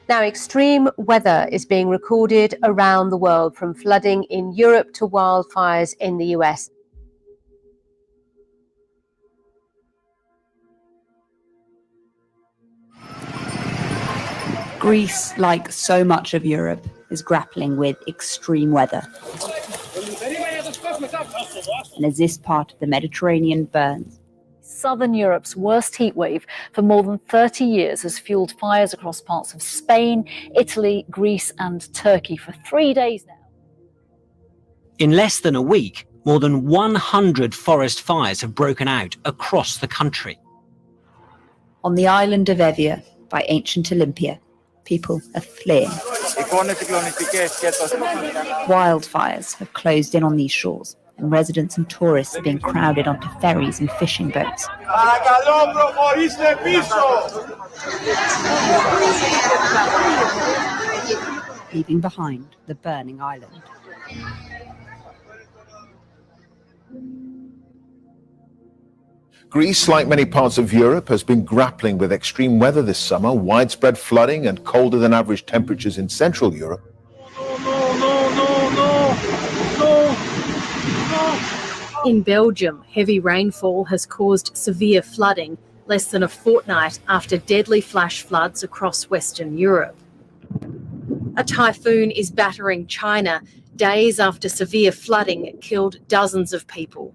Now, extreme weather is being recorded around the world, from flooding in Europe to wildfires in the US. Greece, like so much of Europe, is grappling with extreme weather. And as this part of the Mediterranean burns, Southern Europe's worst heat wave for more than 30 years has fueled fires across parts of Spain, Italy, Greece and Turkey for 3 days now. In less than a week, more than 100 forest fires have broken out across the country. On the island of Evia, by ancient Olympia, people are fleeing. Wildfires have closed in on these shores, and residents and tourists are being crowded onto ferries and fishing boats. Leaving behind the burning island. Greece, like many parts of Europe, has been grappling with extreme weather this summer, widespread flooding and colder than average temperatures in Central Europe. In Belgium, heavy rainfall has caused severe flooding less than a fortnight after deadly flash floods across Western Europe. A typhoon is battering China days after severe flooding killed dozens of people.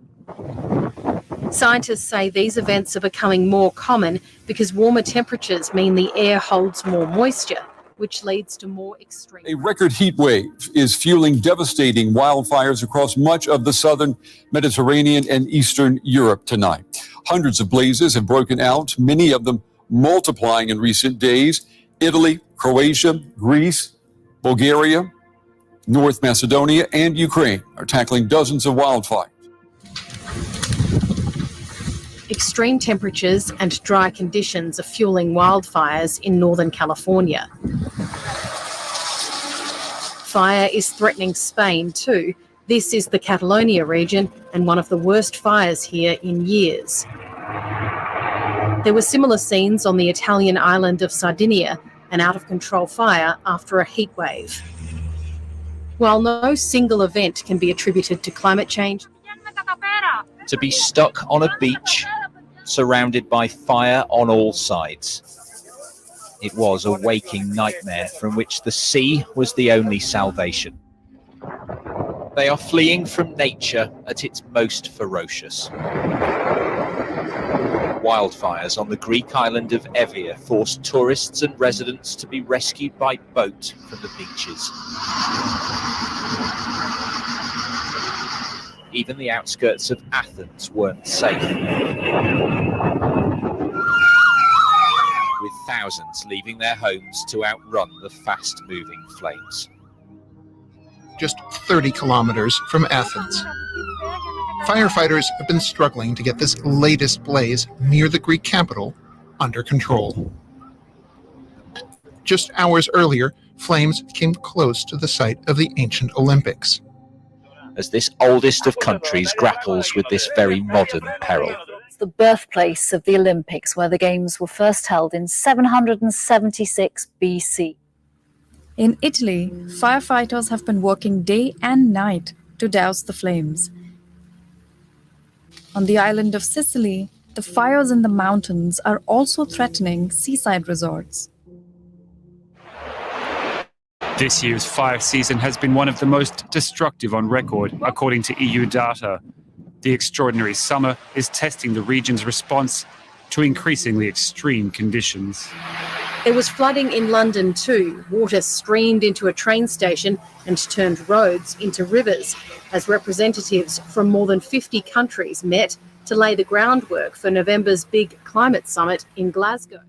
Scientists say these events are becoming more common because warmer temperatures mean the air holds more moisture, which leads to more extreme. A record heat wave is fueling devastating wildfires across much of the southern Mediterranean and eastern Europe tonight. Hundreds of blazes have broken out, many of them multiplying in recent days. Italy, Croatia, Greece, Bulgaria, North Macedonia, and Ukraine are tackling dozens of wildfires. Extreme temperatures and dry conditions are fueling wildfires in Northern California. Fire is threatening Spain too. This is the Catalonia region and one of the worst fires here in years. There were similar scenes on the Italian island of Sardinia, an out-of-control fire after a heat wave. While no single event can be attributed to climate change, to be stuck on a beach, surrounded by fire on all sides. It was a waking nightmare from which the sea was the only salvation. They are fleeing from nature at its most ferocious. Wildfires on the Greek island of Evia forced tourists and residents to be rescued by boat from the beaches. Even the outskirts of Athens weren't safe, with thousands leaving their homes to outrun the fast-moving flames. Just 30 kilometers from Athens. Firefighters have been struggling to get this latest blaze near the Greek capital under control. Just hours earlier, flames came close to the site of the ancient Olympics. As this oldest of countries grapples with this very modern peril. It's the birthplace of the Olympics, where the Games were first held in 776 BC. In Italy, firefighters have been working day and night to douse the flames. On the island of Sicily, the fires in the mountains are also threatening seaside resorts. This year's fire season has been one of the most destructive on record, according to EU data. The extraordinary summer is testing the region's response to increasingly extreme conditions. there was flooding in London too. Water streamed into a train station and turned roads into rivers as representatives from more than 50 countries met to lay the groundwork for November's big climate summit in Glasgow.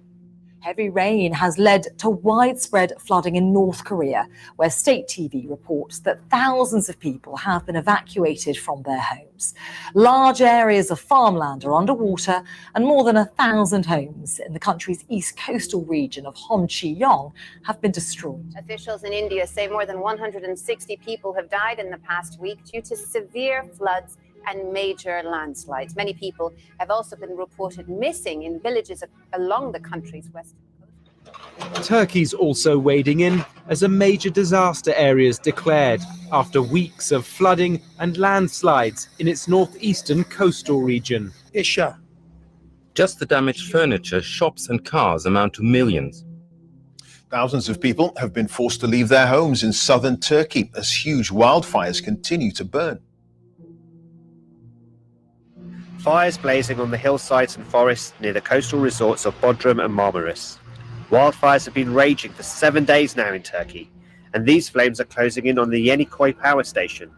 Heavy rain has led to widespread flooding in North Korea, where state TV reports that thousands of people have been evacuated from their homes. Large areas of farmland are underwater, and more than 1,000 homes in the country's east coastal region of Honchi-yong have been destroyed. Officials in India say more than 160 people have died in the past week due to severe floods and major landslides. Many people have also been reported missing in villages along the country's western coast. Turkey's also wading in as a major disaster area is declared after weeks of flooding and landslides in its northeastern coastal region. Just the damaged furniture, shops and cars amount to millions. Thousands of people have been forced to leave their homes in southern Turkey as huge wildfires continue to burn. Fires blazing on the hillsides and forests near the coastal resorts of Bodrum and Marmaris. Wildfires have been raging for 7 days now in Turkey, and these flames are closing in on the YAHKI power station.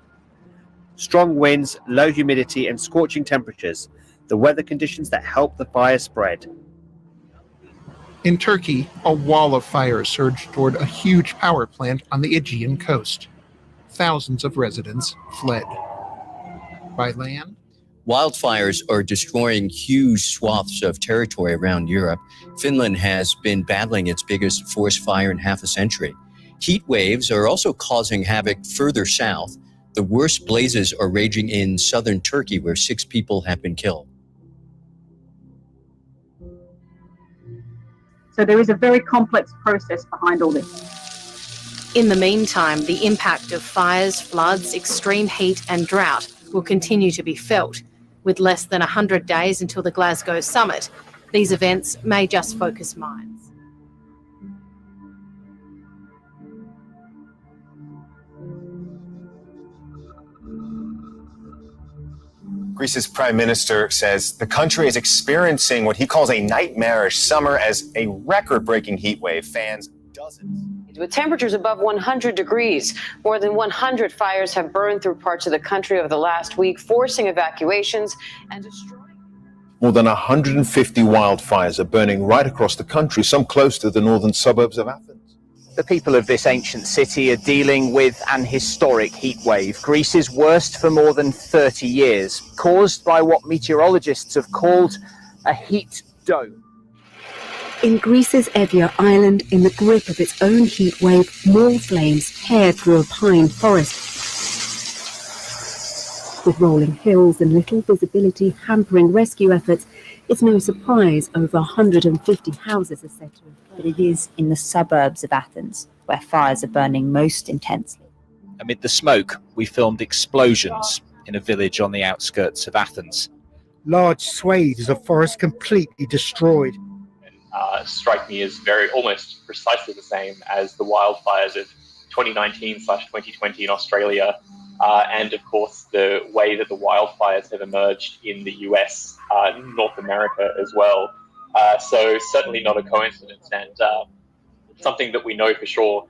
Strong winds, low humidity and scorching temperatures, the weather conditions that help the fire spread. In Turkey, a wall of fire surged toward a huge power plant on the Aegean coast. Thousands of residents fled. By land, wildfires are destroying huge swaths of territory around Europe. Finland has been battling its biggest forest fire in half a century. Heat waves are also causing havoc further south. The worst blazes are raging in southern Turkey, where 6 people have been killed. So there is a very complex process behind all this. In the meantime, the impact of fires, floods, extreme heat and drought will continue to be felt. With less than 100 days until the Glasgow summit, these events may just focus minds. Greece's prime minister says the country is experiencing what he calls a nightmarish summer as a record-breaking heat wave fans dozens. With temperatures above 100 degrees, more than 100 fires have burned through parts of the country over the last week, forcing evacuations and destroying. More than 150 wildfires are burning right across the country, some close to the northern suburbs of Athens. The people of this ancient city are dealing with an historic heat wave, Greece's worst for more than 30 years, caused by what meteorologists have called a heat dome. In Greece's Evia island, in the grip of its own heat wave, more flames tear through a pine forest. With rolling hills and little visibility hampering rescue efforts, it's no surprise over 150 houses are said to have. But it is in the suburbs of Athens where fires are burning most intensely. Amid the smoke, we filmed explosions in a village on the outskirts of Athens. Large swathes of forest completely destroyed. Strike me as almost precisely the same as the wildfires of 2019/2020 in Australia, and of course the way that the wildfires have emerged in the US, North America as well. So certainly not a coincidence, and something that we know for sure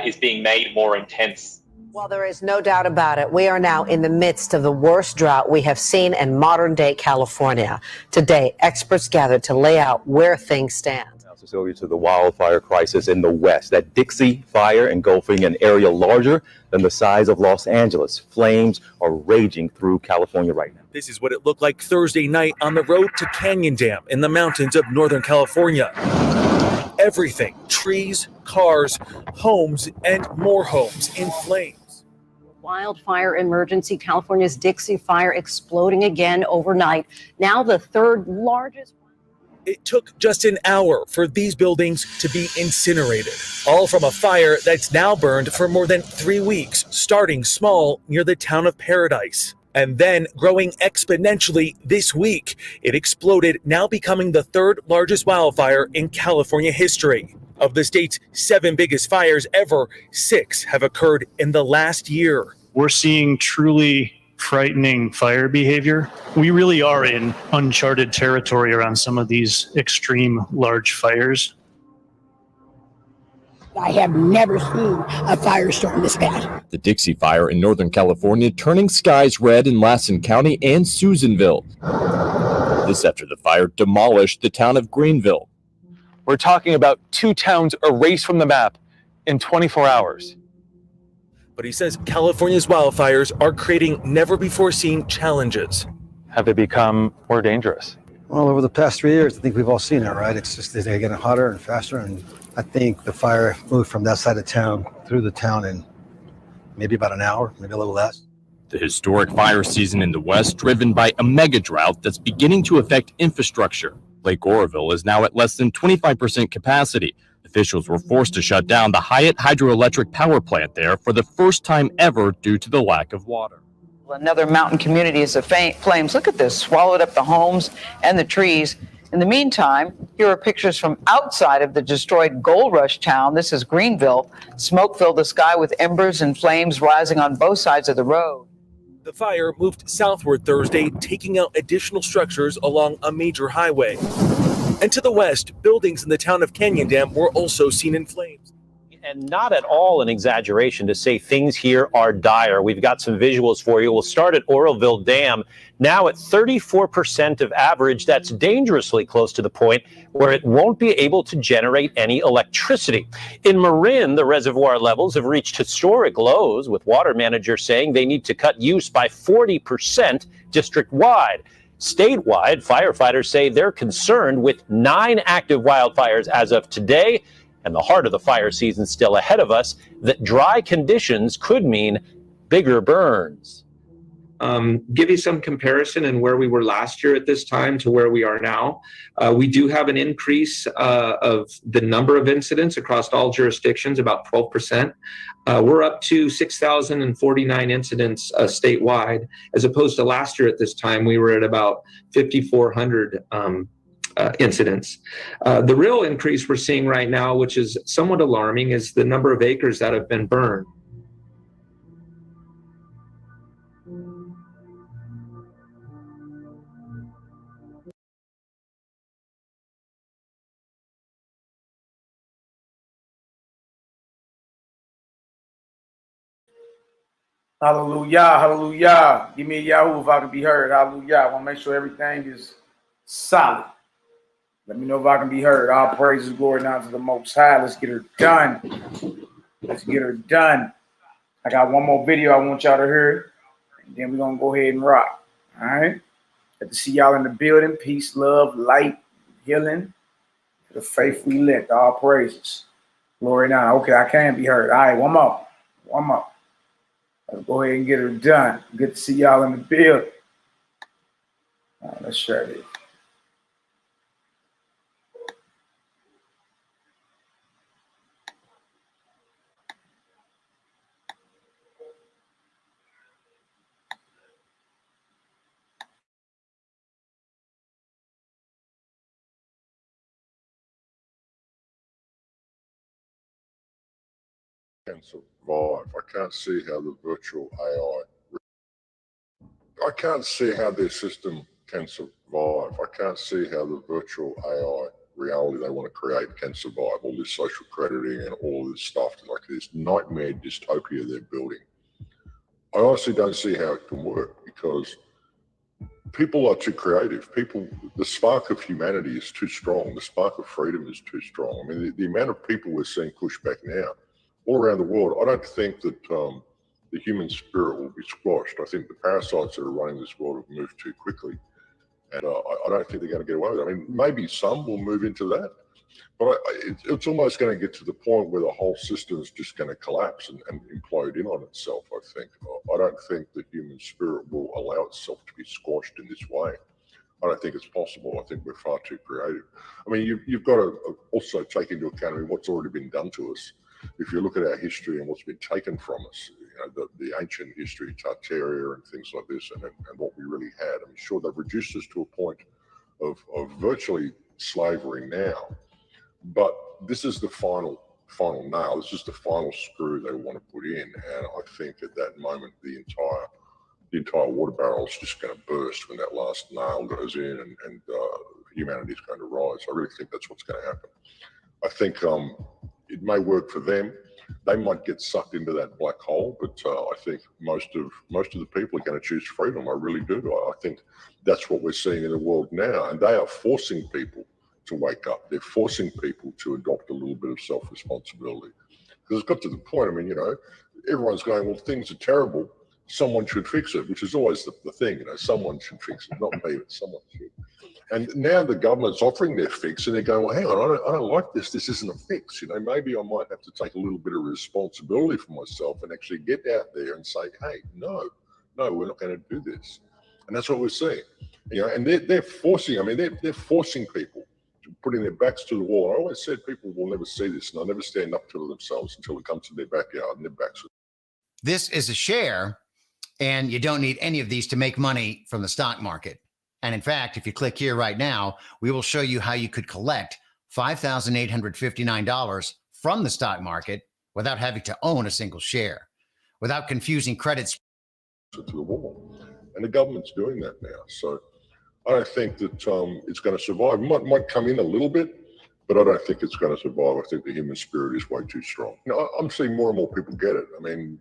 is being made more intense. Well, there is no doubt about it. We are now in the midst of the worst drought we have seen in modern-day California. Today, experts gathered to lay out where things stand. Cecilia, to the wildfire crisis in the West. That Dixie fire engulfing an area larger than the size of Los Angeles. Flames are raging through California right now. This is what it looked like Thursday night on the road to Canyon Dam in the mountains of Northern California. Everything, trees, cars, homes, and more homes in flames. Wildfire emergency, California's Dixie fire exploding again overnight. Now the third largest. It took just an hour for these buildings to be incinerated, all from a fire that's now burned for more than 3 weeks, starting small near the town of Paradise. And then growing exponentially this week, it exploded, now becoming the third largest wildfire in California history. Of the state's 7 biggest fires ever, 6 have occurred in the last year. We're seeing truly frightening fire behavior. We really are in uncharted territory around some of these extreme large fires. I have never seen a firestorm this bad. The Dixie Fire in Northern California turning skies red in Lassen County and Susanville. This after the fire demolished the town of Greenville. We're talking about 2 towns erased from the map in 24 hours. But he says California's wildfires are creating never-before-seen challenges. Have they become more dangerous? Well, over the past 3 years, I think we've all seen it, right? It's just they're getting hotter and faster, and I think the fire moved from that side of town through the town in maybe about an hour, maybe a little less. The historic fire season in the West driven by a mega drought that's beginning to affect infrastructure. Lake Oroville is now at less than 25% capacity. Officials were forced to shut down the Hyatt hydroelectric power plant there for the first time ever due to the lack of water. Another mountain community is aflame. Flames, look at this, swallowed up the homes and the trees. In the meantime, here are pictures from outside of the destroyed Gold Rush town. This is Greenville. Smoke filled the sky with embers and flames rising on both sides of the road. The fire moved southward Thursday, taking out additional structures along a major highway. And to the west, buildings in the town of Canyon Dam were also seen in flames. And not at all an exaggeration to say things here are dire. We've got some visuals for you. We'll start at Oroville Dam. Now at 34% of average, that's dangerously close to the point where it won't be able to generate any electricity. In Marin, the reservoir levels have reached historic lows, with water managers saying they need to cut use by 40% district-wide. Statewide, firefighters say they're concerned with 9 active wildfires as of today, and the heart of the fire season still ahead of us, that dry conditions could mean bigger burns. Give you some comparison in where we were last year at this time to where we are now. We do have an increase of the number of incidents across all jurisdictions, about 12%. We're up to 6,049 incidents statewide, as opposed to last year at this time, we were at about 5,400 incidents. The real increase we're seeing right now, which is somewhat alarming, is the number of acres that have been burned. Hallelujah, hallelujah. Give me a Yahoo if I can be heard. Hallelujah. I want to make sure everything is solid. Let me know if I can be heard. All praises, glory now to the Most High. Let's get her done. Let's get her done. I got one more video I want y'all to hear, and then we're going to go ahead and rock. All right? Good to see y'all in the building. Peace, love, light, healing. To the faithfully lit. All praises. Glory now. Okay, I can be heard. All right, one more. One more. Let's go ahead and get her done. Good to see y'all in the building. All right, let's share this. Can survive. I can't see how the virtual AI. I can't see how their system can survive. I can't see how the virtual AI reality they want to create can survive. All this social crediting and all this stuff, like this nightmare dystopia they're building. I honestly don't see how it can work because people are too creative. People, the spark of humanity is too strong. The spark of freedom is too strong. I mean, the amount of people we're seeing push back now all around the world, I don't think that the human spirit will be squashed. I think the parasites that are running this world have moved too quickly. And I don't think they're going to get away with it. I mean, maybe some will move into that, but it's almost going to get to the point where the whole system is just going to collapse and implode in on itself, I think. I don't think the human spirit will allow itself to be squashed in this way. I don't think it's possible. I think we're far too creative. I mean, you've got to also take into account what's already been done to us. If you look at our history and what's been taken from us, you know, the ancient history, Tartaria and things like this, and what we really had. I'm sure they've reduced us to a point of virtually slavery now, but this is the final nail. This is the final screw they want to put in, and I think at that moment the entire water barrel is just going to burst when that last nail goes in, and humanity is going to rise. I really think that's what's going to happen. I think it may work for them. They might get sucked into that black hole, but I think most of the people are going to choose freedom. I really do. I think that's what we're seeing in the world now, and they are forcing people to wake up. They're forcing people to adopt a little bit of self-responsibility. Because it's got to the point, I mean, you know, everyone's going, well, things are terrible. Someone should fix it, which is always the thing, you know, someone should fix it, not me, but someone should. And now the government's offering their fix, and they're going, well, hang on, I don't like this. This isn't a fix. You know, maybe I might have to take a little bit of responsibility for myself and actually get out there and say, hey, no, we're not going to do this. And that's what we're seeing. You know, and they're forcing, I mean, they're forcing people putting their backs to the wall. I always said people will never see this, and they'll never stand up to themselves until it comes to their backyard and their backs. This is a share, and you don't need any of these to make money from the stock market. And in fact, if you click here right now, we will show you how you could collect $5,859 from the stock market without having to own a single share, without confusing credits to the wall. And the government's doing that now. So I don't think that it's going to survive. Might come in a little bit, but I don't think it's going to survive. I think the human spirit is way too strong. You know, I'm seeing more and more people get it. I mean,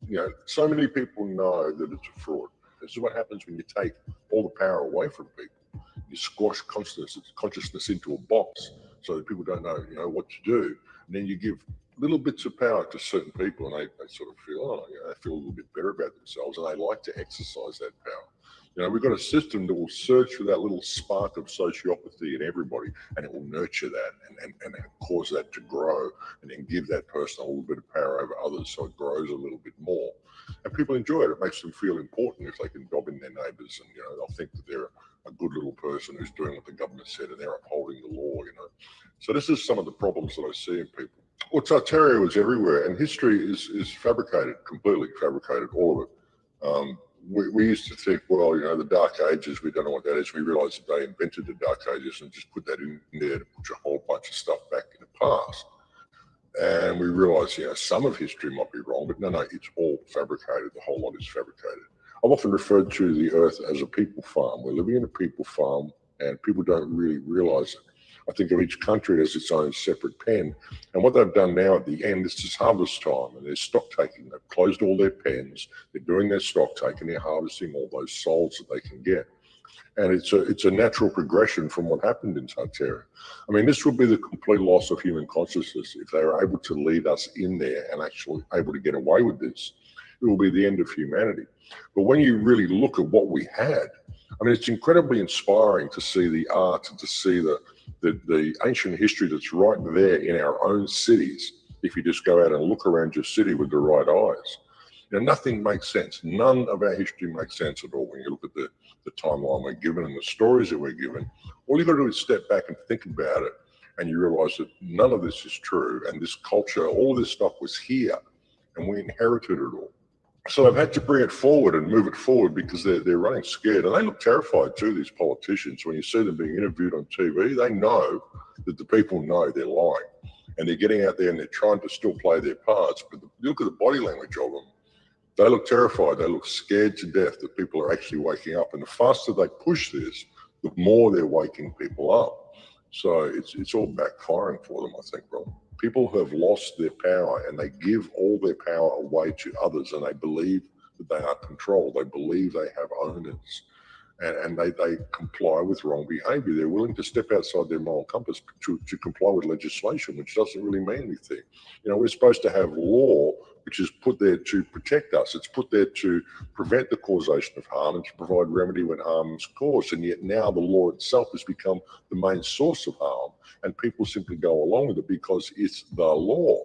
you know, so many people know that it's a fraud. This is what happens when you take all the power away from people. You squash consciousness into a box so that people don't know, you know, what to do. And then you give little bits of power to certain people, and they sort of feel, oh, you know, they feel a little bit better about themselves, and they like to exercise that power. You know, we've got a system that will search for that little spark of sociopathy in everybody, and it will nurture that and cause that to grow, and then give that person a little bit of power over others so it grows a little bit more. And people enjoy it. It makes them feel important if they can dob in their neighbours, and, you know, they'll think that they're a good little person who's doing what the government said, and they're upholding the law, you know. So this is some of the problems that I see in people. Well, Tartaria was everywhere, and history is fabricated, completely fabricated, all of it. We used to think, well, you know, the Dark Ages, we don't know what that is. We realised that they invented the Dark Ages and just put that in there to put a whole bunch of stuff back in the past. And we realised, you know, some of history might be wrong, but no, it's all fabricated. The whole lot is fabricated. I've often referred to the earth as a people farm. We're living in a people farm, and people don't really realise it. I think of each country as its own separate pen. And what they've done now at the end is just harvest time, and they're stock taking. They've closed all their pens. They're doing their stock taking. They're harvesting all those souls that they can get. And it's a natural progression from what happened in Tartaria. I mean, this will be the complete loss of human consciousness if they are able to lead us in there and actually able to get away with this. It will be the end of humanity. But when you really look at what we had, I mean, it's incredibly inspiring to see the art and to see the ancient history that's right there in our own cities. If you just go out and look around your city with the right eyes, you know, nothing makes sense. None of our history makes sense at all when you look at the timeline we're given and the stories that we're given. All you've got to do is step back and think about it, and you realize that none of this is true. And this culture, all of this stuff was here, and we inherited it all. So I've had to bring it forward and move it forward because they're running scared. And they look terrified too, these politicians. When you see them being interviewed on TV, they know that the people know they're lying. And they're getting out there and they're trying to still play their parts. But look at the body language of them. They look terrified. They look scared to death that people are actually waking up. And the faster they push this, the more they're waking people up. So it's all backfiring for them, I think, Rob. People have lost their power, and they give all their power away to others, and they believe that they are controlled. They believe they have owners, and they comply with wrong behavior. They're willing to step outside their moral compass to comply with legislation, which doesn't really mean anything. You know, we're supposed to have law, which is put there to protect us. It's put there to prevent the causation of harm and to provide remedy when harm is caused. And yet now the law itself has become the main source of harm, and people simply go along with it because it's the law.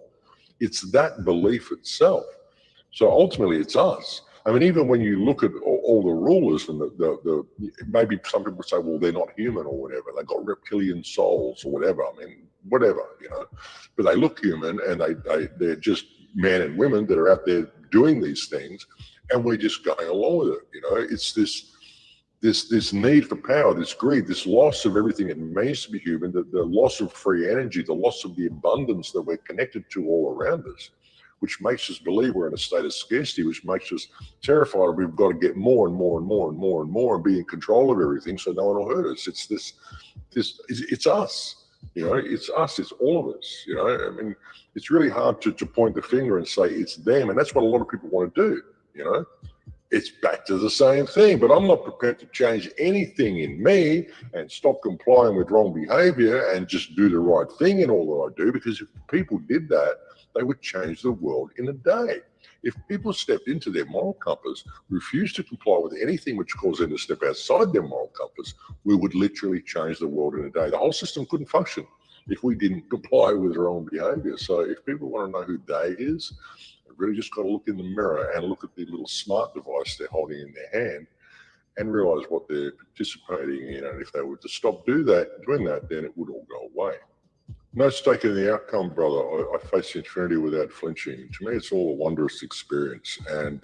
It's that belief itself. So ultimately it's us. I mean, even when you look at all the rulers and maybe some people say, well, they're not human or whatever. They've got reptilian souls or whatever. I mean, whatever, you know, but they look human, and they're just men and women that are out there doing these things, and we're just going along with it. You know, it's this need for power, this greed, this loss of everything it means to be human, the loss of free energy, the loss of the abundance that we're connected to all around us, which makes us believe we're in a state of scarcity, which makes us terrified. We've got to get more and more and more and more and more and be in control of everything so no one will hurt us. It's us. You know, it's us, it's all of us, you know. I mean, it's really hard to point the finger and say it's them, and that's what a lot of people want to do, you know. It's back to the same thing, but I'm not prepared to change anything in me and stop complying with wrong behavior and just do the right thing in all that I do, because if people did that, they would change the world in a day. If people stepped into their moral compass, refused to comply with anything which caused them to step outside their moral compass, we would literally change the world in a day. The whole system couldn't function if we didn't comply with their own behavior. So if people want to know who they is, they really just got to look in the mirror and look at the little smart device they're holding in their hand and realize what they're participating in. And if they were to stop doing that, then it would all go away. No stake in the outcome, brother. I face infinity without flinching. To me, it's all a wondrous experience. And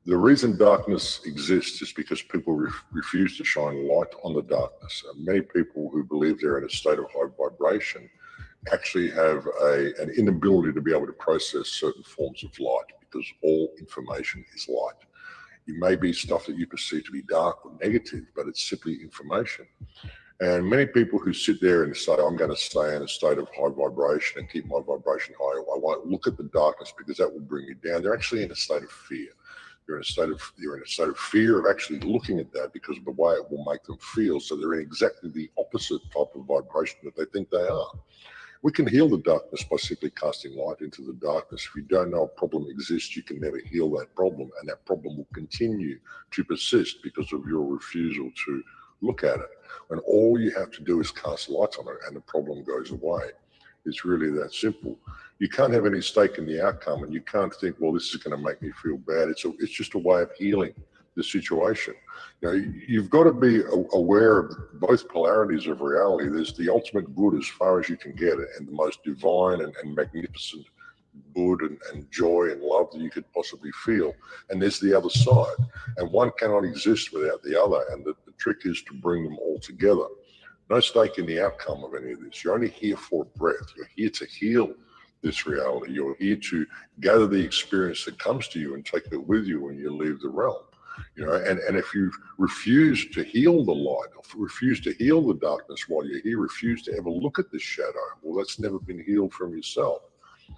the reason darkness exists is because people refuse to shine light on the darkness. And many people who believe they're in a state of high vibration actually have an inability to be able to process certain forms of light, because all information is light. It may be stuff that you perceive to be dark or negative, but it's simply information. And many people who sit there and say, I'm going to stay in a state of high vibration and keep my vibration high, I won't look at the darkness because that will bring me down. They're actually in a state of fear. You're in a state of fear of actually looking at that because of the way it will make them feel. So they're in exactly the opposite type of vibration that they think they are. We can heal the darkness by simply casting light into the darkness. If you don't know a problem exists, you can never heal that problem, and that problem will continue to persist because of your refusal to look at it. When all you have to do is cast light on it and the problem goes away. It's really that simple. You can't have any stake in the outcome, and you can't think, well, this is going to make me feel bad. It's just a way of healing the situation. You know, you've got to be aware of both polarities of reality. There's the ultimate good as far as you can get it, and the most divine and magnificent good and joy and love that you could possibly feel. And there's the other side, and one cannot exist without the other. And the trick is to bring them all together. No stake in the outcome of any of this. You're only here for a breath. You're here to heal this reality. You're here to gather the experience that comes to you and take it with you when you leave the realm. You know, and if you refuse to heal the light, or refuse to heal the darkness while you're here, refuse to ever look at the shadow, well, that's never been healed from yourself.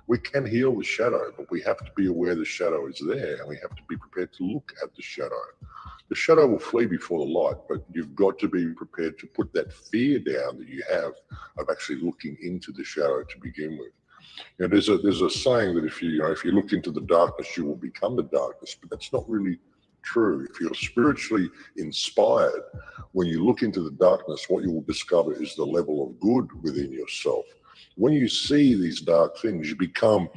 We can heal the shadow, but we have to be aware the shadow is there, and we have to be prepared to look at the shadow. The shadow will flee before the light, but you've got to be prepared to put that fear down that you have of actually looking into the shadow to begin with. You know, there's a saying that if you look into the darkness, you will become the darkness, but that's not really true. If you're spiritually inspired, when you look into the darkness, what you will discover is the level of good within yourself. When you see these dark things, you become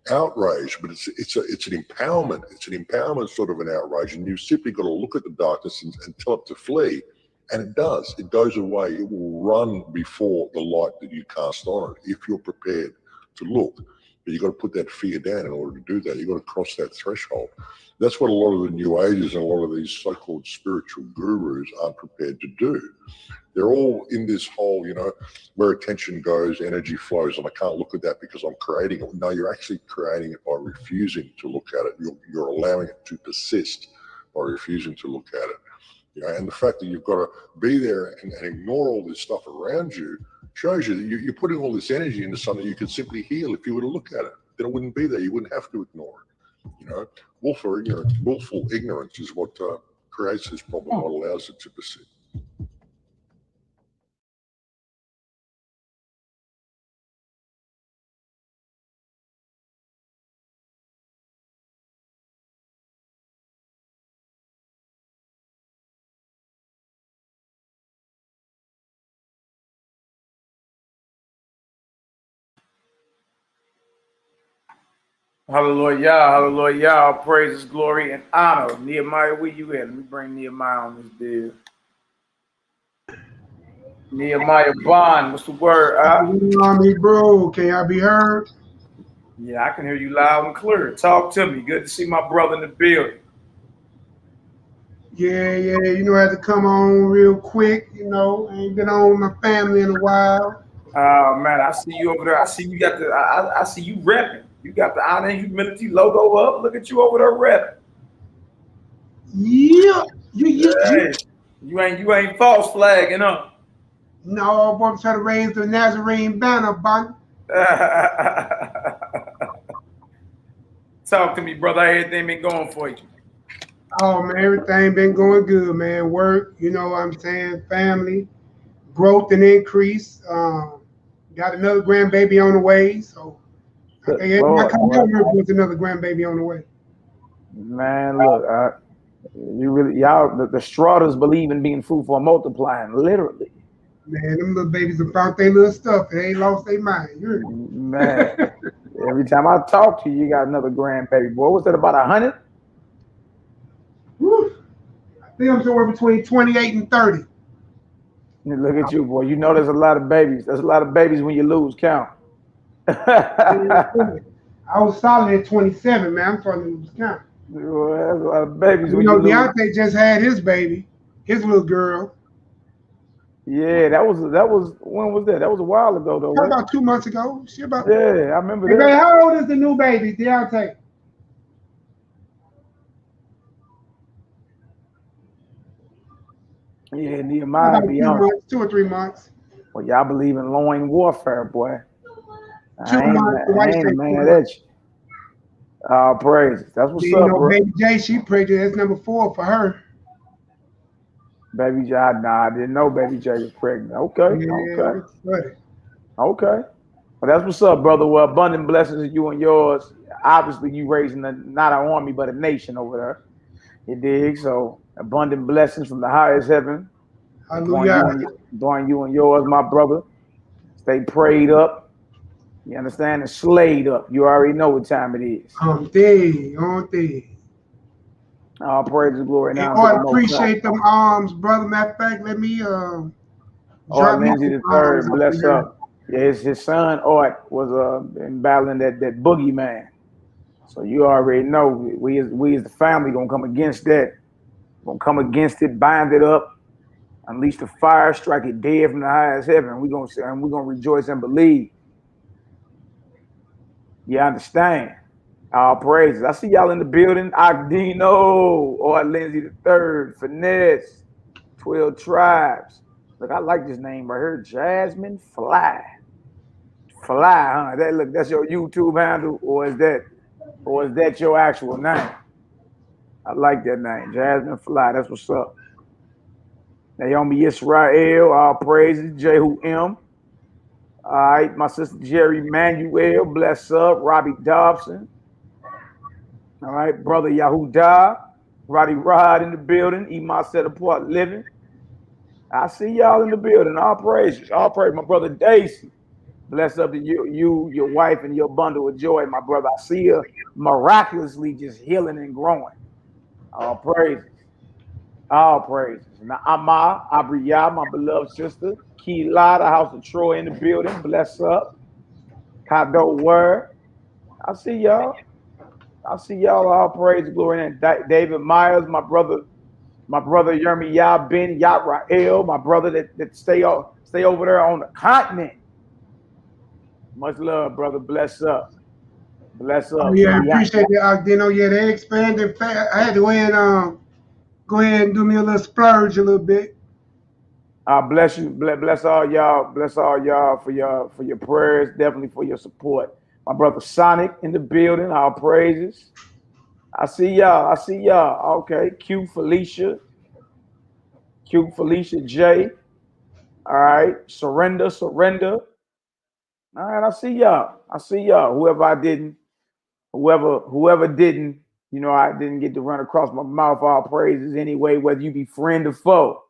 outraged, but it's an empowerment. It's an empowerment sort of an outrage, and you've simply got to look at the darkness and tell it to flee, and it does. It goes away. It will run before the light that you cast on it if you're prepared to look. But you've got to put that fear down in order to do that. You've got to cross that threshold. That's what a lot of the New Ages and a lot of these so-called spiritual gurus aren't prepared to do. They're all in this whole, you know, where attention goes, energy flows, and I can't look at that because I'm creating it. No, you're actually creating it by refusing to look at it. You're allowing it to persist by refusing to look at it. You know, and the fact that you've got to be there and ignore all this stuff around you shows you that you're putting all this energy into something you could simply heal if you were to look at it. Then it wouldn't be there. You wouldn't have to ignore it. You know, willful ignorance is what creates this problem, what allows it to persist. Hallelujah, hallelujah, all praises, glory, and honor. Nehemiah, where you at? Let me bring Nehemiah on this deal. Nehemiah Bond, what's the word? Me, bro. Can I be heard? Yeah, I can hear you loud and clear. Talk to me. Good to see my brother in the building. Yeah. You know, I had to come on real quick. You know, I ain't been on with my family in a while. Oh man, I see you over there. I see you got the. I see you repping. You got the honor and humility logo up. Look at you over there repping. Yeah. You ain't false flagging up. No, boy, I'm trying to raise the Nazarene banner, bud. Talk to me, brother. How everything been going for you? Oh man, everything been going good, man. Work, you know what I'm saying, family, growth and increase. Got another grandbaby on the way, so there's another grandbaby on the way. Man, look, you really y'all the Straughters believe in being fruitful and multiplying, literally. Man, them little babies have found their little stuff. They ain't lost their mind. Man, every time I talk to you, you got another grandbaby. Boy, what's that, about 100? Woo. I think I'm somewhere between 28 and 30. Look at you, boy. You know there's a lot of babies. There's a lot of babies when you lose count. I was solid at 27, man. I'm starting to lose count. Well, there's a lot of babies You when know, you lose. Deontay just had his baby, his little girl. Yeah, that was when was that? That was a while ago though. Right? About 2 months ago. Yeah, I remember Hey, that. babe, how old is the new baby, Deontay? Yeah, Nehemiah About be 2 on. months, 2 or 3 months. Well, y'all believe in loin warfare, boy. 2 months. The I wife ain't said mad 2 at months. you. Praise. That's what's You up, know, bro. Baby J, she pregnant. That's number 4 for her. Baby J, I didn't know Baby J was pregnant. Okay. Well, that's what's up, brother. Well, abundant blessings to you and yours. Obviously, you raising not an army, but a nation over there. You dig? So, abundant blessings from the highest heaven. Hallelujah. Upon you and yours, my brother. Stay prayed up. You understand? And slayed up. You already know what time it is. On day. All praise and glory now. I appreciate them arms, brother. Matter of fact, let me drop Lindsay the third, bless up. Yeah, his son Art was been battling that boogeyman. So you already know we as the family gonna come against that. Gonna come against it, bind it up, unleash the fire, strike it dead from the highest heaven. We're gonna rejoice and believe. You understand? All praises. I see y'all in the building. Agdino, Art Lindsay the third, Finesse, 12 Tribes. Look, I like this name right here, Jasmine Fly. Fly, huh? That's your YouTube handle, or is that your actual name? I like that name, Jasmine Fly. That's what's up. Naomi Israel, all praises. Jehu M. All right, my sister Jerry Manuel, bless up. Robbie Dobson. All right, brother Yahudah, Roddy Rod in the building. Ema Set Apart Living. I see y'all in the building. All praises. All praise, my brother Daisy. Bless up to you, your wife, and your bundle of joy, my brother. I see her miraculously just healing and growing. All praises. All praises. Now, Ama, Abriya, my beloved sister. Kila, the house of Troy in the building. Bless up. Kado Word. I see y'all. All praise, glory, and David Myers, my brother YAH'KI Ben Yahrael, my brother that stay over there on the continent. Much love, brother. Bless up. Bless up. Oh, yeah, I appreciate that, Agdino. Yeah, they expanded fast. I had to go ahead and do me a little splurge a little bit. Bless you. Bless all y'all. Bless all y'all for your prayers. Definitely for your support. My brother Sonic in the building. All praises. I see y'all. Okay. Q Felicia J. All right. Surrender. All right. I see y'all. Whoever didn't, I didn't get to run across my mouth. All praises anyway, whether you be friend or foe.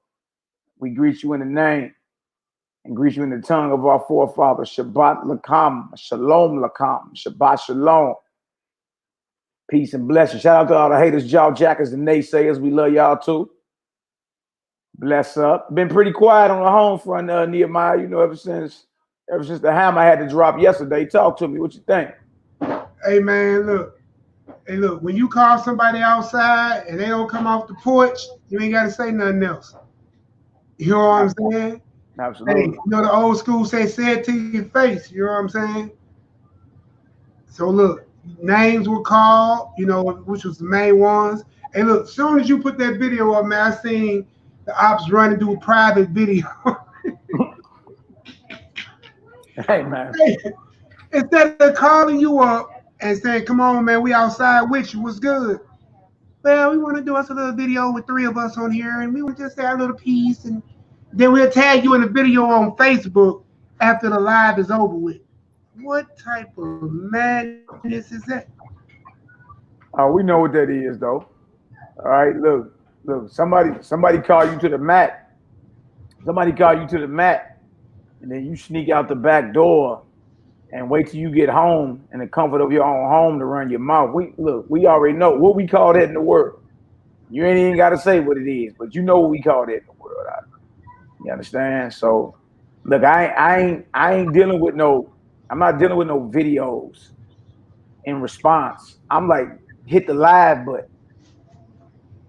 We greet you in the name and greet you in the tongue of our forefathers. Shabbat Lakam, Shalom Lakam, Shabbat Shalom. Peace and blessings. Shout out to all the haters, jaw jackers, and naysayers. We love y'all too. Bless up. Been pretty quiet on the home front, Nehemiah. Ever since the hammer had to drop yesterday. Talk to me. What you think? Hey man, look. When you call somebody outside and they don't come off the porch, you ain't got to say nothing else. You know what I'm saying? Absolutely. Hey, the old school say it to your face. You know what I'm saying? So look, names were called, which was the main ones. And look, as soon as you put that video up, man, I seen the ops running through a private video. Hey, man. Instead of calling you up and saying, come on, man, we outside with you. What's good? Well, we want to do us a little video with 3 of us on here, and we would just say a little piece, and then we'll tag you in the video on Facebook after the live is over with. What type of madness is that? Oh, we know what that is, though. All right, look. Somebody call you to the mat. And then you sneak out the back door and wait till you get home in the comfort of your own home to run your mouth. We already know what we call that in the world. You ain't even got to say what it is, but you know what we call that in the world. You understand? So, look, I ain't dealing with no. I'm not dealing with no videos in response. I'm like, hit the live button.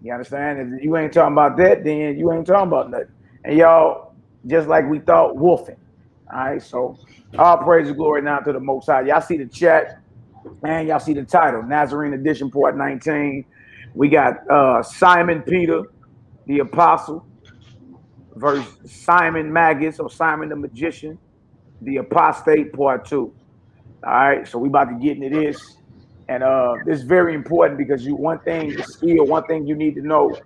You understand? If you ain't talking about that, then you ain't talking about nothing. And y'all, just like we thought, wolfing. All right. So, all praise and glory now to the Most High. Y'all see the chat, and y'all see the title, Nazarene Edition, Part 19. We got Simon Peter, the Apostle, versus Simon Magus or Simon the Magician, the Apostate, Part 2. All right, so we about to get into this, and this is very important because one thing you need to know is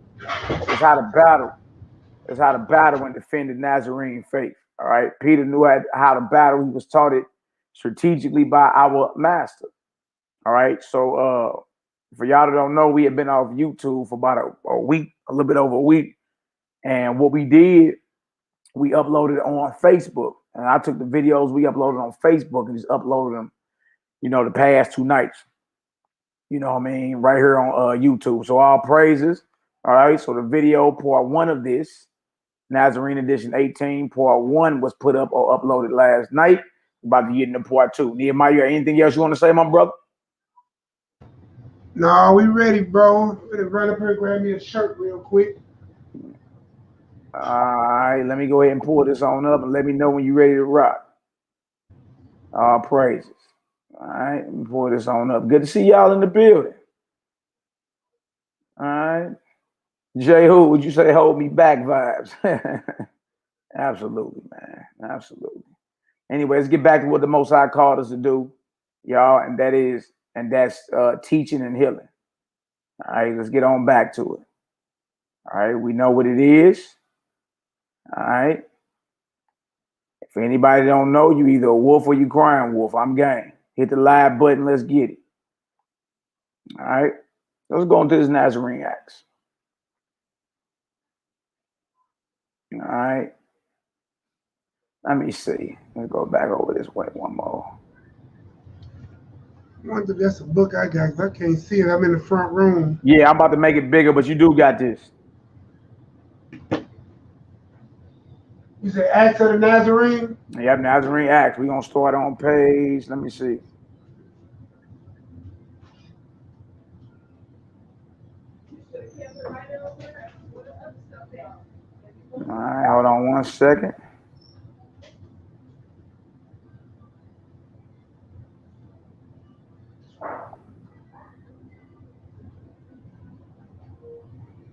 how to battle. Is how to battle and defend the Nazarene faith. All right, Peter knew how to battle. He was taught it strategically by our master. All right, so for y'all that don't know, we have been off YouTube for about a week, a little bit over a week, and what we did, we uploaded on Facebook, and I took the videos we uploaded on Facebook and just uploaded them, the past 2 nights. You know what I mean? Right here on YouTube. So all praises. All right. So the video part 1 of this, Nazarene Edition 18, part 1 was put up or uploaded last night. We're about to get into part 2. NehemiYAH, anything else you want to say, my brother? No, we ready, bro. I'm gonna run up here and grab me a shirt real quick. All right, let me go ahead and pull this on up and let me know when you're ready to rock. All praises. All right, let me pull this on up. Good to see y'all in the building. All right. Jay, who would you say hold me back vibes? Absolutely, man. Absolutely. Anyway, let's get back to what the Most High called us to do, y'all, and that's teaching and healing. All right, let's get on back to it. All right, we know what it is. All right. If anybody don't know, you either a wolf or you crying wolf. I'm game. Hit the live button. Let's get it. All right. Let's go into this Nazarene Acts. All right. Let me see. Let's go back over this way one more. I wonder if that's a book I got, 'cause I can't see it. I'm in the front room. Yeah, I'm about to make it bigger, but you do got this. You say Acts of the Nazarene? Yep, Nazarene Acts. We're going to start on page, let me see. All right, hold on 1 second.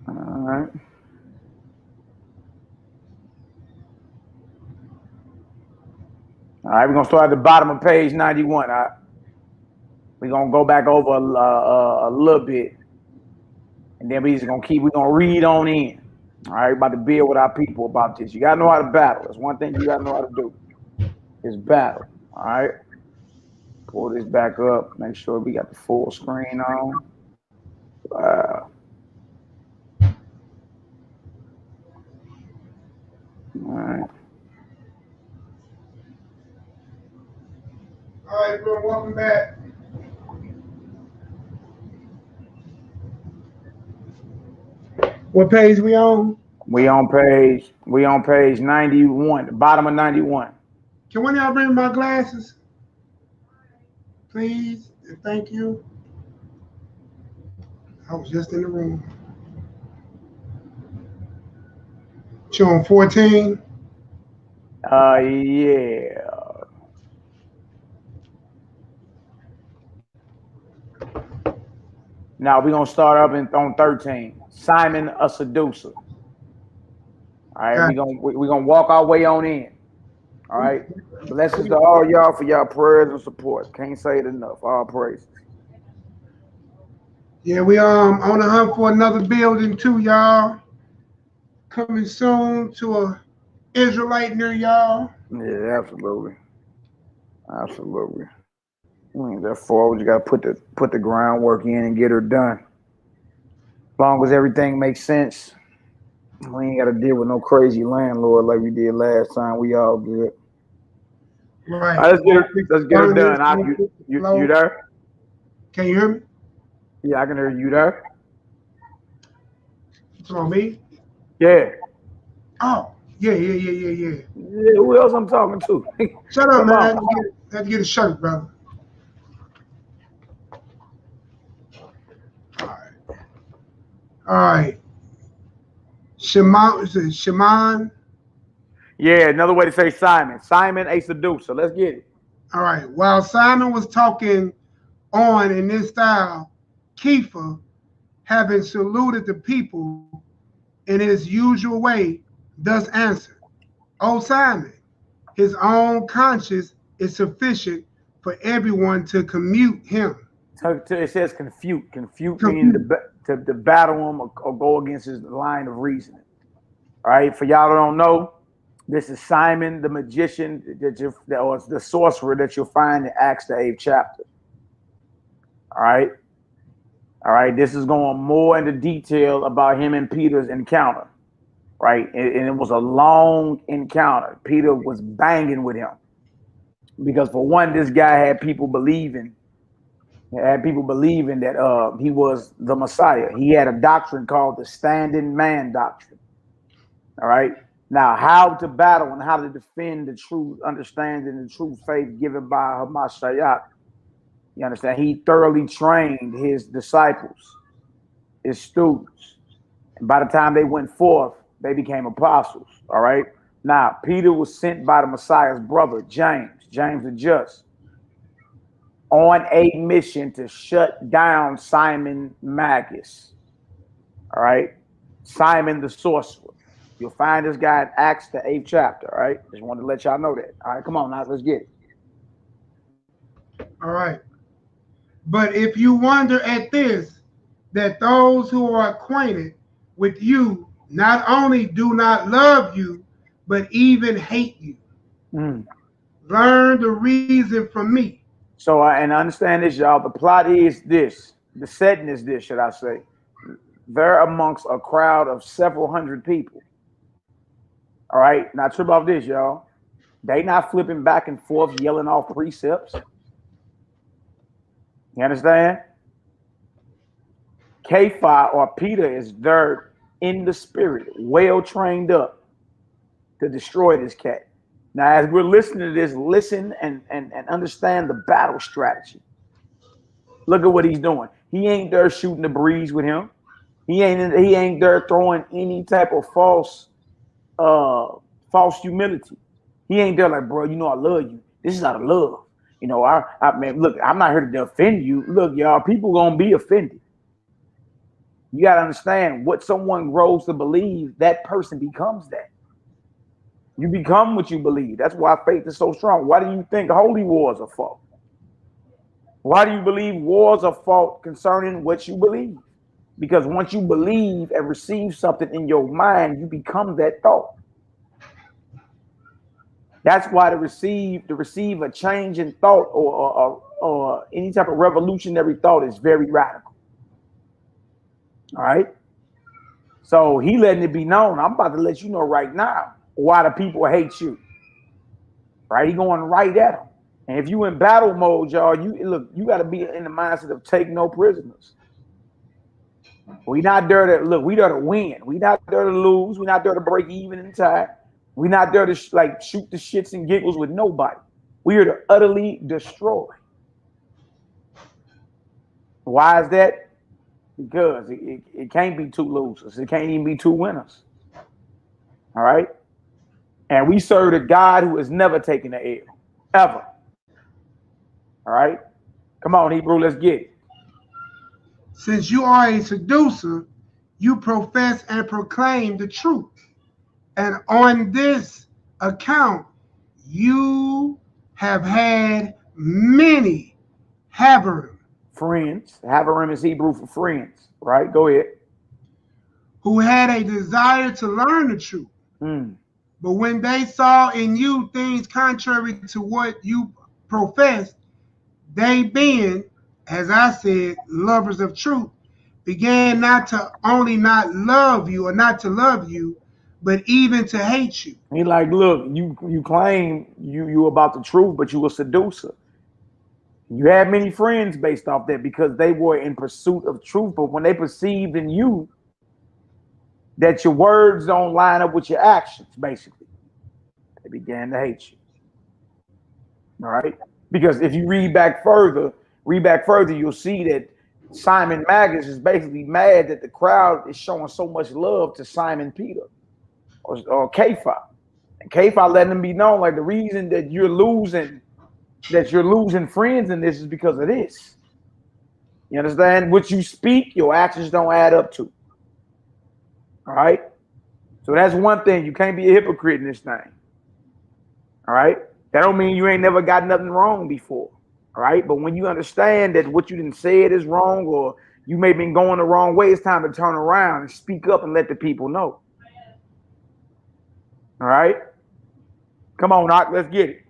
All right. All right, we're going to start at the bottom of page 91. All right. We're going to go back over a little bit. And then we're going to read on in. All right, about to build with our people about this. You got to know how to battle. That's one thing you got to know how to do is battle. All right. Pull this back up. Make sure we got the full screen on. Wow. All right. All right, bro. Welcome back. What page we on? We on page 91, the bottom of 91. Can one of y'all bring my glasses? Please and thank you. I was just in the room. You on 14? Yeah. Now we're gonna start up on 13. Simon a seducer. All right, we're gonna walk our way on in. All right. Blessings to all y'all for y'all prayers and support. Can't say it enough. All praise. Yeah, we on the hunt for another building too, y'all. Coming soon to a Israelite near y'all. Yeah, absolutely. Absolutely. Therefore, we just gotta put the groundwork in and get her done. As long as everything makes sense, we ain't gotta deal with no crazy landlord like we did last time. We all good. Right. All right, let's get her done. You there? Can you hear me? Yeah, I can hear you there. on me? Yeah. Oh, yeah. Yeah, who else I'm talking to? Shut up, Come man. I on. have to get a shirt, brother. All right. Shimon, is it Shimon? Yeah, another way to say Simon. Simon, a seducer. Let's get it. All right. While Simon was talking on in this style, Kepha, having saluted the people in his usual way, thus answered, O Simon, his own conscience is sufficient for everyone to commute him. It says confute. Confute means to battle him or go against his line of reasoning. All right. For y'all that don't know, this is Simon the magician or the sorcerer that you'll find in Acts the 8th chapter. All right. All right. This is going more into detail about him and Peter's encounter. Right. And it was a long encounter. Peter was banging with him because, for one, this guy had people believing that he was the Messiah. He had a doctrine called the standing man doctrine. All right. Now, how to battle and how to defend the true understanding and true faith given by HaMashiach. You understand? He thoroughly trained his disciples, his students. And by the time they went forth, they became apostles. All right. Now, Peter was sent by the Messiah's brother, James the Just, on a mission to shut down Simon Magus. All right. Simon the sorcerer. You'll find this guy in Acts the 8th chapter. All right. Just wanted to let y'all know that. All right. Come on now. Let's get it. All right. But if you wonder at this, that those who are acquainted with you not only do not love you, but even hate you. Learn the reason from me. So, and understand this, y'all. The plot is this. The setting is this, should I say. They're amongst a crowd of several hundred people. All right. Now, trip off this, y'all. They not flipping back and forth, yelling off precepts. You understand? Kepha or Peter is there in the spirit, well trained up to destroy this cat. Now, as we're listening to this, listen and understand the battle strategy. Look at what he's doing. He ain't there shooting the breeze with him. He ain't there throwing any type of false humility. He ain't there like, bro, you know I love you. This is out of love. You know, I mean, look, I'm not here to defend you. Look, y'all, people gonna be offended. You gotta understand, what someone grows to believe, that person becomes that. You become what you believe. That's why faith is so strong. Why do you think holy wars are fought? Why do you believe wars are fought concerning what you believe? Because once you believe and receive something in your mind, you become that thought. That's why to receive a change in thought or any type of revolutionary thought is very radical. All right. So he letting it be known. I'm about to let you know right now why the people hate you. Right? He going right at them. And if you in battle mode, y'all, you got to be in the mindset of take no prisoners. We not there to we there to win. We not there to lose. We not there to break even in time. We not there to shoot the shits and giggles with nobody. We are to utterly destroy. Why is that? Because it can't be two losers. It can't even be two winners. All right. And we serve a God who has never taken the L, ever. All right. Come on, Hebrew, let's get it. Since you are a seducer, you profess and proclaim the truth. And on this account, you have had many Haverim. Friends. Haverim is Hebrew for friends, right? Go ahead. Who had a desire to learn the truth. But when they saw in you things contrary to what you professed, they being, as I said, lovers of truth, began not to only not love you or not to love you, but even to hate you. He like, look, you claim you about the truth, but you a seducer. You had many friends based off that because they were in pursuit of truth, but when they perceived in you that your words don't line up with your actions, basically, they began to hate you. All right? Because if you read back further, you'll see that Simon Magus is basically mad that the crowd is showing so much love to Simon Peter or Kepha. And Kepha letting them be known, like, the reason that you're losing friends in this is because of this. You understand? What you speak, your actions don't add up to. All right? So that's one thing. You can't be a hypocrite in this thing. All right? That don't mean you ain't never got nothing wrong before. All right? But when you understand that what you didn't say it is wrong, or you may have been going the wrong way, it's time to turn around and speak up and let the people know. All right? Come on, Doc, let's get it.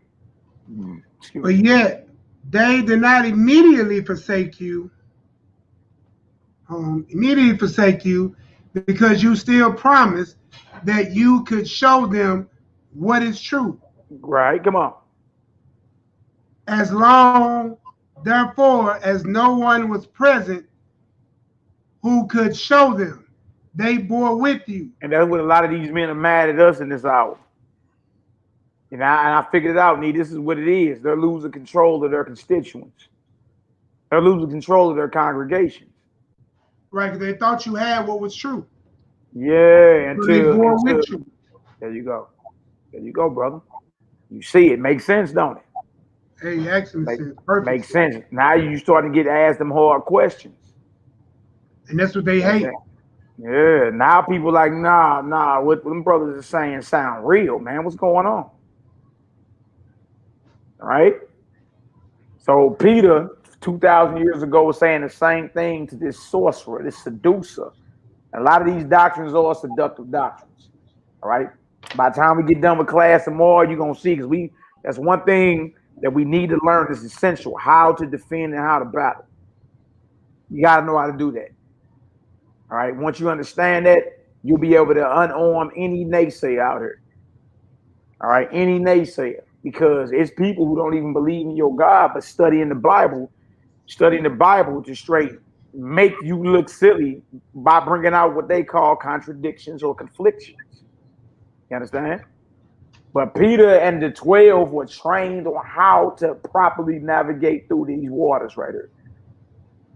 But yet, they did not immediately forsake you. Because you still promised that you could show them what is true. Right, come on. As long, therefore, as no one was present who could show them, they bore with you. And that's what a lot of these men are mad at us in this hour. And I figured it out, this is what it is. They're losing control of their constituents. They're losing control of their congregations. Right, because they thought you had what was true. Yeah, So they bore with you. There you go. There you go, brother. You see, it makes sense, don't it? Hey, excellent sense. Perfect. Makes sense. Now you starting to get asked them hard questions. And that's what they hate. Yeah, now people like, nah, what them brothers are saying sound real, man. What's going on? All right? So Peter, 2,000 years ago, was saying the same thing to this sorcerer, this seducer. And a lot of these doctrines are seductive doctrines. All right? By the time we get done with class tomorrow, you're going to see, because that's one thing that we need to learn is essential, how to defend and how to battle. You got to know how to do that. All right? Once you understand that, you'll be able to unarm any naysayer out here. All right? Any naysayer. Because it's people who don't even believe in your God, but studying the Bible to straight make you look silly by bringing out what they call contradictions or conflictions. You understand? But Peter and the 12 were trained on how to properly navigate through these waters right here.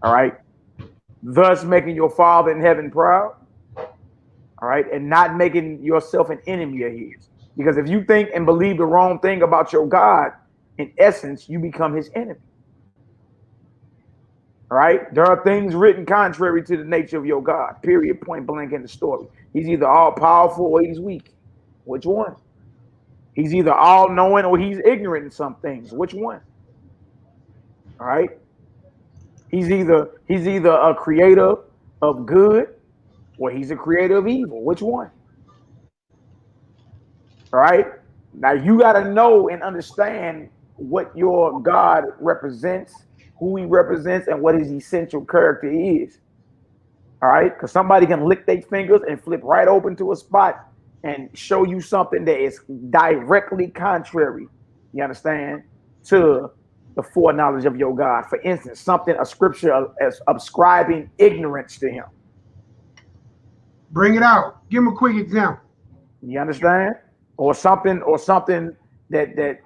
All right? Thus making your Father in heaven proud. All right? And not making yourself an enemy of his. Because if you think and believe the wrong thing about your God, in essence, you become his enemy. All right? There are things written contrary to the nature of your God. Period. Point blank in the story. He's either all powerful or he's weak. Which one? He's either all knowing or he's ignorant in some things. Which one? All right? He's either a creator of good or he's a creator of evil. Which one? All right? Now you got to know and understand what your God represents, who he represents, and what his essential character is. All right? Because somebody can lick their fingers and flip right open to a spot and show you something that is directly contrary, you understand, to the foreknowledge of your God. For instance, a scripture as ascribing ignorance to him. Bring it out. Give him a quick example. You understand? Or something that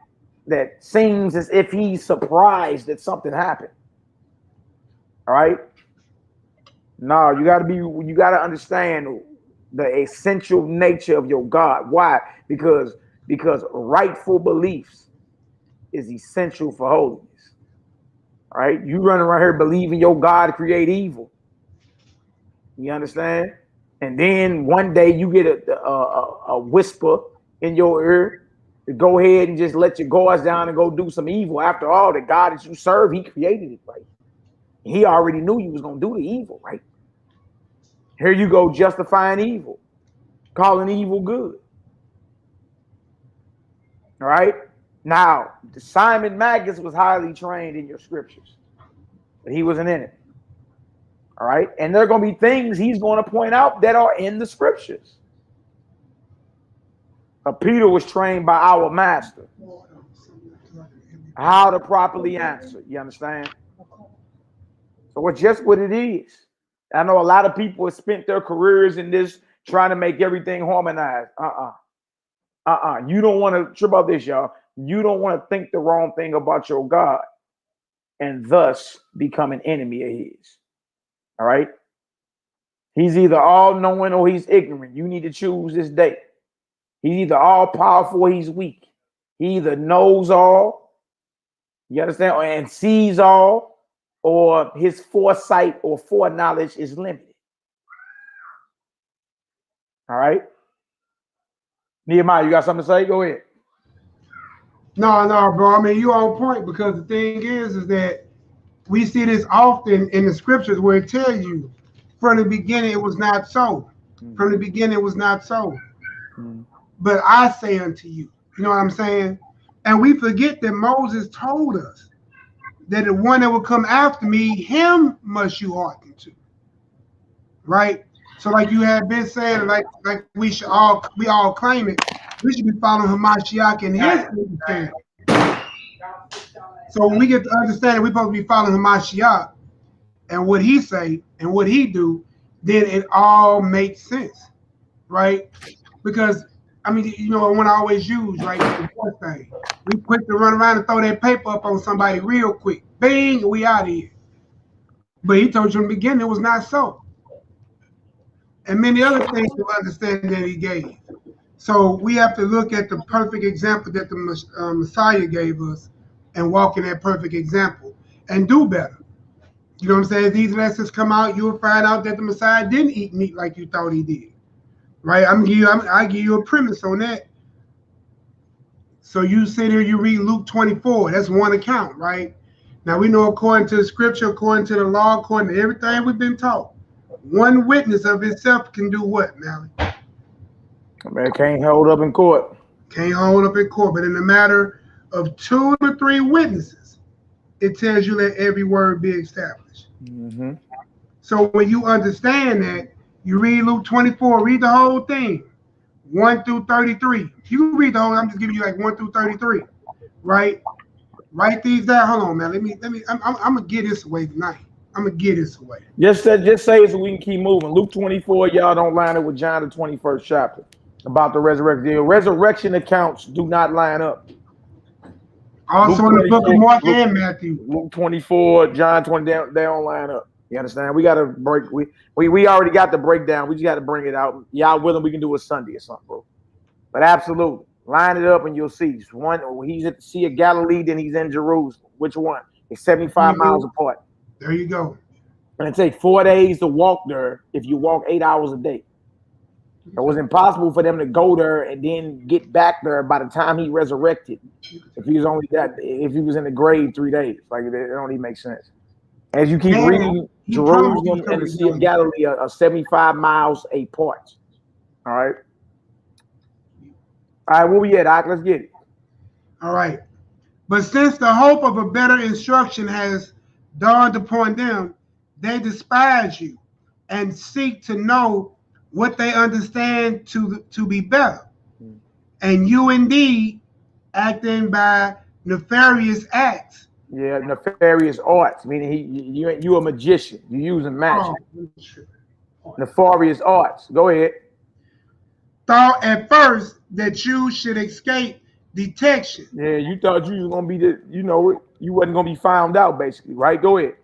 seems as if he's surprised that something happened. All right? No, you gotta understand the essential nature of your God. Why? Because rightful beliefs is essential for holiness. All right? You run around here believing your God create evil. You understand? And then one day you get a whisper in your ear to go ahead and just let your guards down and go do some evil. After all, the God that you serve, he created it, right? He already knew you was going to do the evil, right? Here you go justifying evil, calling evil good. All right? Now, Simon Magus was highly trained in your scriptures, but he wasn't in it. All right? And there are going to be things he's going to point out that are in the scriptures. Peter was trained by our master how to properly answer. You understand? So it's just what it is. I know a lot of people have spent their careers in this trying to make everything harmonized. You don't want to trip about this, y'all. You don't want to think the wrong thing about your God and thus become an enemy of his. All right? He's either all-knowing or he's ignorant. You need to choose this day. He's either all-powerful or he's weak. He either knows all, you understand, and sees all, or his foresight or foreknowledge is limited. All right? Nehemiah, you got something to say? Go ahead. No, bro. I mean, you're on point, because the thing is that we see this often in the scriptures where it tells you from the beginning it was not so. From the beginning it was not so. But I say unto you, you know what I'm saying? And we forget that Moses told us that the one that will come after me, him must you hearken to. Right? So like you have been saying, like we all claim it, we should be following Hamashiach and his understanding. So when we get to understand it, we're supposed to be following Hamashiach and what he say and what he do, then it all makes sense, right? Because I mean, you know, one I always use, right, the first thing. We quick to run around and throw that paper up on somebody real quick. Bang, and we out of here. But he told you in the beginning it was not so. And many other things to understand that he gave. So we have to look at the perfect example that the Messiah gave us and walk in that perfect example and do better. You know what I'm saying? As these lessons come out, you'll find out that the Messiah didn't eat meat like you thought he did. Right? I give you a premise on that. So you sit here, you read Luke 24. That's one account, right? Now we know according to the scripture, according to the law, according to everything we've been taught, one witness of itself can do what, Malaki? Man, can't hold up in court. Can't hold up in court. But in the matter of 2 or 3 witnesses, it tells you let every word be established. So when you understand that, you read Luke 24, read the whole thing, 1 through 33. You can read the whole, I'm just giving you like 1 through 33, right? Write these down. Hold on, man. I'm gonna get this away tonight. I'm gonna get this away. Just say it so we can keep moving. Luke 24, y'all don't line up with John the 21st chapter about the resurrection. The resurrection accounts do not line up. Also in the book of Mark and Matthew. Luke 24, John 20, they don't line up. You understand? We got to break. We already got the breakdown. We just got to bring it out. Y'all willing? We can do a Sunday or something, bro. But absolutely, line it up and you'll see. One, he's at the Sea of Galilee, then he's in Jerusalem. Which one? It's 75 miles apart. There you go. And it takes 4 days to walk there if you walk 8 hours a day. It was impossible for them to go there and then get back there by the time he resurrected. If he was in the grave 3 days, like it don't even make sense. As you keep reading, Jerusalem and the Sea of Galilee are 75 miles apart. All right. All right, where we at, Doc? Let's get it. All right. But since the hope of a better instruction has dawned upon them, they despise you and seek to know what they understand to be better. And you indeed acting by nefarious acts. Yeah, nefarious arts, meaning you a magician. You're using magic. Nefarious arts. Go ahead. Thought at first that you should escape detection. Yeah, you thought you was gonna be you wasn't gonna be found out, basically, right? Go ahead.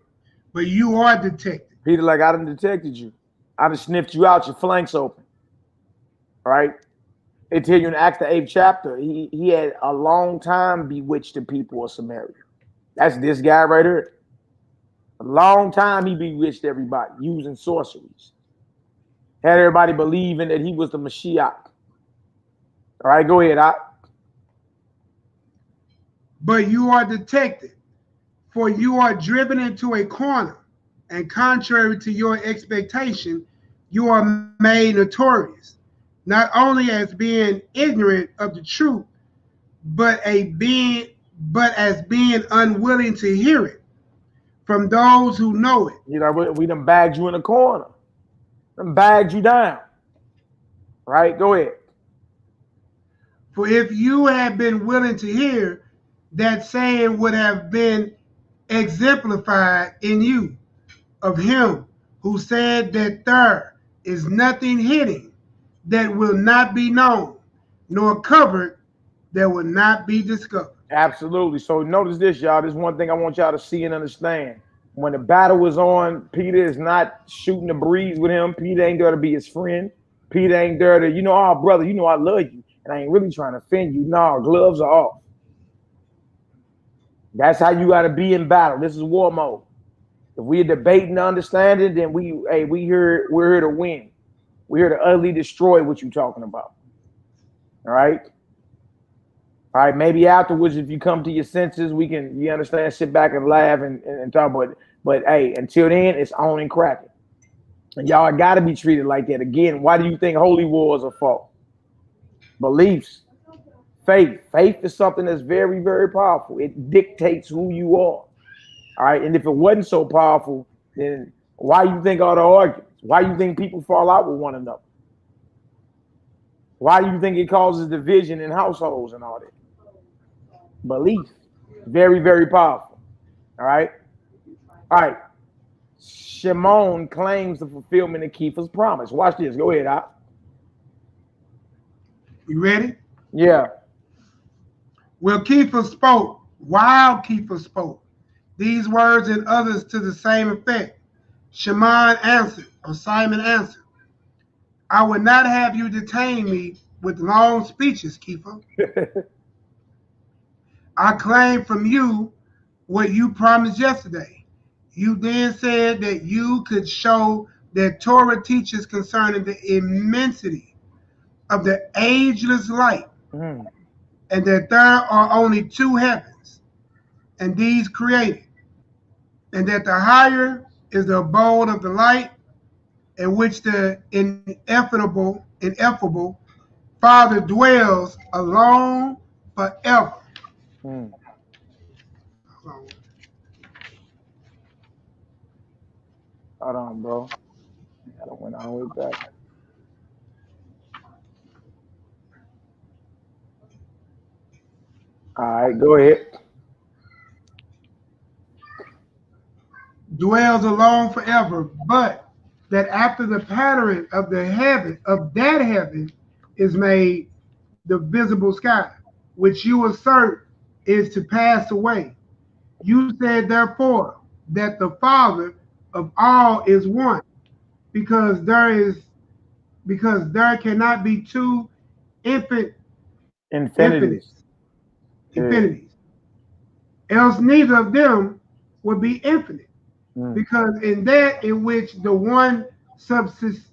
But you are detected. Peter, like I done detected you. I done sniffed you out, your flanks open. All right. They tell you in Acts the 8th chapter, he had a long time bewitched the people of Samaria. That's this guy right here. A long time he bewitched everybody using sorceries. Had everybody believing that he was the Mashiach. All right, go ahead. But you are detected, for you are driven into a corner, and contrary to your expectation, you are made notorious, not only as being ignorant of the truth, but as being unwilling to hear it from those who know it. You know, we done bagged you in a corner. Done bagged you down. Right? Go ahead. For if you had been willing to hear, that saying would have been exemplified in you of him who said that there is nothing hidden that will not be known, nor covered that will not be discovered. Absolutely. So notice this, y'all. This is one thing I want y'all to see and understand. When the battle is on, Peter is not shooting the breeze with him. Peter ain't there to be his friend. Peter ain't there to, oh, brother, I love you. And I ain't really trying to offend you. No, gloves are off. That's how you got to be in battle. This is war mode. If we're debating understanding, then we're here to win. We're here to utterly destroy what you're talking about. All right? All right, maybe afterwards, if you come to your senses, we can, you understand, sit back and laugh and talk about it. But hey, until then, it's on and cracking. And y'all got to be treated like that. Again, why do you think holy wars are fought? Beliefs, faith. Faith is something that's very, very powerful. It dictates who you are. All right, and if it wasn't so powerful, then why you think all the arguments? Why you think people fall out with one another? Why do you think it causes division in households and all that? Belief. Very, very powerful. All right. All right. Shimon claims the fulfillment of Kepha's promise. Watch this. Go ahead, Op. You ready? Yeah. While Kepha spoke these words and others to the same effect, Simon answered, I would not have you detain me with long speeches, Kepha. I claim from you what you promised yesterday. You then said that you could show that Torah teaches concerning the immensity of the ageless light, and that there are only two heavens, and these created, and that the higher is the abode of the light, in which the ineffable Father dwells alone forever. Hold on, bro. I don't went all the way back. All right, go ahead. Dwells alone forever, but that after the pattern of that heaven is made the visible sky, which you assert is to pass away. You said therefore that the Father of all is one, because there cannot be two infinities. Else neither of them would be infinite. Because in that in which the one subsists,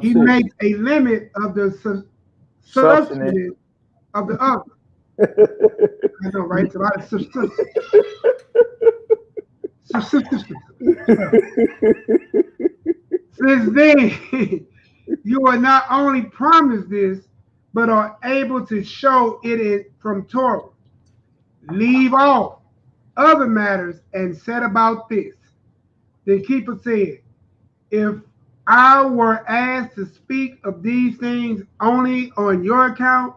he makes a limit of the substance of the other. I know, right? It's a lot of substance. Since then, you are not only promised this, but are able to show it from Torah. Leave off other matters and set about this. Then Kepha said, if I were asked to speak of these things only on your account,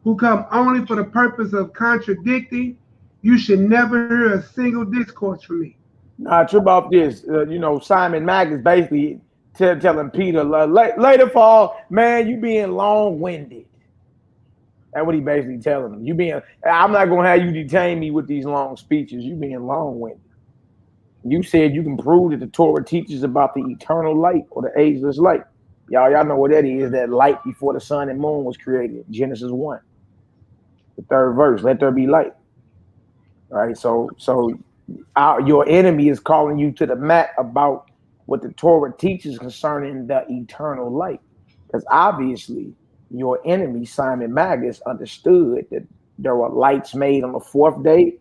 who come only for the purpose of contradicting, you should never hear a single discourse from me. Nah, true about this. Simon Magus basically telling Peter, later fall, man, you being long-winded. That's what he basically telling him. I'm not gonna have you detain me with these long speeches. You being long-winded. You said you can prove that the Torah teaches about the eternal light or the ageless light. Y'all know what that is, that light before the sun and moon was created. Genesis 1. The third verse, let there be light. All right, so your enemy is calling you to the mat about what the Torah teaches concerning the eternal light. Because obviously, your enemy, Simon Magus, understood that there were lights made on the fourth day.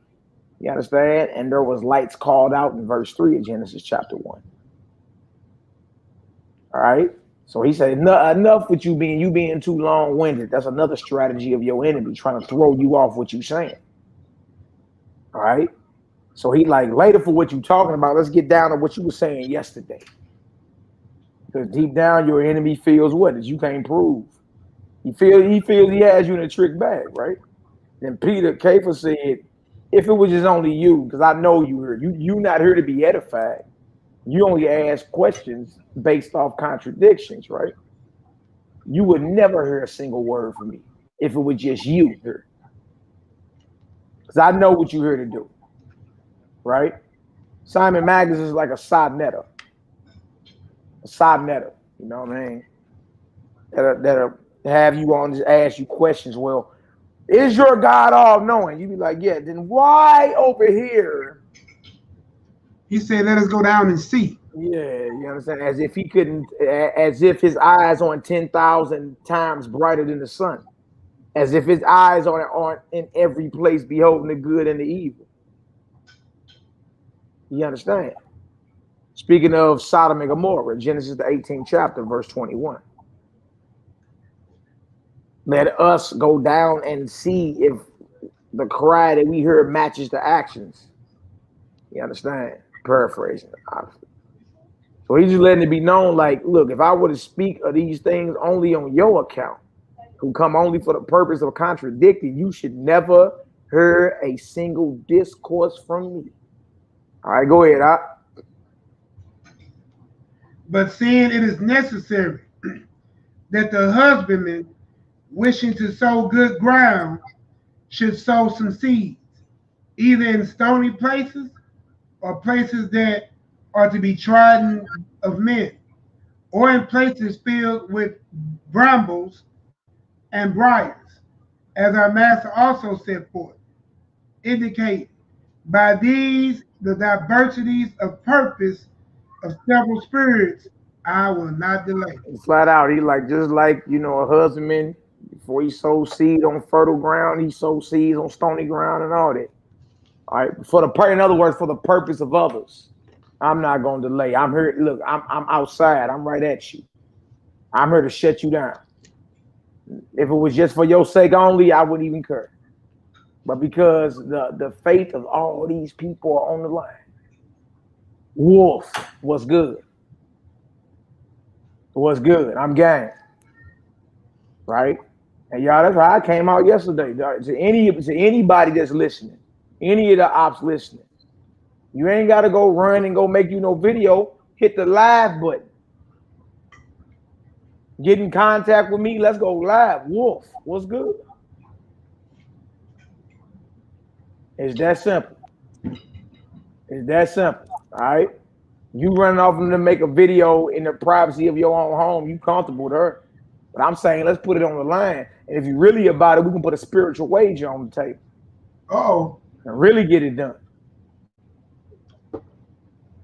You understand? And there was lights called out in verse 3 of Genesis chapter 1. All right? So he said, enough with you being too long-winded. That's another strategy of your enemy, trying to throw you off what you're saying. All right? So he later for what you're talking about, let's get down to what you were saying yesterday. Because deep down, your enemy feels what? That you can't prove. He feels he has you in a trick bag, right? And Kepha said, if it was just only you, because I know you heard, you not here to be edified. You only ask questions based off contradictions, right? You would never hear a single word from me if it was just you here. Because I know what you're here to do, right? Simon Magus is like a sodnetter. A sodnetter, you know what I mean? That'll have you on, just ask you questions. Well, is your God all-knowing? You be like, yeah, then why over here? He said, let us go down and see. Yeah, you understand? As if he couldn't, as if his eyes aren't 10,000 times brighter than the sun. As if his eyes aren't in every place beholding the good and the evil. You understand? Speaking of Sodom and Gomorrah, Genesis the 18th chapter, verse 21. Let us go down and see if the cry that we hear matches the actions. You understand? Paraphrasing, obviously. So he's just letting it be known, like, look, if I were to speak of these things only on your account, who come only for the purpose of contradicting, you should never hear a single discourse from me. All right, go ahead. But seeing it is necessary that the husbandman, wishing to sow good ground, should sow some seeds, either in stony places or places that are to be trodden of men, or in places filled with brambles and briars, as our master also set forth, indicate by these the diversities of purpose of several spirits, I will not delay. Flat out, he like, just like, you know, a husbandman, before he sows seed on fertile ground, he sows seeds on stony ground and all that. All right, in other words, for the purpose of others. I'm not gonna delay. I'm here. Look, I'm outside. I'm right at you. I'm here to shut you down. If it was just for your sake only, I wouldn't even care. But because the fate of all these people are on the line. Wolf, what's good? What's good? I'm gang. Right? And y'all, that's why I came out yesterday. To anybody that's listening, any of the ops listening, you ain't got to go run and go make you no video. Hit the live button. Get in contact with me. Let's go live. Wolf, what's good? It's that simple. It's that simple. All right. You running off and to make a video in the privacy of your own home. You comfortable with her. But I'm saying let's put it on the line. And if you're really about it, we can put a spiritual wager on the table. Oh. And really get it done.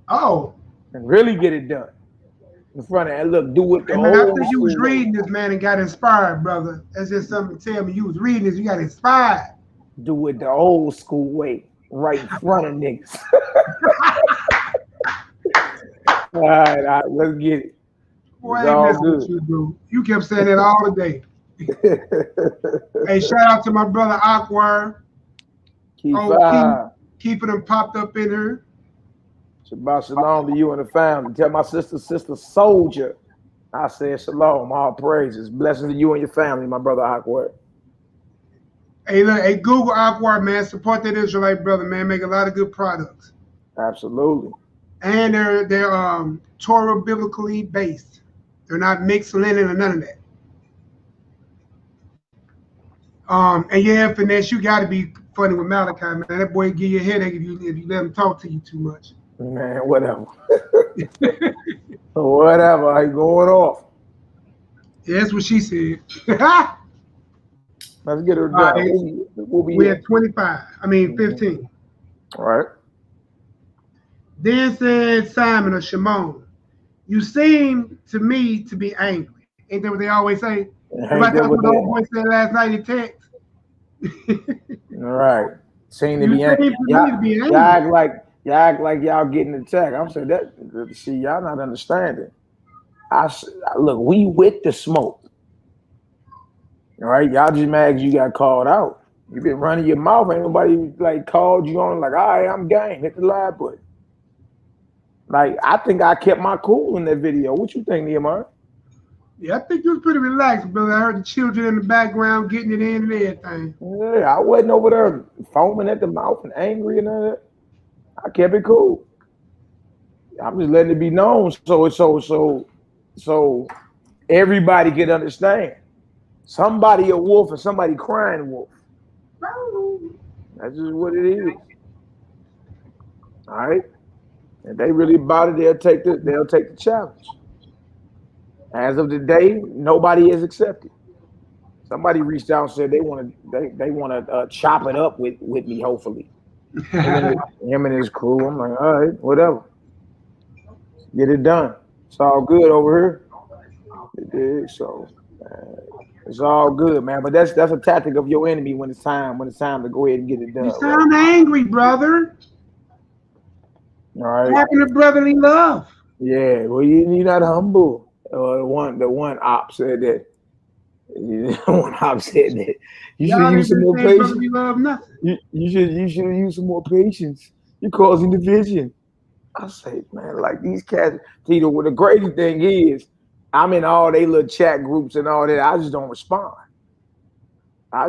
Oh. And really get it done. In front of, and look, do it the hey man, whole I think you was reading this, man, and got inspired, brother. That's just something to tell me. You was reading this, you got inspired. Do it the old school way, right in front of niggas. All right, let's get it. Boy, ain't what you do. You kept saying that all the day. Hey, shout out to my brother Aquar. Keeping them popped up in her. Shabbat shalom to you and the family. Tell my sister Soldier, I said shalom, all praises. Blessings to you and your family, my brother Aquar. Hey, look, hey, Google Aquar, man. Support that Israelite brother, man. Make a lot of good products. Absolutely. And they're Torah biblically based. They're not mixed linen or none of that. And yeah, Finesse, you got to be funny with Malaki, man. That boy give you a headache if you let him talk to you too much. Man, whatever. Whatever. I going off. Yeah, that's what she said. Let's get her done. We're at 25. I mean 15. All right. Then said Simon or Shimon, you seem to me to be angry. Ain't that what they always say? That's what the old boy said last night in text. All right. Seem to be angry. Y'all act like y'all getting attacked. I'm saying that. See, y'all not understanding. Look, we with the smoke. All right, y'all just mad because you got called out. You been running your mouth. Ain't nobody like called you on like, all right, I'm game. Hit the live button. Like, I think I kept my cool in that video. What you think, NehemiYAH? Yeah, I think you was pretty relaxed, brother. I heard the children in the background getting it in and everything. Yeah, I wasn't over there foaming at the mouth and angry and all that. I kept it cool. I'm just letting it be known so everybody can understand. Somebody a wolf and somebody crying wolf. That's just what it is. All right. If they really about it, they'll take the challenge. As of today, nobody is accepted. Somebody reached out and said they want to chop it up with me. Hopefully, him and his crew. I'm like, all right, whatever. Get it done. It's all good over here. So it's all good, man. But that's a tactic of your enemy when it's time to go ahead and get it done. You sound angry, brother. All right. What happened to brotherly love? Yeah, well, you're not humble. The one op said that. One op said that. You should use some more patience. Love nothing. You should use some more patience. You're causing division. I say, man, like these cats, Tito, what the crazy thing is, I'm in all they little chat groups and all that. I just don't respond. I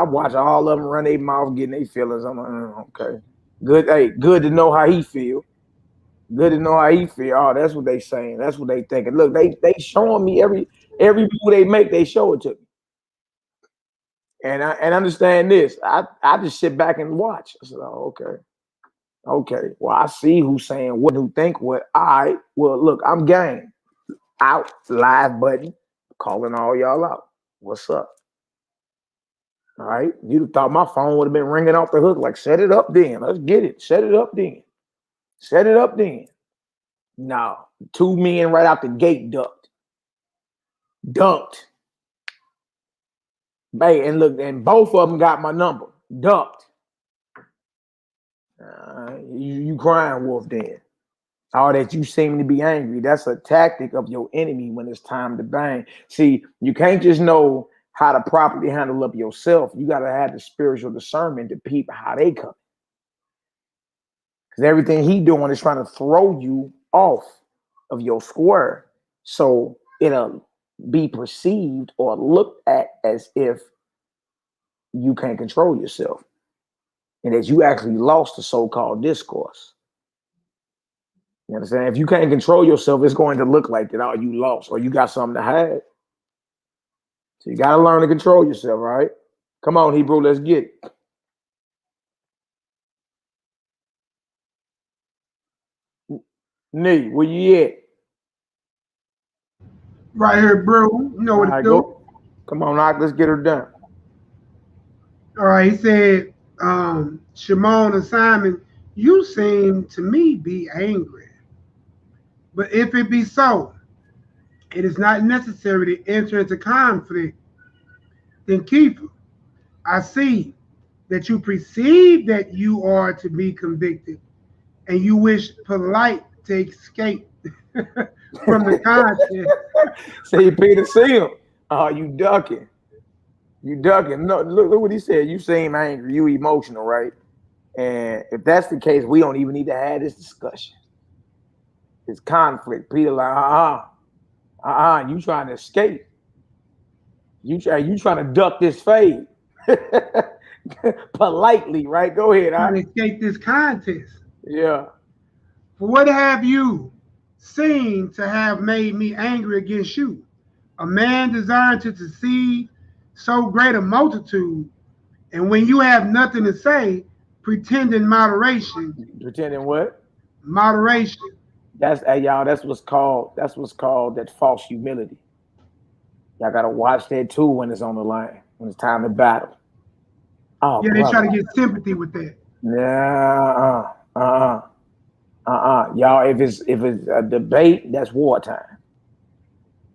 watch all of them run their mouth, getting their feelings. I'm like, okay. Good, hey, good to know how he feel. Good to know how he feel. Oh, that's what they saying. That's what they thinking. Look, they showing me every move they make, they show it to me. And I understand this. I just sit back and watch. I said, oh, okay. Okay. Well, I see who's saying what, who think what. All right. Well, look, I'm game. Out, live button, calling all y'all out. What's up? All right. You'd have thought my phone would have been ringing off the hook. Like, set it up then. Let's get it. Set it up then. Set it up then. No. 2 men right out the gate dunked. Hey, and look, and both of them got my number. Ducked. You crying wolf then. All that you seem to be angry. That's a tactic of your enemy when it's time to bang. See, you can't just know how to properly handle up yourself. You got to have the spiritual discernment to peep how they come. Because everything he doing is trying to throw you off of your square. So it'll be perceived or looked at as if you can't control yourself. And that you actually lost the so-called discourse. You understand? If you can't control yourself, it's going to look like that. Oh, you lost or you got something to hide. So you got to learn to control yourself, right? Come on, Hebrew, let's get it. Nee, where you at? Right here, bro. You know what to do. Come on, Knock, let's get her done. All right, he said, Shimon and Simon, you seem to me be angry. But if it be so, it is not necessary to enter into conflict. Then Kepha, I see that you perceive that you are to be convicted, and you wish polite to escape from the contest. Say Peter, see him. Oh, you ducking. You ducking. No, look what he said. You seem angry. You emotional, right? And if that's the case, we don't even need to have this discussion. It's conflict. Peter like, you trying to escape. You trying to duck this fade. Politely, right? Go ahead. Trying to escape this contest. Yeah. For what have you seen to have made me angry against you? A man desiring to deceive so great a multitude, and when you have nothing to say, pretending moderation. Pretending what? Moderation. That's y'all. That's what's called that false humility. Y'all gotta watch that too when it's on the line, when it's time to battle. Oh, yeah, they try to get sympathy with that. Yeah, y'all. If it's a debate, that's wartime.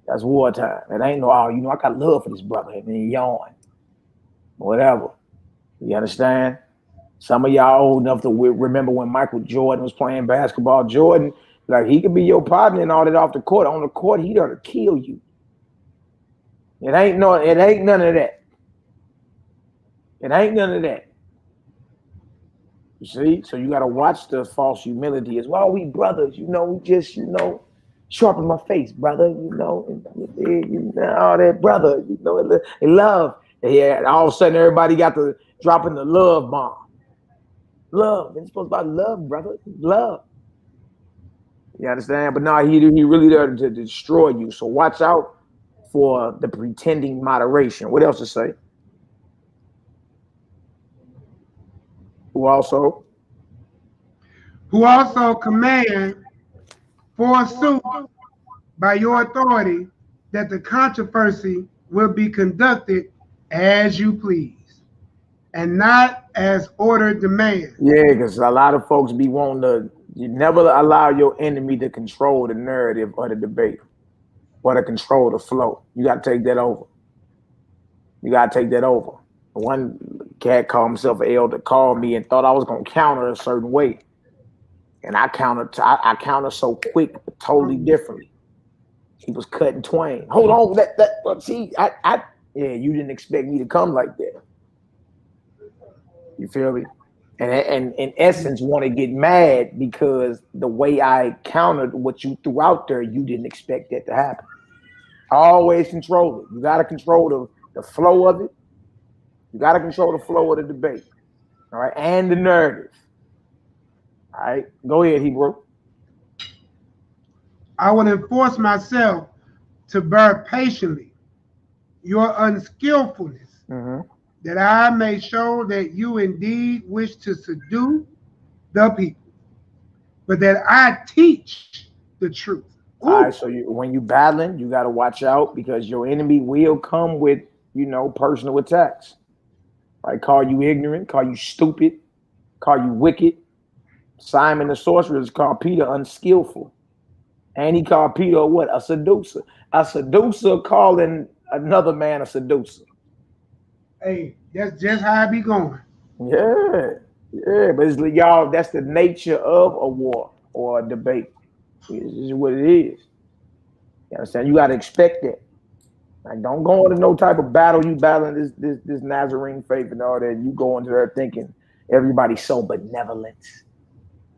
That's wartime. It ain't no, I got love for this brother. And then yawn, whatever. You understand? Some of y'all old enough to remember when Michael Jordan was playing basketball. Jordan, like, he could be your partner and all that off the court. On the court, he ought to kill you. It ain't none of that. It ain't none of that. You see? So you got to watch the false humility as well. We brothers, we just, sharpen my face, brother, and all that, brother, and love. Yeah, all of a sudden everybody got to dropping the love bomb. Love. It's supposed to be about love, brother. Love. You understand? But no, he really there to destroy you. So watch out for the pretending moderation. What else to say? Who also command forsooth by your authority that the controversy will be conducted as you please and not as order demands. Yeah, because a lot of folks be wanting to, you never allow your enemy to control the narrative or the debate or to control the flow. You got to take that over. You got to take that over. One cat called himself an elder, called me and thought I was going to counter a certain way. And I countered so quick, but totally differently. He was cutting twain. Hold on, see, yeah, you didn't expect me to come like that. You feel me? And in essence, want to get mad because the way I countered what you threw out there, you didn't expect that to happen. Always control it. You got to control the flow of it. You got to control the flow of the debate. All right, and the narrative. All right, go ahead, Hebrew. I will enforce myself to bear patiently your unskillfulness, that I may show that you indeed wish to subdue the people, but that I teach the truth. All right, so when you battling, you got to watch out because your enemy will come with, personal attacks. Right? Call you ignorant, call you stupid, call you wicked. Simon the sorcerer called Peter unskillful. And he called Peter what? A seducer. A seducer calling another man a seducer. Hey, that's just how I be going. Yeah, but it's y'all, that's the nature of a war or a debate. This is what it is. You understand? You got to expect that. Like, don't go into no type of battle. You battling this Nazarene faith and all that. You go into there thinking everybody's so benevolent.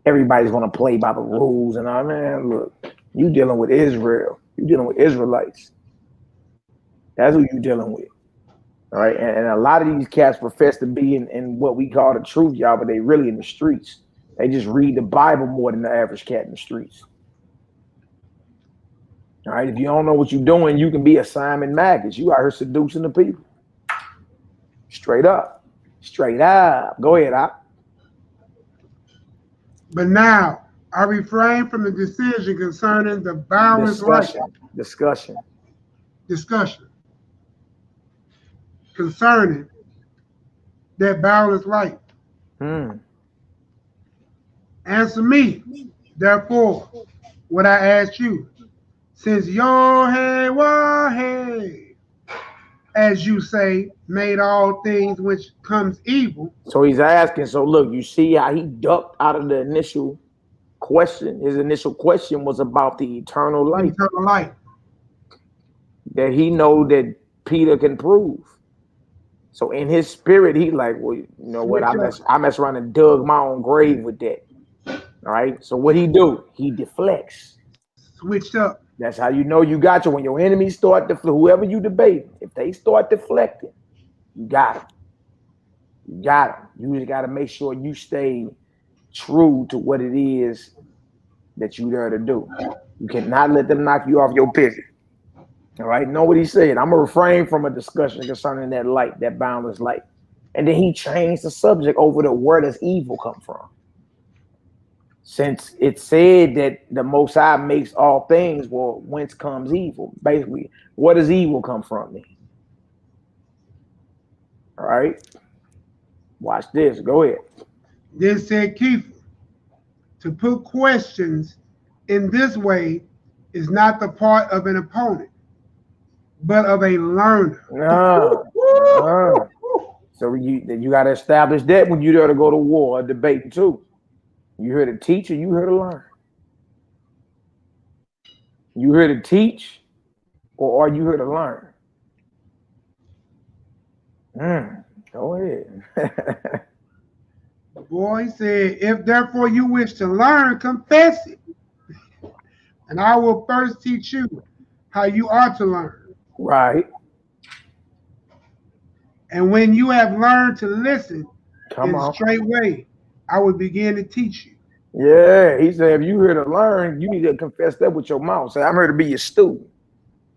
Everybody's going to play by the rules. And man, look, you dealing with Israel. You dealing with Israelites. That's who you dealing with. All right. And a lot of these cats profess to be in what we call the truth, y'all, but they really in the streets. They just read the Bible more than the average cat in the streets. All right, if you don't know what you're doing, you can be a Simon Magus. You out here seducing the people. Straight up. Straight up. Go ahead, Op. But now, I refrain from the decision concerning the boundless light. Discussion. Concerning that boundless light. Answer me, therefore, what I asked you. Since YAH'KI, as you say, made all things which comes evil. So he's asking, so look, you see how he ducked out of the initial question. His initial question was about the eternal light. Eternal light. That he know that Peter can prove. So in his spirit, he like, well, you know what, I mess around and dug my own grave with that. All right, so what he do? He deflects. Switched up. That's how you know you got you. When your enemies start whoever you debate, if they start deflecting, you got it. You got it. You just got to make sure you stay true to what it is that you're there to do. You cannot let them knock you off your pivot. All right, know what he said. I'm going to refrain from a discussion concerning that light, that boundless light. And then he changed the subject over to where does evil come from? Since it said that the Most High makes all things, well, whence comes evil? Basically, where does evil come from then? All right. Watch this. Go ahead. Then said Kiefer, to put questions in this way is not the part of an opponent, but of a learner. So you got to establish that when you're there to go to war or debate too. You here to teach or you here to learn? You here to teach or are you here to learn? Go ahead. Boy, he said, if therefore you wish to learn, confess it. And I will first teach you how you ought to learn. Right. And when you have learned to listen in a straight way, I will begin to teach you. Yeah, he said, if you here to learn, you need to confess that with your mouth. Say, I'm here to be your student.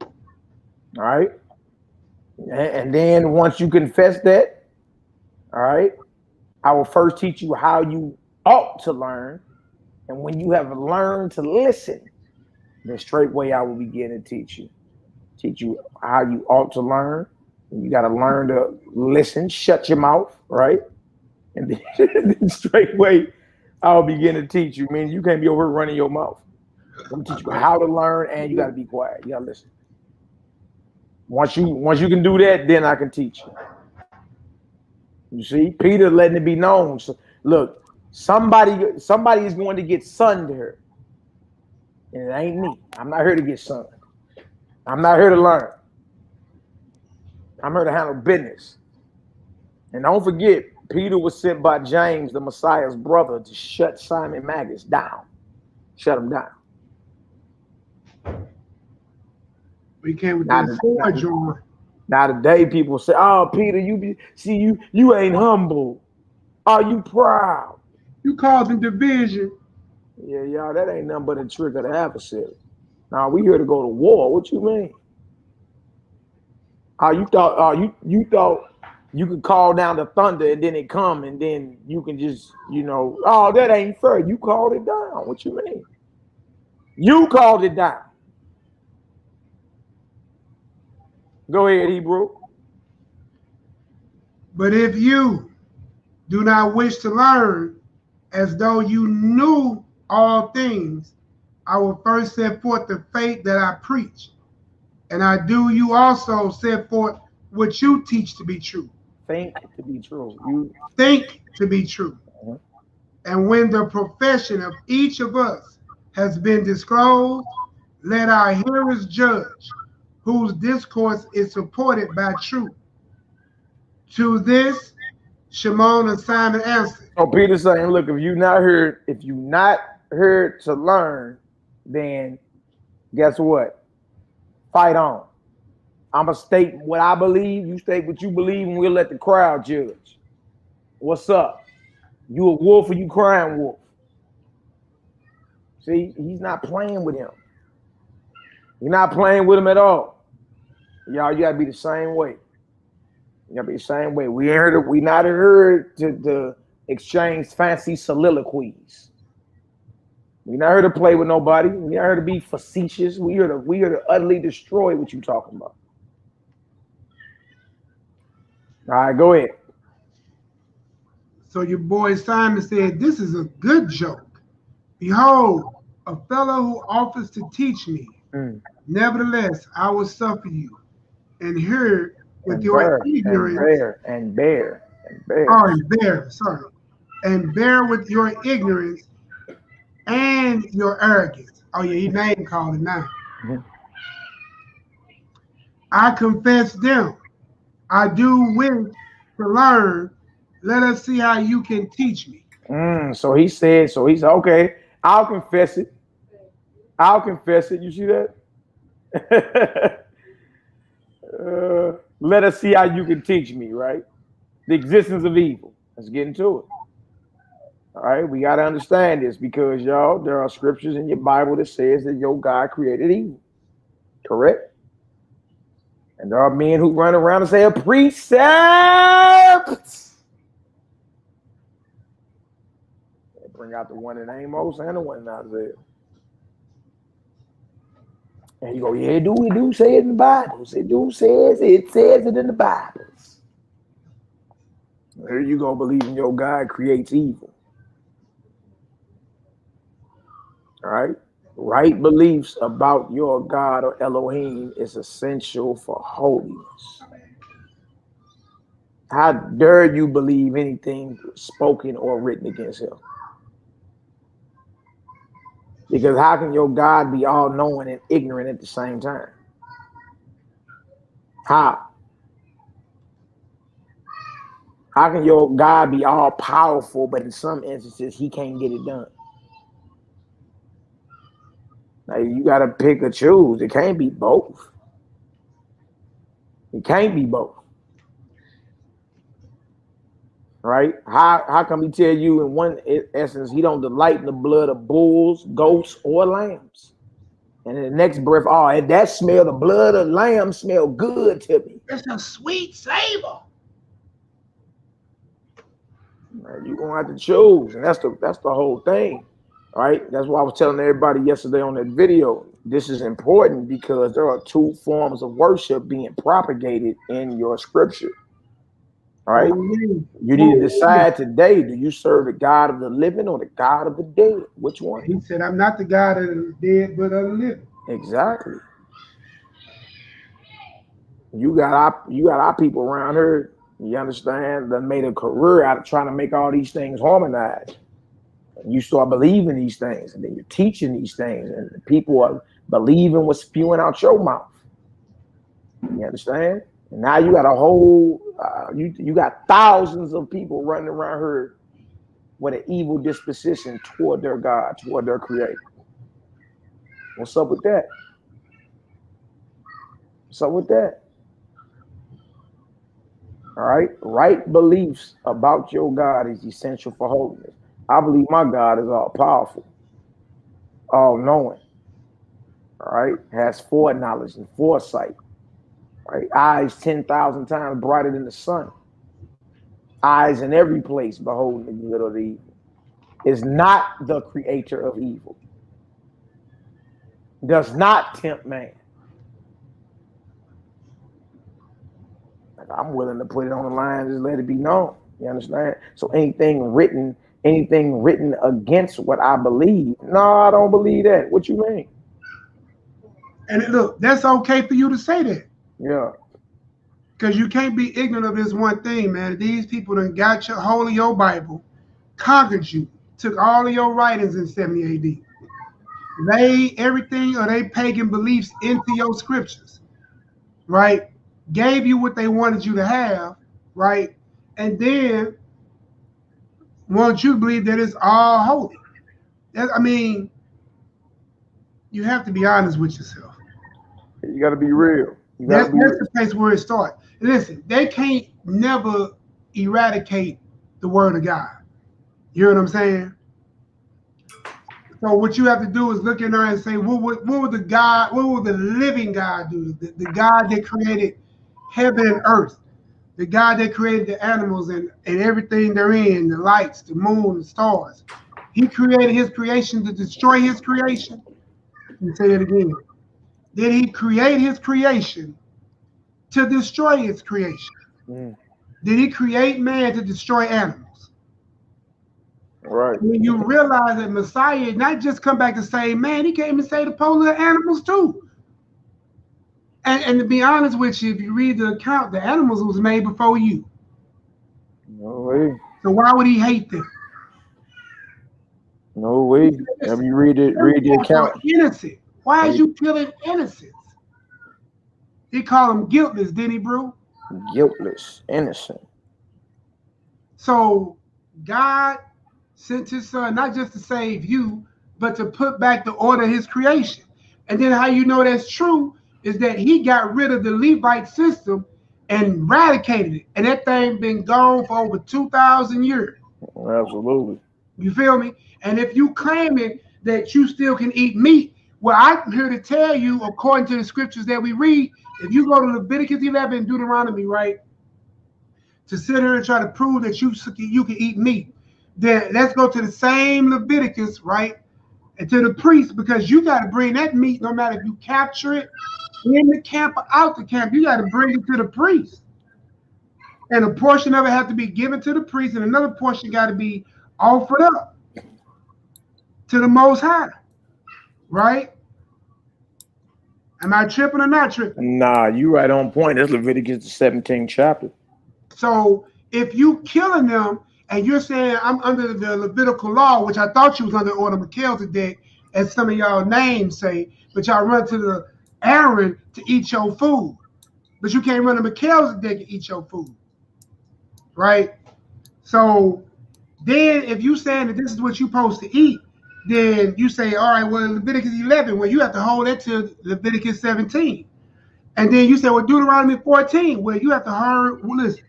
All right. And then once you confess that, all right, I will first teach you how you ought to learn. And when you have learned to listen, then straightway I will begin to teach you how you ought to learn. And you got to learn to listen, shut your mouth, right? And then straightway I'll begin to teach you. I mean, you can't be over here running your mouth. I'm gonna teach you how to learn, and you got to be quiet. You got to listen. Once you can do that, then I can teach you. You see, Peter letting it be known. So, look, somebody is going to get sunned here, and it ain't me. I'm not here to get sunned. I'm not here to learn. I'm here to handle business. And don't forget, Peter was sent by James, the Messiah's brother, to shut Simon Magus down. Shut him down. We came with that sword, John. Now today people say, "Oh, Peter, you ain't humble. Oh, you proud. You causing division." Yeah, y'all, that ain't nothing but a trick of the adversary. Now we here to go to war. What you mean? You thought you could call down the thunder and then it come and then you can just, oh, that ain't fair. You called it down. What you mean? You called it down. Go ahead, Hebrew. But if you do not wish to learn as though you knew all things, I will first set forth the faith that I preach. And I do you also set forth what you teach to be true. Think to be true. You think to be true. And when the profession of each of us has been disclosed, let our hearers judge whose discourse is supported by truth. To this, Shimon and Simon answered. So Peter's saying, look, if you not heard to learn, then guess what? Fight on. I'm going to state what I believe, you state what you believe, and we'll let the crowd judge. What's up? You a wolf or you crying wolf? See, he's not playing with him. You're not playing with him at all. Y'all, you got to be the same way. You got to be the same way. We not here to exchange fancy soliloquies. We're not here to play with nobody. We're not here to be facetious. We here to utterly destroy what you're talking about. All right, go ahead. So your boy Simon said, this is a good joke. Behold, a fellow who offers to teach me. Nevertheless, I will suffer you. And here with your ignorance. And bear. Sorry. And bear with your ignorance and your arrogance. Oh yeah, he name called it now. I confess them. I do wish to learn. Let us see how you can teach me. So he said, okay, I'll confess it. You see that? Let us see how you can teach me, right? The existence of evil. Let's get into it. All right, we got to understand this because, y'all, there are scriptures in your Bible that says that your God created evil. Correct? And there are men who run around and say a precept. They bring out the one in Amos and the one in Isaiah. And you go, yeah, we do say it in the Bible. It says it in the Bible. Here you go, believing your God creates evil. All right? Right beliefs about your God or Elohim is essential for holiness. How dare you believe anything spoken or written against him? Because how can your God be all-knowing and ignorant at the same time? How? How can your God be all-powerful, but in some instances, he can't get it done? Now, you got to pick or choose. It can't be both. It can't be both. right? How come he tell you in one essence he don't delight in the blood of bulls, goats, or lambs? And in the next breath, oh, that smell, the blood of lamb smell good to me. It's a sweet savor. You're gonna have to choose, and that's the whole thing, right? That's why I was telling everybody yesterday on that video. This is important because there are two forms of worship being propagated in your scripture. All right, you need to decide today: do you serve the God of the living or the God of the dead? Which one? He said, "I'm not the God of the dead, but of the living." Exactly. You got our people around here. You understand? That made a career out of trying to make all these things harmonize. You start believing these things, and then you're teaching these things, and the people are believing what's spewing out your mouth. You understand? And now you got a whole, you got thousands of people running around here with an evil disposition toward their God, toward their Creator. What's up with that? What's up with that? All right, right beliefs about your God is essential for holiness. I believe my God is all powerful, all knowing. All right, has foreknowledge and foresight. Right, eyes 10,000 times brighter than the sun. Eyes in every place beholding the good or the evil. Is not the creator of evil. Does not tempt man. I'm willing to put it on the line, just let it be known. You understand? So anything written against what I believe, no, I don't believe that. What you mean? And look, that's okay for you to say that. Yeah. Because you can't be ignorant of this one thing, man. These people done got your hold of your Bible, conquered you, took all of your writings in 70 AD. Laid everything of their pagan beliefs into your scriptures, right? Gave you what they wanted you to have, right? And then want you to believe that it's all holy. I mean, you have to be honest with yourself. You got to be real. That's the place where it starts. Listen, they can't never eradicate the word of God. You hear what I'm saying? So what you have to do is look in there and say, what would the living God do? The God that created heaven and earth, the God that created the animals and everything therein, the lights, the moon, the stars. He created his creation to destroy his creation. Let me say it again. Did he create his creation to destroy his creation? Did he create man to destroy animals? Right. When you realize that Messiah not just come back to save man, he came to save the polar animals too. And to be honest with you, if you read the account, the animals was made before you. No way. So why would he hate them? No way. Have you read the account? Innocent. Why is you killing innocents? He called them guiltless, didn't he, bro? Guiltless, innocent. So God sent his son not just to save you, but to put back the order of his creation. And then how you know that's true is that he got rid of the Levite system and eradicated it. And that thing been gone for over 2,000 years. Absolutely. You feel me? And if you claiming that you still can eat meat, well, I'm here to tell you, according to the scriptures that we read, if you go to Leviticus 11 and Deuteronomy, right, to sit here and try to prove that you can eat meat, then let's go to the same Leviticus, right, and to the priest, because you got to bring that meat no matter if you capture it in the camp or out the camp. You got to bring it to the priest. And a portion of it has to be given to the priest, and another portion got to be offered up to the Most High, right? Am I tripping or not tripping? Nah, you right on point. That's Leviticus the 17th chapter. So if you killing them and you're saying I'm under the Levitical law, which I thought you was under order Melchizedek, as some of y'all names say, but y'all run to the Aaron to eat your food, but you can't run to Melchizedek to eat your food, right? So then if you saying that this is what you're supposed to eat, then you say, all right, well, Leviticus 11, well, you have to hold that to Leviticus 17. And then you say, well, Deuteronomy 14, well, you have to listen,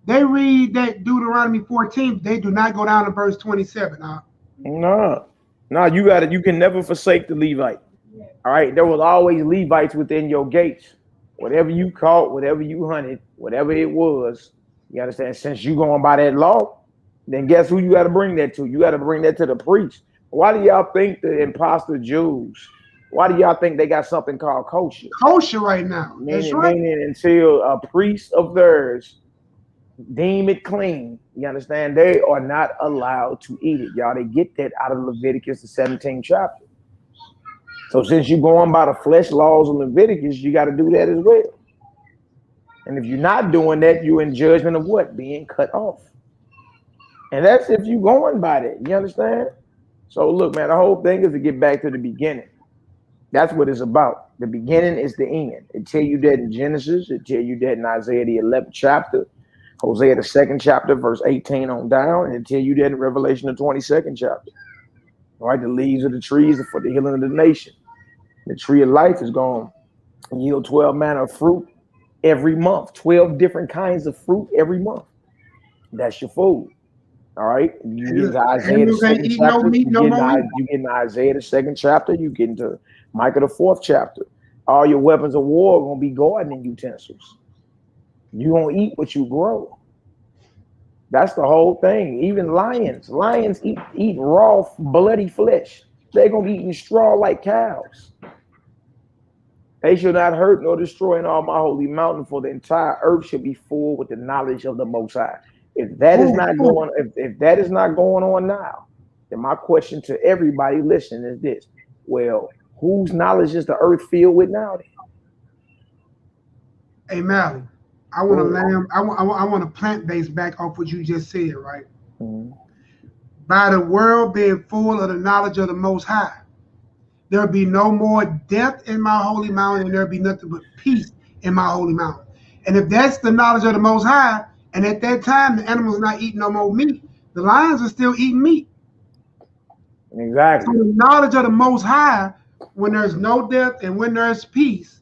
They read that Deuteronomy 14, they do not go down to verse 27. No, you can never forsake the Levite. All right, there was always Levites within your gates. Whatever you caught, whatever you hunted, whatever it was, you understand? Since you going by that law, then guess who you got to bring that to? You got to bring that to the priest. Why do y'all think the imposter Jews? Why do y'all think they got something called kosher? Kosher right now. That's right. Meaning until a priest of theirs deem it clean, you understand? They are not allowed to eat it. Y'all, they get that out of Leviticus, the 17th chapter. So since you're going by the flesh laws of Leviticus, you got to do that as well. And if you're not doing that, you're in judgment of what? Being cut off. And that's if you're going by that. You understand? So look, man, the whole thing is to get back to the beginning. That's what it's about. The beginning is the end. It tell you that in Genesis. It tell you that in Isaiah the 11th chapter, Hosea the 2nd chapter, verse 18 on down. And it tell you that in Revelation the 22nd chapter. All right, the leaves of the trees are for the healing of the nation. The tree of life is going to yield 12 manner of fruit every month. 12 different kinds of fruit every month. That's your food. All right. You get into Isaiah the 2nd chapter. You get into Isaiah the 2nd chapter. You get into Micah the 4th chapter. All your weapons of war are going to be gardening utensils. You're going to eat what you grow. That's the whole thing. Even lions eat raw, bloody flesh. They're going to be eating straw like cows. They shall not hurt nor destroy in all my holy mountain, for the entire earth shall be full with the knowledge of the Most High. If that is not going, if that is not going on now, then my question to everybody listening is this: well, whose knowledge is the earth filled with now? Then? Hey, Mally, I want to land. I want to plant base back off what you just said, right? Mm-hmm. By the world being full of the knowledge of the Most High, there'll be no more death in my holy mountain, and there'll be nothing but peace in my holy mountain. And if that's the knowledge of the Most High, and at that time the animals are not eating no more meat, the lions are still eating meat. Exactly. So the knowledge of the Most High, when there's no death and when there's peace,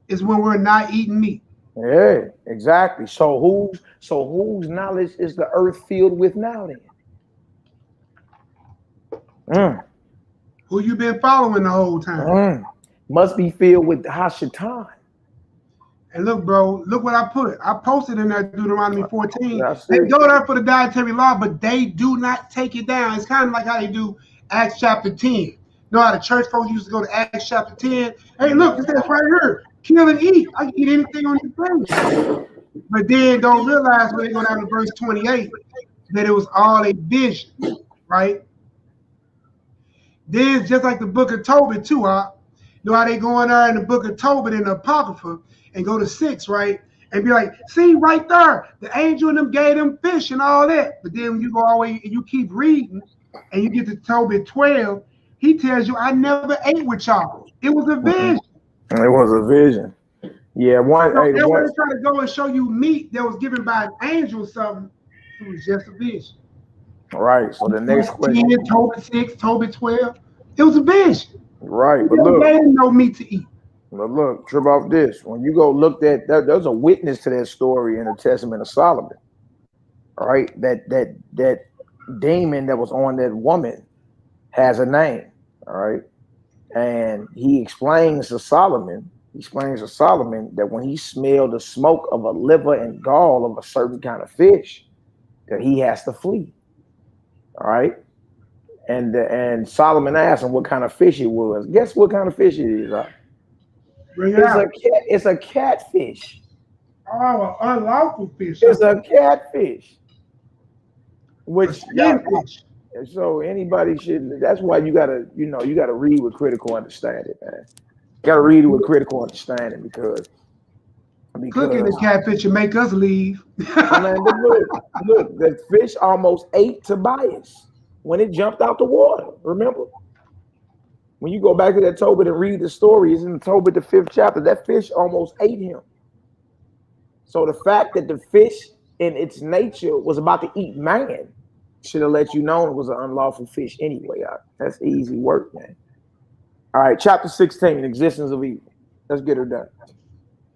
is when we're not eating meat. Yeah, exactly. So whose knowledge is the earth filled with now then? Who you been following the whole time? Must be filled with Hashatan. And look, bro, look what I put. I posted in there Deuteronomy 14. They go there for the dietary law, but they do not take it down. It's kind of like how they do Acts chapter 10. You know how the church folks used to go to Acts chapter 10? Hey, look, it says right here, kill and eat. I can eat anything on your plate. But then don't realize when they go down to verse 28 that it was all a vision, right? Then just like the book of Tobit too, you know how they go in there in the book of Tobit in the Apocrypha and go to 6, right? And be like, see right there, the angel and them gave them fish and all that. But then when you go all the way and you keep reading and you get to Tobit 12, he tells you, I never ate with y'all. It was a vision. It was a vision. Yeah, one. So they were trying to go and show you meat that was given by an angel or something. It was just a vision. Right. So the next question. Tobit 6, Tobit 12. It was a vision. Right. But look, they didn't know meat to eat. But look, trip off this. When you go look at that, there's a witness to that story in the Testament of Solomon. All right. That demon that was on that woman has a name. All right. And he explains to Solomon that when he smelled the smoke of a liver and gall of a certain kind of fish, that he has to flee. All right. And Solomon asked him what kind of fish it was. Guess what kind of fish it is? It's a catfish. Oh, an unlawful fish. It's a catfish. So anybody should. That's why you gotta read with critical understanding, man. You gotta read it with critical understanding because cooking the catfish and make us leave. Man, look, the fish almost ate Tobias when it jumped out the water. Remember? When you go back to that Tobit and read the story, it's in Tobit the 5th chapter. That fish almost ate him. So the fact that the fish in its nature was about to eat man should have let you know it was an unlawful fish anyway. That's easy work, man. All right, chapter 16, existence of evil. Let's get her done.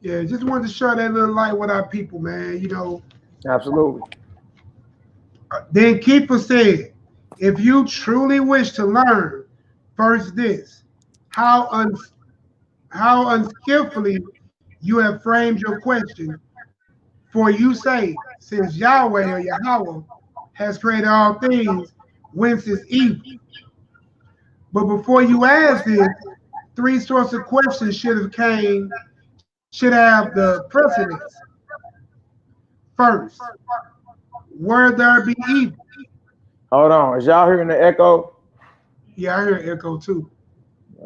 Yeah, just wanted to share that little light with our people, man. You know, Absolutely. Then Keeper said, if you truly wish to learn, first this, how unskillfully you have framed your question. For you say, since Yahweh or Yahweh has created all things, whence is evil? But before you ask this, three sorts of questions should have the precedence. First, where there be evil? Hold on. Is y'all hearing the echo? Yeah, I hear echo too.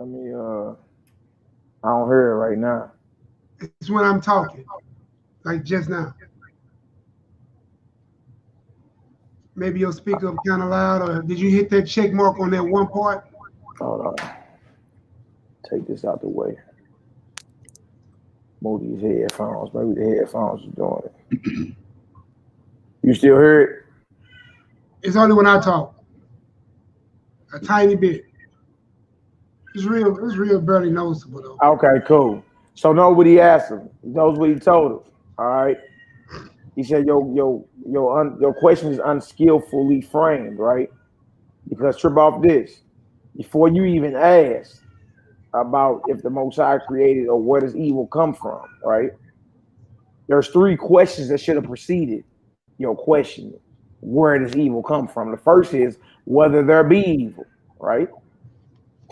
I mean, I don't hear it right now. It's when I'm talking, like just now. Maybe your speaker kind of loud, or did you hit that check mark on that one part? Hold on. Take this out the way. Move these headphones. Maybe the headphones are doing it. You still hear it? It's only when I talk. A tiny bit. It's real barely noticeable though. Okay, cool. So know what he asked him. He knows what he told him. All right. He said your question is unskillfully framed, right? Because trip off this. Before you even ask about if the Most High created or where does evil come from, right? There's three questions that should have preceded your question. Where does evil come from? The first is whether there be evil, right?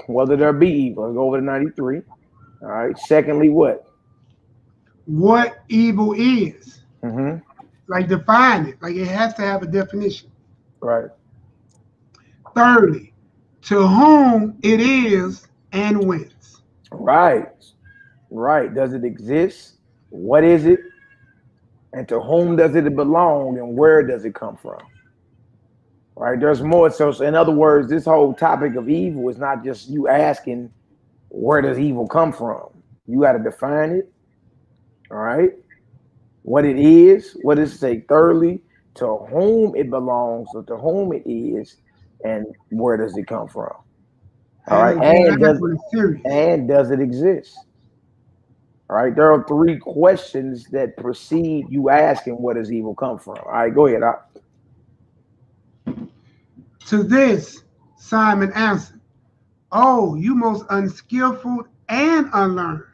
Whether there be evil. Let's go over to 93. All right. Secondly, what? What evil is. Mm-hmm. Like define it. Like it has to have a definition. Right. Thirdly, to whom it is and whence. Right. Right. Does it exist? What is it? And to whom does it belong and where does it come from? Right. There's more. So in other words, this whole topic of evil is not just you asking where does evil come from. You got to define it. All right. What it is, what does it say? Thirdly, to whom it belongs, or to whom it is, and where does it come from? All right. And does it exist? All right. There are three questions that precede you asking where does evil come from. All right, go ahead. To this, Simon answered, oh, you most unskillful and unlearned.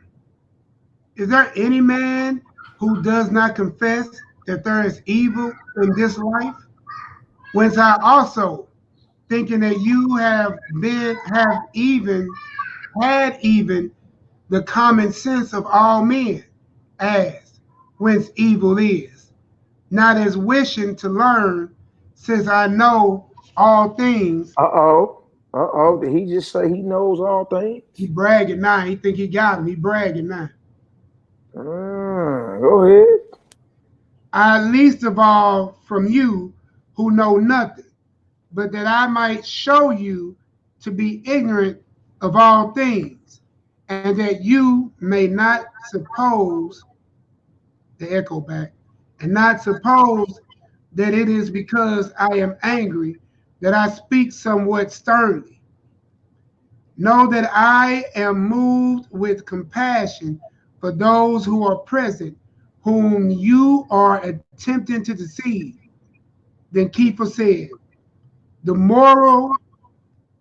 Is there any man who does not confess that there is evil in this life? Whence I also, thinking that you had even the common sense of all men, asked whence evil is, not as wishing to learn, since I know all things. Did he just say he knows all things? He bragging now. He think he got him. He bragging now. Go ahead. I least of all from you who know nothing, but that I might show you to be ignorant of all things, and that you may not suppose, the echo back, and not suppose that it is because I am angry that I speak somewhat sternly. Know that I am moved with compassion for those who are present, whom you are attempting to deceive. Then Keeper said, the more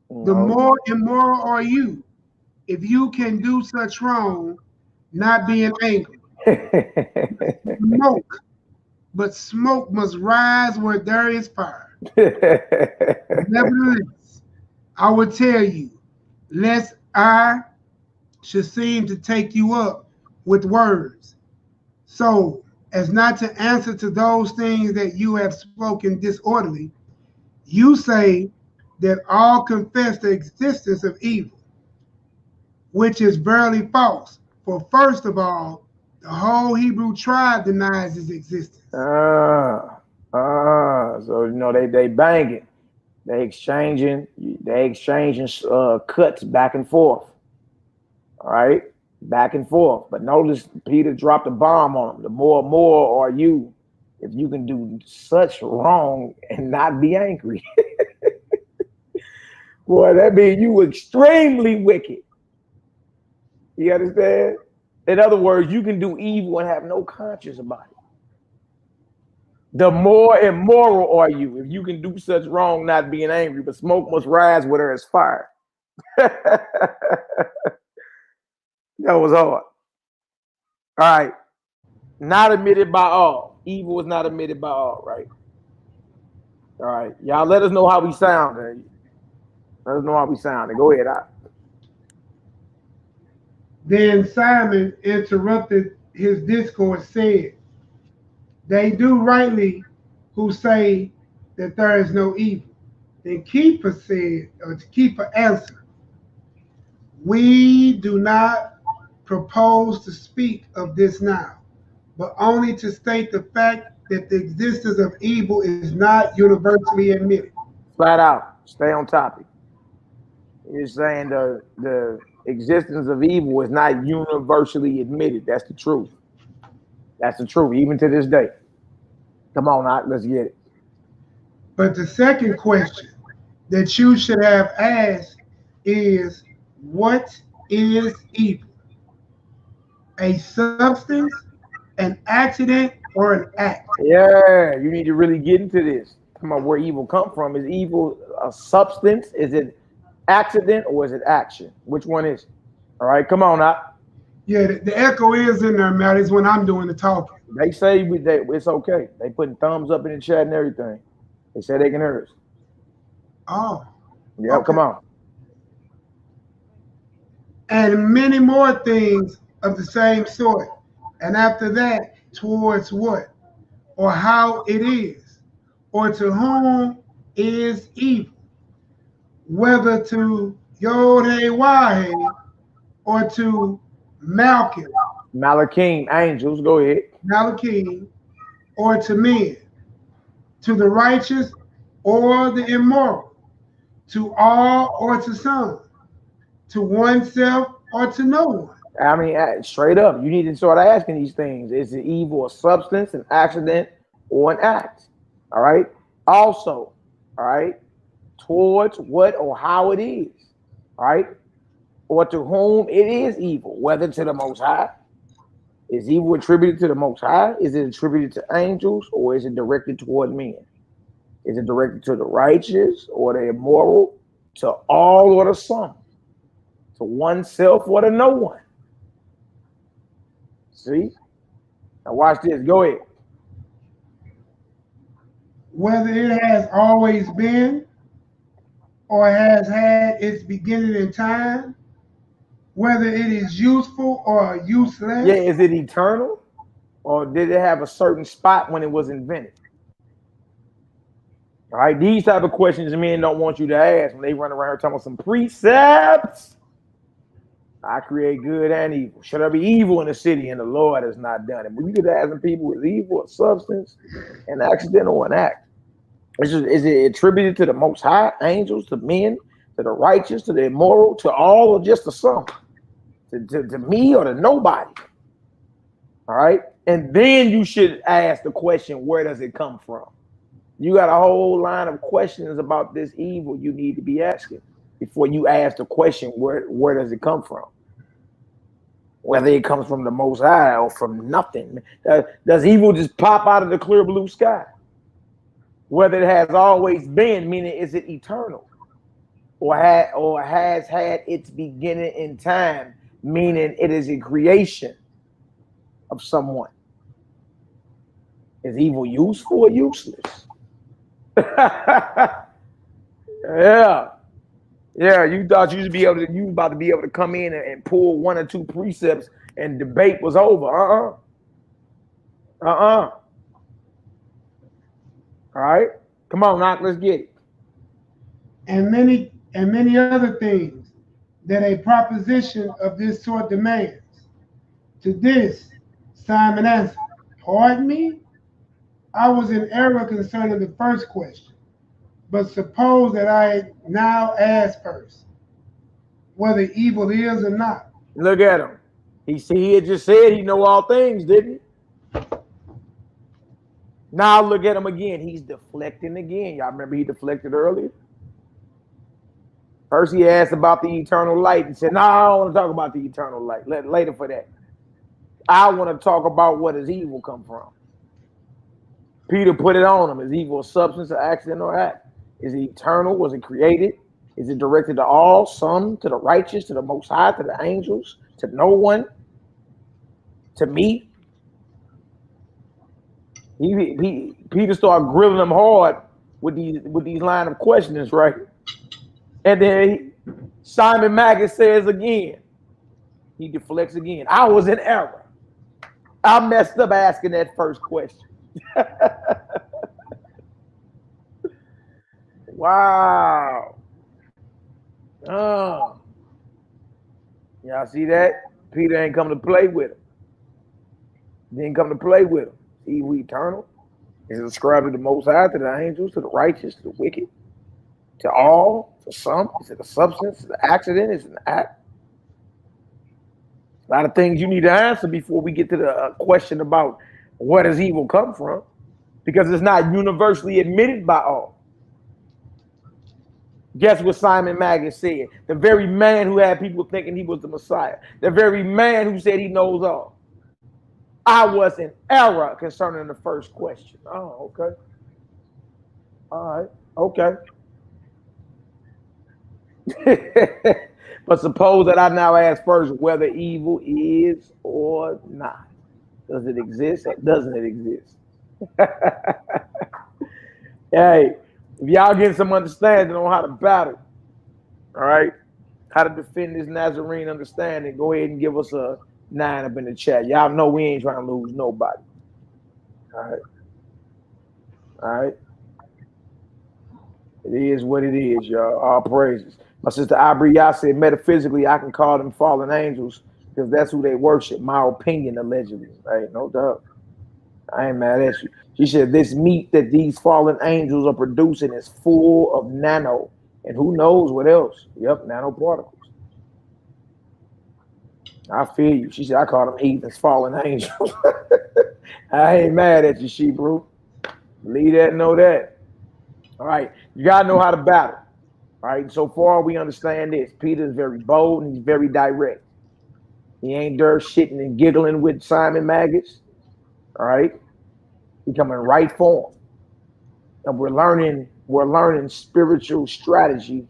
immoral are you, if you can do such wrong, not being angry. Smoke, but smoke must rise where there is fire. Nevertheless, I will tell you, lest I should seem to take you up with words, so as not to answer to those things that you have spoken disorderly. You say that all confess the existence of evil, which is barely false. For first of all, the whole Hebrew tribe denies its existence. So they banging, they exchanging cuts back and forth. All right, back and forth. But notice Peter dropped a bomb on them. The more are you, if you can do such wrong and not be angry. Boy, that means you extremely wicked. You understand? In other words, you can do evil and have no conscience about it. The more immoral are you, if you can do such wrong, not being angry, but smoke must rise with her as fire. That was hard. All right. Not admitted by all. Evil is not admitted by all, right? All right. Y'all let us know how we sound. Let us know how we sound. Go ahead. Then Simon interrupted his discourse, said, they do rightly who say that there is no evil. Then Keeper said, or Keeper answered, we do not propose to speak of this now, but only to state the fact that the existence of evil is not universally admitted. Flat out, stay on topic. You're saying the existence of evil is not universally admitted. That's the truth. That's the truth, even to this day. Come on, now, let's get it. But the second question that you should have asked is, what is evil? A substance, an accident, or an act? Yeah, you need to really get into this. Come on, where evil come from. Is evil a substance? Is it accident or is it action? Which one is it? All right, come on now. Yeah, the echo is in there, Matt. It's when I'm doing the talking. They say it's okay. They putting thumbs up in the chat and everything. They say they can hear us. Oh. Yeah, okay. Come on. And many more things of the same sort. And after that, towards what? Or how it is, or to whom is evil, whether to YAH'KI or to Malaki, angels, go ahead. Malaki, or to men, to the righteous or the immoral, to all or to some, to oneself or to no one. I mean, straight up, you need to start asking these things. Is it evil a substance, an accident, or an act? All right. Also, all right, towards what or how it is, all right, or to whom it is evil, whether to the Most High. Is evil attributed to the Most High? Is it attributed to angels, or is it directed toward men? Is it directed to the righteous or the immoral, to all or to some, to oneself or to no one? See? Now watch this. Go ahead. Whether it has always been or has had its beginning in time, whether it is useful or useless. Yeah, is it eternal? Or did it have a certain spot when it was invented? All right, these type of questions men don't want you to ask when they run around here talking about some precepts. I create good and evil. Should there be evil in the city and the Lord has not done it? But you could ask people, is evil a substance, an accident, or an act? Is it attributed to the Most High, angels, to men, to the righteous, to the immoral, to all, or just to some? To me or to nobody? All right? And then you should ask the question, where does it come from? You got a whole line of questions about this evil you need to be asking before you ask the question, where does it come from? Whether it comes from the Most High or from nothing. Does evil just pop out of the clear blue sky? Whether it has always been, meaning is it eternal? Or has had its beginning in time, meaning it is a creation of someone. Is evil useful or useless? Yeah, you thought you was about to be able to come in and pull one or two precepts and debate was over. All right, come on, Knock, let's get it. And many other things that a proposition of this sort demands. To this, Simon answered, pardon me? I was in error concerning the first question, but suppose that I now ask first, whether evil is or not. Look at him. He had just said he know all things, didn't he? Now look at him again. He's deflecting again. Y'all remember he deflected earlier? First he asked about the eternal light and said, no, I don't want to talk about the eternal light. Later for that. I want to talk about where does evil come from. Peter put it on him. Is evil a substance, an accident, or act? Is it eternal? Was it created? Is it directed to all, some, to the righteous, to the Most High, to the angels, to no one, to me? Peter started grilling them hard with these line of questions, right? And then Simon Magus says again, he deflects again. I was in error. I messed up asking that first question. Wow. Y'all see that? Peter ain't come to play with him. He didn't come to play with him. Evil eternal is ascribed to the Most High, to the angels, to the righteous, to the wicked, to all, to some. Is it a substance? Is it an accident? Is it an act? A lot of things you need to answer before we get to the question about where does evil come from, because it's not universally admitted by all. Guess what Simon Magus said? The very man who had people thinking he was the Messiah. The very man who said he knows all. I was in error concerning the first question. Oh, okay. All right. Okay. But suppose that I now ask first whether evil is or not. Does it exist or doesn't it exist? Hey, if y'all get some understanding on how to battle, all right, how to defend this Nazarene understanding, go ahead and give us a 9 up in the chat. Y'all know we ain't trying to lose nobody. All right. All right. It is what it is, y'all. All praises. My sister YAHKI said, metaphysically, I can call them fallen angels because that's who they worship. My opinion, allegedly. Right? No doubt. I ain't mad at you. She said, this meat that these fallen angels are producing is full of nano. And who knows what else? Yep, nanoparticles. I feel you. She said, I call them heathens, fallen angels. I ain't mad at you, Shebrew. Believe that, know that. All right. You got to know how to battle. All right. So far, we understand this. Peter is very bold and he's very direct. He ain't dirt shitting and giggling with Simon Magus. All right. He coming right for him. And we're learning spiritual strategy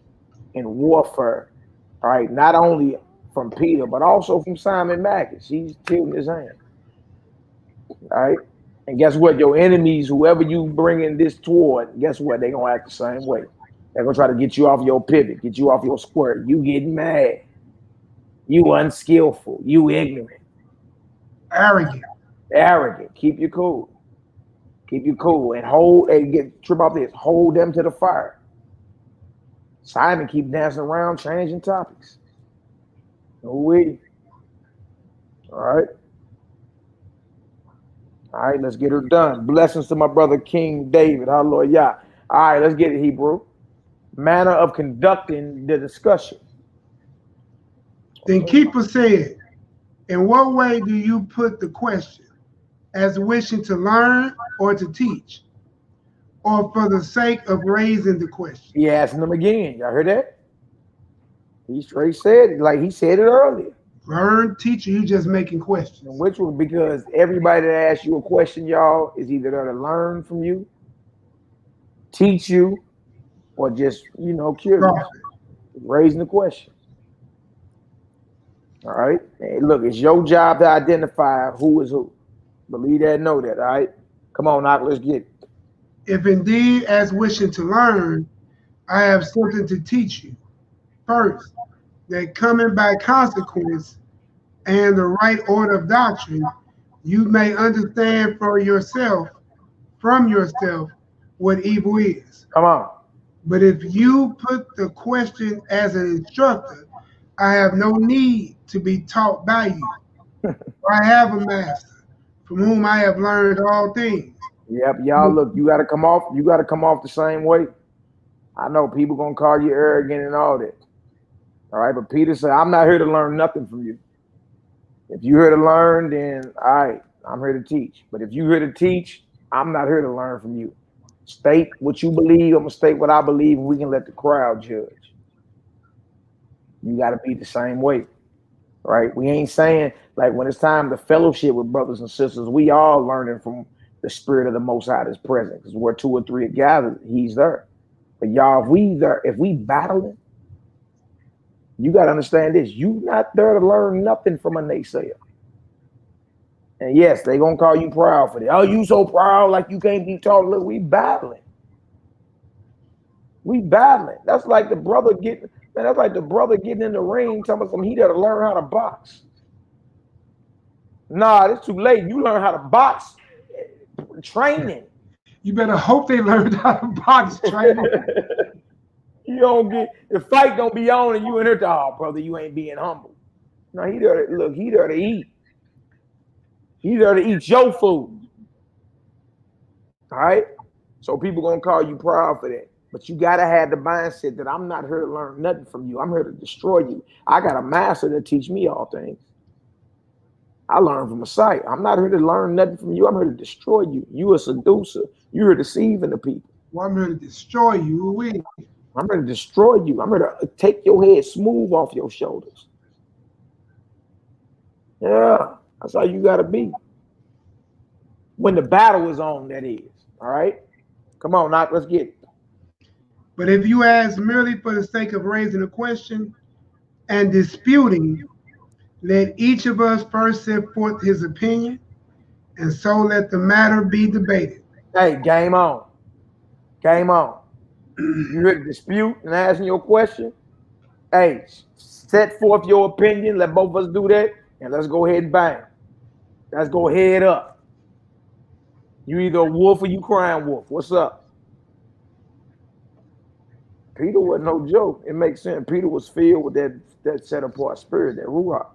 and warfare. All right. Not only from Peter, but also from Simon Magus. He's tilting his hand. All right. And guess what? Your enemies, whoever you bringing this toward, guess what? They're going to act the same way. They're going to try to get you off your pivot, get you off your square. You getting mad. You unskillful. You ignorant. Arrogant. Keep you cool. Keep you cool. And trip off this. Hold them to the fire. Simon keep dancing around, changing topics. No way. All right. All right, let's get her done. Blessings to my brother King David. Hallelujah. All right, let's get it, Hebrew. Manner of conducting the discussion. Then Keeper said, in what way do you put the question? As wishing to learn or to teach? Or for the sake of raising the question? He asking them again. Y'all heard that? He straight said it, like he said it earlier. Learn, teach, or you just making questions? Which one? Because everybody that asks you a question, y'all, is either there to learn from you, teach you, or just, curious. Raising the question. All right. Hey, look, it's your job to identify who is who. Believe that, know that. All right. Come on, Knock, let's get it. If indeed, as wishing to learn, I have something to teach you. First, that coming by consequence and the right order of doctrine, you may understand from yourself, what evil is. Come on. But if you put the question as an instructor, I have no need to be taught by you. For I have a master from whom I have learned all things. Yep, y'all look, you gotta come off the same way. I know people gonna call you arrogant and all that. All right, but Peter said, I'm not here to learn nothing from you. If you're here to learn, then all right, I'm here to teach. But if you're here to teach, I'm not here to learn from you. State what you believe, I'm gonna state what I believe, and we can let the crowd judge. You gotta be the same way. Right? We ain't saying like when it's time to fellowship with brothers and sisters, we all learning from the spirit of the Most High is present. Because where 2 or 3 are gathered, he's there. But y'all, if we battling, you got to understand this. You not there to learn nothing from a naysayer. And yes, they going to call you proud for that. Oh, you so proud like you can't be taught. Look, we battling. We battling. That's like the brother getting in the ring telling us he got to learn how to box. Nah, it's too late. You learn how to box training. You better hope they learned how to box training. You don't get the fight don't be on and you in there to, oh brother, you ain't being humble. No, he there to eat. He's there to eat your food. All right? So people gonna call you proud for that. But you gotta have the mindset that I'm not here to learn nothing from you. I'm here to destroy you. I got a master that teach me all things. I learn from a sight. I'm not here to learn nothing from you. I'm here to destroy you. You a seducer. You're deceiving the people. Well, I'm here to destroy you. I'm here to destroy you. I'm here to take your head smooth off your shoulders. Yeah, that's how you gotta be. When the battle is on, that is. All right? Come on, Knock, let's get it. But if you ask merely for the sake of raising a question and disputing, let each of us first set forth his opinion, and so let the matter be debated. Hey, game on. Game on. You heard the dispute and asking your question? Hey, set forth your opinion. Let both of us do that, and let's go ahead and bang. Let's go head up. You either a wolf or you crying wolf. What's up? Peter wasn't no joke. It makes sense. Peter was filled with that set apart spirit, that ruach.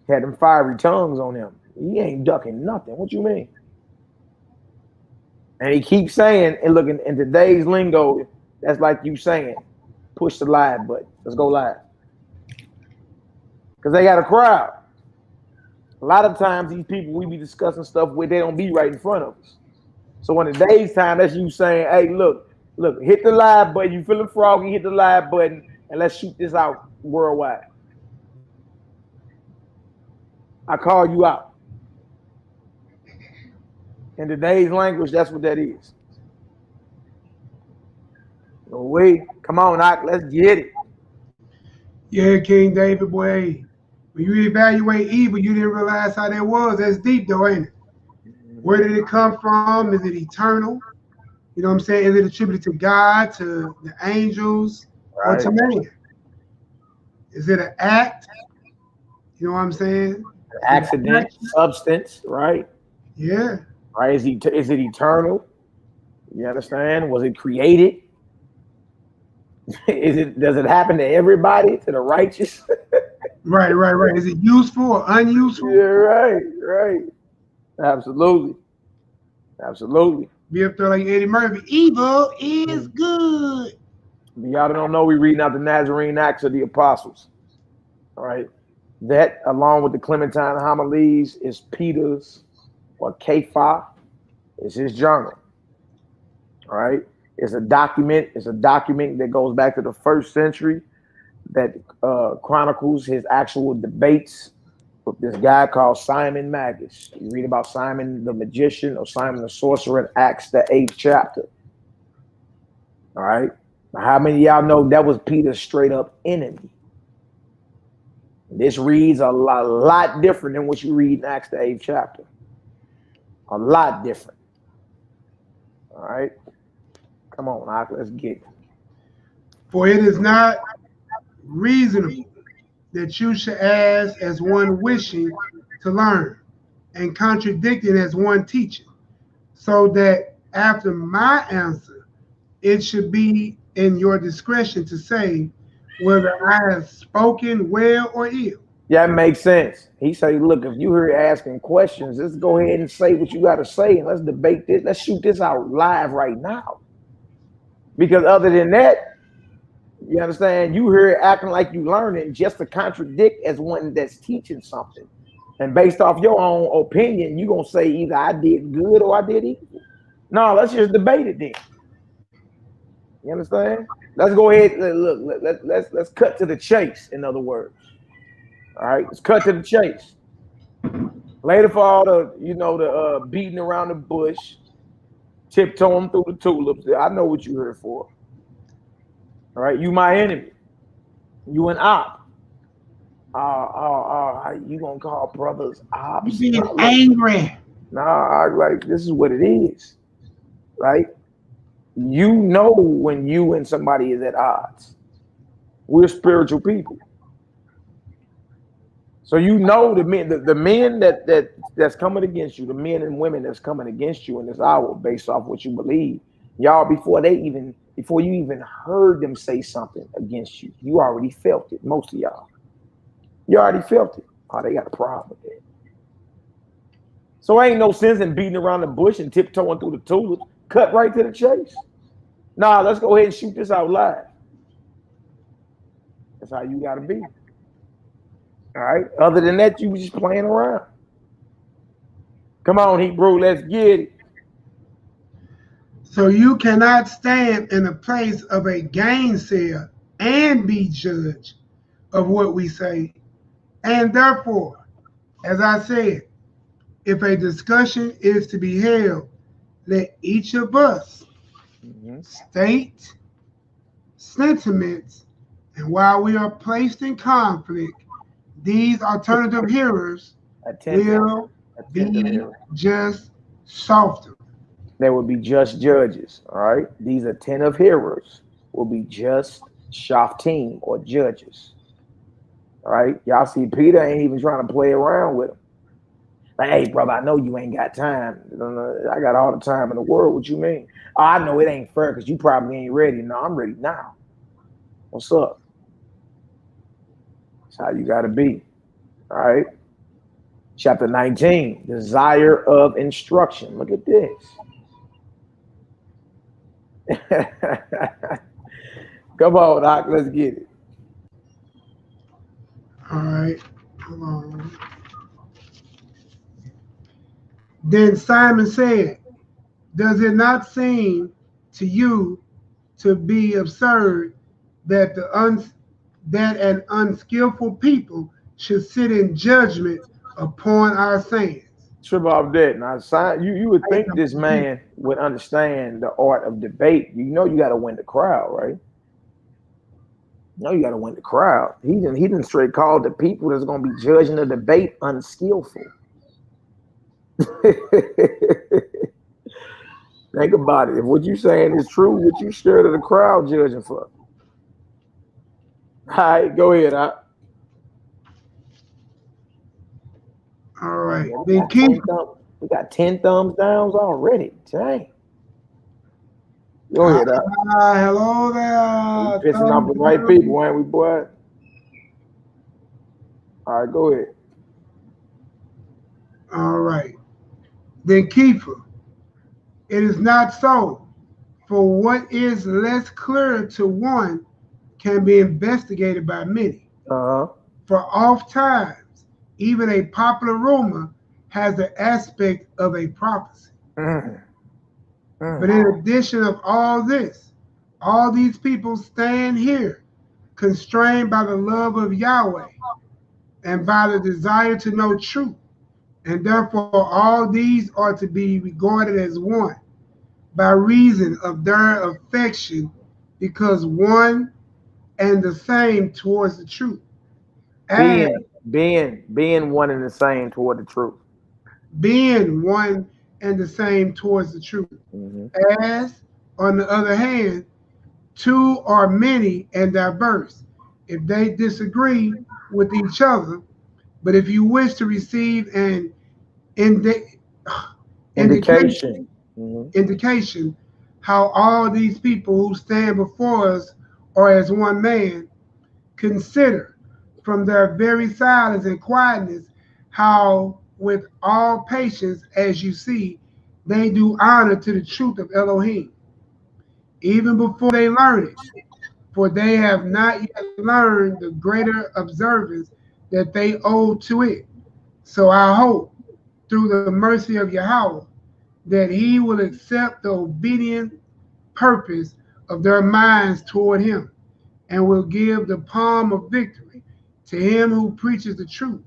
Had them fiery tongues on him. He ain't ducking nothing. What you mean? And he keeps saying, and look, in today's lingo, that's like you saying, push the live button. Let's go live. Because they got a crowd. A lot of times these people we be discussing stuff with, they don't be right in front of us. So in today's time, that's you saying, hey, look, hit the live button. You feeling froggy, hit the live button, and let's shoot this out worldwide. I call you out. In today's language, that's what that is. No way. Come on, Knock, let's get it. Yeah, King David, boy. When you evaluate evil, you didn't realize how that was. That's deep, though, ain't it? Where did it come from? Is it eternal? You know what I'm saying? Is it attributed to God, to the angels, or to man? Is it an act? You know what I'm saying? Accident, substance, right? Yeah. Right? Is it eternal? You understand? Was it created? Does it happen to everybody, to the righteous? Right. Is it useful or unuseful? Yeah, right. Absolutely. Be up there like Eddie Murphy. Evil is good. Y'all don't know we reading out the Nazarene Acts of the Apostles. All right. That, along with the Clementine homilies, is Peter's or Kepha. It's his journal. All right. It's a document. It's a document that goes back to the 1st century that chronicles his actual debates with this guy called Simon Magus. You read about Simon the magician or Simon the sorcerer in Acts, the 8th chapter. All right. Now, how many of y'all know that was Peter's straight up enemy? This reads a lot different than what you read in Acts, the 8th chapter. A lot different. All right. Come on, let's get it. For it is not reasonable that you should ask as one wishing to learn, and contradicting as one teaching, so that after my answer, it should be in your discretion to say whether I have spoken well or ill. Yeah, it makes sense. He say, look, if you here asking questions, let's go ahead and say what you got to say, and let's debate this. Let's shoot this out live right now. Because other than that, you understand, you here acting like you learning just to contradict as one that's teaching something. And based off your own opinion, you're going to say either I did good or I did evil. No, let's just debate it then. You understand? Let's go ahead. Look, let's cut to the chase, in other words. All right, let's cut to the chase. Later for all the, the beating around the bush, tiptoeing through the tulips. I know what you're here for. All right, you my enemy. You an op. You gonna call brothers ops? You being angry. Nah, like this is what it is, right? You know when you and somebody is at odds. We're spiritual people. So you know the men that's coming against you, the men and women that's coming against you in this hour based off what you believe. Y'all, before you even heard them say something against you, you already felt it. Most of y'all. You already felt it. Oh, they got a problem with that. So ain't no sense in beating around the bush and tiptoeing through the tulips. Cut right to the chase. Nah, let's go ahead and shoot this out live. That's how you got to be. All right. Other than that, you just playing around. Come on, Hebrew, let's get it. So you cannot stand in the place of a gainsayer and be judged of what we say. And therefore, as I said, if a discussion is to be held, let each of us state sentiments, and while we are placed in conflict, these alternative hearers will be just softer. There will be just judges, all right? These attentive hearers will be just shaftim or judges, all right? Y'all see Peter ain't even trying to play around with him. Like, hey, brother, I know you ain't got time. I got all the time in the world. What you mean? Oh, I know it ain't fair because you probably ain't ready. No, I'm ready now. What's up? That's how you got to be, all right? Chapter 19, desire of instruction. Look at this. Come on, Doc, let's get it. All right, hold on. Then Simon said, does it not seem to you to be absurd that an unskillful people should sit in judgment upon our sayings? Trip off that. Now, you would think this man would understand the art of debate. You know you got to win the crowd, right? No, you got to win the crowd. He didn't straight call the people that's going to be judging the debate unskillful. Think about it. If what you're saying is true, what you scared of the crowd judging for? All right, go ahead. All right. We got 10 thumbs downs already. Dang. Go ahead. Hello there. We pissing off the right people, ain't we, boy? All right, go ahead. All right. Then Kepha, it is not so. For what is less clear to one can be investigated by many. For oft times, even a popular rumor has the aspect of a prophecy. But in addition of all this, all these people stand here constrained by the love of Yahweh and by the desire to know truth. And therefore, all these are to be regarded as one by reason of their affection, because one and the same towards the truth. Being one and the same toward the truth. Being one and the same towards the truth. As, on the other hand, two are many and diverse, if they disagree with each other. But if you wish to receive an indication how all these people who stand before us are as one man, consider from their very silence and quietness how with all patience, as you see, they do honor to the truth of Elohim, even before they learn it, for they have not yet learned the greater observance that they owe to it. So I hope, through the mercy of Yahweh, that he will accept the obedient purpose of their minds toward him, and will give the palm of victory to him who preaches the truth,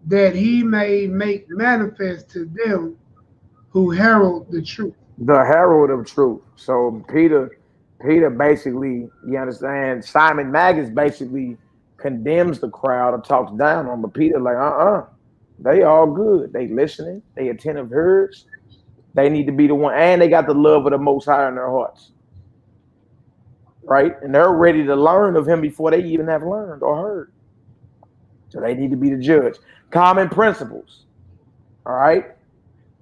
that he may make manifest to them who herald the truth. The herald of truth. So Peter basically, you understand, Simon Magus basically condemns the crowd or talks down on, but Peter like, they all good. They listening, they attentive hearers. They need to be the one, and they got the love of the Most High in their hearts. Right? And they're ready to learn of him before they even have learned or heard. So they need to be the judge. Common principles. All right?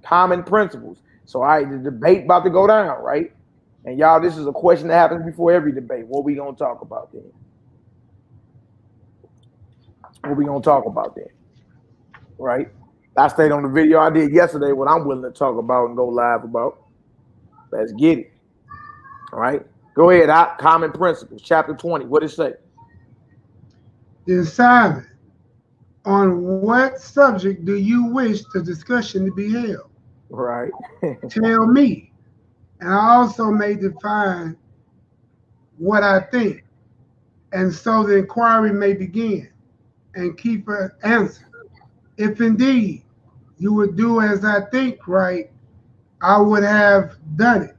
Common principles. So the debate about to go down, right? And y'all, this is a question that happens before every debate. What we gonna talk about then? What we gonna talk about then? Right? I stayed on the video I did yesterday what I'm willing to talk about and go live about. Let's get it. All right? Go ahead, Common Principles, chapter 20. What does it say? Then Simon, on what subject do you wish the discussion to be held? Right. Tell me, and I also may define what I think, and so the inquiry may begin, and keep an answer. If indeed you would do as I think right, I would have done it.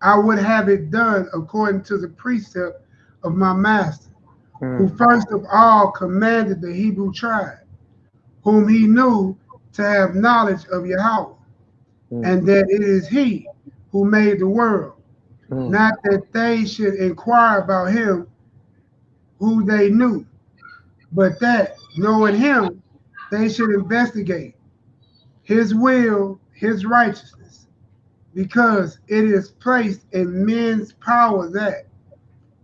I would have it done according to the precept of my master, who first of all commanded the Hebrew tribe, whom he knew to have knowledge of Yahweh, and that it is he who made the world, not that they should inquire about him who they knew, but that, knowing him, they should investigate his will, his righteousness, because it is placed in men's power that,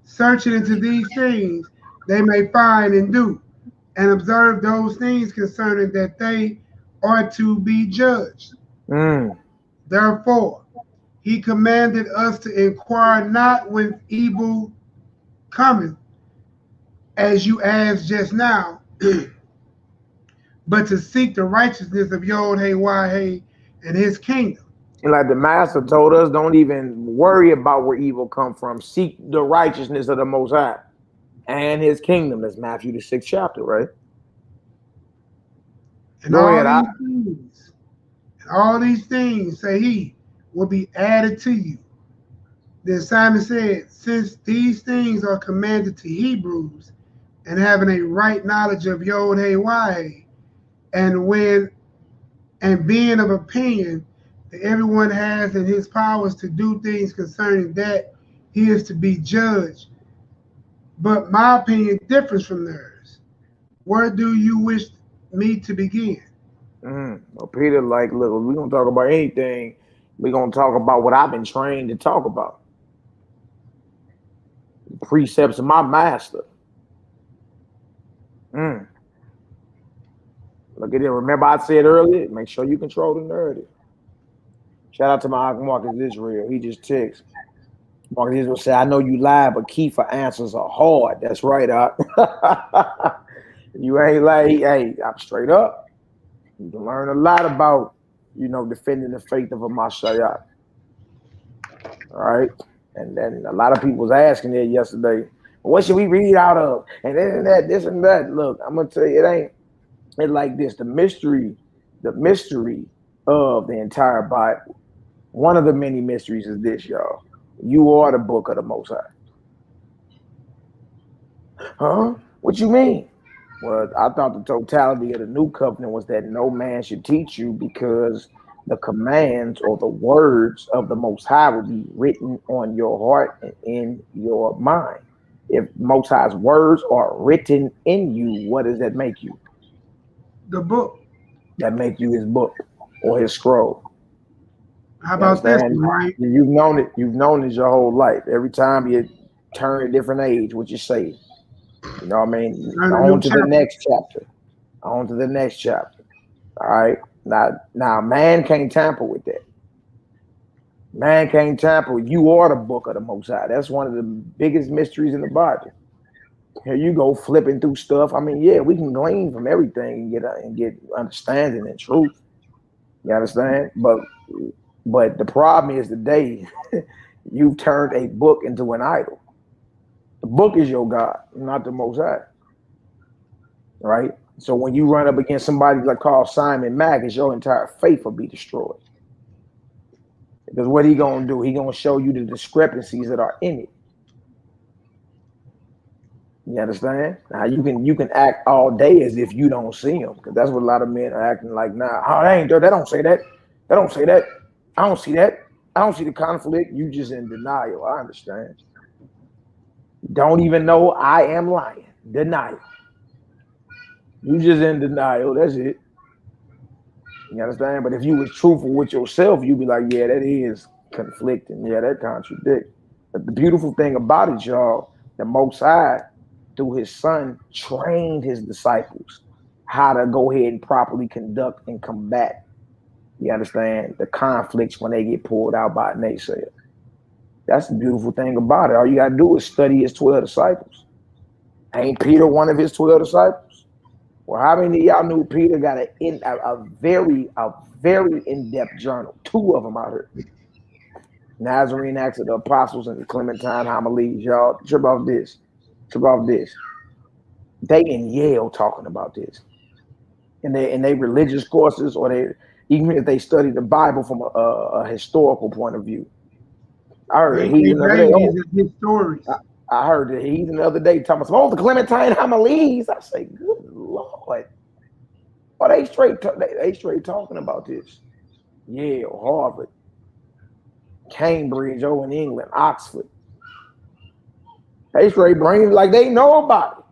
searching into these things, they may find and do, and observe those things concerning that they are to be judged. Therefore, he commanded us to inquire not when evil cometh, as you asked just now, but to seek the righteousness of YAH'KI and his kingdom. And like the master told us, don't even worry about where evil come from. Seek the righteousness of the Most High and his kingdom. That's Matthew the 6th chapter, right? And all these things, say he, will be added to you. Then Simon said, since these things are commanded to Hebrews, and having a right knowledge of YAH'KI, and being of opinion that everyone has in his powers to do things concerning that he is to be judged, but my opinion differs from theirs. Where do you wish me to begin? Well, Peter, like, look, if we're gonna talk about anything, we're gonna talk about what I've been trained to talk about. The precepts of my master. Look at it. Remember I said earlier, make sure you control the narrative. Shout out to my Marcus Israel. He just texted. Marcus Israel said, I know you lie, but key for answers are hard. That's right, You ain't like, hey, I'm straight up. You can learn a lot about, defending the faith of a Mashiach. All right. And then a lot of people was asking there yesterday, what should we read out of? And then that, this and that. Look, I'm gonna tell you, it's like this. The mystery of the entire Bible. One of the many mysteries is this, y'all. You are the book of the Most High. Huh? What you mean? Well, I thought the totality of the new covenant was that no man should teach you, because the commands or the words of the Most High will be written on your heart and in your mind. If Most High's words are written in you, what does that make you? The book. That make you his book or his scroll. How about this, right? You've known it your whole life. Every time you turn a different age, what you say. You know what I mean? On to the next chapter. On to the next chapter. All right. Now man can't tamper with that. Man can't tamper. You are the book of the Most High. That's one of the biggest mysteries in the Bible. Here you go flipping through stuff. I mean, yeah, we can glean from everything and get understanding and truth. You understand? But the problem is today you've turned a book into an idol. The book is your God, not the Most High. Right? So when you run up against somebody like called Simon Magus, your entire faith will be destroyed. Because what he gonna do? He gonna show you the discrepancies that are in it. You understand? Now you can act all day as if you don't see them, because that's what a lot of men are acting like now. Oh, they ain't there. They don't say that. They don't say that. I don't see that. I don't see the conflict. You just in denial. I understand. Don't even know I am lying. Denial. You just in denial. That's it. You understand? But if you was truthful with yourself, you'd be like, yeah, that is conflicting. Yeah, that contradicts. But the beautiful thing about it, y'all, the Most High, through his son, trained his disciples how to go ahead and properly conduct and combat, you understand, the conflicts when they get pulled out by a naysayer. That's the beautiful thing about it. All you got to do is study his 12 disciples. Ain't Peter one of his 12 disciples? Well, how many of y'all knew Peter got a very in-depth journal? 2 of them out here. Nazarene, Acts of the Apostles, and the Clementine homilies. Y'all trip off this. Trip off this. They in Yale talking about this. And they religious courses, or they even if they study the Bible from a historical point of view. I heard a heathen the other day. I heard the heathen the other day talking about the Clementine homilies. I say, good Lord. Oh, they straight talking about this. Yale, Harvard, Cambridge, in England, Oxford. They straight bring it like they know about it.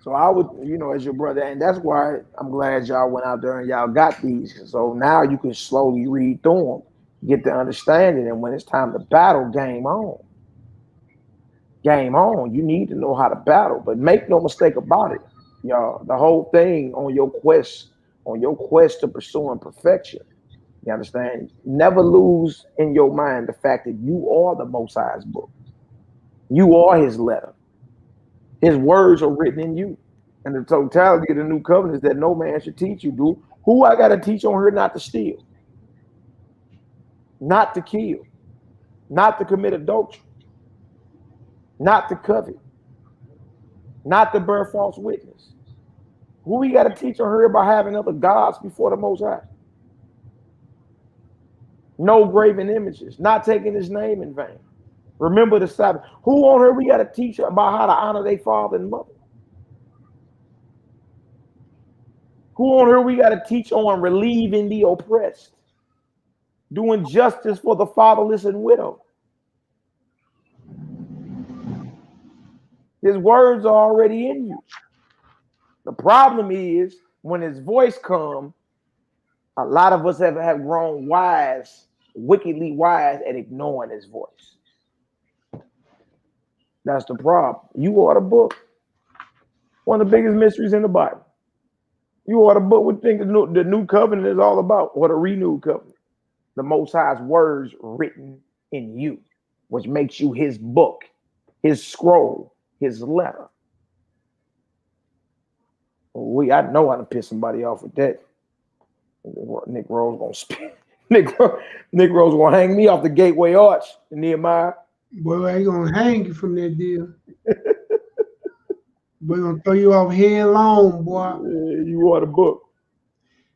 So I would, as your brother, and that's why I'm glad y'all went out there and y'all got these. So now you can slowly read through them, get the understanding, and when it's time to battle, game on. Game on. You need to know how to battle, but make no mistake about it, y'all. The whole thing on your quest to pursuing perfection. You understand? Never lose in your mind the fact that you are the Most High's book. You are his letter. His words are written in you. And the totality of the new covenant is that no man should teach you, dude. Who I got to teach on her not to steal, not to kill, not to commit adultery, not to covet, not to bear false witness. Who we got to teach on her about having other gods before the Most High? No graven images, not taking his name in vain. Remember the Sabbath. Who on her we got to teach about how to honor their father and mother? Who on her we got to teach on relieving the oppressed, doing justice for the fatherless and widow? His words are already in you. The problem is when his voice comes, a lot of us have grown wise, wickedly wise at ignoring his voice. That's the problem. You are the book. One of the biggest mysteries in the Bible. You are the book. What you think the new covenant is all about, or the renewed covenant? The Most High's words written in you, which makes you his book, his scroll, his letter. I know how to piss somebody off with that. Nick Rose gonna spit. Nick Rose gonna hang me off the Gateway Arch in Nehemiah. Boy, I ain't gonna hang you from that deal. We're gonna throw you off headlong, boy. Yeah, you are the book.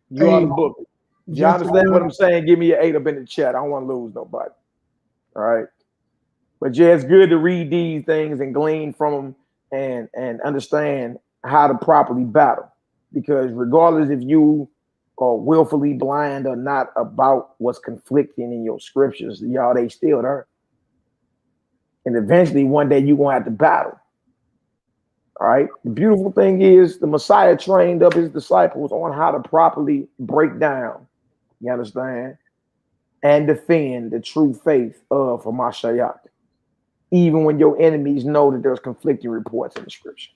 You are the book. You understand what I'm saying? Give me an 8 up in the chat. I don't want to lose nobody. All right. But yeah, it's good to read these things and glean from them and understand how to properly battle. Because regardless if you are willfully blind or not about what's conflicting in your scriptures, y'all, they still there. And eventually one day you're gonna have to battle. All right. The beautiful thing is the Messiah trained up his disciples on how to properly break down, you understand, and defend the true faith of HaMashiach, even when your enemies know that there's conflicting reports in the scripture.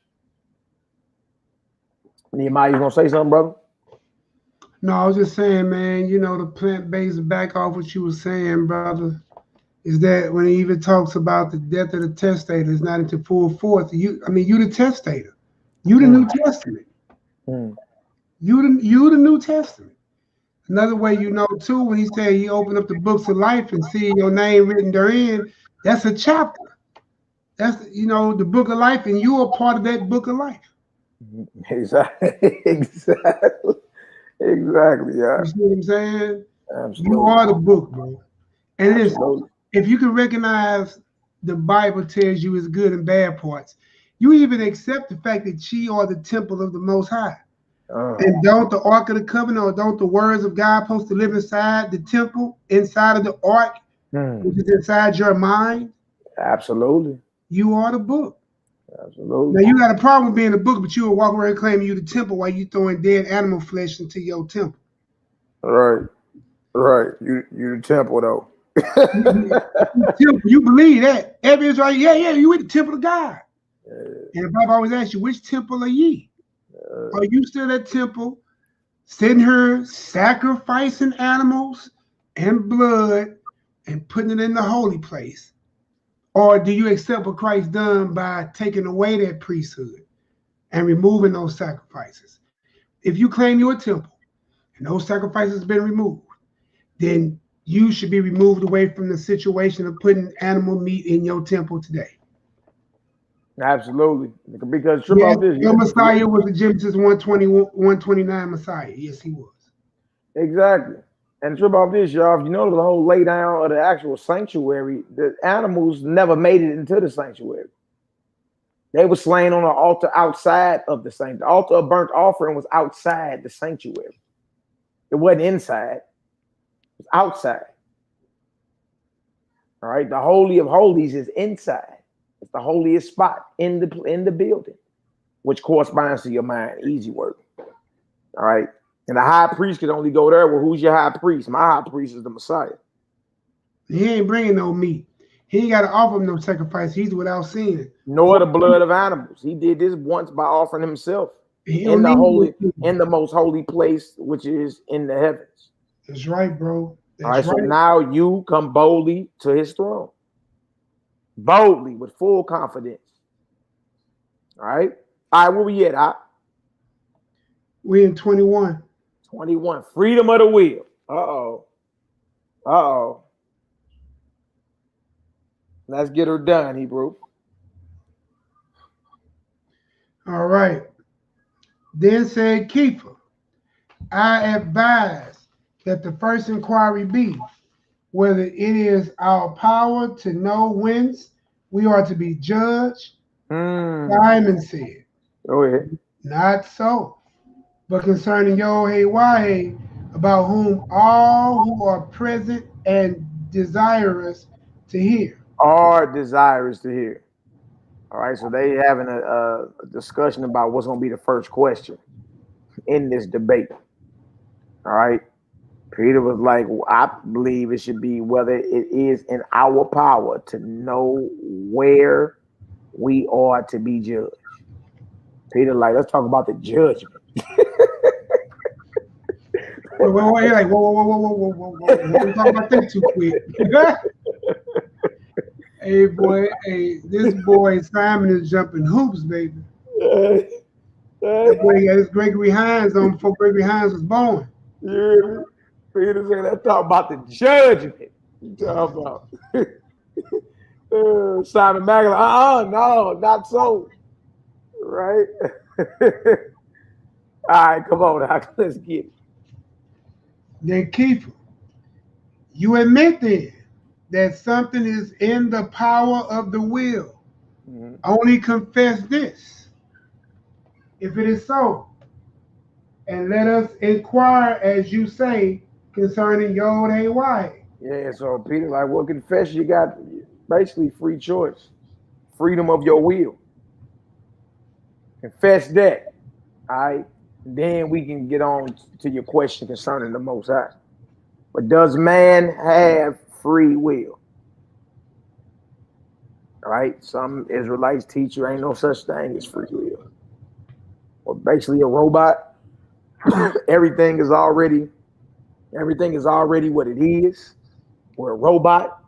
Nehemiah, you gonna say something, brother? No, I was just saying, man, the plant-based, back off what you were saying, brother, is that when he even talks about the death of the testator is not into full force. You the testator. You the New Testament. You the New Testament. Another way too, when he said he opened up the books of life and see your name written therein, that's a chapter. That's the book of life, and you are part of that book of life. Exactly. Exactly. Exactly. Yeah. You see what I'm saying? Absolutely. You are the book, bro. And listen, Absolutely. if you can recognize the Bible tells you its good and bad parts, you even accept the fact that ye are the temple of the Most High. And don't the Ark of the Covenant or don't the words of God supposed to live inside the temple, inside of the Ark, which is inside your mind? Absolutely. You are the book. Absolutely. Now you got a problem with being the book, but you will walk around claiming you the temple while you throwing dead animal flesh into your temple. Right. Right. You the temple though. You believe that. Every Israelite, yeah, you in the temple of God. And the Bible always asks you, which temple are ye? Are you still at temple, sitting here sacrificing animals and blood and putting it in the holy place? Or do you accept what Christ done by taking away that priesthood and removing those sacrifices? If you claim you're a temple and those sacrifices have been removed, then you should be removed away from the situation of putting animal meat in your temple today. Absolutely. Because your Messiah was the Genesis 129 Messiah. Yes, he was. Exactly. And trip off this, y'all, if you know the whole lay down of the actual sanctuary, the animals never made it into the sanctuary. They were slain on an altar outside of the sanctuary. The altar of burnt offering was outside the sanctuary. It wasn't inside. It was outside. All right. The Holy of Holies is inside. It's the holiest spot in the building, which corresponds to your mind. Easy work. All right. And the high priest could only go there. Well, who's your high priest? My high priest is the Messiah. He ain't bringing no meat. He ain't got to offer him no sacrifice. He's without sin. Nor the blood of animals. He did this once by offering himself in the most holy place, which is in the heavens. That's right, bro. All right. So now you come boldly to his throne. Boldly, with full confidence. All right. All right, where we at? We in 21. 21. Freedom of the will. Uh-oh. Uh-oh. Let's get her done, Hebrew. All right. Then said Kepha, I advise that the first inquiry be whether it is our power to know whence we are to be judged. Simon said, go ahead. Not so, but concerning YAH'KI, about whom all who are present and desirous to hear. Are desirous to hear. All right, so they having a discussion about what's going to be the first question in this debate. All right. Peter was like, well, I believe it should be whether it is in our power to know where we are to be judged. Peter like, let's talk about the judgment. Wait, like, whoa. Don't talk about that too quick. Hey, this boy Simon is jumping hoops, baby. That boy got his Gregory Hines on before Gregory Hines was born. Yeah. Peter said, let's talk about the judgment. You talking about Simon Magus? No, not so. Right? All right, come on, let's get it. Then Kepha, you admit then that something is in the power of the will. Only confess this, if it is so, and let us inquire, as you say, concerning YAH'KI. Yeah, so Peter like, well, confess you got basically free choice, freedom of your will. Confess that, all right? Then we can get on to your question concerning the Most High. But does man have free will? All right, some Israelites teach you ain't no such thing as free will. Well, basically a robot. Everything is already what it is. We're a robot.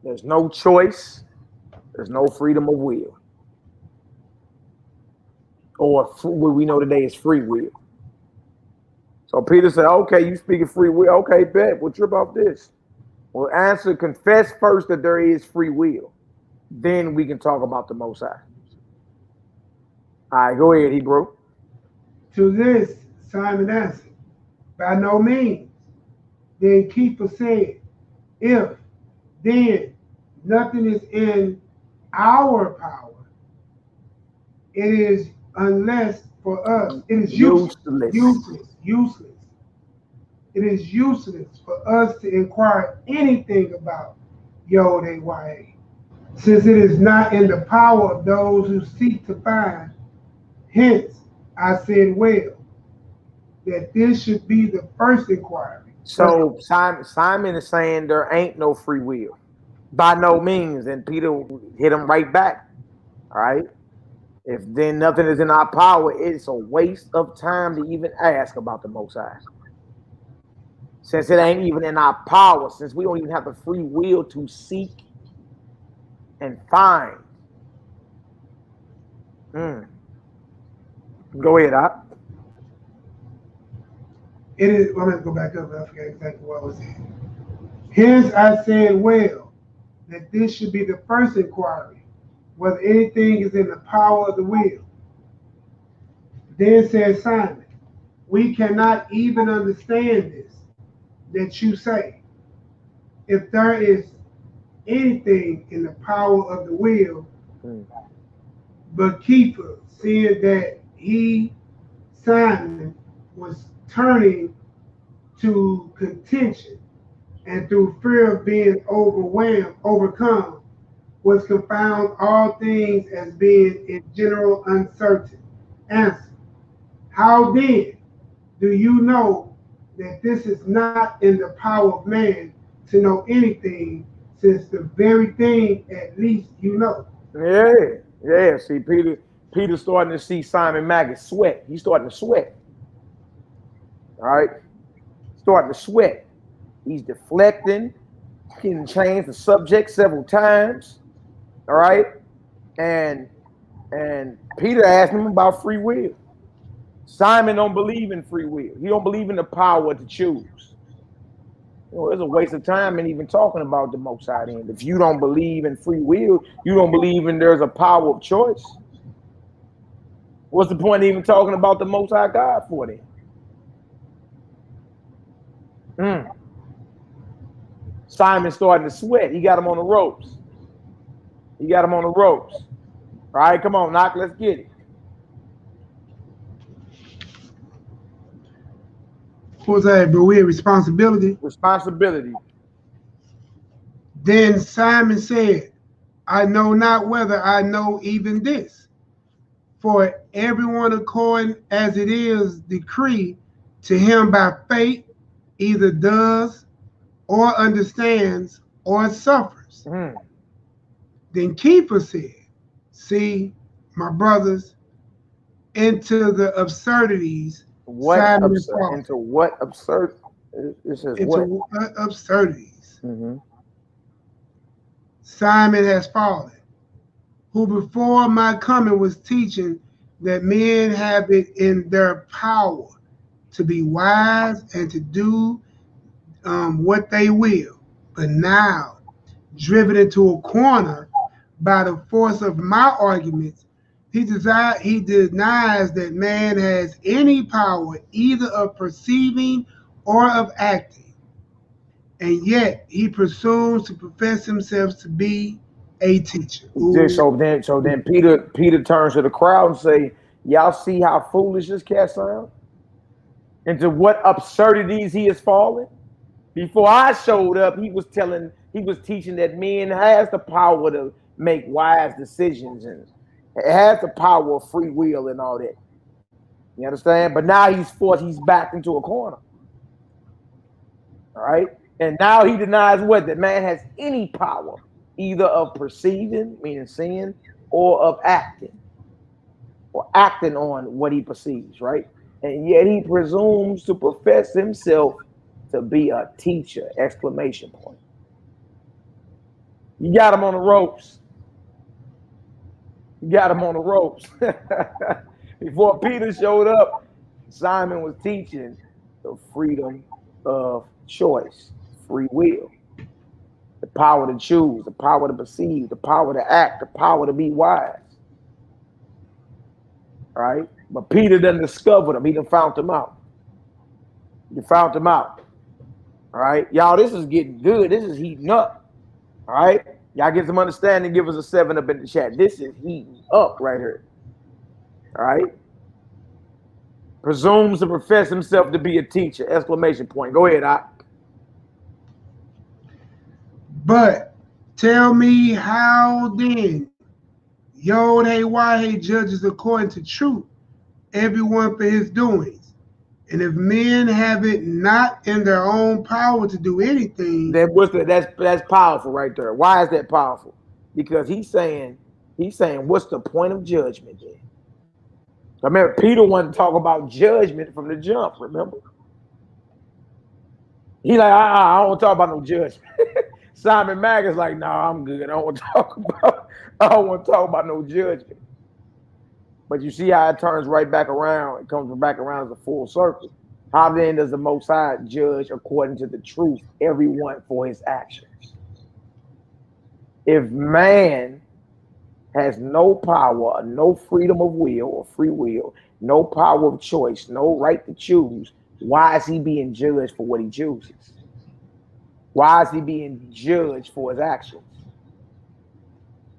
There's no choice. There's no freedom of will. Or what we know today is free will. So Peter said, okay, you speak of free will. Okay, bet. We'll trip off this. Well, answer, confess first that there is free will. Then we can talk about the Most High. All right, go ahead, Hebrew. To this, Simon answered, by no means. Then Keeper said, if then nothing is in our power, it is unless for us, it is useless. It is useless for us to inquire anything about YAH'KI, since it is not in the power of those who seek to find. Hence, I said, well, that this should be the first inquiry. So Simon is saying there ain't no free will, by no means, and Peter hit him right back. All right. If then nothing is in our power, it's a waste of time to even ask about the Most High. Since it ain't even in our power, since we don't even have the free will to seek and find. Go ahead, Op. It is, I'm going to go back up, I forgot exactly what I was saying. Hence I said, well, that this should be the first inquiry, whether anything is in the power of the will. Then said Simon, we cannot even understand this, that you say, if there is anything in the power of the will, but Keeper, seeing that he, Simon, was turning to contention, and through fear of being overcome, was confound all things as being in general uncertain. Answer, how then do you know that this is not in the power of man to know anything, since the very thing at least you know? Yeah. See, Peter's starting to see Simon Magus sweat. He's starting to sweat. All right, starting to sweat. He's deflecting, getting changed the subject several times. All right, and Peter asked him about free will. Simon don't believe in free will. He don't believe in the power to choose. You know, it's a waste of time in even talking about the Most High end. If you don't believe in free will, you don't believe in there's a power of choice. What's the point of even talking about the Most High God for then? Simon's starting to sweat. He got him on the ropes. All right, come on, Knock, let's get it. What's that, bro? We have responsibility. Then Simon said, I know not whether I know even this. For everyone according as it is decreed to him by fate, either does or understands or suffers. Then Keeper said, see, my brothers, into the absurdities. Into what absurd? This is into absurdities. Simon has fallen, who before my coming was teaching that men have it in their power to be wise and to do what they will. But now, driven into a corner by the force of my arguments, he denies that man has any power either of perceiving or of acting. And yet he presumes to profess himself to be a teacher. So then Peter turns to the crowd and say, y'all see how foolish this cat sounds? Into what absurdities he has fallen? Before I showed up, he was teaching that men has the power to make wise decisions and it has the power of free will and all that. You understand? But now he's backed into a corner. All right? And now he denies what? That man has any power, either of perceiving, meaning seeing, or of acting. Or acting on what he perceives, right? And yet he presumes to profess himself to be a teacher, exclamation point. You got him on the ropes. Before Peter showed up, Simon was teaching the freedom of choice, free will, the power to choose, the power to perceive, the power to act, the power to be wise. right? But Peter done discovered them. He done found them out. He found them out. All right, y'all, this is getting good. This is heating up. All right, y'all get some understanding. Give us a 7 up in the chat. This is heating up right here. All right. Presumes to profess himself to be a teacher. Exclamation point. Go ahead, Doc. But tell me how then YAH'KI judges according to truth, everyone for his doings. And if men have it not in their own power to do anything, then that's powerful right there. Why is that powerful? Because he's saying, what's the point of judgment then? Remember, Peter wanted to talk about judgment from the jump. Remember, he like, I don't want to talk about no judgment. Simon Magus like, nah, I'm good. I don't want to talk about no judgment. But you see how it turns right back around. It comes back around as a full circle. How then does the Most High judge according to the truth everyone for his actions? If man has no power, no freedom of will or free will, no power of choice, no right to choose, why is he being judged for what he chooses? Why is he being judged for his actions?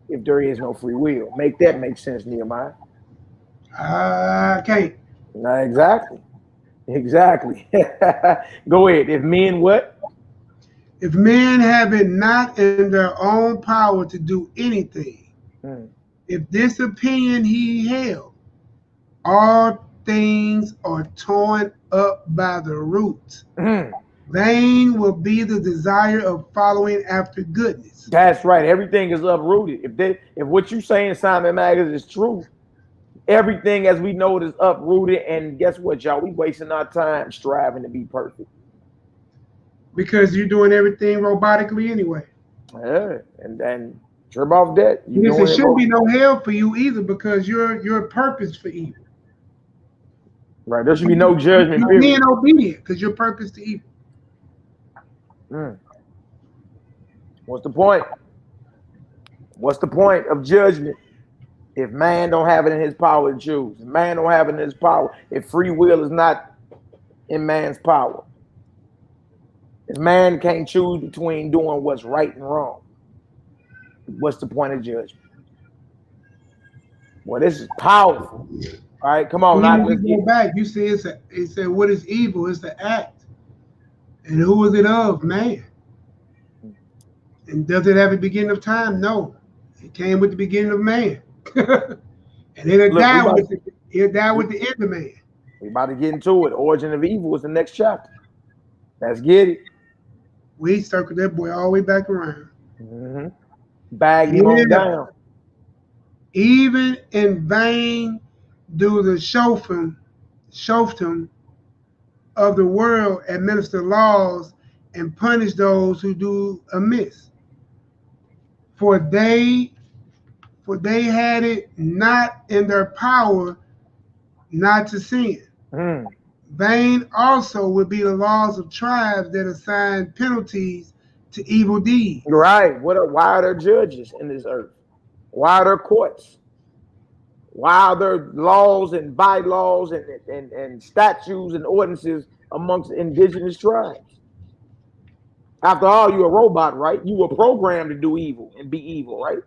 If there is no free will. Make that make sense, Nehemiah. I can't. Exactly. Go ahead. If men what? If men have it not in their own power to do anything, if this opinion he held, all things are torn up by the roots. Vain will be the desire of following after goodness. That's right. Everything is uprooted. If what you're saying, Simon Magus, is true, everything as we know it is uprooted. And guess what, y'all? We wasting our time striving to be perfect. Because you're doing everything robotically anyway. Yeah, and trip off that. There shouldn't be no hell for you either, because you're purpose for evil. Right. There should be no judgment. You're being obedient because you're purpose to evil. What's the point? What's the point of judgment if man don't have it in his power to choose? If man don't have it in his power, if free will is not in man's power, if man can't choose between doing what's right and wrong, what's the point of judgment? Well, this is powerful. All right, come on. Let's go back. You see, it said, what is evil? It's the act. And who is it of? Man. And does it have a beginning of time? No. It came with the beginning of man. And it'll die with the end of man. We about to get into it. Origin of evil is the next chapter. Let's get it. We circled that boy all the way back around. Bag him on down. Even in vain do the shoftim of the world administer laws and punish those who do amiss. For they had it not in their power not to sin. Vain also would be the laws of tribes that assign penalties to evil deeds. Right. Why are there judges in this earth? Why are there courts? Why are there laws and bylaws and statutes and ordinances amongst indigenous tribes? After all, you're a robot, right? You were programmed to do evil and be evil, right?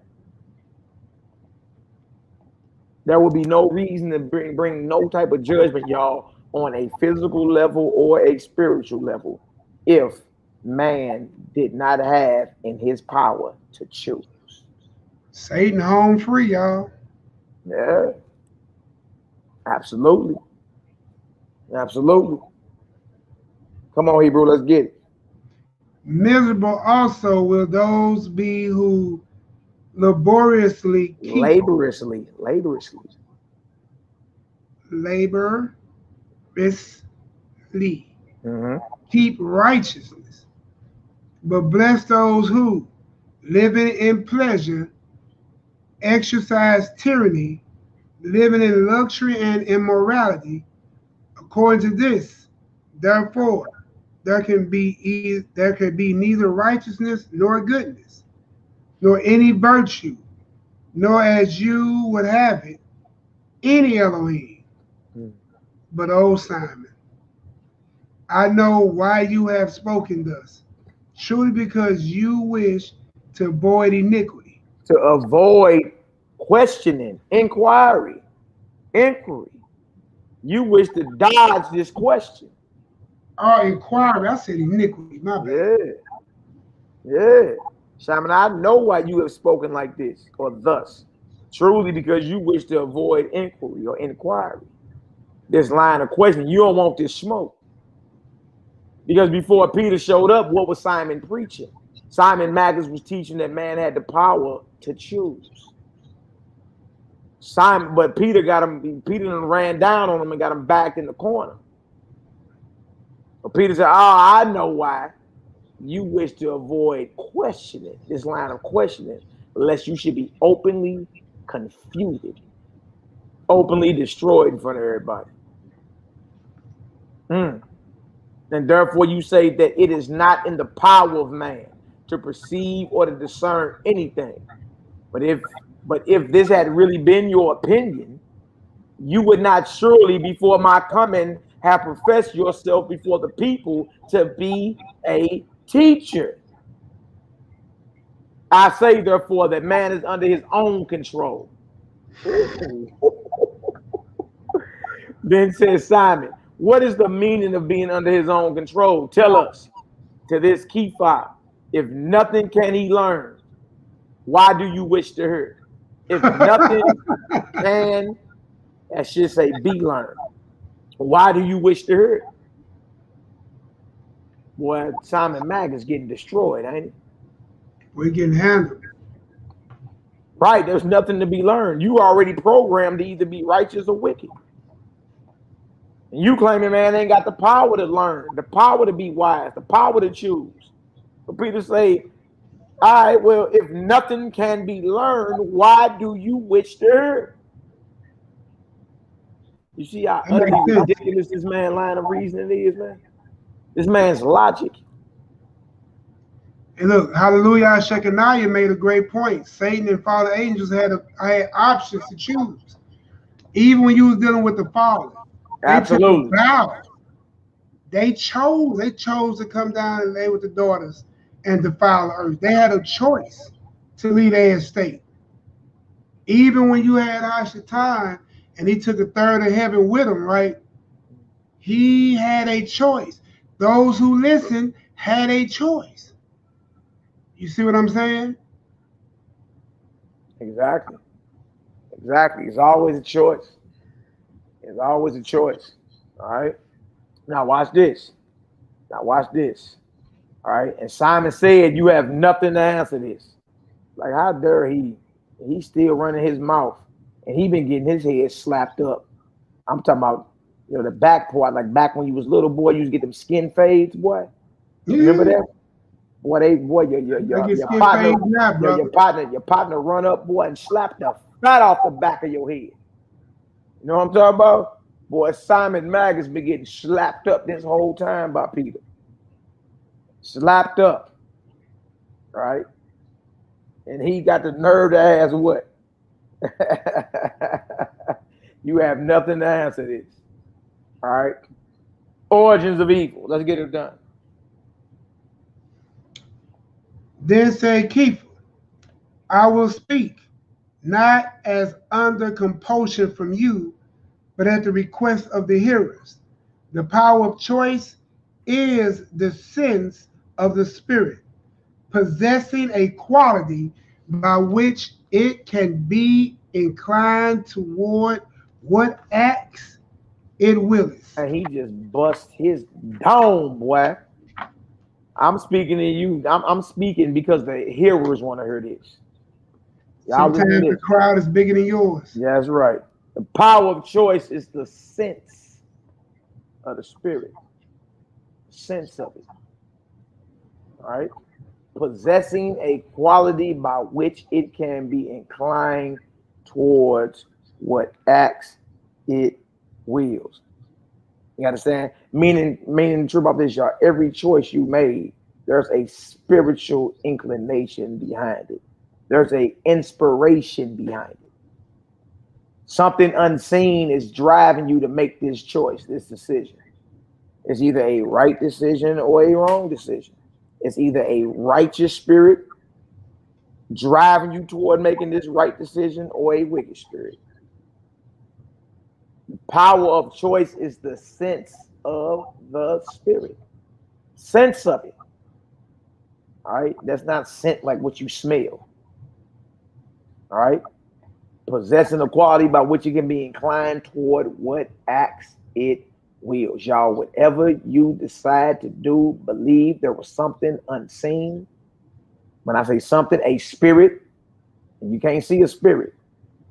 There will be no reason to bring no type of judgment, y'all, on a physical level or a spiritual level if man did not have in his power to choose. Satan home free, y'all. Yeah. Absolutely. Absolutely. Come on, Hebrew, let's get it. Miserable also will those be who laboriously keep righteousness. But bless those who, living in pleasure, exercise tyranny, living in luxury and immorality. According to this, therefore, there can be neither righteousness nor goodness, nor any virtue, nor as you would have it, any Elohim, but O Simon, I know why you have spoken thus, truly because you wish to avoid iniquity. To avoid questioning, inquiry. You wish to dodge this question. Oh, inquiry. I said iniquity. My bad. Yeah. Simon, I know why you have spoken like this or thus. Truly because you wish to avoid inquiry or inquiry. This line of questioning. You don't want this smoke. Because before Peter showed up, what was Simon preaching? Simon Magus was teaching that man had the power to choose. But Peter done ran down on him and got him backed in the corner. But Peter said, I know why. You wish to avoid questioning, this line of questioning, lest you should be openly confuted, openly destroyed in front of everybody. And therefore you say that it is not in the power of man to perceive or to discern anything. But if this had really been your opinion, you would not surely before my coming have professed yourself before the people to be a teacher. I say therefore that man is under his own control. Then says Simon, what is the meaning of being under his own control? Tell us. To this Kepha, if nothing can he learn, why do you wish to hear? If nothing can, I should say, be learned, why do you wish to hear? Boy, Simon Magus getting destroyed, ain't he? We're getting handled. Right, there's nothing to be learned. You already programmed to either be righteous or wicked. And you claiming, man, ain't got the power to learn, the power to be wise, the power to choose. But Peter say, all right, well, if nothing can be learned, why do you wish to hear? You see how utterly ridiculous this man's line of reasoning is, man? This man's logic. And look, hallelujah, YAHKANON made a great point. Satan and fallen angels had options to choose. Even when you was dealing with the fallen. Absolutely. They chose to come down and lay with the daughters and defile the earth. They had a choice to leave their estate. Even when you had Ashatan and he took a third of heaven with him, right? He had a choice. Those who listened had a choice. You see what I'm saying? Exactly. It's always a choice. It's always a choice. All right. Now watch this. All right. And Simon said, you have nothing to answer this. Like, how dare he? He's still running his mouth. And he been getting his head slapped up. I'm talking about, the back part, like back when you was little boy, you used to get them skin fades, boy. Remember that? Boy, your partner run up, boy, and slap the fat off the back of your head. You know what I'm talking about? Boy, Simon Magus been getting slapped up this whole time by Peter. Slapped up. Right? And he got the nerve to ask what? You have nothing to answer this. All right. Origins of evil. Let's get it done. Then said Kepha, I will speak, not as under compulsion from you, but at the request of the hearers. The power of choice is the sense of the spirit, possessing a quality by which it can be inclined toward what acts it willeth. And he just bust his dome, boy. I'm speaking to you. I'm speaking because the hearers want to hear this. Sometimes the crowd is bigger than yours. Yeah, that's right. The power of choice is the sense of the spirit. The sense of it. All right. Possessing a quality by which it can be inclined towards what acts it wills. You understand? Meaning the truth about this, y'all, every choice you made, there's a spiritual inclination behind it. There's a inspiration behind it. Something unseen is driving you to make this choice, this decision. It's either a right decision or a wrong decision. It's either a righteous spirit driving you toward making this right decision or a wicked spirit. The power of choice is the sense of the spirit. Sense of it. All right? That's not scent like what you smell. All right? Possessing a quality by which you can be inclined toward what acts it wills. Y'all, whatever you decide to do, believe there was something unseen. When I say something, a spirit, and you can't see a spirit.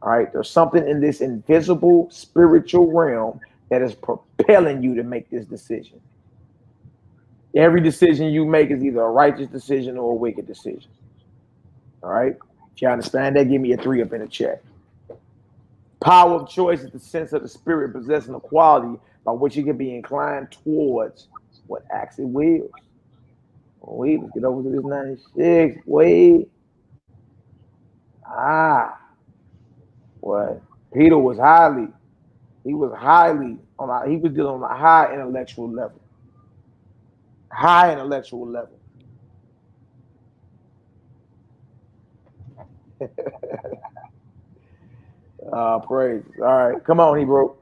All right, there's something in this invisible spiritual realm that is propelling you to make this decision. Every decision you make is either a righteous decision or a wicked decision. All right, if you understand that, give me a 3 up in the chat. Power of choice is the sense of the spirit possessing a quality by which you can be inclined towards what acts it wills. Wait, let's get over to this 96. Wait. What? Peter was highly dealing on a high intellectual level. High intellectual level. Praise. All right, come on, Hebrew.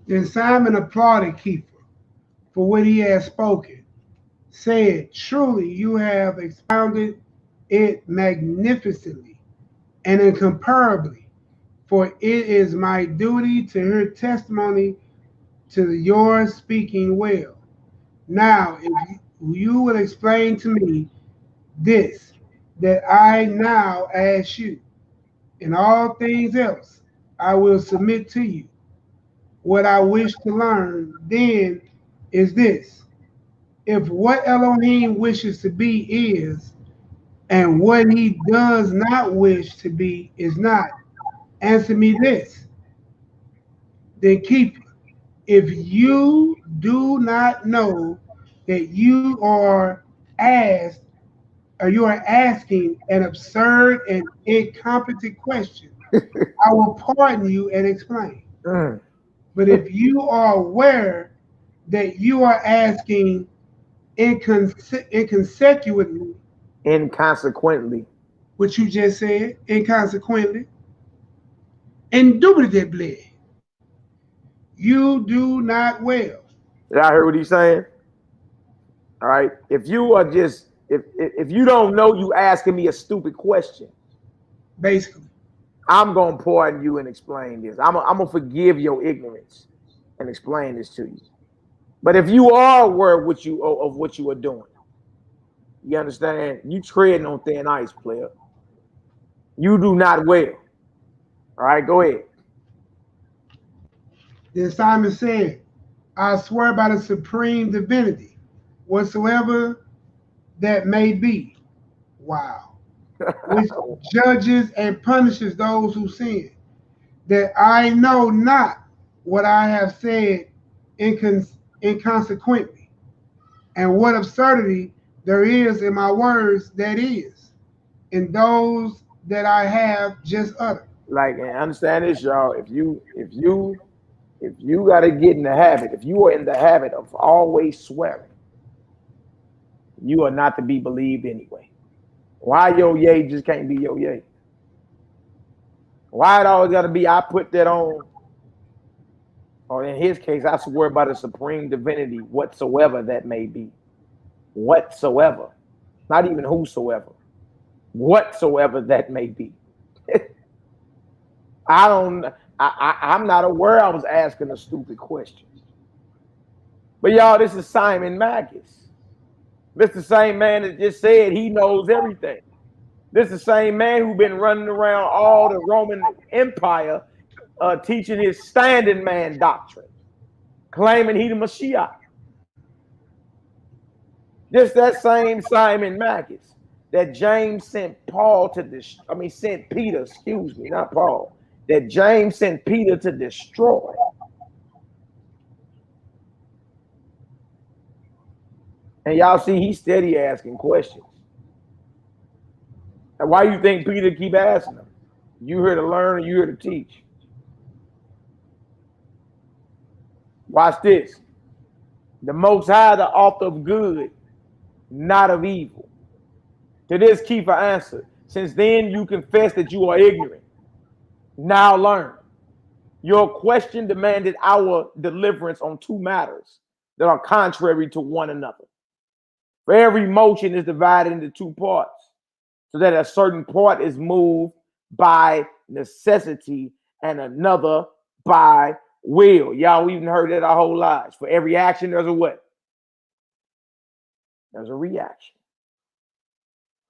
Then Simon applauded Kepha for what he had spoken, said, "Truly you have expounded it magnificently and incomparably, for it is my duty to hear testimony to your speaking well. Now, if you will explain to me this, that I now ask you, in all things else, I will submit to you. What I wish to learn then is this: if what Elohim wishes to be is, and what he does not wish to be is not, answer me this. Then keep it. If you do not know that you are asked, or you are asking an absurd and incompetent question, I will pardon you and explain. But if you are aware that you are asking inconsequently, what you just said, inconsequently, indubitably, you do not well. Did I hear what he's saying? All right. If you are just, if you don't know, you asking me a stupid question. Basically. I'm going to pardon you and explain this. I'm going to forgive your ignorance and explain this to you. But if you are aware of what you are doing, you understand? You treading on thin ice, player. You do not well. All right, go ahead. Then Simon said, I swear by the supreme divinity, whatsoever that may be. Wow. Which judges and punishes those who sin, that I know not what I have said inconsequently, and what absurdity there is in my words that is, in those that I have just uttered. Like, and understand this, y'all. If you got to get in the habit, if you are in the habit of always swearing, you are not to be believed anyway. Why your yay just can't be your yay? Why it always got to be I put that on? Or in his case, I swear by the supreme divinity, whatsoever that may be. Whatsoever. Not even whosoever. Whatsoever that may be. I'm not aware I was asking a stupid question. But y'all, this is Simon Magus. This is the same man that just said he knows everything. This is the same man who's been running around all the Roman Empire teaching his standing man doctrine, claiming he the Mashiach. Just that same Simon Magus that James sent sent Peter, excuse me, not Paul, that James sent Peter to destroy. And y'all see he's steady asking questions. And why you think Peter keep asking them? You here to learn or you here to teach? Watch this. The Most High, the author of good, not of evil. To this keep an answer. Since then you confess that you are ignorant. Now learn. Your question demanded our deliverance on two matters that are contrary to one another. For every motion is divided into two parts, so that a certain part is moved by necessity and another by will. Y'all, we even heard that our whole lives. For every action, there's a what? There's a reaction.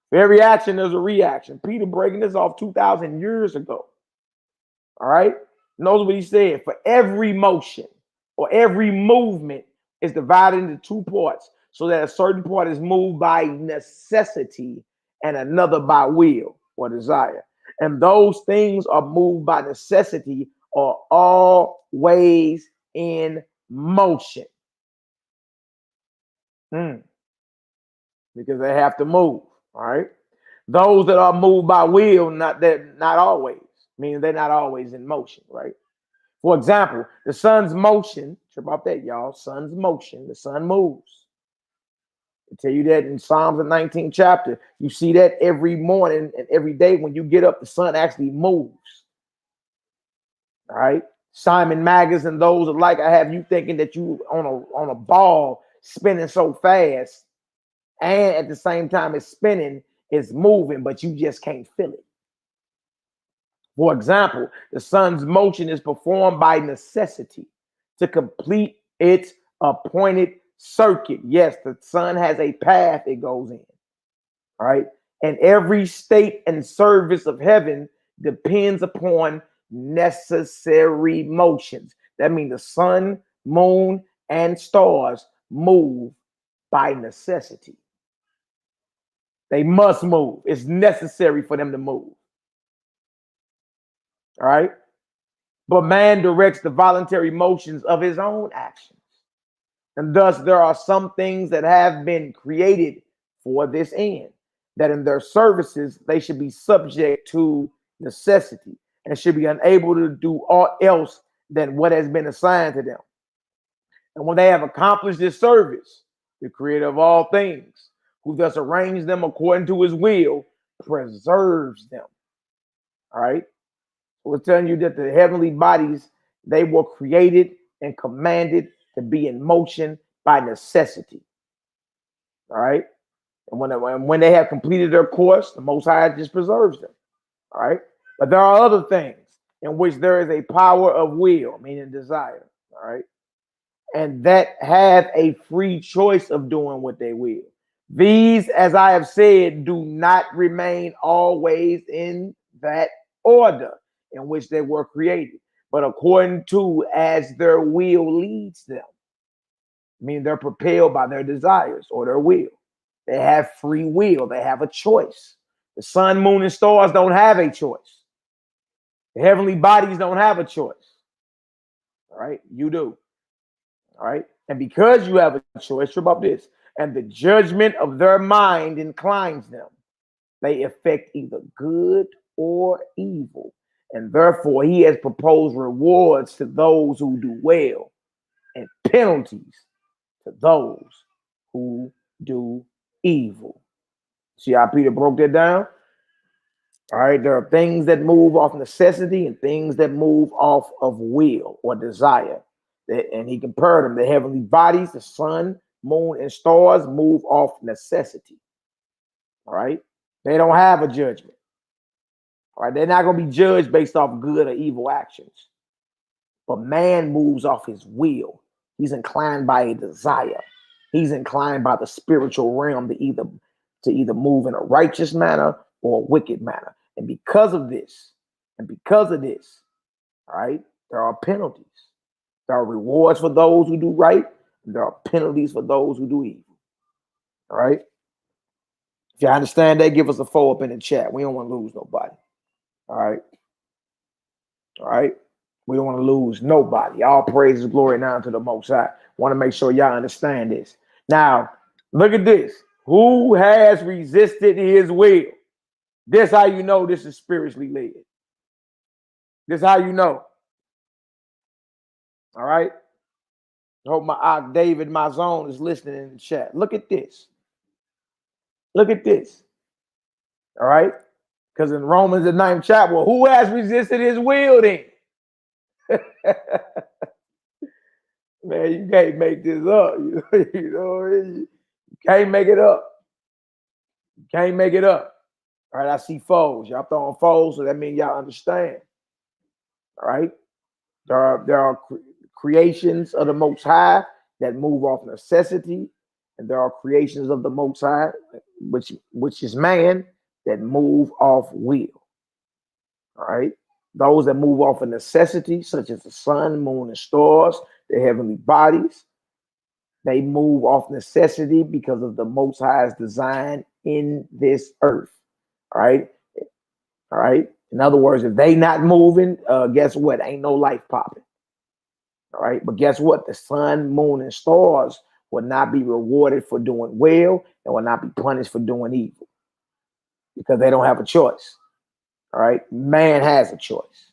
For every action, there's a reaction. Peter breaking this off 2,000 years ago. All right? Notice what he said. For every motion or every movement is divided into two parts, so that a certain part is moved by necessity and another by will or desire. And those things are moved by necessity are always in motion. Because they have to move. All right. Those that are moved by will, not always, meaning they're not always in motion, right? For example, the sun's motion, trip off that, y'all. Sun's motion, the sun moves. I tell you that in Psalms, the 19th chapter. You see that every morning and every day when you get up, the sun actually moves. All right. Simon Magus and those alike, I have you thinking that you on a ball spinning so fast, and at the same time it's spinning, it's moving, but you just can't feel it. For example, the sun's motion is performed by necessity to complete its appointed circuit. Yes, the sun has a path it goes in. All right. And every state and service of heaven depends upon necessary motions. That means the sun, moon, and stars move by necessity. They must move. It's necessary for them to move. All right. But man directs the voluntary motions of his own actions. And thus there are some things that have been created for this end, that in their services they should be subject to necessity and should be unable to do aught else than what has been assigned to them. And when they have accomplished this service, the creator of all things, who thus arranged them according to his will, preserves them. All right. So we're telling you that the heavenly bodies, they were created and commanded to be in motion by necessity. All right. And when they have completed their course, the Most High just preserves them. All right. But there are other things in which there is a power of will, meaning desire. All right. And that have a free choice of doing what they will. These, as I have said, do not remain always in that order in which they were created, but according to as their will leads them. I mean, they're propelled by their desires or their will. They have free will. They have a choice. The sun, moon, and stars don't have a choice. The heavenly bodies don't have a choice. All right, you do. All right, and because you have a choice, trip up this, and the judgment of their mind inclines them, they affect either good or evil. And therefore, he has proposed rewards to those who do well and penalties to those who do evil. See how Peter broke that down? All right, there are things that move off necessity and things that move off of will or desire. And he compared them. The heavenly bodies, the sun, moon, and stars move off necessity. All right, they don't have a judgment. All right, they're not going to be judged based off good or evil actions. But man moves off his will. He's inclined by a desire. He's inclined by the spiritual realm to either move in a righteous manner or a wicked manner. And because of this, all right, there are penalties. There are rewards for those who do right, and there are penalties for those who do evil. All right. If you understand that, give us a 4 up in the chat. We don't want to lose nobody. All right. All right. We don't want to lose nobody. All praise and glory now to the Most High. Want to make sure y'all understand this. Now, look at this. Who has resisted his will? This how you know this is spiritually led. This is how you know. All right. I hope my David, my zone, is listening in the chat. Look at this. Look at this. All right. Because in Romans, the 9th chapter, well, who has resisted his will then? Man, you can't make this up. You can't make it up. You can't make it up. All right, I see foes. Y'all throwing foes, so that means y'all understand. All right. There are creations of the Most High that move off necessity, and there are creations of the Most High, which is man, that move off will. All right. Those that move off of necessity, such as the sun, moon, and stars, the heavenly bodies, they move off necessity because of the Most High's design in this earth. All right. All right. In other words, if they not moving, guess what? Ain't no life popping. All right. But guess what? The sun, moon, and stars will not be rewarded for doing well and will not be punished for doing evil because they don't have a choice. All right. Man has a choice.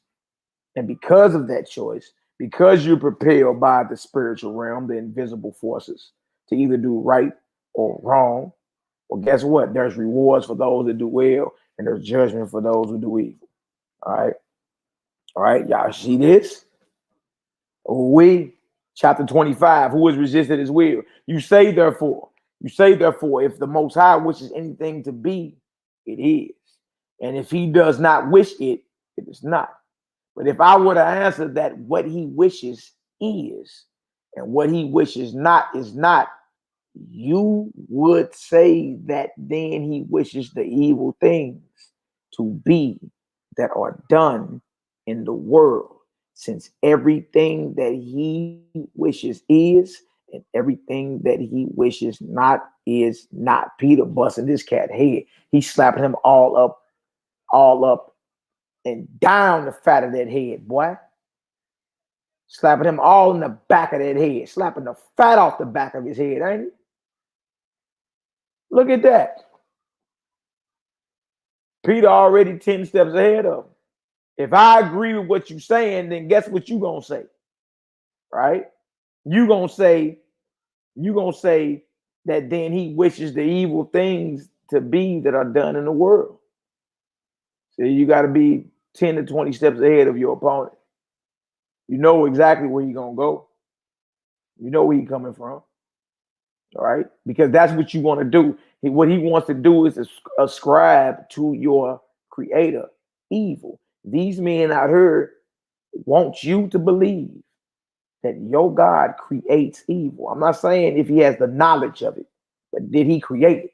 And because of that choice, because you're propelled by the spiritual realm, the invisible forces, to either do right or wrong, well, guess what? There's rewards for those that do well, and there's judgment for those who do evil. All right. All right. Y'all see this? Chapter 25, who has resisted his will? You say, therefore, if the Most High wishes anything to be, it is. And if he does not wish it, it is not. But if I were to answer that what he wishes is, and what he wishes not is not, you would say that then he wishes the evil things to be that are done in the world, since everything that he wishes is, and everything that he wishes not is not. Peter busting this cat head. He's slapping him all up and down the fat of that head, boy. Slapping him all in the back of that head. Slapping the fat off the back of his head, ain't it? Look at that. Peter already 10 steps ahead of him. If I agree with what you're saying, then guess what you're going to say? Right? You're going to say that then he wishes the evil things to be that are done in the world. So you got to be 10 to 20 steps ahead of your opponent. You know exactly where you're going to go. You know where you're coming from. All right? Because that's what you want to do. What he wants to do is ascribe to your creator evil. These men out here want you to believe that your God creates evil. I'm not saying if he has the knowledge of it, but did he create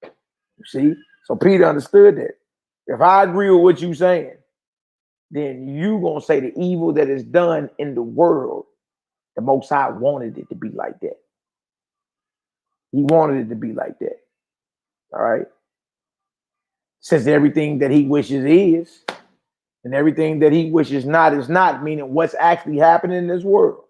it? You see? So Peter understood that. If I agree with what you're saying, then you're going to say the evil that is done in the world, the Most High wanted it to be like that. He wanted it to be like that. All right? Since everything that he wishes is, and everything that he wishes not is not, meaning what's actually happening in this world.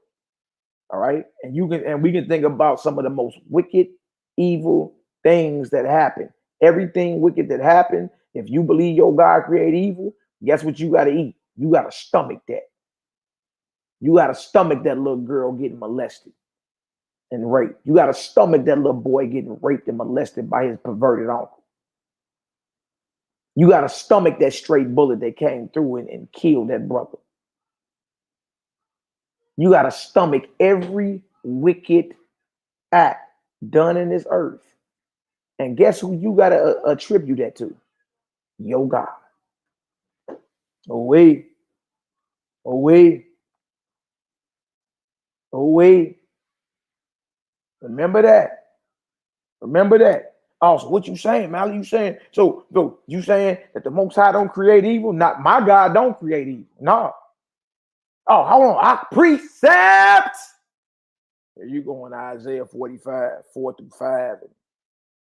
All right? And we can think about some of the most wicked, evil things that happen. Everything wicked that happened, if you believe your God created evil, guess what you got to eat? You got to stomach that. You got to stomach that little girl getting molested and raped. You got to stomach that little boy getting raped and molested by his perverted uncle. You got to stomach that straight bullet that came through and killed that brother. You got to stomach every wicked act done in this earth. And guess who you got to attribute that to? Your God. Away. Remember that. Also, what you saying, Mally? You saying you saying that the Most High don't create evil? Not my God don't create evil. No. Oh, hold on. Precepts. Here you go in Isaiah 45, 4-5, and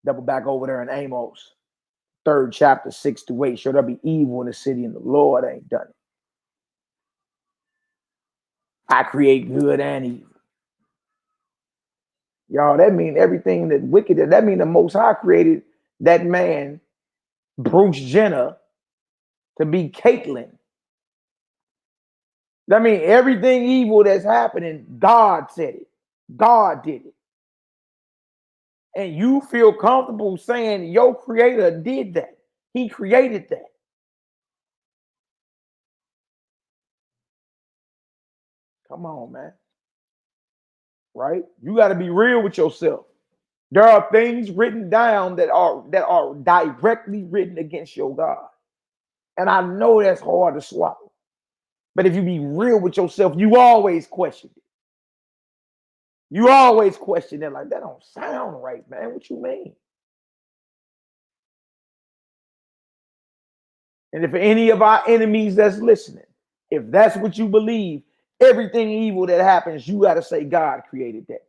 double back over there in Amos, 3rd chapter, 6-8. Shall there be evil in the city, and the Lord ain't done it? I create good and evil. Y'all, that mean everything that wicked, that mean the Most High created that man, Bruce Jenner, to be Caitlyn. That means everything evil that's happening, God said it. God did it. And you feel comfortable saying your creator did that. He created that. Come on, man. Right? You got to be real with yourself. There are things written down that are directly written against your God. And I know that's hard to swallow. But if you be real with yourself, you always question it. You always question it like, that don't sound right, man. What you mean? And if any of our enemies that's listening, if that's what you believe, everything evil that happens, you got to say God created that.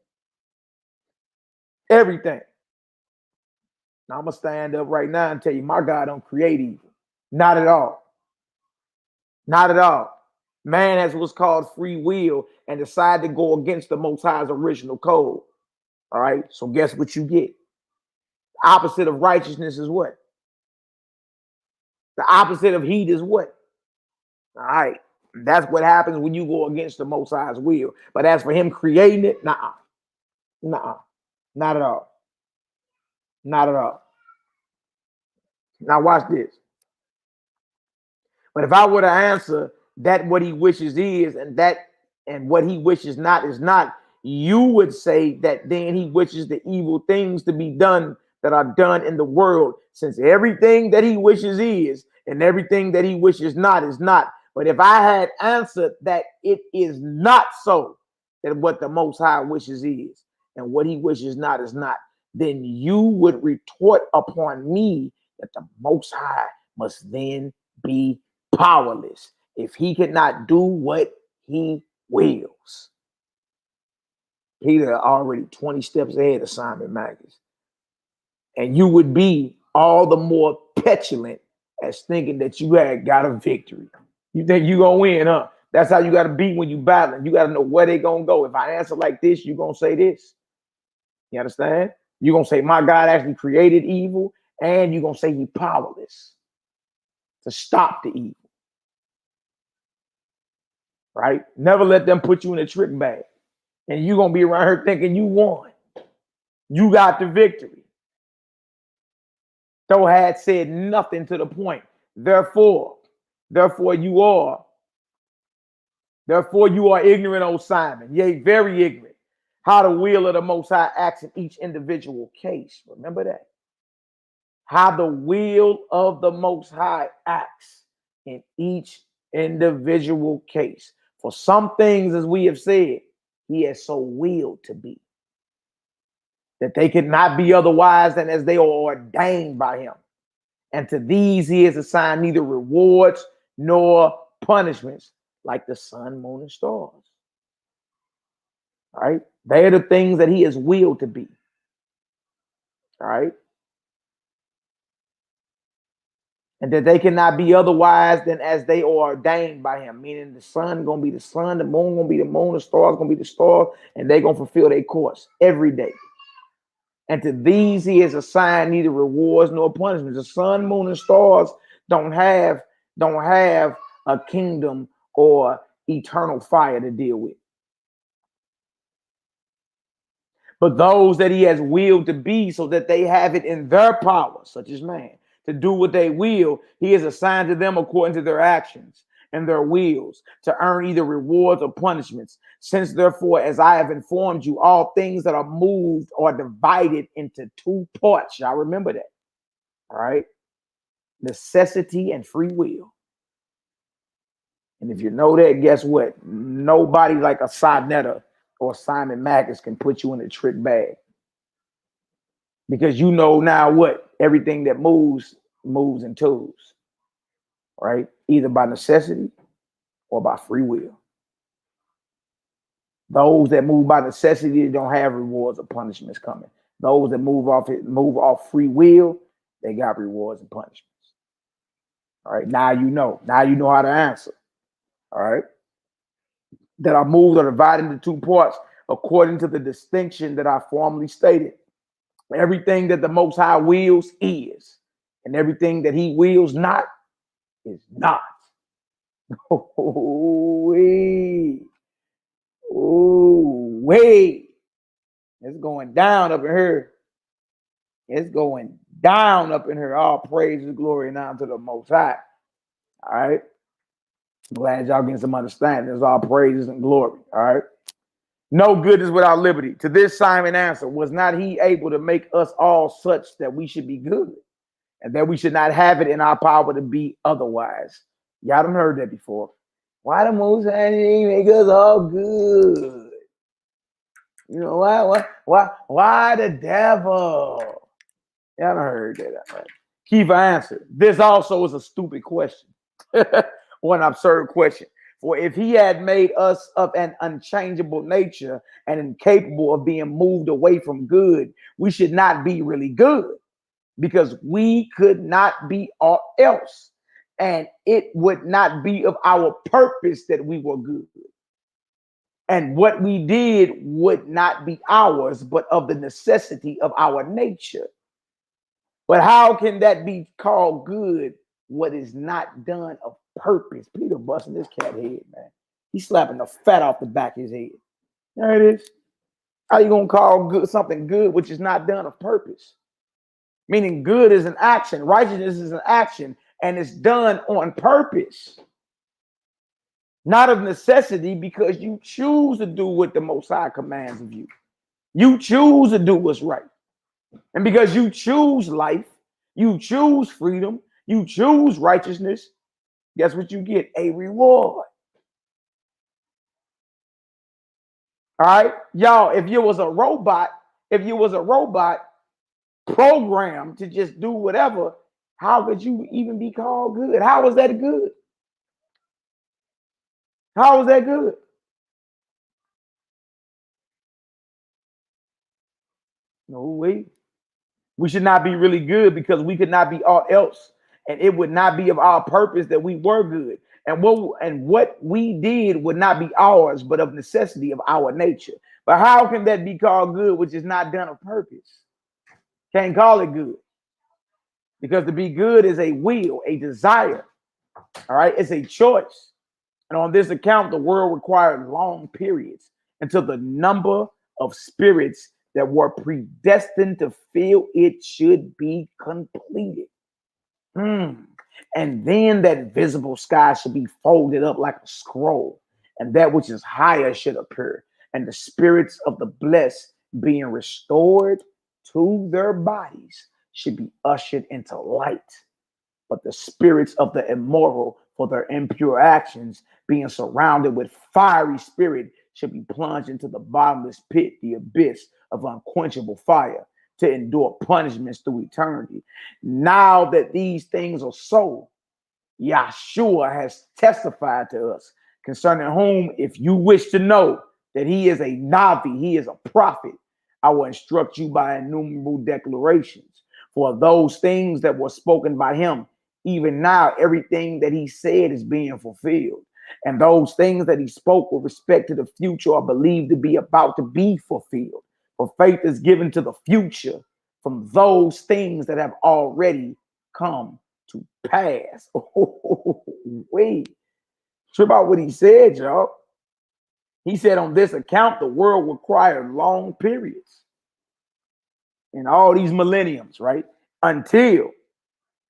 Everything. Now I'm going to stand up right now and tell you, my God don't create evil. Not at all. Not at all. Man has what's called free will and decide to go against the Most High's original code. All right. So guess what you get? The opposite of righteousness is what? The opposite of heat is what? All right. That's what happens when you go against the Most High's will. But as for him creating it, nah. Not at all. Not at all. Now watch this. But if I were to answer that what he wishes is and what he wishes not is not, you would say that then he wishes the evil things to be done that are done in the world, since everything that he wishes is and everything that he wishes not is not. But if I had answered that it is not so, that what the Most High wishes is and what he wishes not is not, then you would retort upon me that the Most High must then be powerless if he cannot do what he wills. Peter already 20 steps ahead of Simon Magus. And you would be all the more petulant as thinking that you had got a victory. You think you gonna win, huh? That's how you gotta be when you battling. You gotta know where they gonna go. If I answer like this, you gonna say this. You understand? You're gonna say my God actually created evil, and you're gonna say he powerless to stop the evil. Right? Never let them put you in a trick bag. And you're gonna be around here thinking you won. You got the victory. Though had said nothing to the point. Therefore you are ignorant, O Simon, yea, very ignorant, how the will of the Most High acts in each individual case. Remember that. How the will of the Most High acts in each individual case. For some things, as we have said, he has so willed to be, that they could not be otherwise than as they are ordained by him. And to these he has assigned neither rewards nor punishments, like the sun, moon, and stars. All right? They are the things that he has willed to be. All right? And that they cannot be otherwise than as they are ordained by him. Meaning the sun gonna be the sun, the moon gonna be the moon, the stars gonna be the stars, and they're gonna fulfill their course every day. And to these he has assigned neither rewards nor punishments. The sun, moon, and stars don't have a kingdom or eternal fire to deal with. But those that he has willed to be, so that they have it in their power, such as man, to do what they will, he has assigned to them according to their actions and their wills, to earn either rewards or punishments. Since therefore, as I have informed you, all things that are moved are divided into two parts. Y'all remember that. All right. Necessity and free will. And if you know that, guess what? Nobody like a Sinetta or Simon Magus can put you in a trick bag. Because you know now what? Everything that moves in twos. Right? Either by necessity or by free will. Those that move by necessity don't have rewards or punishments coming. Those that move off free will, they got rewards and punishments. All right, now you know. Now you know how to answer. All right. That are moved or divided into two parts according to the distinction that I formerly stated. Everything that the Most High wills is, and everything that he wills not is not. Ooh-wee. Ooh-wee. It's going down up in here. It's going down up in here. All praise and glory and honor to the Most High. All right. Glad y'all getting some understanding. It's all praises and glory. All right. No goodness without liberty. To this Simon answered, was not he able to make us all such that we should be good, and that we should not have it in our power to be otherwise? Y'all done heard that before. Why the Most High didn't make us all good? You know why the devil? Y'all done heard that. Right? Kiva answered, this also is a stupid question. One absurd question. For if he had made us of an unchangeable nature and incapable of being moved away from good, we should not be really good, because we could not be aught else, and it would not be of our purpose that we were good. And what we did would not be ours, but of the necessity of our nature. But how can that be called good, what is not done of purpose? Peter busting this cat head, man. He's slapping the fat off the back of his head. There it is. How you gonna call good something good which is not done of purpose? Meaning good is an action, righteousness is an action, and it's done on purpose. Not of necessity, because you choose to do what the Most High commands of you. You choose to do what's right. And because you choose life, you choose freedom, you choose righteousness, guess what you get? A reward. All right, y'all, if you was a robot programmed to just do whatever, how could you even be called good? How is that good? How is that good? No way. We should not be really good, because we could not be aught else, and it would not be of our purpose that we were good. And what we did would not be ours, but of necessity of our nature. But how can that be called good which is not done of purpose? Can't call it good. Because to be good is a will, a desire. All right, it's a choice. And on this account, the world required long periods until the number of spirits that were predestined to fill it should be completed. And then that visible sky should be folded up like a scroll, and that which is higher should appear, and the spirits of the blessed, being restored to their bodies, should be ushered into light. But the spirits of the immoral, for their impure actions, being surrounded with fiery spirit, should be plunged into the bottomless pit, the abyss of unquenchable fire, to endure punishments through eternity. Now that these things are so, Yahshua has testified to us, concerning whom, if you wish to know that he is a Navi, he is a prophet, I will instruct you by innumerable declarations. For those things that were spoken by him, even now everything that he said is being fulfilled. And those things that he spoke with respect to the future are believed to be about to be fulfilled. For faith is given to the future from those things that have already come to pass. Wait, trip out what he said, y'all. He said, on this account, the world required long periods in all these millenniums, right? Until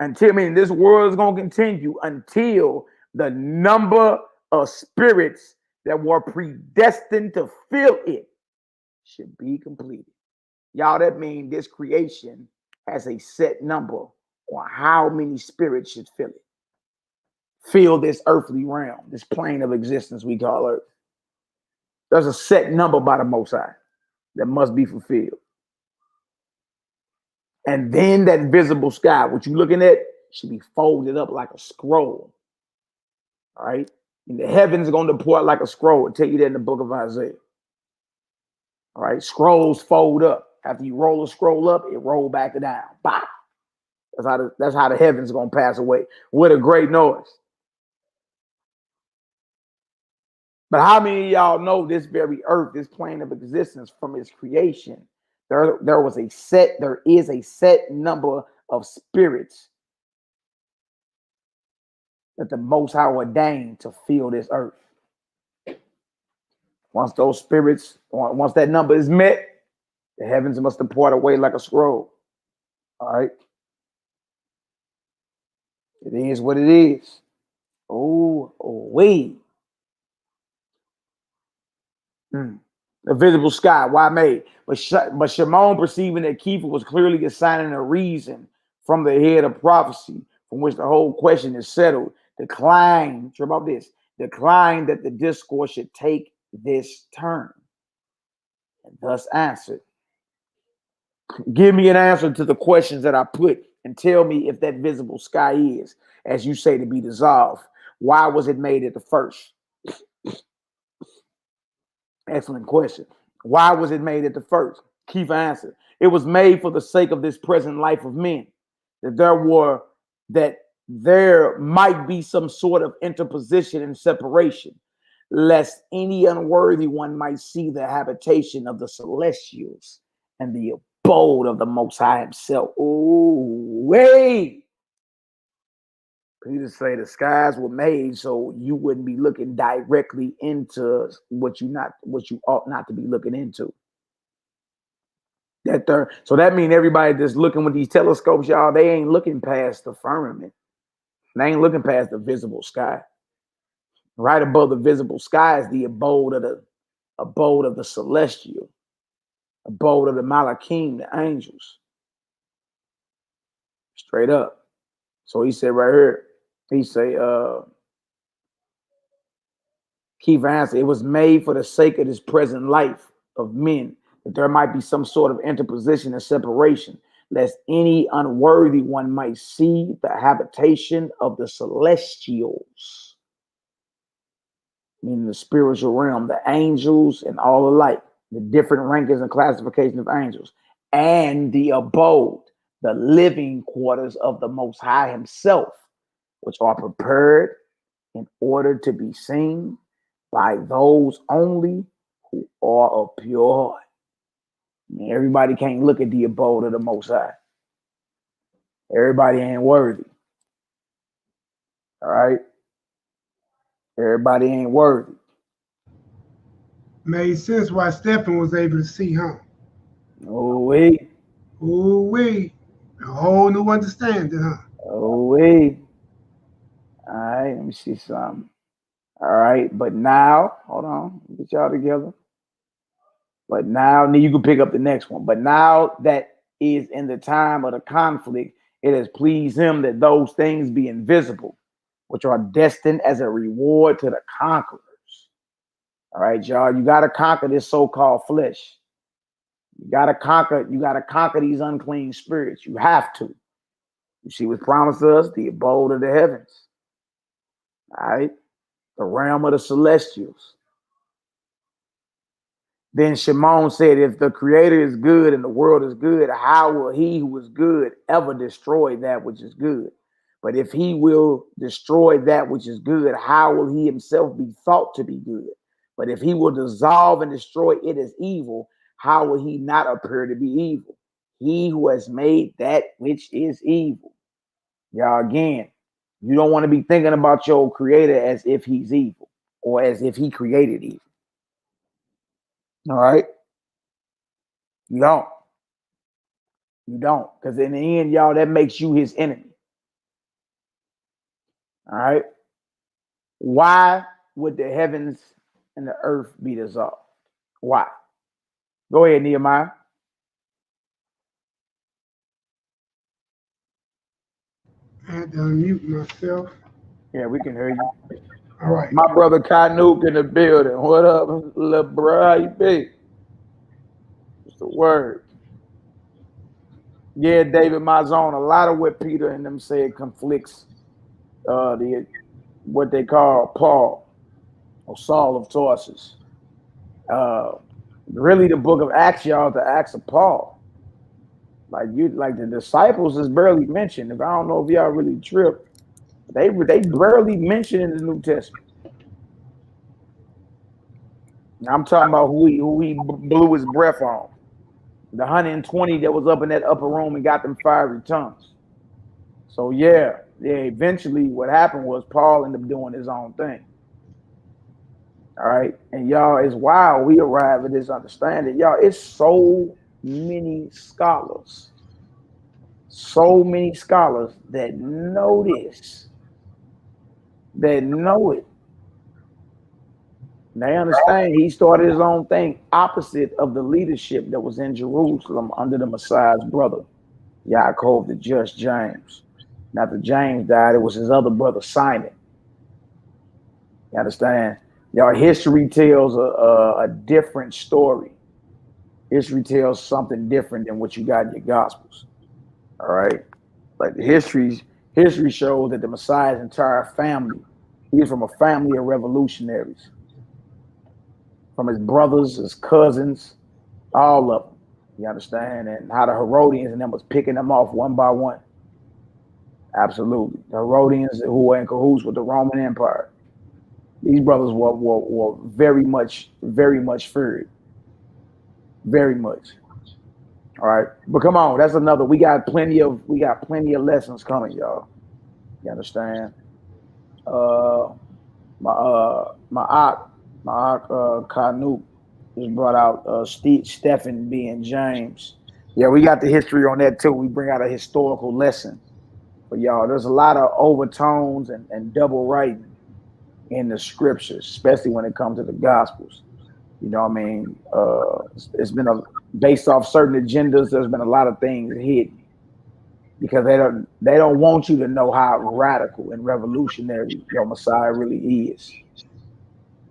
meaning this world is going to continue until the number of spirits that were predestined to fill it should be completed. Y'all, that means this creation has a set number on how many spirits should fill it. Fill this earthly realm, this plane of existence we call earth. There's a set number by the Most High that must be fulfilled. And then that visible sky, what you're looking at, should be folded up like a scroll. All right? And the heavens are going to pour out like a scroll. I'll tell you that in the book of Isaiah. All right? Scrolls fold up. After you roll a scroll up, it roll back down. Bah! That's how the heavens are going to pass away with a great noise. But how many of y'all know this very earth, this plane of existence from its creation, there is a set number of spirits that the Most High ordained to fill this earth. Once those spirits, once that number is met, the heavens must depart away like a scroll. All right. It is what it is. Oh, wait. The visible sky, why made? But Shimon, perceiving that Kepha was clearly assigning a reason from the head of prophecy, from which the whole question is settled, declined that the discourse should take this turn, and thus answered. Give me an answer to the questions that I put, and tell me if that visible sky is, as you say, to be dissolved. Why was it made at the first? Excellent question. Why was it made at the first? Kepha answered. It was made for the sake of this present life of men, that there might be some sort of interposition and separation, lest any unworthy one might see the habitation of the celestials and the abode of the Most High himself. Oh, wait. Peter say the skies were made so you wouldn't be looking directly into what you ought not to be looking into. So that means everybody that's looking with these telescopes, y'all, they ain't looking past the firmament. They ain't looking past the visible sky. Right above the visible sky is the abode of the celestial, abode of the Malakim, the angels. Straight up. So he said right here, he say, Kepha answered, it was made for the sake of this present life of men, that there might be some sort of interposition and separation, lest any unworthy one might see the habitation of the celestials, meaning the spiritual realm, the angels and all alike, the different rankings and classifications of angels, and the abode, the living quarters of the Most High himself, which are prepared in order to be seen by those only who are of pure heart. I mean, everybody can't look at the abode of the Most High. Everybody ain't worthy. All right? Everybody ain't worthy. Made sense why Stephen was able to see, huh? Oh, wait. Oh, wait. A whole new understanding, huh? Oh, wait. All right, let me see something. All right, but now, hold on, get y'all together. But now, you can pick up the next one. But now that is in the time of the conflict, it has pleased him that those things be invisible, which are destined as a reward to the conquerors. All right, y'all, you got to conquer this so-called flesh. You got to conquer these unclean spirits. You have to. You see what's promised us? The abode of the heavens. All right, the realm of the celestials. Then Shimon said, if the creator is good and the world is good, how will he who is good ever destroy that which is good? But if he will destroy that which is good, how will he himself be thought to be good? But if he will dissolve and destroy it as evil, how will he not appear to be evil? He who has made that which is evil. Y'all, again, you don't want to be thinking about your creator as if he's evil or as if he created evil. All right? You don't. You don't. Because in the end, y'all, that makes you his enemy. All right? Why would the heavens and the earth be dissolved? Why? Go ahead, Nehemiah. I had to unmute myself. Yeah, we can hear you. All right. My brother Kanook in the building. What up, little bro? How you be? What's the word? Yeah, David Mazon. A lot of what Peter and them said conflicts what they call Paul or Saul of Tarsus. Really, the book of Acts, y'all, the Acts of Paul. Like the disciples is barely mentioned. If I don't know if y'all really trip, they barely mentioned in the New Testament. I'm talking about who he blew his breath on. The 120 that was up in that upper room and got them fiery tongues. So yeah, eventually what happened was Paul ended up doing his own thing. All right. And y'all, it's wild we arrive at this understanding. Y'all, it's so many scholars that know this, that know it. And they understand he started his own thing opposite of the leadership that was in Jerusalem under the Messiah's brother, Yaakov, the just James. After James died, it was his other brother, Simon. You understand? Y'all, history tells a different story. History tells something different than what you got in your Gospels. All right? Like the history shows that the Messiah's entire family, he is from a family of revolutionaries. From his brothers, his cousins, all of them. You understand? And how the Herodians and them was picking them off one by one. Absolutely. The Herodians who were in cahoots with the Roman Empire. These brothers were very much feared. Very much. All right. But come on, that's another. We got plenty of lessons coming, y'all. You understand? Kanuk just brought out Stephen being James. Yeah, we got the history on that too. We bring out a historical lesson. But y'all, there's a lot of overtones and double writing in the scriptures, especially when it comes to the Gospels. You know what I mean? It's been based off certain agendas. There's been a lot of things hidden because they don't want you to know how radical and revolutionary your Messiah really is.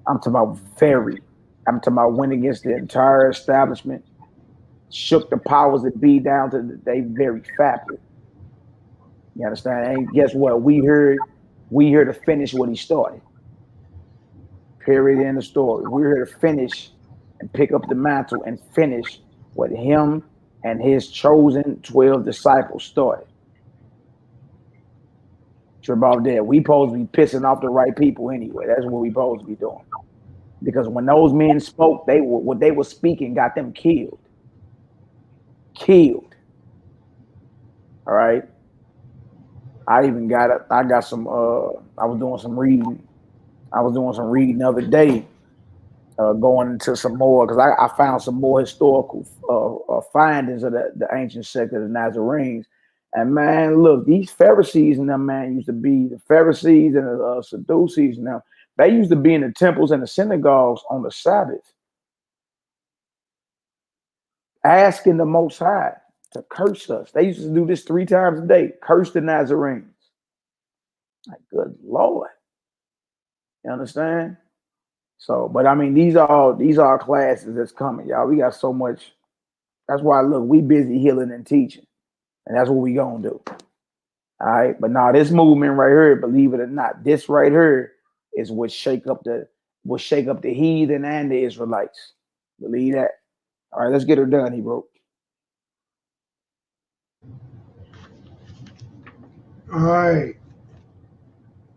I'm talking about went against the entire establishment, shook the powers that be down to their very fabric. You understand? And guess what? We here to finish what he started. Period. End of story. We're here to finish and pick up the mantle and finish what him and his chosen 12 disciples started. True about that. We supposed to be pissing off the right people anyway. That's what we supposed to be doing. Because when those men spoke, what they were speaking got them killed. Killed. All right. I got some I was doing some reading the other day, going into some more, because I found some more historical findings of the ancient sect of the Nazarenes. And man, look, these Pharisees and them, man, used to be the Pharisees and the Sadducees and them. They used to be in the temples and the synagogues on the Sabbath, asking the Most High to curse us. They used to do this 3 times a day, curse the Nazarenes. Like, good Lord. You understand? So, but I mean, these are classes that's coming, y'all. We got so much. That's why, look, we busy healing and teaching, and that's what we gonna do. All right, but now this movement right here, believe it or not, this right here is what shake up the heathen and the Israelites. Believe that. All right, let's get her done, he wrote. All right.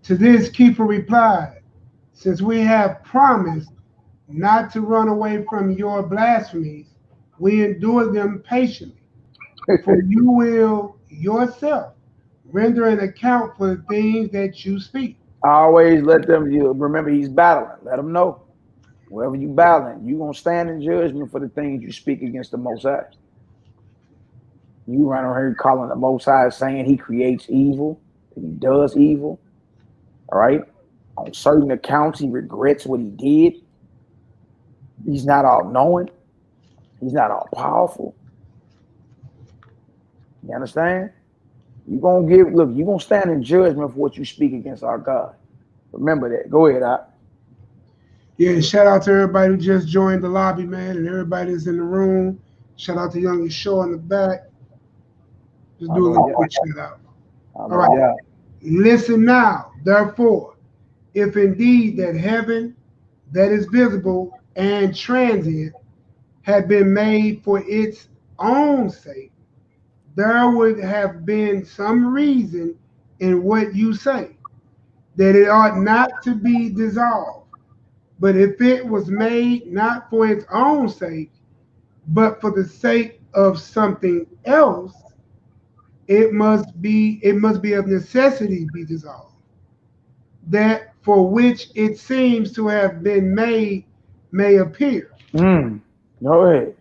To this, Keeper replied, since we have promised not to run away from your blasphemies, we endure them patiently. For you will yourself render an account for the things that you speak. Always let them, remember he's battling. Let them know. Wherever you battling, you gonna stand in judgment for the things you speak against the Most High. You run around here calling the Most High, saying he creates evil, that he does evil. All right. On certain accounts, he regrets what he did. He's not all knowing. He's not all powerful. You understand? You're gonna stand in judgment for what you speak against our God. Remember that. Go ahead, Doc. Yeah, shout out to everybody who just joined the lobby, man, and everybody that's in the room. Shout out to Young Shaw in the back. Just do a little quick shout out. All right. Yeah. Listen now, therefore, if indeed that heaven that is visible and transient had been made for its own sake, there would have been some reason in what you say, that it ought not to be dissolved. But if it was made not for its own sake, but for the sake of something else, it must be of necessity be dissolved. That for which it seems to have been made may appear. Go ahead.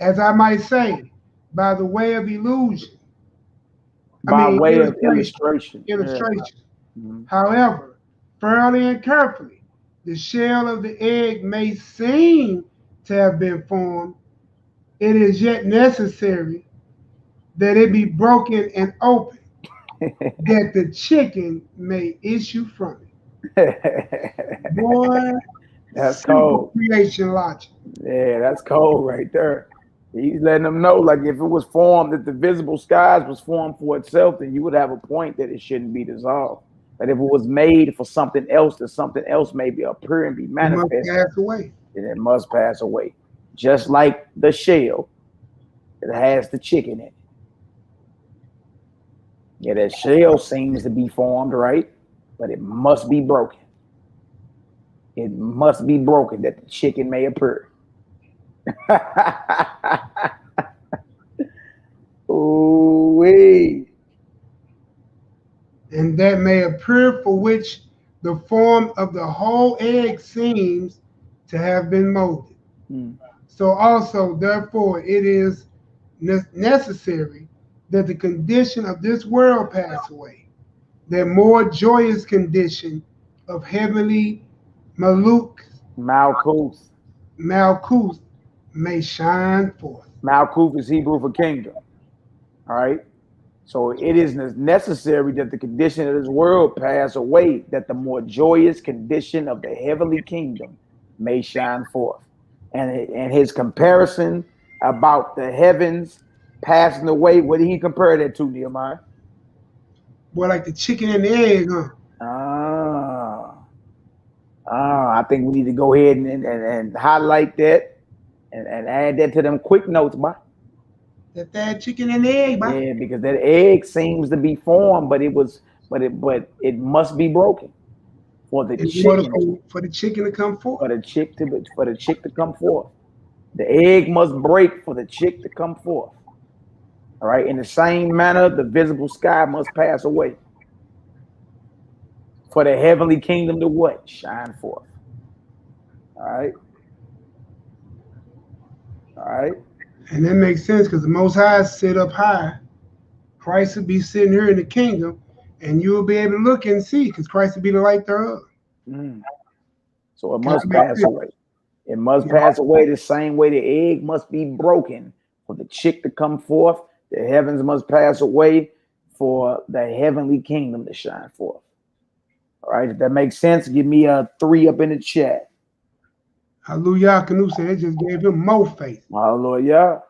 As I might say, by the way of illusion. By way of illustration. Illustration. Yeah. However, thoroughly and carefully, the shell of the egg may seem to have been formed. It is yet necessary that it be broken and open, that the chicken may issue from it. Boy, that's cold. Creation logic. Yeah, that's cold right there. He's letting them know, like, if it was formed, if the visible skies was formed for itself, then you would have a point that it shouldn't be dissolved. But if it was made for something else, that something else may be appear and be manifested, it must pass away. Then it must pass away. Just like the shell that has the chicken in it. Yeah, that shell seems to be formed, right? But it must be broken. It must be broken that the chicken may appear. Ooh-wee. And that may appear for which the form of the whole egg seems to have been molded. So also, therefore, it is necessary that the condition of this world pass away, that more joyous condition of heavenly Malkuth may shine forth. Malkuth is Hebrew for kingdom. All right. So it is necessary that the condition of this world pass away, that the more joyous condition of the heavenly kingdom may shine forth. And his comparison about the heavens passing away, what did he compare that to, Nehemiah? Well, like the chicken and the egg, huh? I think we need to go ahead and highlight that and add that to them quick notes, boy. That chicken and the egg, boy. Yeah, because that egg seems to be formed, but it must be broken for the chicken to come forth. For the chick to come forth. The egg must break for the chick to come forth. All right. In the same manner, the visible sky must pass away. For the heavenly kingdom to what? Shine forth. All right. All right. And that makes sense because the Most High sit up high. Christ will be sitting here in the kingdom, and you will be able to look and see because Christ will be the light thereof. So it must pass away. It must pass away the same way the egg must be broken for the chick to come forth. The heavens must pass away for the heavenly kingdom to shine forth. All right, if that makes sense, give me a 3 up in the chat. Hallelujah. Canoe said it just gave him more faith. Hallelujah.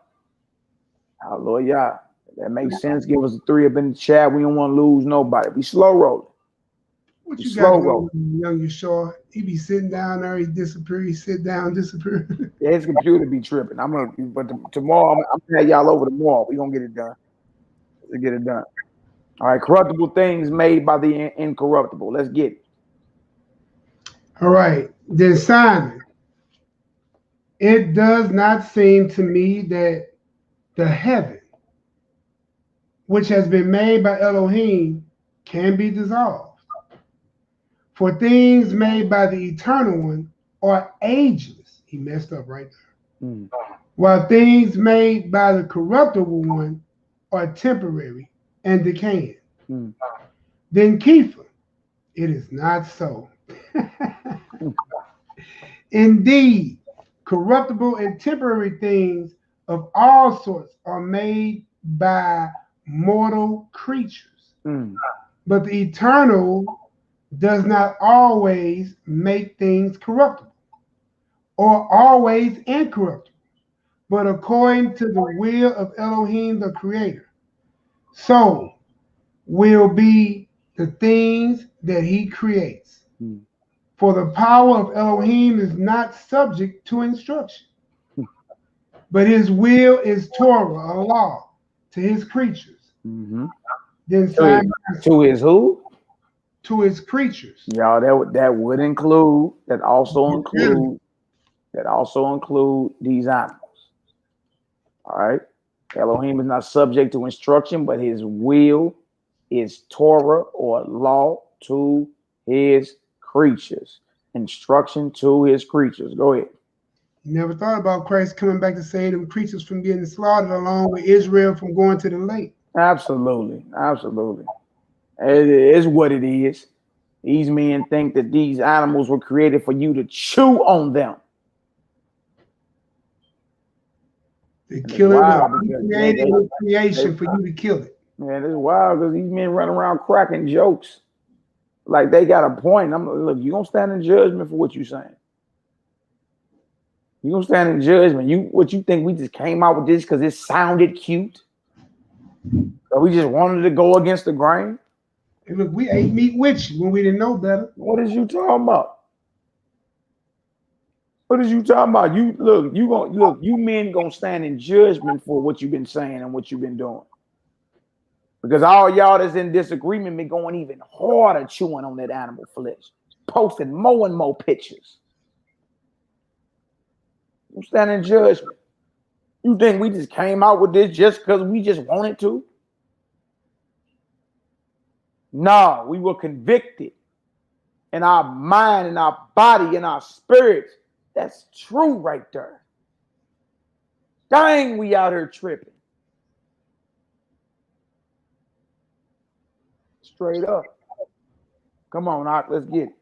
Hallelujah. If that makes sense, give us a 3 up in the chat. We don't want to lose nobody. We slow rolling. What you got going on, young Yeshua? He be sitting down there, he disappear, he sit down, disappear. Yeah, his computer be tripping. Tomorrow I'm gonna have y'all over tomorrow. We're gonna get it done. Let's get it done. All right, corruptible things made by the incorruptible. Let's get it. All right. Then Simon, it does not seem to me that the heaven, which has been made by Elohim, can be dissolved. For things made by the Eternal One are ageless. He messed up right there. While things made by the corruptible one are temporary and decaying. Then Kepha, it is not so. Indeed, corruptible and temporary things of all sorts are made by mortal creatures. But the eternal does not always make things corruptible or always incorruptible, but according to the will of Elohim the Creator. So will be the things that he creates. For the power of Elohim is not subject to instruction, but his will is Torah, a law, to his creatures. Then to his who? To his creatures. Y'all, that would include, that also include these animals. All right. Elohim is not subject to instruction, but his will is Torah or law to his creatures. Instruction to his creatures. Go ahead. You never thought about Christ coming back to save them creatures from getting slaughtered along with Israel from going to the lake. Absolutely. Absolutely. It is what it is. These men think that these animals were created for you to chew on them. They kill it. Created with creation for you to kill it. Man, it's wild because these men run around cracking jokes like they got a point. Look, you gonna stand in judgment for what you saying. You gonna stand in judgment. What you think we just came out with this because it sounded cute? Or we just wanted to go against the grain? Hey, look, we ate meat with you when we didn't know better. What is you talking about? What is you talking about? You men gonna stand in judgment for what you've been saying and what you've been doing. Because all y'all that's in disagreement been going even harder chewing on that animal flesh, posting more and more pictures. You stand in judgment. You think we just came out with this just because we just wanted to? No, we were convicted in our mind, in our body, in our spirits. That's true right there. Dang, we out here tripping. Straight up. Come on, Ak, let's get it.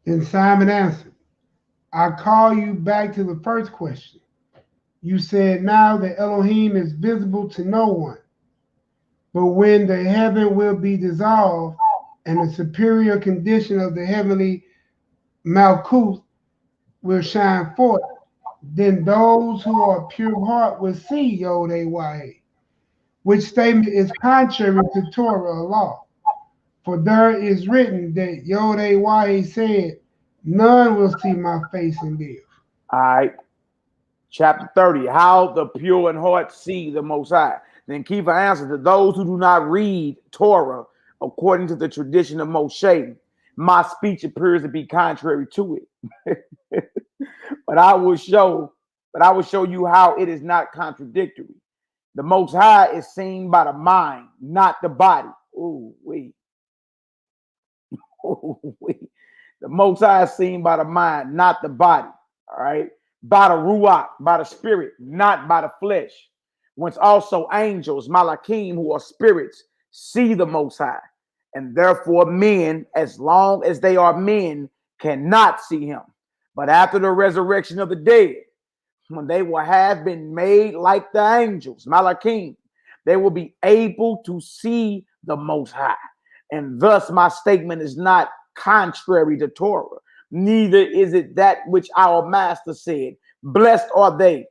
Then Simon answered, I call you back to the first question. You said now that Elohim is visible to no one. But when the heaven will be dissolved and the superior condition of the heavenly Malkuth will shine forth, then those who are pure of heart will see YAH'KI, which statement is contrary to Torah law. For there is written that YAH'KI said, none will see my face and live. All right. Chapter 30, how the pure in heart see the Most High. Then Kiva answered, to those who do not read Torah according to the tradition of Moshe, my speech appears to be contrary to it. But I will show you how it is not contradictory. The Most High is seen by the mind, not the body. Ooh, wait. The Most High is seen by the mind, not the body. All right, by the ruach, by the spirit, not by the flesh. Whence also angels, Malakim, who are spirits, see the Most High, and therefore men, as long as they are men, cannot see him. But after the resurrection of the dead, when they will have been made like the angels, Malakim, they will be able to see the Most High. And thus my statement is not contrary to Torah, neither is it that which our master said, blessed are they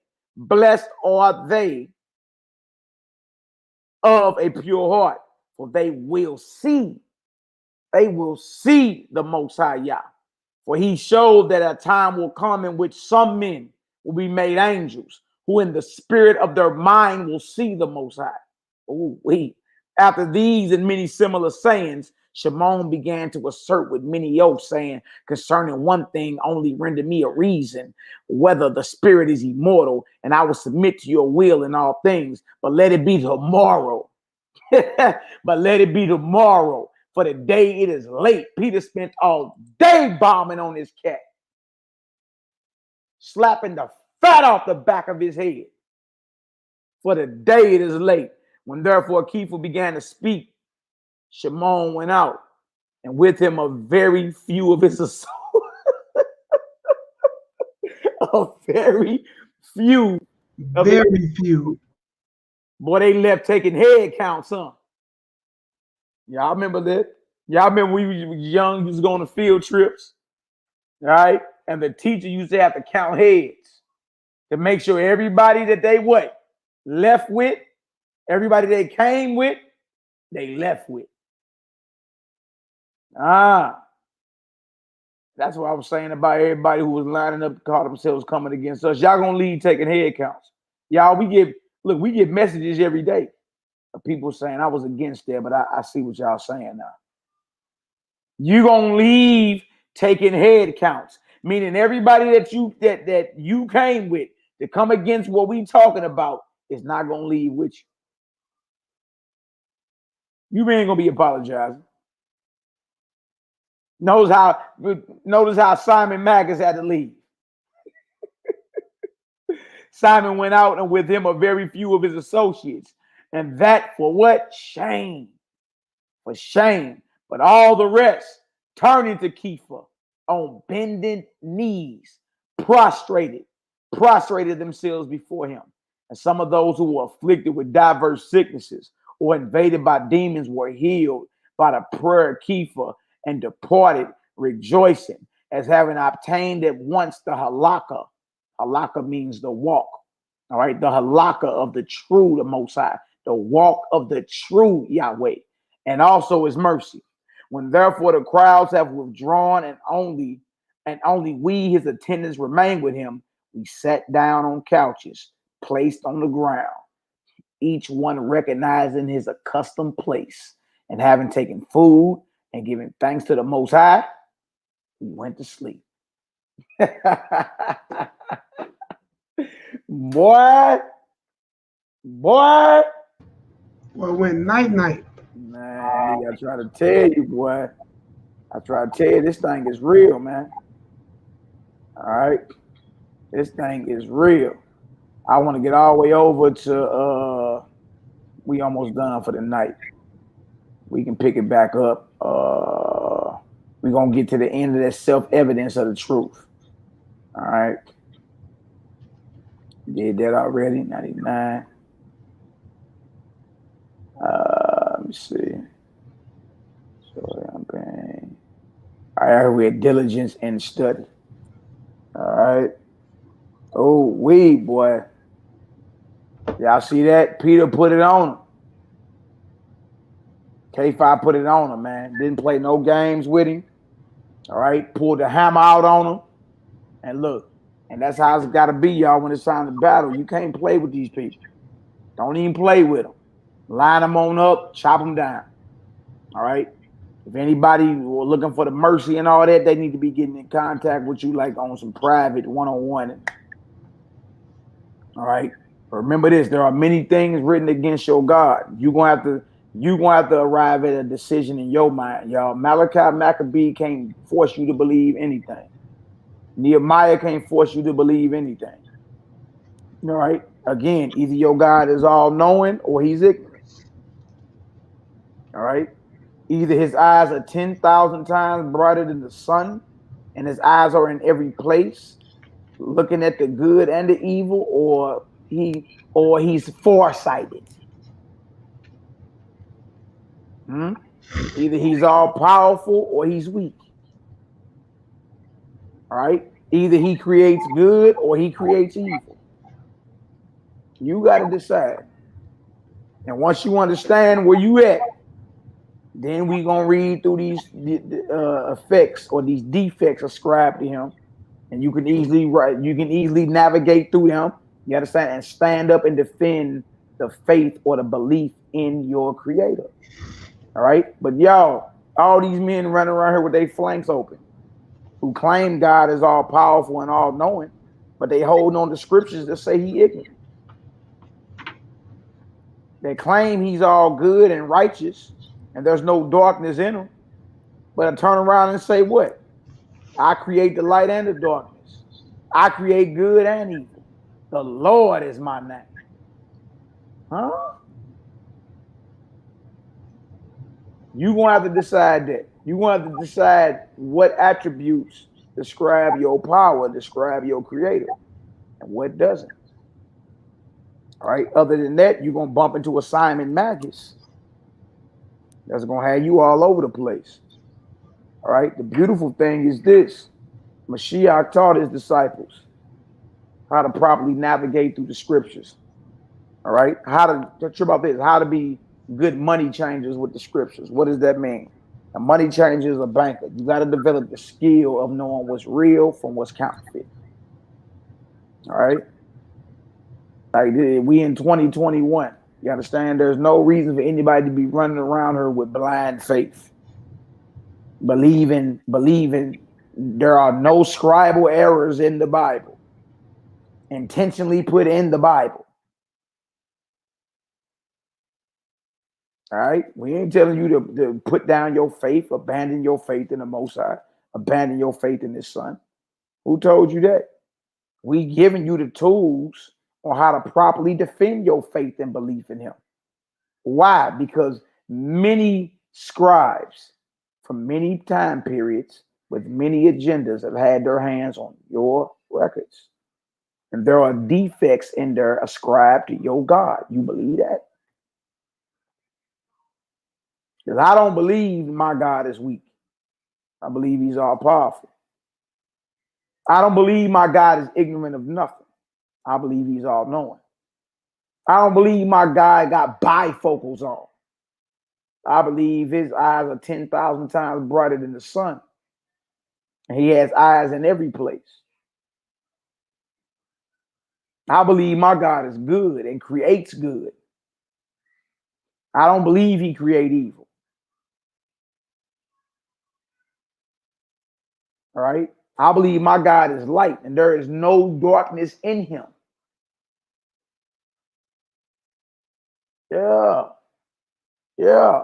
of a pure heart, for they will see the Most High Yah. For he showed that a time will come in which some men will be made angels, who in the spirit of their mind will see the Most High. Oh, wait. After these and many similar sayings, Shimon began to assert with many oaths, saying, concerning one thing only render me a reason, whether the spirit is immortal, and I will submit to your will in all things, but let it be tomorrow. But let it be tomorrow, for the day it is late. Peter spent all day bombing on his cat, slapping the fat off the back of his head. For the day it is late. When therefore Kepha began to speak, Shimon went out, and with him a very few of his assaults. A very few. Very few. Boy, they left taking head counts, huh? Y'all remember that? Y'all remember we were young, we was going to field trips, right? And the teacher used to have to count heads to make sure everybody that they left with, everybody they came with, they left with. That's what I was saying about everybody who was lining up to call themselves coming against us. Y'all gonna leave taking head counts. Y'all, we get messages every day of people saying I was against that, but I see what y'all saying now. You gonna leave taking head counts, meaning everybody that you came with to come against what we talking about is not gonna leave with you. You ain't gonna be apologizing. Notice how Simon Magus had to leave. Simon went out, and with him a very few of his associates. And that for what? Shame. For shame. But all the rest turning to Kepha on bending knees, prostrated themselves before him. And some of those who were afflicted with diverse sicknesses or invaded by demons were healed by the prayer of Kepha and departed rejoicing, as having obtained at once the halakha. Halakha means the walk. All right, the halakha of the true, the Most High, the walk of the true Yahweh, and also his mercy. When therefore the crowds have withdrawn and only we, his attendants, remain with him, we sat down on couches placed on the ground, each one recognizing his accustomed place, and having taken food and given thanks to the Most High, we went to sleep. Boy. Well, it went night. Man, I try to tell you, boy. I try to tell you, this thing is real, man. All right. This thing is real. I want to get all the way over to, we almost done for the night. We can pick it back up. We're going to get to the end of that self-evidence of the truth. All right. Did that already, 99. Let me see. So I'm paying. All right, we had diligence and study. All right. Oh, boy. Y'all see that? Peter put it on him. K5 put it on him, man. Didn't play no games with him. All right. Pulled the hammer out on him. And look, and that's how it's got to be, y'all, when it's time to battle. You can't play with these people. Don't even play with them. Line them on up, chop them down. All right. If anybody were looking for the mercy and all that, they need to be getting in contact with you like on some private one-on-one. All right. Remember this: there are many things written against your God. You're gonna have to arrive at a decision in your mind, y'all. Malachi Maccabee can't force you to believe anything. NehemiYAH can't force you to believe anything. All right. Again, either your God is all knowing or he's ignorant. All right. Either his eyes are 10,000 times brighter than the sun, and his eyes are in every place, looking at the good and the evil, or he's foresighted. Either he's all powerful or he's weak. All right. Either he creates good or he creates evil. You got to decide. And once you understand where you at, then we gonna read through these effects or these defects ascribed to him, and you can easily navigate through them. You understand, and stand up and defend the faith or the belief in your Creator. All right, but y'all, all these men running around here with their flanks open, who claim God is all powerful and all knowing, but they hold on to scriptures that say he ignorant. They claim he's all good and righteous, and there's no darkness in him. But I turn around and say what? I create the light and the darkness. I create good and evil. The Lord is my name. Huh? You're going to have to decide that. You're going to have to decide what attributes describe your power, describe your Creator, and what doesn't. All right. Other than that, you're going to bump into a Simon Magus. That's going to have you all over the place. All right. The beautiful thing is this: Mashiach taught his disciples how to properly navigate through the scriptures. All right. How to be good money changers with the scriptures. What does that mean? A money changer is a banker. You got to develop the skill of knowing what's real from what's counterfeit. All right. Like we in 2021. You understand? There's no reason for anybody to be running around here with blind faith. Believing there are no scribal errors in the Bible, intentionally put in the Bible. All right, we ain't telling you to put down your faith, abandon your faith in the Most High, abandon your faith in His Son. Who told you that? We giving you the tools on how to properly defend your faith and belief in Him. Why? Because many scribes from many time periods with many agendas have had their hands on your records. And there are defects in there ascribed to your God. You believe that? Because I don't believe my God is weak. I believe He's all powerful. I don't believe my God is ignorant of nothing. I believe He's all knowing. I don't believe my God got bifocals on. I believe His eyes are 10,000 times brighter than the sun. And He has eyes in every place. I believe my God is good and creates good. I don't believe He creates evil. All right? I believe my God is light and there is no darkness in Him. Yeah. Yeah.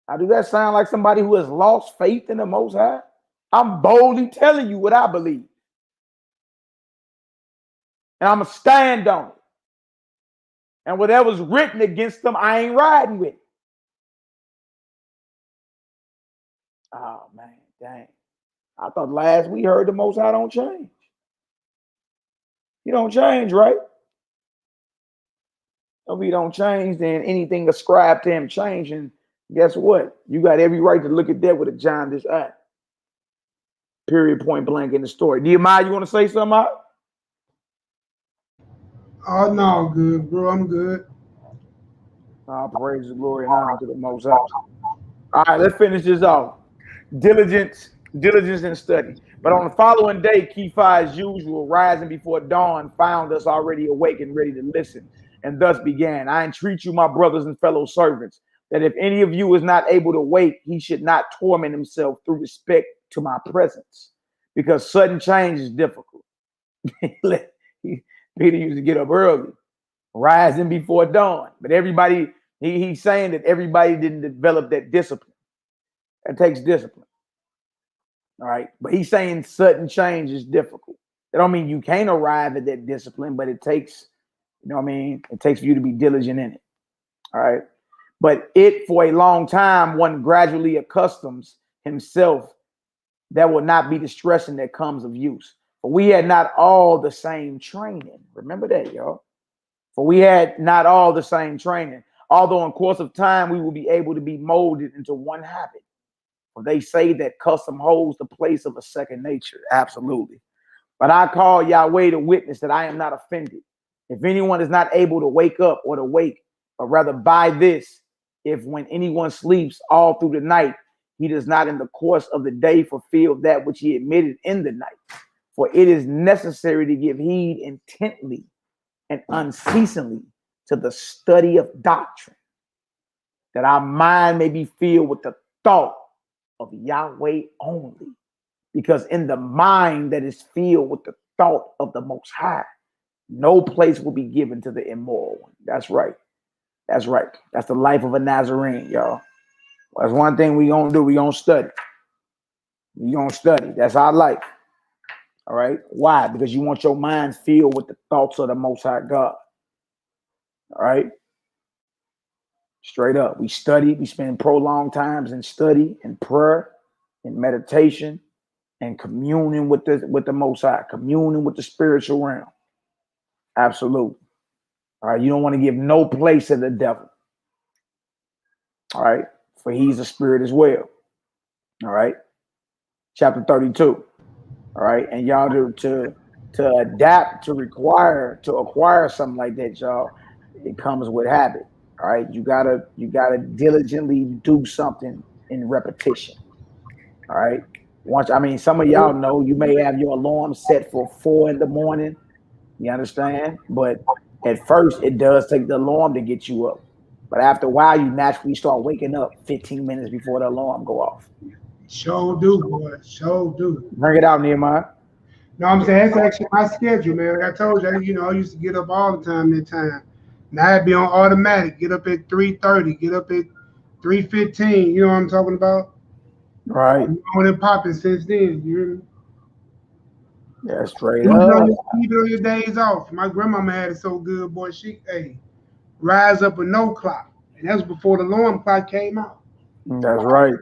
Now, does that sound like somebody who has lost faith in the Most High? I'm boldly telling you what I believe. And I'm going to stand on it. And whatever's written against them, I ain't riding with it. Oh, man, dang. I thought last we heard the Most High don't change. He don't change, right? If He don't change, then anything ascribed to Him changing, guess what? You got every right to look at that with a jaundiced eye. Period, point blank in the story. Nehemiah, you want to say something out? Oh, no, good, bro. I'm good. All praise the glory and honor to the Most High. All right, let's finish this off. Diligence and study. But on the following day, Kephi, as usual, rising before dawn, found us already awake and ready to listen, and thus began. I entreat you, my brothers and fellow servants, that if any of you is not able to wait, he should not torment himself through respect to my presence, because sudden change is difficult. Peter used to get up early, rising before dawn. But everybody, he's saying that everybody didn't develop that discipline. That takes discipline. All right. But he's saying sudden change is difficult. That don't mean you can't arrive at that discipline, but it takes, you know what I mean? It takes for you to be diligent in it. All right. But it, for a long time, one gradually accustoms himself. That will not be the stressing that comes of use. For we had not all the same training. Remember that, y'all. For we had not all the same training. Although in course of time, we will be able to be molded into one habit. For they say that custom holds the place of a second nature. Absolutely. But I call Yahweh to witness that I am not offended. If anyone is not able to wake up or to wake, but rather by this, if when anyone sleeps all through the night, he does not in the course of the day fulfill that which he admitted in the night. For it is necessary to give heed intently and unceasingly to the study of doctrine, that our mind may be filled with the thought of Yahweh only. Because in the mind that is filled with the thought of the Most High, no place will be given to the immoral one. That's right. That's right. That's the life of a Nazarene, y'all. That's one thing we gonna do. We gonna study. We gonna study. That's our life. All right. Why? Because you want your mind filled with the thoughts of the Most High God. All right. Straight up. We study. We spend prolonged times in study and prayer and meditation and communing with the Most High, communing with the spiritual realm. Absolutely. All right. You don't want to give no place to the devil. All right. For he's a spirit as well. All right. Chapter 32. All right. And y'all to adapt, to acquire something like that, y'all, it comes with habit. All right. You gotta diligently do something in repetition. All right. Some of y'all know you may have your alarm set for 4 a.m. You understand? But at first it does take the alarm to get you up. But after a while, you naturally start waking up 15 minutes before the alarm go off. Sure do, boy. Sure do. Bring it out, Nehemiah. No, I'm saying that's actually my schedule, man. Like I told you, I used to get up all the time that time. Now I'd be on automatic. Get up at 3:30. Get up at 3:15. You know what I'm talking about? Right. On and popping since then. You hear me? Yeah, straight Even up. on your days off. My grandmama had it so good, boy. She, hey, rise up with no clock. And that was before the alarm clock came out. That's right.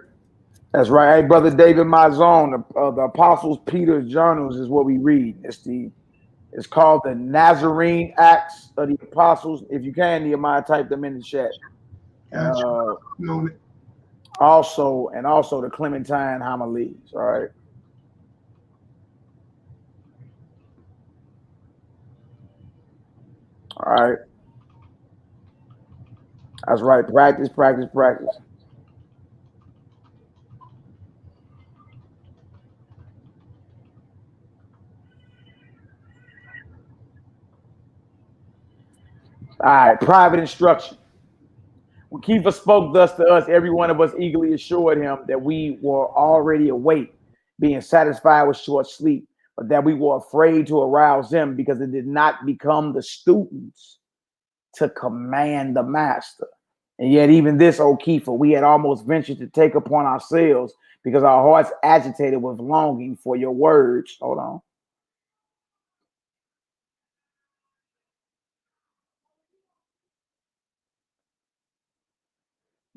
That's right. Hey, brother David Mazon, the Apostles Peter's journals is what we read. It's called the Nazarene Acts of the Apostles. If you can, Nehemiah, type them in the chat. And also the Clementine homilies. All right. All right. That's right. Practice, practice, practice. All right. Private instruction. When Kepha spoke thus to us, every one of us eagerly assured him that we were already awake, being satisfied with short sleep, but that we were afraid to arouse them because it did not become the students to command the master. And yet even this, O Kepha, we had almost ventured to take upon ourselves because our hearts agitated with longing for your words. Hold on.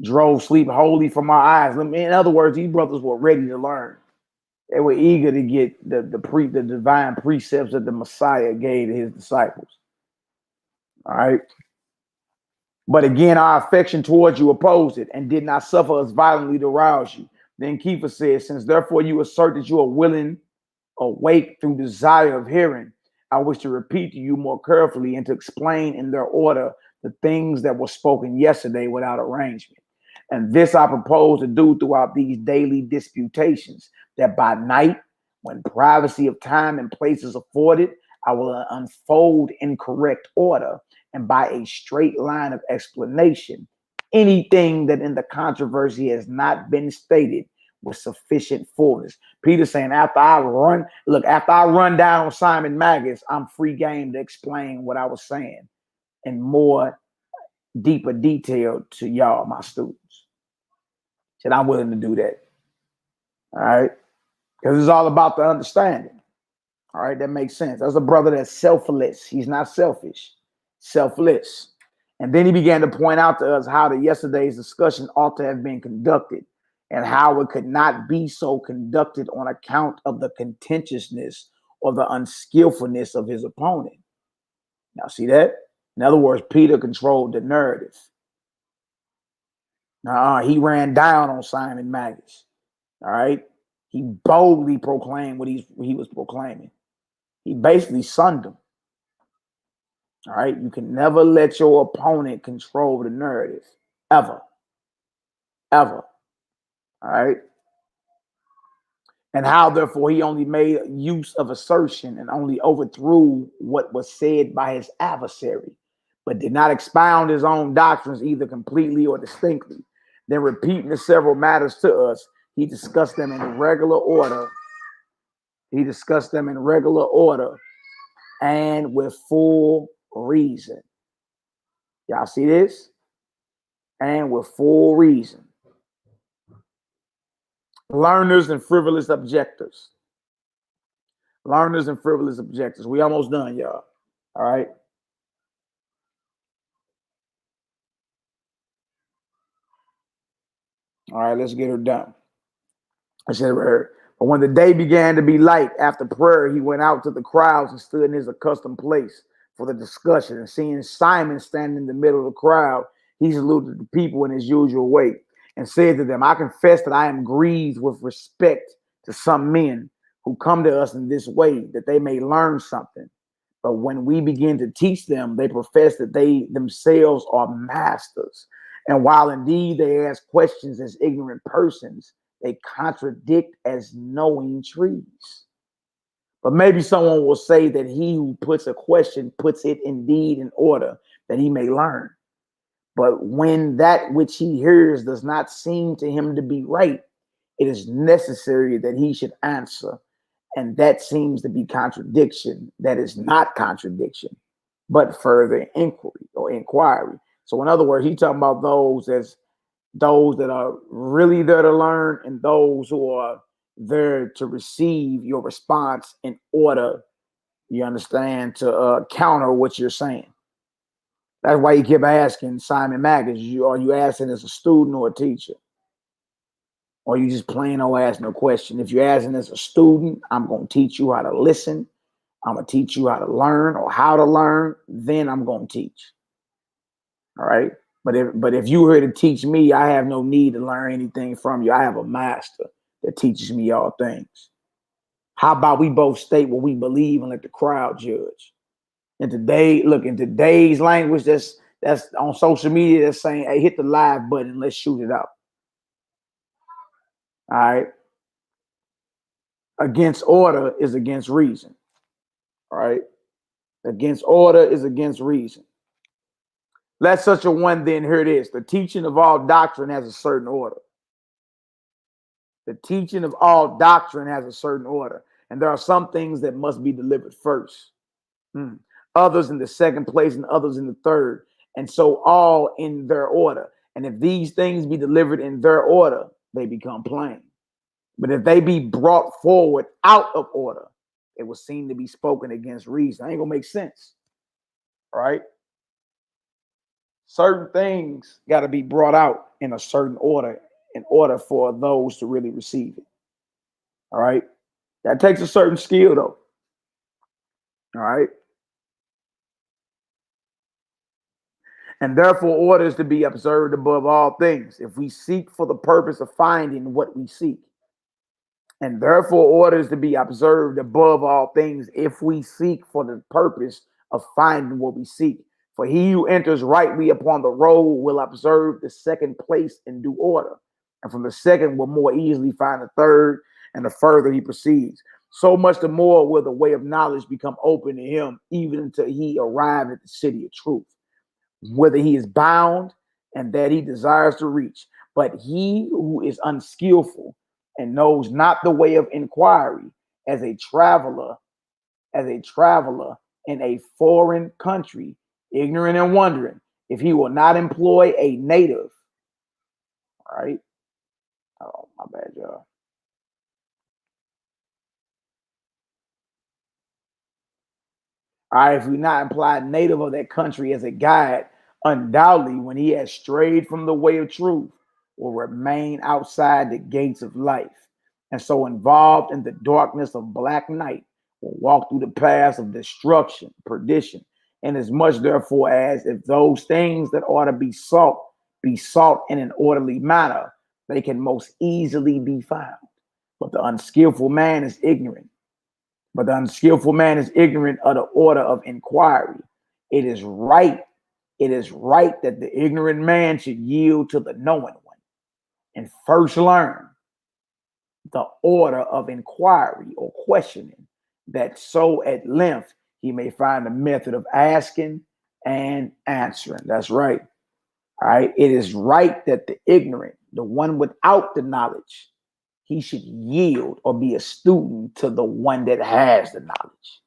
Drove sleep wholly from our eyes. In other words, these brothers were ready to learn. They were eager to get the divine precepts that the Messiah gave to his disciples. All right. But again, our affection towards you opposed it and did not suffer us violently to rouse you. Then Kepha says, since therefore you assert that you are willing, awake through desire of hearing, I wish to repeat to you more carefully and to explain in their order the things that were spoken yesterday without arrangement. And this I propose to do throughout these daily disputations, that by night, when privacy of time and place is afforded, I will unfold in correct order and by a straight line of explanation anything that in the controversy has not been stated with sufficient fullness. Peter saying, after I run down on Simon Magus, I'm free game to explain what I was saying in more deeper detail to y'all, my students. Said I'm willing to do that. All right. Because it's all about the understanding. All right. That makes sense. That's a brother that's selfless. He's not selfish. Selfless. And then he began to point out to us how yesterday's discussion ought to have been conducted and how it could not be so conducted on account of the contentiousness or the unskillfulness of his opponent. Now, see that? In other words, Peter controlled the narrative. He ran down on Simon Magus. All right. He boldly proclaimed what he was proclaiming. He basically sunned him. All right. You can never let your opponent control the narrative. Ever. Ever. All right. And how, therefore, he only made use of assertion and only overthrew what was said by his adversary, but did not expound his own doctrines either completely or distinctly. Then repeating the several matters to us, he discussed them in regular order. And with full reason. Y'all see this? And with full reason. Learners and frivolous objectors. Learners and frivolous objectors. We almost done, y'all. All right. All right, let's get her done. I said, but when the day began to be light after prayer, he went out to the crowds and stood in his accustomed place for the discussion. And seeing Simon standing in the middle of the crowd, he saluted the people in his usual way and said to them, I confess that I am grieved with respect to some men who come to us in this way, that they may learn something. But when we begin to teach them, they profess that they themselves are masters. And while indeed they ask questions as ignorant persons, they contradict as knowing trees. But maybe someone will say that he who puts a question puts it indeed in order that he may learn. But when that which he hears does not seem to him to be right, it is necessary that he should answer. And that seems to be contradiction. That is not contradiction, but further inquiry or inquiry. So in other words, he's talking about those as those that are really there to learn and those who are there to receive your response in order, you understand, to counter what you're saying. That's why you kept asking Simon Magus, are you asking as a student or a teacher? Or you just plain old asking a question? If you're asking as a student, I'm going to teach you how to listen. I'm going to teach you how to learn or how to learn. Then I'm going to teach. All right. But if you were to teach me, I have no need to learn anything from you. I have a master that teaches me all things. How about we both state what we believe and let the crowd judge? And today, look, in today's language, that's on social media, that's saying, hey, hit the live button, let's shoot it up. All right. Against order is against reason. All right. Against order is against reason. Let such a one then, here it is. The teaching of all doctrine has a certain order. The teaching of all doctrine has a certain order. And there are some things that must be delivered first. Others in the second place and others in the third. And so all in their order. And if these things be delivered in their order, they become plain. But if they be brought forward out of order, it will seem to be spoken against reason. It ain't gonna make sense. All right. Certain things got to be brought out in a certain order in order for those to really receive it. All right. That takes a certain skill, though. All right. And therefore, order is to be observed above all things. If we seek for the purpose of finding what we seek. And therefore, order is to be observed above all things if we seek for the purpose of finding what we seek. For he who enters rightly upon the road will observe the second place in due order. And from the second will more easily find the third, and the further he proceeds. So much the more will the way of knowledge become open to him, even until he arrive at the city of truth, whither he is bound and that he desires to reach. But he who is unskillful and knows not the way of inquiry, as a traveler in a foreign country, ignorant and wondering, if he will not employ a native. All right. Oh, my bad, y'all. All right, if we not imply native of that country as a guide, undoubtedly, when he has strayed from the way of truth, will remain outside the gates of life, and so involved in the darkness of black night, will walk through the paths of destruction, perdition, and as much therefore as if those things that ought to be sought in an orderly manner, they can most easily be found. But the unskillful man is ignorant. But the unskillful man is ignorant of the order of inquiry. It is right that the ignorant man should yield to the knowing one and first learn the order of inquiry or questioning, that so at length he may find a method of asking and answering. That's right. All right. It is right that the ignorant, the one without the knowledge, he should yield or be a student to the one that has the knowledge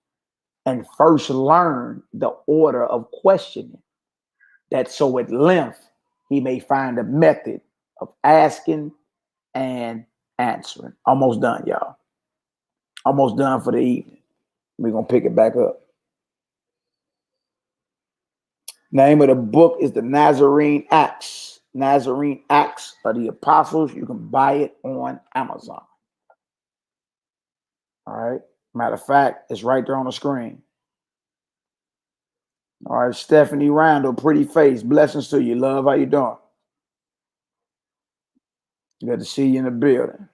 and first learn the order of questioning, that so at length he may find a method of asking and answering. Almost done, y'all. Almost done for the evening. We're going to pick it back up. Name of the book is the Nazarene Acts. Nazarene Acts of the Apostles. You can buy it on Amazon. All right. Matter of fact, it's right there on the screen. All right. Stephanie Randall, pretty face. Blessings to you, love. How you doing? Good to see you in the building.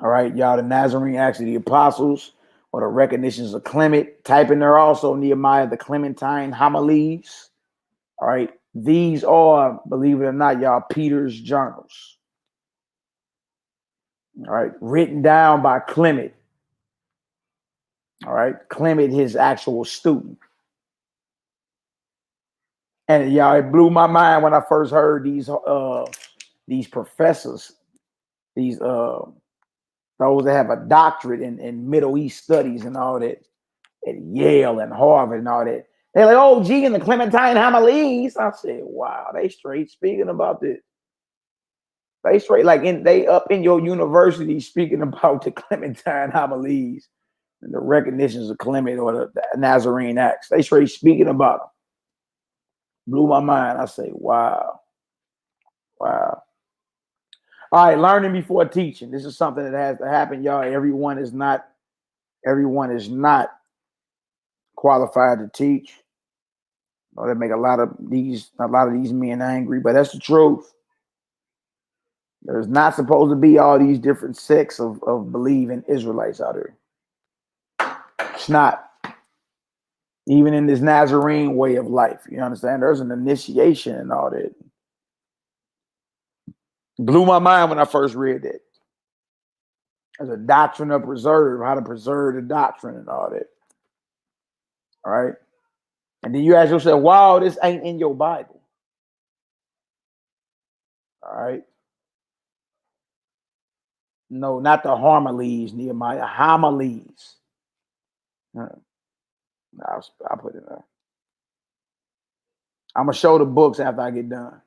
All right, y'all. The Nazarene Acts of the Apostles, or the Recognitions of Clement. Type in there also NehemiYAH, the Clementine homilies. All right. These are, believe it or not, y'all, Peter's journals. All right. Written down by Clement. All right. Clement, his actual student. And y'all, it blew my mind when I first heard these professors, those that have a doctorate in Middle East studies and all that, at Yale and Harvard and all that. They're like, oh, G and the Clementine homilies. I said, wow, they straight speaking about this. They straight they up in your university speaking about the Clementine homilies and the recognitions of Clement or the Nazarene Acts. They straight speaking about them. Blew my mind. I say, wow. Wow. All right, learning before teaching. This is something that has to happen, y'all. Everyone is not qualified to teach. They make a lot of these men angry, but that's the truth. There's not supposed to be all these different sects of believing Israelites out here. It's not. Even in this Nazarene way of life, you understand? There's an initiation and all that. Blew my mind when I first read that. There's a doctrine of preserve, how to preserve the doctrine and all that. All right. And then you ask yourself, wow, this ain't in your Bible. All right. No, not the homilies, Nehemiah. Homilies. I'll put it there. I'm going to show the books after I get done.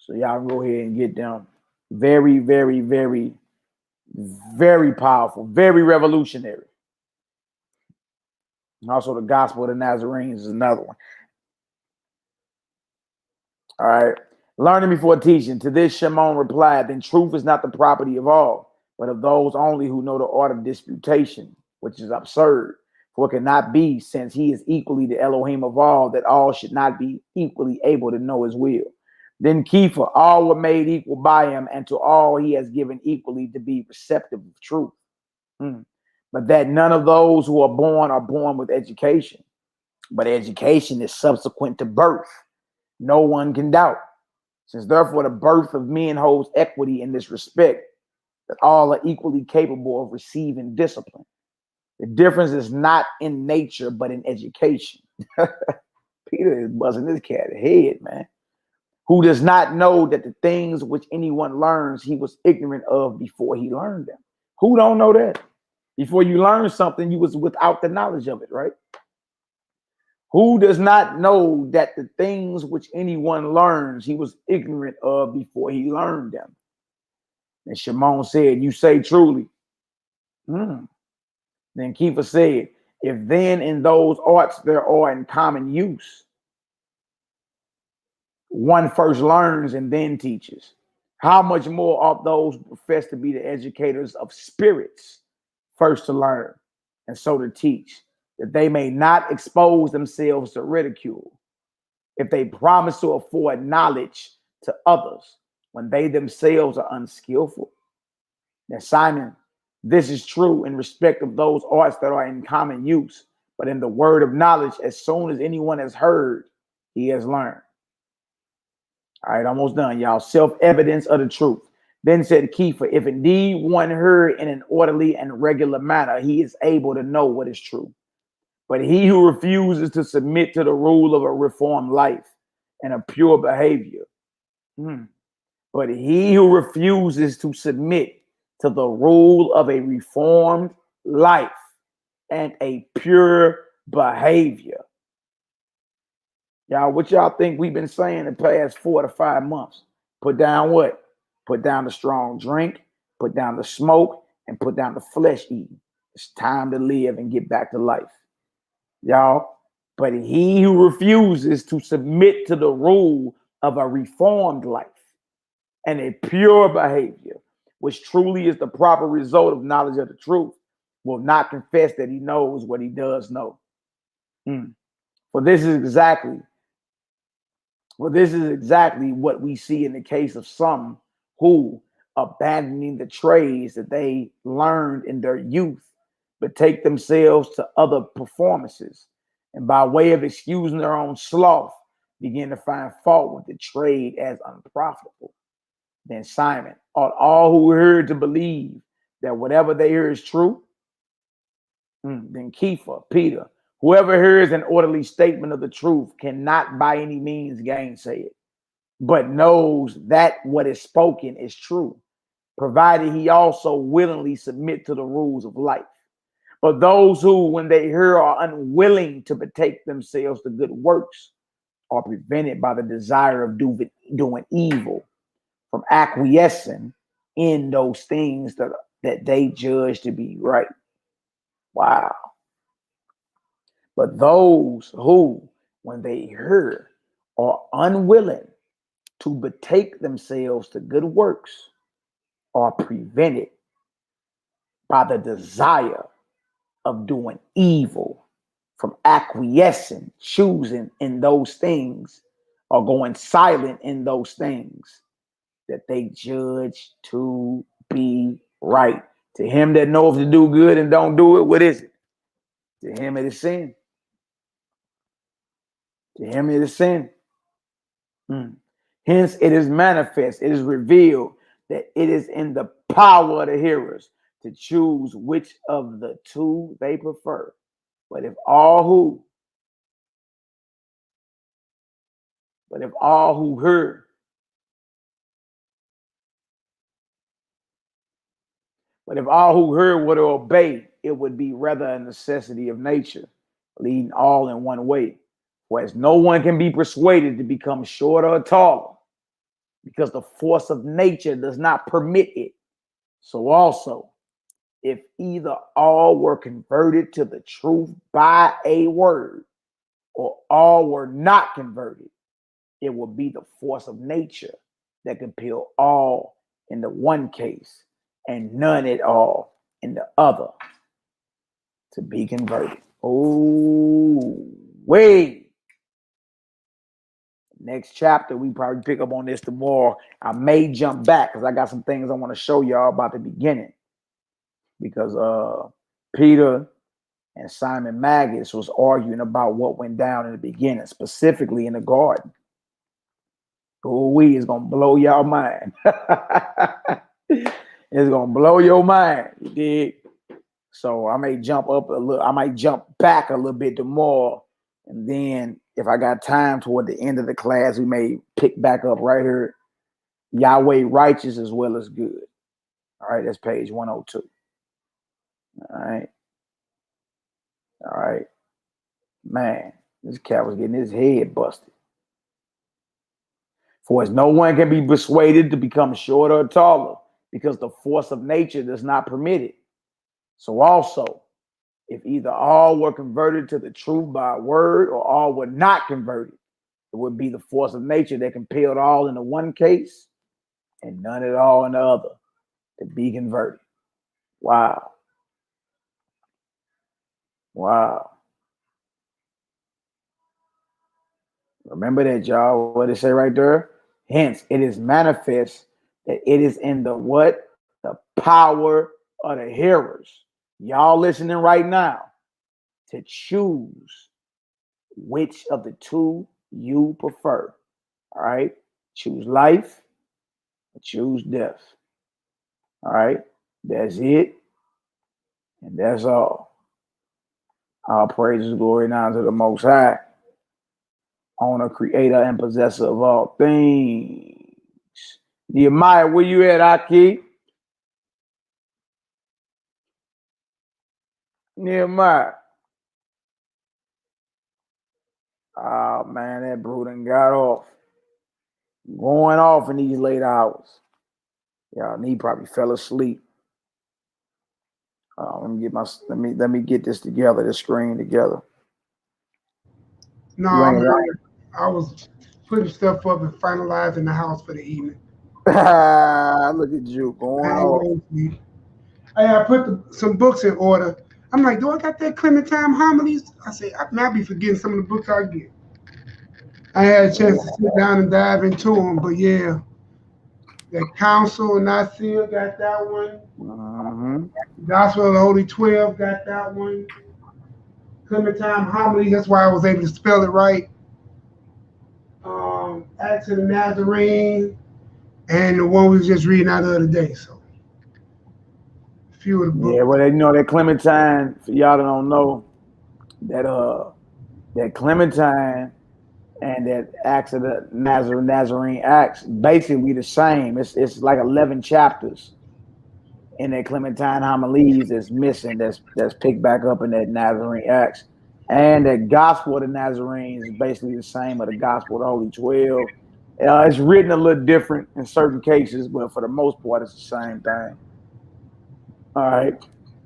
So y'all go ahead and get them. Very, very, very, very powerful. Very revolutionary. And also the Gospel of the Nazarenes is another one. All right. Learning before teaching. To this Shimon replied, then truth is not the property of all, but of those only who know the art of disputation, which is absurd. For it cannot be, since he is equally the Elohim of all, that all should not be equally able to know his will. Then Kepha, all were made equal by him, and to all he has given equally to be receptive of truth. But that none of those who are born with education. But education is subsequent to birth. No one can doubt. Since therefore the birth of men holds equity in this respect, that all are equally capable of receiving discipline. The difference is not in nature, but in education. Peter is buzzing this cat head, man. Who does not know that the things which anyone learns, he was ignorant of before he learned them. Who don't know that? Before you learn something, you was without the knowledge of it, right? Who does not know that the things which anyone learns, he was ignorant of before he learned them? And Shimon said, you say truly. Then Kepha said, if then in those arts there are in common use, one first learns and then teaches, how much more ought those who profess to be the educators of spirits first to learn and so to teach, that they may not expose themselves to ridicule, if they promise to afford knowledge to others when they themselves are unskillful. Now, Simon, this is true in respect of those arts that are in common use, but in the word of knowledge, as soon as anyone has heard, he has learned. All right, almost done, y'all. Self-evidence of the truth. Then said Kepha, if indeed one heard in an orderly and regular manner, he is able to know what is true. But he who refuses to submit to the rule of a reformed life and a pure behavior, but he who refuses to submit to the rule of a reformed life and a pure behavior. Y'all, what y'all think we've been saying the past 4 to 5 months? Put down what? Put down the strong drink, put down the smoke, and put down the flesh eating. It's time to live and get back to life. Y'all, but he who refuses to submit to the rule of a reformed life and a pure behavior, which truly is the proper result of knowledge of the truth, will not confess that he knows what he does know. For this is exactly what we see in the case of some who, abandoning the trades that they learned in their youth, betake themselves to other performances, and by way of excusing their own sloth, begin to find fault with the trade as unprofitable. Then Simon, ought all who heard to believe that whatever they hear is true? Then Kepha, Peter, whoever hears an orderly statement of the truth cannot by any means gainsay it, but knows that what is spoken is true, provided he also willingly submit to the rules of life. But those who, when they hear, are unwilling to betake themselves to good works, are prevented by the desire of doing evil from acquiescing in those things that they judge to be right. Wow. But those who, when they hear, are unwilling to betake themselves to good works, are prevented by the desire of doing evil from acquiescing, choosing in those things, or going silent in those things that they judge to be right. To him that knows to do good and don't do it, what is it? To him it is sin. To him it is sin. Hence it is manifest, it is revealed that it is in the power of the hearers to choose which of the two they prefer. But if all who heard were to obey, it would be rather a necessity of nature, leading all in one way. Whereas no one can be persuaded to become shorter or taller, because the force of nature does not permit it. So also, if either all were converted to the truth by a word, or all were not converted, it will be the force of nature that compel all in the one case and none at all in the other to be converted. Oh, wait. Next chapter, we probably pick up on this tomorrow. I may jump back because I got some things I want to show y'all about the beginning. Because Peter and Simon Magus was arguing about what went down in the beginning, specifically in the garden. Oh, is gonna blow y'all mind. It's gonna blow your mind. You dig? So I may jump up a little, I might jump back a little bit tomorrow. And then if I got time toward the end of the class, we may pick back up right here. Yahweh righteous as well as good. All right, that's page 102. All right. All right. Man, this cat was getting his head busted. For as no one can be persuaded to become shorter or taller, because the force of nature does not permit it. So also, if either all were converted to the truth by a word, or all were not converted, it would be the force of nature that compelled all in the one case and none at all in the other to be converted. Wow. Wow. Remember that, y'all. What it say right there? Hence, it is manifest that it is in the what? The power of the hearers. Y'all listening right now to choose which of the two you prefer. All right? Choose life or choose death. All right? That's it. And that's all. All praises, glory, and honor to the Most High, owner, creator, and possessor of all things. Nehemiah, where you at, YAHKI? Nehemiah. Oh, man, that brooding got off. Going off in these late hours. Yeah, he probably fell asleep. Let me get this together, this screen together. No, I was putting stuff up and finalizing the house for the evening. Look at you going off. I put some books in order. I'm like, do I got that Clementine homilies? I say, I might be forgetting some of the books I get. I had a chance to sit down and dive into them, but yeah. That Council and I still got that one. Gospel of the Holy 12 got that one. Clementine homily, that's why I was able to spell it right. Acts of the Nazarene, and the one we was just reading out the other day. So a few of the books. Yeah, well, you know that Clementine, for y'all that don't know, that Clementine and that Acts of the Nazarene Acts basically the same. It's like 11 chapters, in that Clementine homilies that's missing, that's picked back up in that Nazarene Acts. And that Gospel of the Nazarenes is basically the same of the Gospel of the Holy 12. It's written a little different in certain cases, but for the most part, it's the same thing. All right.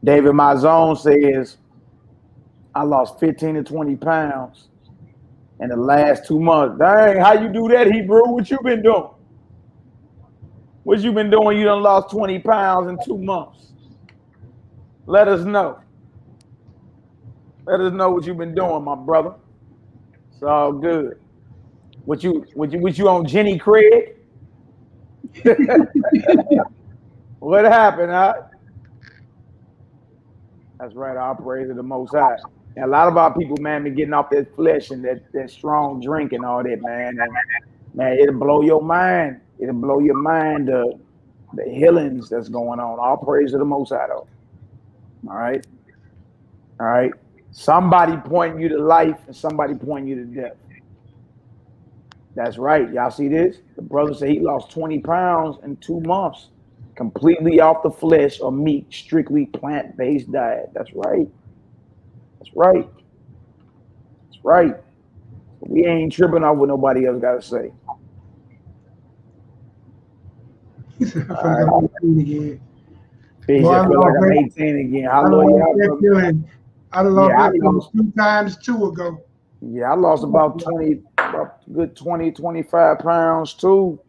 David Mazone says, I lost 15 to 20 pounds in the last 2 months. Dang, how you do that, Hebrew? What you been doing? What you been doing? You done lost 20 pounds in 2 months. Let us know. Let us know what you've been doing, my brother. It's all good. What you on Jenny Craig? What happened, huh? That's right. I'll praise of the Most High. And a lot of our people, man, be getting off that flesh and that strong drink and all that, man. And, man, it'll blow your mind. It'll blow your mind, the healings that's going on. All praise to the Most High, though. All right? All right? Somebody pointing you to life and somebody pointing you to death. That's right. Y'all see this? The brother said he lost 20 pounds in 2 months. Completely off the flesh or meat, strictly plant-based diet. That's right. That's right. That's right. We ain't tripping off what nobody else got to say. All right. Feel like I'm 18 again. I love you. I lost 2 times 2 ago. Yeah, I lost about 25 pounds too.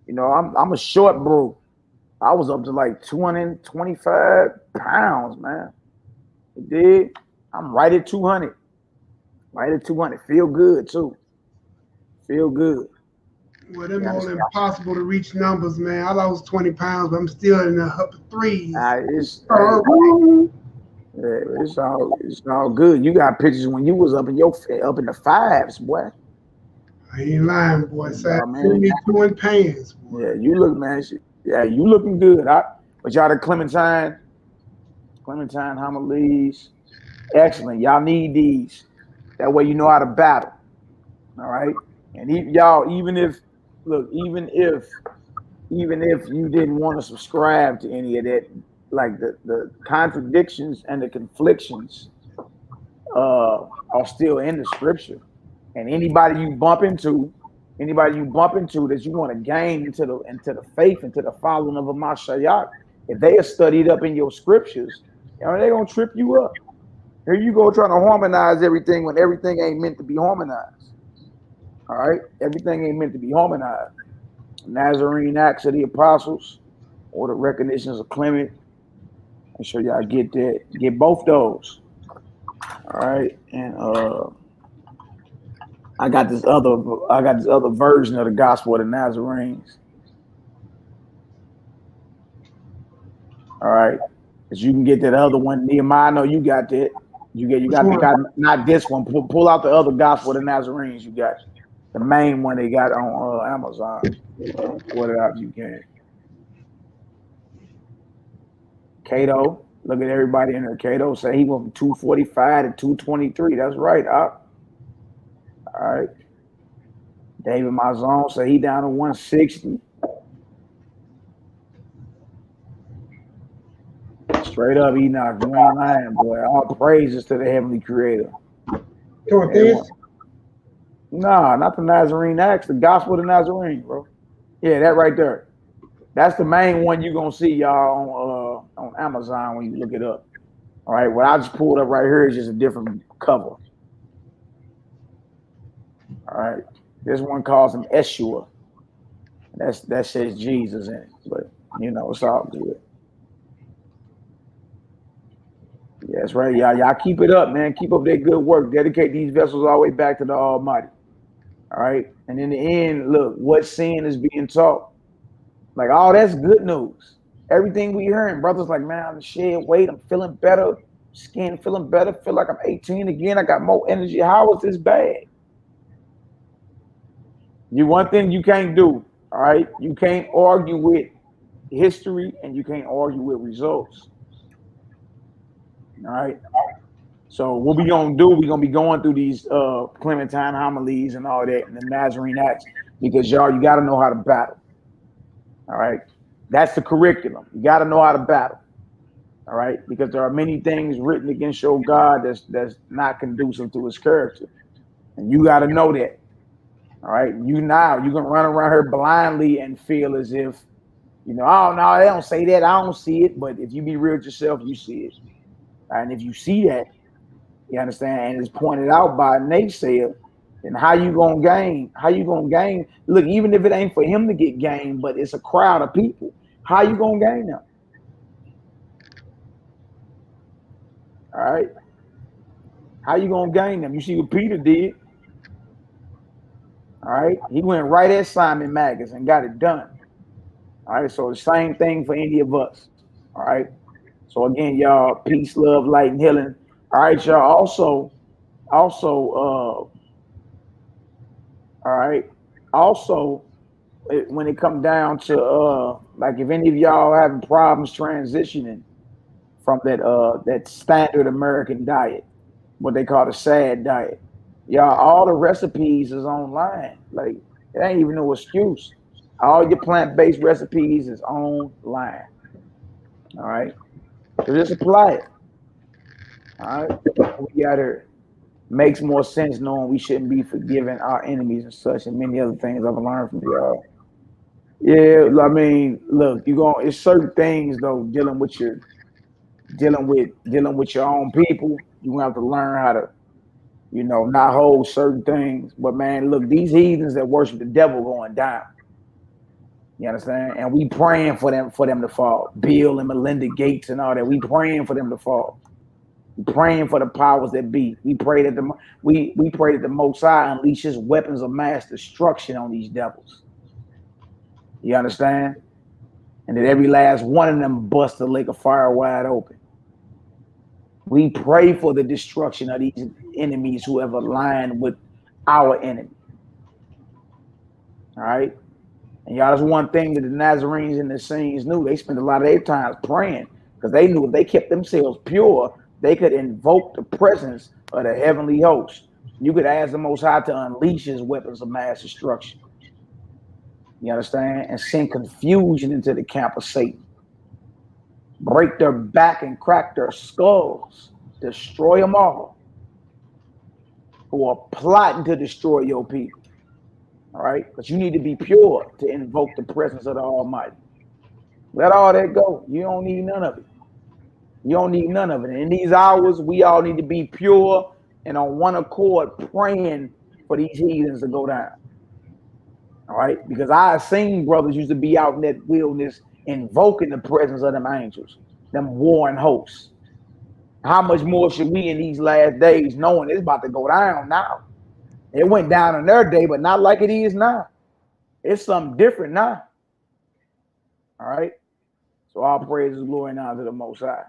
You know, I'm a short bro. I was up to like 225 pounds, man. It did. I'm right at 200. Right at 200. Feel good too. Feel good. Well, them all impossible to reach numbers, man. I lost 20 pounds, but I'm still in the upper 3s. It's all good. You got pictures when you was up in the 5s, boy. I ain't lying, boy. Send me 2 in pants, boy. Yeah, you look, man. Yeah, you looking good. But y'all the Clementine homilies, excellent. Y'all need these. That way you know how to battle. All right. And y'all, even if you didn't want to subscribe to any of that, like the contradictions and the conflictions are still in the scripture. And anybody you bump into that you want to gain into the faith, into the following of a MALAKIMAC, if they are studied up in your scriptures, you know, they're gonna trip you up. Here you go trying to harmonize everything when everything ain't meant to be harmonized. All right, everything ain't meant to be harmonized. Nazarene Acts of the Apostles or the recognitions of Clement. Make sure y'all get that. Get both those. All right, and I got this other version of the Gospel of the Nazarenes. All right, because you can get that other one. NehemiYAH, I know you got that. You got not this one. Pull out the other Gospel of the Nazarenes. You got the main one they got on Amazon. Pull it out, you can. Cato, look at everybody in there. Cato say he went from 245 to 223. That's right. All right. David Mazone say he down to 160. Straight up, Enoch, you ain't lying, boy. All praises to the Heavenly Creator. Nah, not the Nazarene Acts, the Gospel of the Nazarene, bro. Yeah, that right there. That's the main one you're gonna see, y'all, on Amazon when you look it up. All right, what I just pulled up right here is just a different cover. All right, this one calls him Yeshua. That says Jesus in it, but you know it's all good. Yeah, that's right, y'all. Y'all keep it up, man. Keep up that good work. Dedicate these vessels all the way back to the Almighty. All right, and in the end, look, what sin is being taught. Like, oh, that's good news. Everything we hearing, brothers like, man, I'm shed weight, I'm feeling better, skin feeling better, feel like I'm 18 again, I got more energy. How is this bad? One thing you can't do, all right? You can't argue with history and you can't argue with results. All right. So what we gonna do, we're gonna be going through these Clementine homilies and all that and the Nazarene Acts, because y'all, you gotta know how to battle. All right. That's the curriculum. You gotta know how to battle. All right, because there are many things written against your God that's not conducive to his character. And you got to know that. All right. You can run around here blindly and feel as if, oh no, they don't say that. I don't see it. But if you be real with yourself, you see it. And if you see that, you understand, and it's pointed out by a naysayer, then how you gonna gain? How you gonna gain? Look, even if it ain't for him to get gained, but it's a crowd of people, how you gonna gain them? All right. How you gonna gain them? You see what Peter did. All right. He went right at Simon Magus and got it done. All right. So the same thing for any of us. All right. So again, y'all, peace, love, light, and healing. All right, y'all. Also, all right. Also, when it comes down to like if any of y'all having problems transitioning from that standard American diet, what they call the SAD diet, y'all, all the recipes is online. Like it ain't even no excuse. All your plant-based recipes is online. All right, so just apply it. All right, we got here. Makes more sense knowing we shouldn't be forgiving our enemies and such, and many other things I've learned from y'all. Yeah, I mean, look, it's certain things though, dealing with your own people. You gonna have to learn how to, not hold certain things. But man, look, these heathens that worship the devil going down. You understand? And we praying for them to fall. Bill and Melinda Gates and all that. We praying for them to fall. We praying for the powers that be. We pray that the Most High unleashes weapons of mass destruction on these devils. You understand? And that every last one of them bust the lake of fire wide open. We pray for the destruction of these enemies who have aligned with our enemy. All right? And y'all, that's one thing that the Nazarenes and the Saints knew. They spent a lot of their time praying because they knew if they kept themselves pure, they could invoke the presence of the heavenly host. You could ask the Most High to unleash his weapons of mass destruction. You understand? And send confusion into the camp of Satan. Break their back and crack their skulls. Destroy them all. Who are plotting to destroy your people. All right? But you need to be pure to invoke the presence of the Almighty. Let all that go. You don't need none of it. You don't need none of it. In these hours, we all need to be pure and on one accord praying for these heathens to go down. All right? Because I've seen brothers used to be out in that wilderness invoking the presence of them angels, them warring hosts. How much more should we in these last days knowing it's about to go down now? It went down in their day, but not like it is now. It's something different now. All right? So all praise and glory now to the Most High.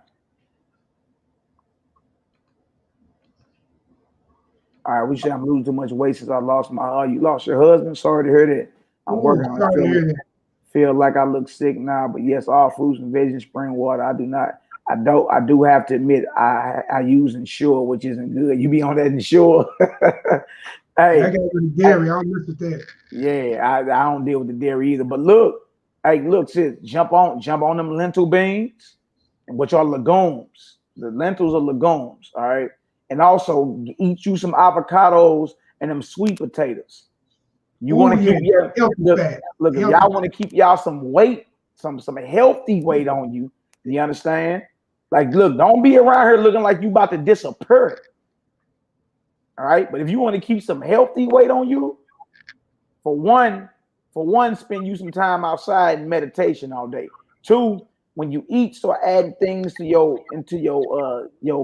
All right, we should have losing too much weight since I lost my you lost your husband. Sorry to hear that. I'm working on it. Feel like I look sick now, but yes, all fruits and veggies, spring water. I do have to admit I use Ensure, which isn't good. You be on that Ensure. Hey, I got with the dairy. I don't mess with that. Yeah, I don't deal with the dairy either. But look, sis, jump on them lentil beans, and which are legumes. The lentils are legumes, all right. And also eat you some avocados and them sweet potatoes. You want to keep look. If y'all want to keep y'all some weight, some healthy weight on you. You understand? Like, look, don't be around here looking like you about to disappear. All right, but if you want to keep some healthy weight on you, for one, spend you some time outside in meditation all day. 2, when you eat, start adding things to your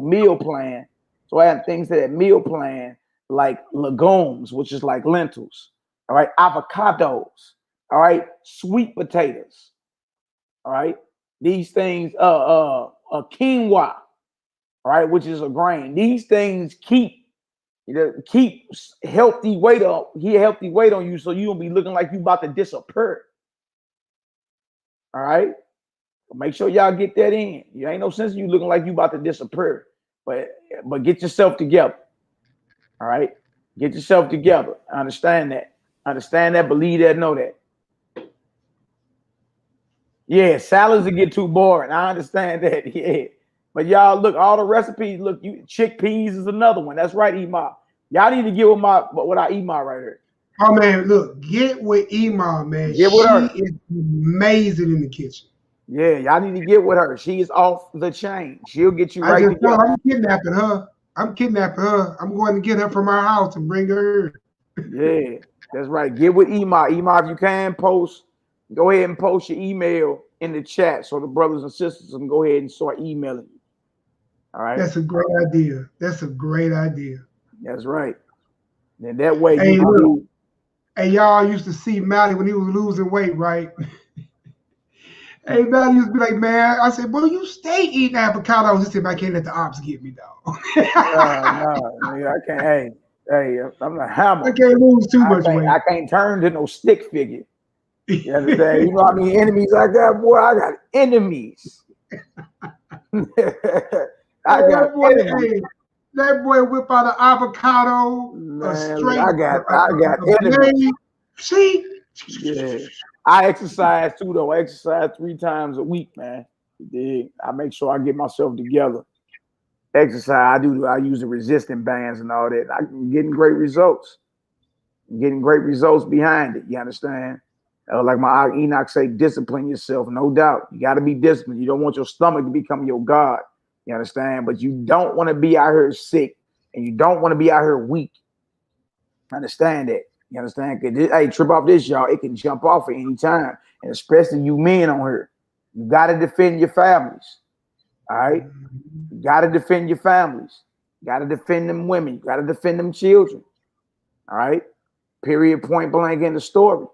meal plan. So adding things to that meal plan like legumes, which is like lentils. All right, avocados. All right, sweet potatoes. All right, these things, quinoa. All right, which is a grain. These things keep healthy weight on you, so you don't be looking like you about to disappear. All right, make sure y'all get that in. You ain't no sense you looking like you about to disappear, but get yourself together. All right, get yourself together. Understand that, believe that, know that. Yeah, salads will get too boring. I understand that. Yeah, But y'all look, all the recipes. Look, chickpeas is another one. That's right, Ema. Y'all need to get with our Ema right here. Oh man, look, get with Ema, man. Get with her. She is amazing in the kitchen. Yeah, y'all need to get with her. She is off the chain. She'll get you right together. I'm kidnapping her. I'm going to get her from our house and bring her. Yeah, that's right. Get with Ema. Ema, if you can go ahead and post your email in the chat so the brothers and sisters can go ahead and start emailing you. All right. That's a great idea. That's right. Then that way hey, y'all used to see Mally when he was losing weight, right? Hey, Mally used to be like, man, I said, boy, you stay eating avocados. He said, I can't let the ops get me, dog. No, I can't. Hey, I'm not hammer. I can't lose too much weight. I can't turn to no stick figure. You understand? You know how many enemies I got, boy? I got enemies. That boy whip out an avocado, straight. I got enemies. See? Yeah. I exercise too, though. I exercise 3 times a week, man. I make sure I get myself together. Exercise, I use the resistant bands and all that. I'm getting great results. Behind it. You understand? Like my Enoch say, discipline yourself. No doubt. You got to be disciplined. You don't want your stomach to become your God. You understand? But you don't want to be out here sick, and you don't want to be out here weak. Understand that. You understand? Because hey, trip off this, y'all. It can jump off at any time, and especially you men on here. You got to defend your families. All right? You got to defend your families. You got to defend them women. You got to defend them children. All right? Period, point blank in the story.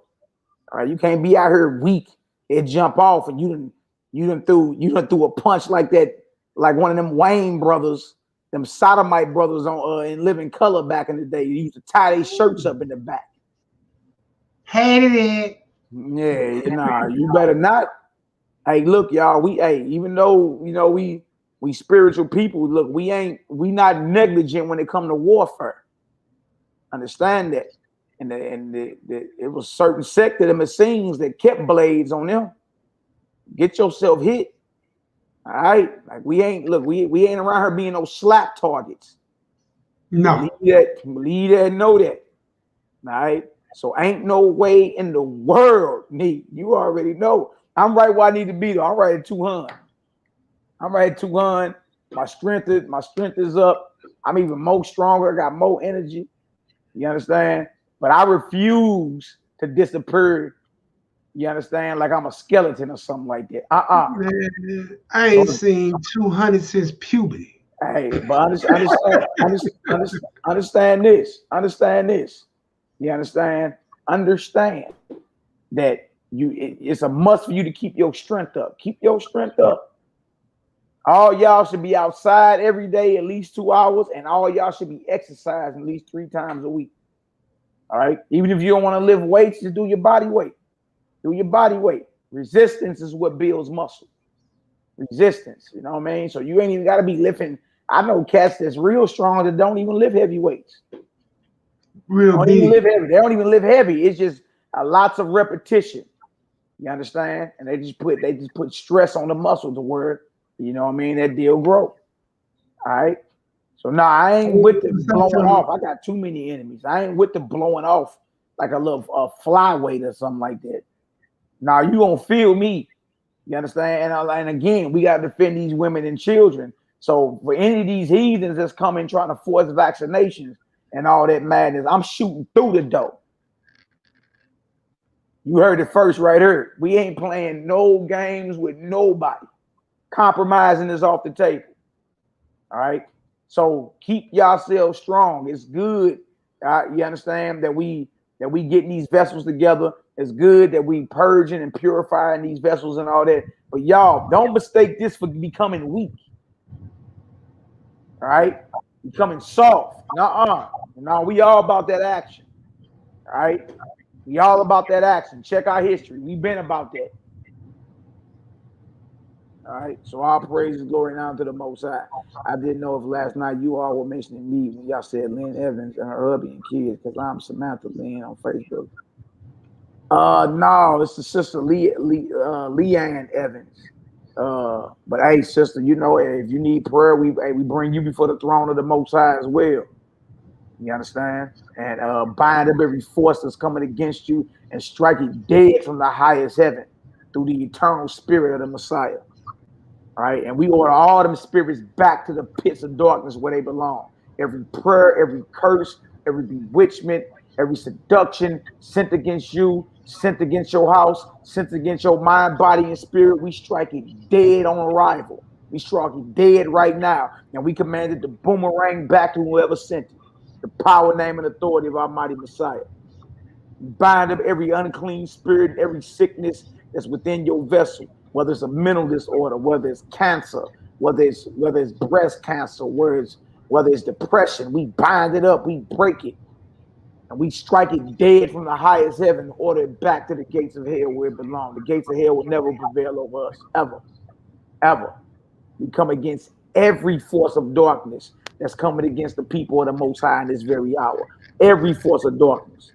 All right? You can't be out here weak. It jump off, and you done threw a punch like that. Like one of them Wayne brothers, them sodomite brothers on in Living Color back in the day. You used to tie their shirts up in the back. Hated it. Yeah, you better not. Hey, look, y'all. Even though we spiritual people, look, we not negligent when it comes to warfare. Understand that. And it was certain sect of them Essenes that kept blades on them. Get yourself hit. All right, like we ain't around here being no slap targets. No, believe that, know that. All right, so ain't no way in the world, you already know. I'm right where I need to be though. I'm right at 200. My strength is up. I'm even more stronger. I got more energy. You understand? But I refuse to disappear. You understand? Like I'm a skeleton or something like that. Man, I ain't seen 200 since puberty. Hey, but understand this. You understand? Understand that it's a must for you to keep your strength up. Keep your strength up. All y'all should be outside every day at least 2 hours, and all y'all should be exercising at least 3 times a week. All right? Even if you don't want to lift weights, just do your body weight. Do your body weight. Resistance is what builds muscle. Resistance, you know what I mean? So you ain't even got to be lifting. I know cats that's real strong that don't even lift heavy weights. They don't even lift heavy. It's just lots of repetition. You understand? And they just put stress on the muscle to where, you know what I mean, that deal grow. All right. So I ain't with the blowing off. I got too many enemies. I ain't with the blowing off like a little flyweight or something like that. Now you gonna feel me. You understand? And again, we gotta defend these women and children. So for any of these heathens that's coming trying to force vaccinations and all that madness, I'm shooting through the door. You heard it first right here. We ain't playing no games with nobody. Compromising is off the table. All right. So keep yourselves strong. It's good. You understand that we getting these vessels together. It's good that we purging and purifying these vessels and all that. But y'all, don't mistake this for becoming weak. All right? Becoming soft. No, we all about that action. All right? We all about that action. Check our history. We've been about that. All right? So all praise and glory now to the Most High. I didn't know if last night you all were mentioning me when y'all said Lynn Evans and her hubby and kids, because I'm Samantha Lynn on Facebook. No, it's the sister Leanne Evans. But hey, sister, you know, if you need prayer, we bring you before the throne of the Most High as well. You understand? And bind up every force that's coming against you and strike it dead from the highest heaven through the eternal spirit of the Messiah. All right, and we order all them spirits back to the pits of darkness where they belong. Every prayer, every curse, every bewitchment, every seduction sent against you, sent against your house, sent against your mind, body, and spirit, we strike it dead on arrival. We strike it dead right now, and we command it to boomerang back to whoever sent it. The power, name, and authority of our mighty Messiah. Bind up every unclean spirit, every sickness that's within your vessel, whether it's a mental disorder, whether it's cancer, whether it's breast cancer, whether it's depression. We bind it up, we break it, and we strike it dead from the highest heaven, order it back to the gates of hell where it belongs. The gates of hell will never prevail over us, ever, ever. We come against every force of darkness that's coming against the people of the Most High in this very hour. Every force of darkness.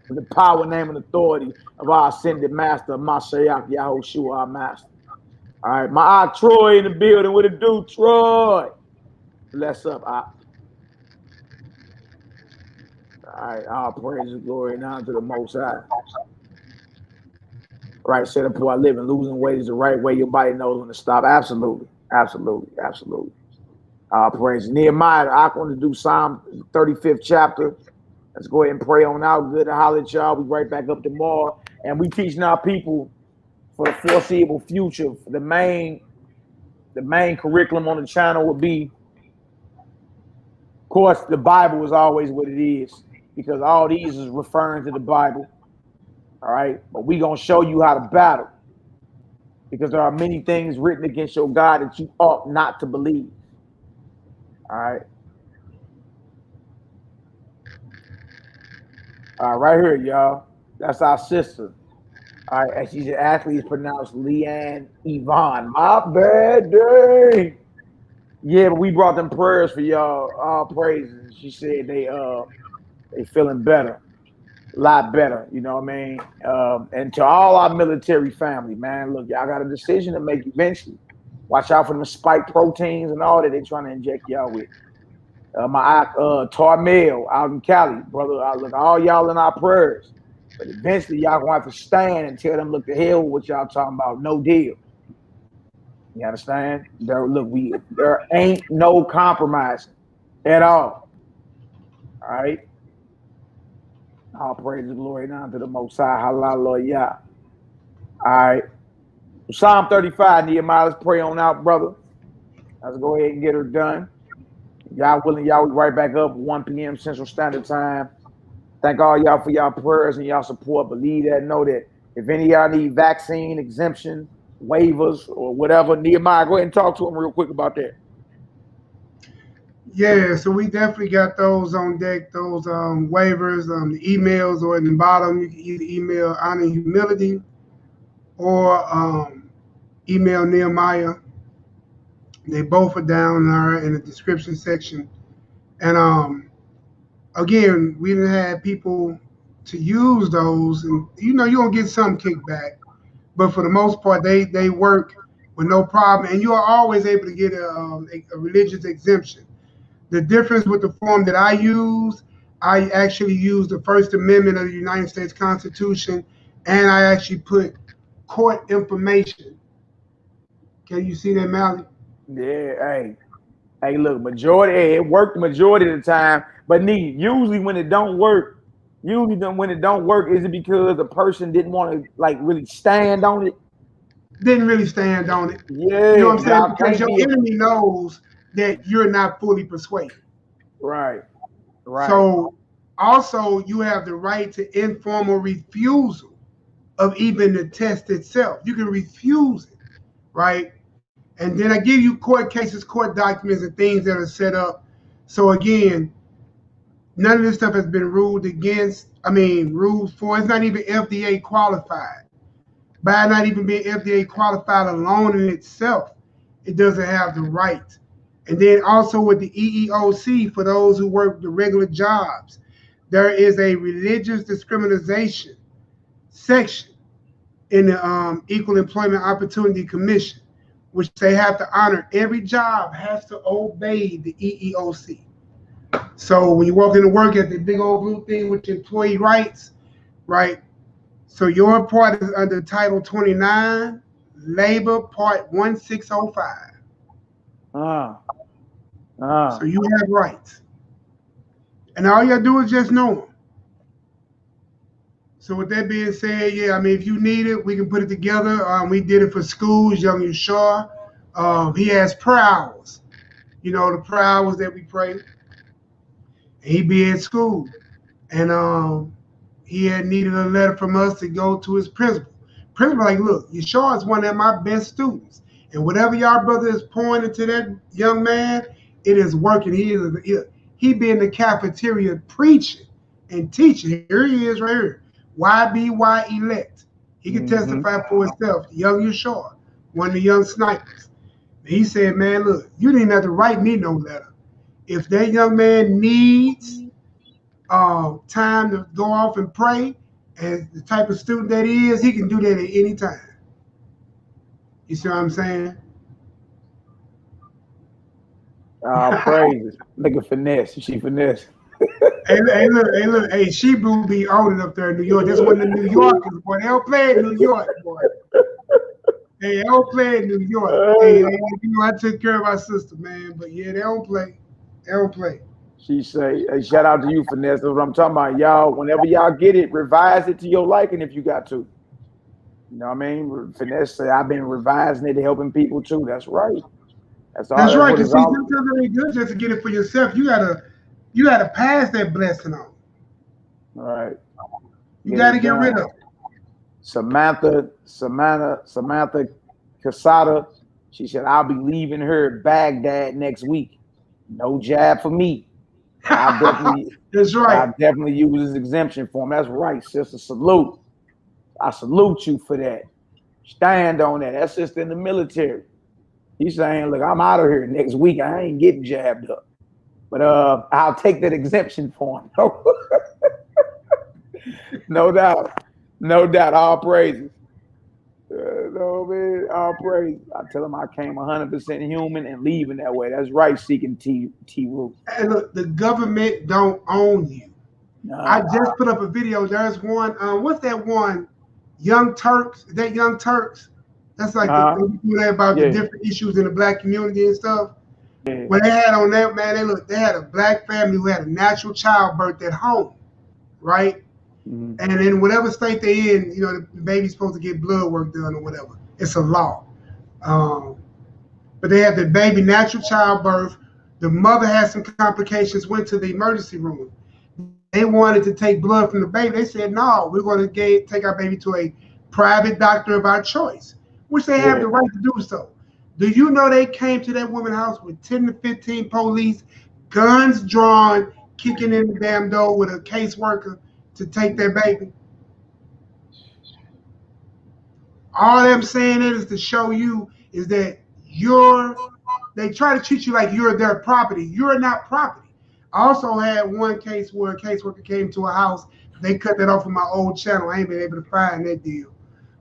In the power, name, and authority of our ascended master, Mashiach Yahushua, our master. All right, my eye Troy in the building. What it do, Troy? Bless up, eye. All right, all praise and glory and honor to the Most High. Right, set up where I live and losing weight is the right way. Your body knows when to stop. Absolutely, absolutely, absolutely. Praise NehemiYAH. I want to do Psalm 35th chapter. Let's go ahead and pray on out. Good to holler at y'all. We right back up tomorrow. And we teaching our people for the foreseeable future. The main curriculum on the channel will be, of course, the Bible is always what it is, because all these is referring to the Bible. All right. But we gonna show you how to battle, because there are many things written against your God that you ought not to believe. All right. Right here, y'all. That's our sister. All right, and she's actually is pronounced Leanne Yvonne. My bad day. Yeah, but we brought them prayers for y'all. All praises. She said they feeling better, a lot better. You know what I mean? And to all our military family, man, look, y'all got a decision to make eventually. Watch out for them spike proteins and all that they're trying to inject y'all with. My Tarmel out in Cali, brother. Look, all y'all in our prayers. But eventually y'all gonna have to stand and tell them, look, the hell with what y'all talking about. No deal. You understand? There ain't no compromise at all. All right. All praise and glory now to the Most High. Hallelujah. All right. Psalm 35, NehemiYAH. Let's pray on out, brother. Let's go ahead and get her done. Y'all willing, y'all be right back up 1 p.m. Central Standard Time. Thank all y'all for y'all prayers and y'all support. Believe that, know that if any of y'all need vaccine exemption, waivers, or whatever, NehemiYAH, go ahead and talk to them real quick about that. Yeah, so we definitely got those on deck, those waivers, the emails, or in the bottom, you can either email Honor and Humility or email NehemiYAH. They both are down there in the description section. And again, we didn't have people to use those, and you know, you're gonna get some kickback, but for the most part, they work with no problem, and you are always able to get a religious exemption. The difference with the form that I use, I actually use the First Amendment of the United States Constitution, and I actually put court information. Can you see that, Malaki? Yeah, hey, look, it worked the majority of the time, but usually when it don't work, is it because the person didn't want to like really stand on it? Didn't really stand on it. Yeah, you know what I'm saying? Because your enemy knows that you're not fully persuaded. Right. So also you have the right to informal refusal of even the test itself. You can refuse it, right? And then I give you court cases, court documents, and things that are set up. So again, none of this stuff has been ruled for. It's not even FDA qualified. By not even being FDA qualified alone in itself, it doesn't have the right. And then also with the EEOC, for those who work the regular jobs, there is a religious discrimination section in the Equal Employment Opportunity Commission, which they have to honor. Every job has to obey the EEOC. So when you walk into work at the big old blue thing with employee rights, right? So your part is under Title 29, Labor Part 1605. So you have rights. And all you gotta do is just know them. So with that being said, yeah, I mean, if you need it, we can put it together. We did it for schools, YAHKANON. He has prayer hours. You know, the prayer hours that we pray. And he be at school. And he had needed a letter from us to go to his principal. Principal like, look, YAHKANON is one of my best students. And whatever y'all brother is pouring into that young man, it is working. He be in the cafeteria preaching and teaching. Here he is right here. YBY elect. He can testify for himself. Young YAHKANON, one of the young snipers. He said, man, look, you didn't have to write me no letter. If that young man needs time to go off and pray, and the type of student that he is, he can do that at any time. You see what I'm saying? Praise. Look at finesse. She finesse. Hey, she will be owning up there in New York. This one of the New Yorkers, boy. They don't play in New York, boy. Hey, they don't play in New York. Hey, you know, I took care of my sister, man. But yeah, they don't play. They don't play. She say, hey, shout out to you, finesse. That's what I'm talking about. Y'all, whenever y'all get it, revise it to your liking if you got to. You know what I mean? Finesse say, I've been revising it, helping people too. That's right. That's right. Because sometimes it ain't good just to get it for yourself. You gotta pass that blessing on. All right. You gotta get rid of it. Samantha Casada, she said, I'll be leaving her Baghdad next week. No jab for me. That's right. I definitely use this exemption form. That's right, sister. Salute. I salute you for that. Stand on that. That's just in the military. He's saying, look, I'm out of here next week. I ain't getting jabbed up. But I'll take that exemption form. No doubt. No doubt. All praises. No, man. All praises. I tell him I came 100% human and leaving that way. That's right, seeking T-Root. And look, the government don't own you. I just put up a video. There's one, what's that one? Young Turks. Is that Young Turks? That's like about the different issues in the black community and stuff. Yeah. When they had on that, man, they had a black family who had a natural childbirth at home, right? And in whatever state they're in, you know, the baby's supposed to get blood work done or whatever. It's a law. But they had the baby natural childbirth. The mother had some complications, went to the emergency room. They wanted to take blood from the baby. They said, no, we're going to take our baby to a private doctor of our choice, which they have the right to do so. Do you know they came to that woman's house with 10 to 15 police, guns drawn, kicking in the damn door with a caseworker to take their baby? All I'm saying is to show you is that they try to treat you like you're their property. You're not property. I also had one case where a caseworker came to a house. They cut that off of my old channel. I ain't been able to find that deal.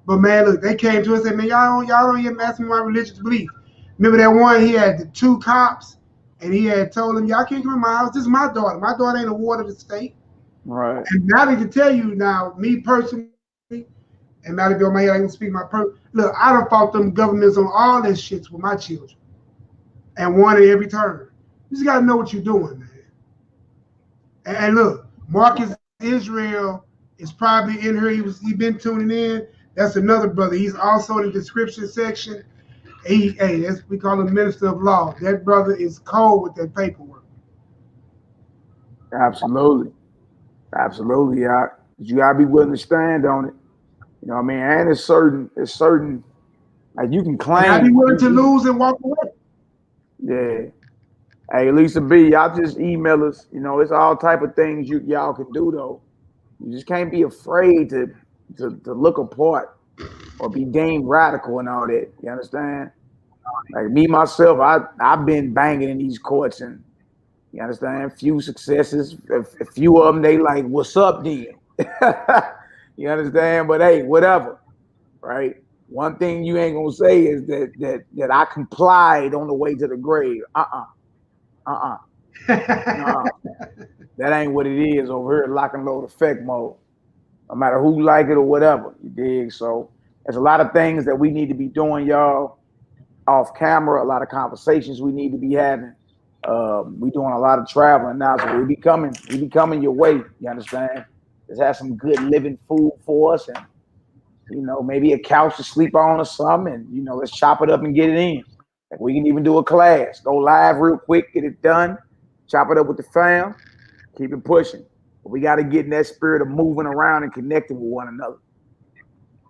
But man, look, they came to us and said, man, y'all don't even ask me my religious belief. Remember that one, he had the 2 cops and he had told them, y'all can't come in my house. This is my daughter. My daughter ain't a ward of the state. Right. And now they can tell you now, me personally, and now to be on my head, I can speak my look, I done fought them governments on all this shit with my children. And won at every turn. You just gotta know what you're doing, man. And look, Marcus Israel is probably in here. He been tuning in. That's another brother. He's also in the description section. We call him Minister of Law. That brother is cold with that paperwork. Absolutely. Absolutely, you gotta be willing to stand on it. You know what I mean? And it's certain, like you can claim. And I be willing to lose and walk away. Yeah. Hey, Lisa B, y'all just email us. You know, it's all type of things y'all can do though. You just can't be afraid to look apart or be deemed radical and all that. You understand? Like me myself, I've been banging in these courts and you understand, few successes, a few of them they like, what's up then? You understand? But hey, whatever, right? One thing you ain't gonna say is that I complied on the way to the grave. That ain't what it is over here at Lock and Load Effect Mode. No matter who like it or whatever, you dig? So there's a lot of things that we need to be doing, y'all, off camera. A lot of conversations we need to be having. We doing a lot of traveling now, so we be coming your way. You understand? Let's have some good living food for us, and maybe a couch to sleep on or something, and let's chop it up and get it in. Like, we can even do a class, go live real quick, get it done, chop it up with the fam, keep it pushing. But we got to get in that spirit of moving around and connecting with one another.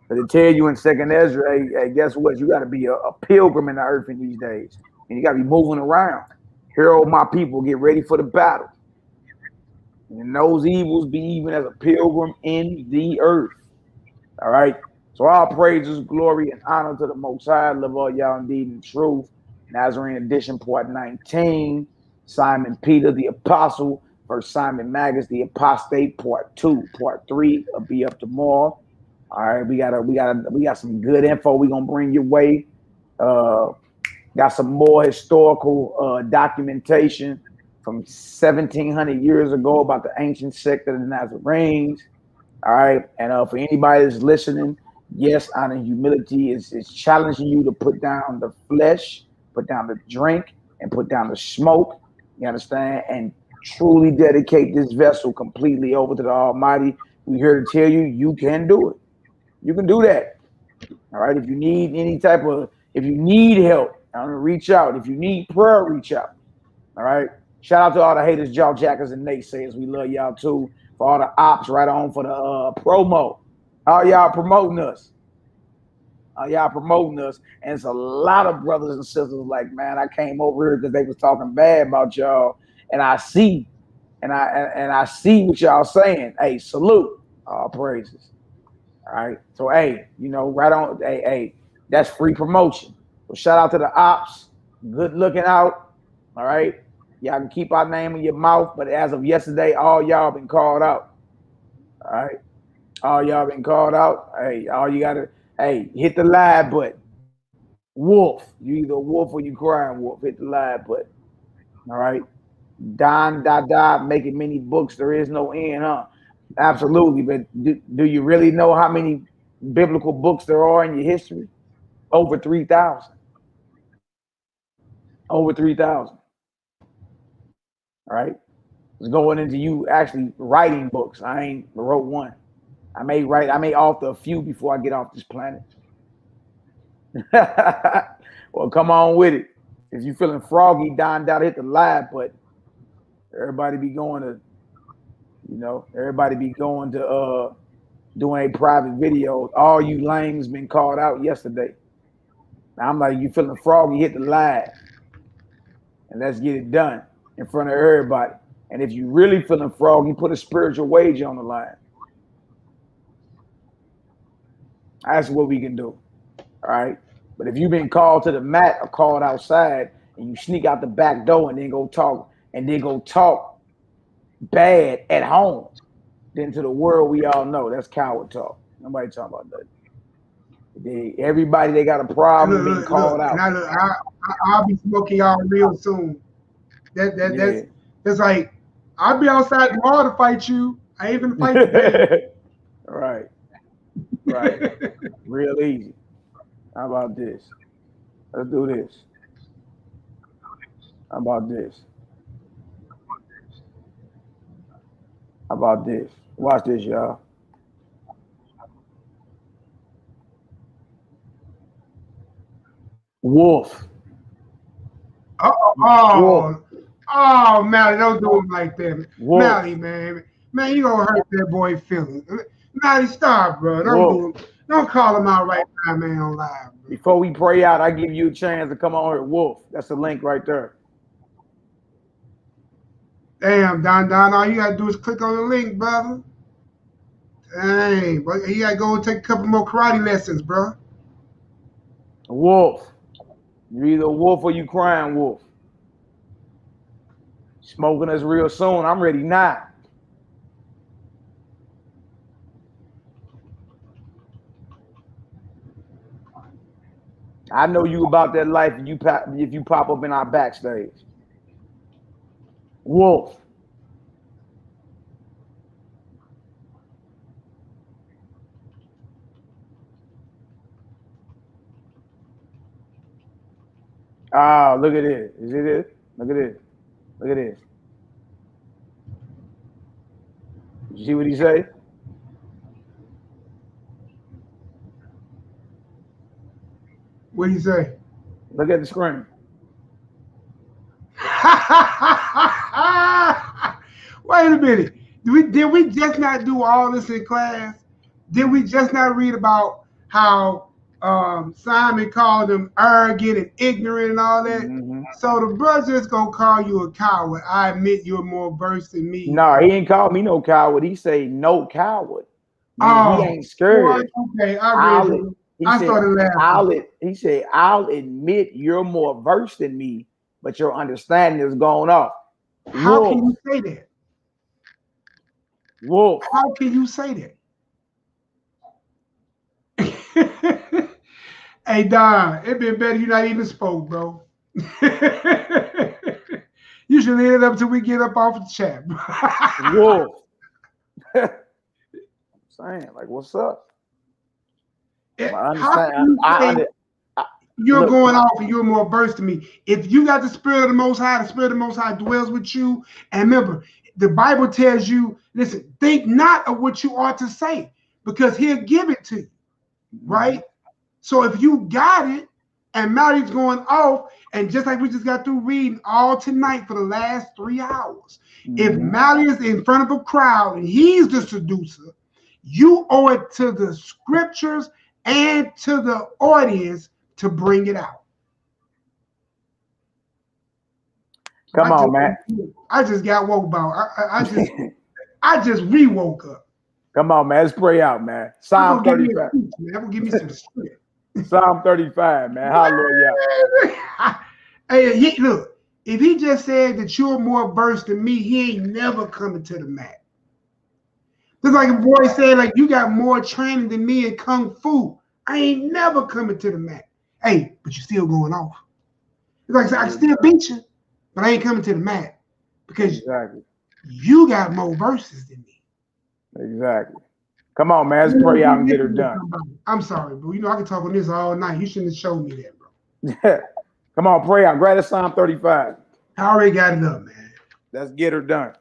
But they tell you in 2nd Ezra, hey, guess what? You got to be a pilgrim in the earth in these days, and you got to be moving around. Hear, my people, get ready for the battle. And those evils be even as a pilgrim in the earth. All right. So all praises, glory, and honor to the Most High. Love all y'all indeed in truth. Nazarene edition, part 19. Simon Peter, the apostle, versus Simon Magus, the apostate, part 2. Part 3 will be up tomorrow. All right, we got some good info we're gonna bring your way. Got some more historical documentation from 1700 years ago about the ancient sect of the Nazarenes. All right, and for anybody that's listening, yes, honor and humility is challenging you to put down the flesh, put down the drink, and put down the smoke. You understand? And truly dedicate this vessel completely over to the Almighty. We're here to tell you, you can do it. You can do that. All right. If you need if you need help, reach out. If you need prayer, reach out. All right. Shout out to all the haters, jaw jackers, and naysayers. We love y'all too. For all the ops, right on for the promo. All y'all promoting us. And it's a lot of brothers and sisters like, man, I came over here because they was talking bad about y'all, and I see what y'all saying. Hey, salute. All praises. All right. So hey, right on. Hey, that's free promotion. So shout out to the ops. Good looking out. All right. Y'all can keep our name in your mouth, but as of yesterday, all y'all been called out. All right. All y'all been called out. Hey, all you gotta, hit the live button. Wolf. You either a wolf or you crying wolf. Hit the live button. All right. Making many books. There is no end, huh? Absolutely. But do you really know how many biblical books there are in your history? Over 3,000. Over 3,000. All right. It's going into you actually writing books. I ain't wrote one. I may author a few before I get off this planet. Well, come on with it. If you feeling froggy, hit the live button. Everybody be going to doing a private video. All you lames been called out yesterday. Now I'm like, you feeling froggy, hit the live. And let's get it done in front of everybody. And if you really feeling froggy, put a spiritual wager on the line. That's what we can do. All right. But if you've been called to the mat or called outside and you sneak out the back door and then go talk bad at home, then to the world we all know that's coward talk. Nobody talking about that. Everybody, they got a problem being called out. I'll be smoking y'all real soon. That's like, I'll be outside tomorrow to fight you. I ain't gonna fight today. Right. Real easy. How about this? Let's do this. How about this? Watch this, y'all. Wolf. Oh, Mally, don't do him like that. Wolf. Mally, man, you gonna hurt that boy feelings. Mally, stop, bro. Don't call him out right now, man, on live. Bro. Before we pray out, I give you a chance to come on here, Wolf. That's the link right there. Damn, Don, all you gotta do is click on the link, brother. Dang, but you gotta go take a couple more karate lessons, bro. Wolf. You're either a wolf or you crying wolf. Smoking us real soon. I'm ready now. I know you about that life if you pop up in our backstage. Wolf. Ah, look at this. Is it this? Look at this. Look at this. You see what he say? What do you say? Look at the screen. Wait a minute. Did we just not do all this in class? Did we just not read about how Simon called him arrogant and ignorant and all that? So the brother's just gonna call you a coward. I admit you're more versed than me. No, he ain't called me no coward. He say no coward. Oh, he ain't scared. Okay, I read it. I started laughing. He said, I'll admit you're more versed than me, but your understanding is going off. How can you say that? Wolf. How can you say that? Hey, Don, it been better you not even spoke, bro. You should leave it up till we get up off the chat. Wolf. Saying, like, what's up? You're going off and you're more versed than me. If you got the Spirit of the Most High, the Spirit of the Most High dwells with you. And remember, the Bible tells you, listen, think not of what you ought to say, because he'll give it to you, right? So if you got it, and Mally's going off, and just like we just got through reading all tonight for the last 3 hours, if Mally is in front of a crowd and he's the seducer, you owe it to the scriptures and to the audience to bring it out. Come on, man. I just got woke about. I just re-woke up. Come on, man. Let's pray out, man. Psalm 35. Man, that will give me some strength. Psalm 35, man. Hallelujah. Hey, look, if he just said that you're more versed than me, he ain't never coming to the mat. Just like a boy said, like, you got more training than me in Kung Fu. I ain't never coming to the mat. Hey, but you still going off. It's like, I can still beat you, but I ain't coming to the mat because you got more verses than me. Exactly. Come on, man. Let's pray out and get her done. I'm sorry, bro. You know, I can talk on this all night. You shouldn't have showed me that, bro. Come on, pray out. Grab us Psalm 35. I already got it up, man. Let's get her done.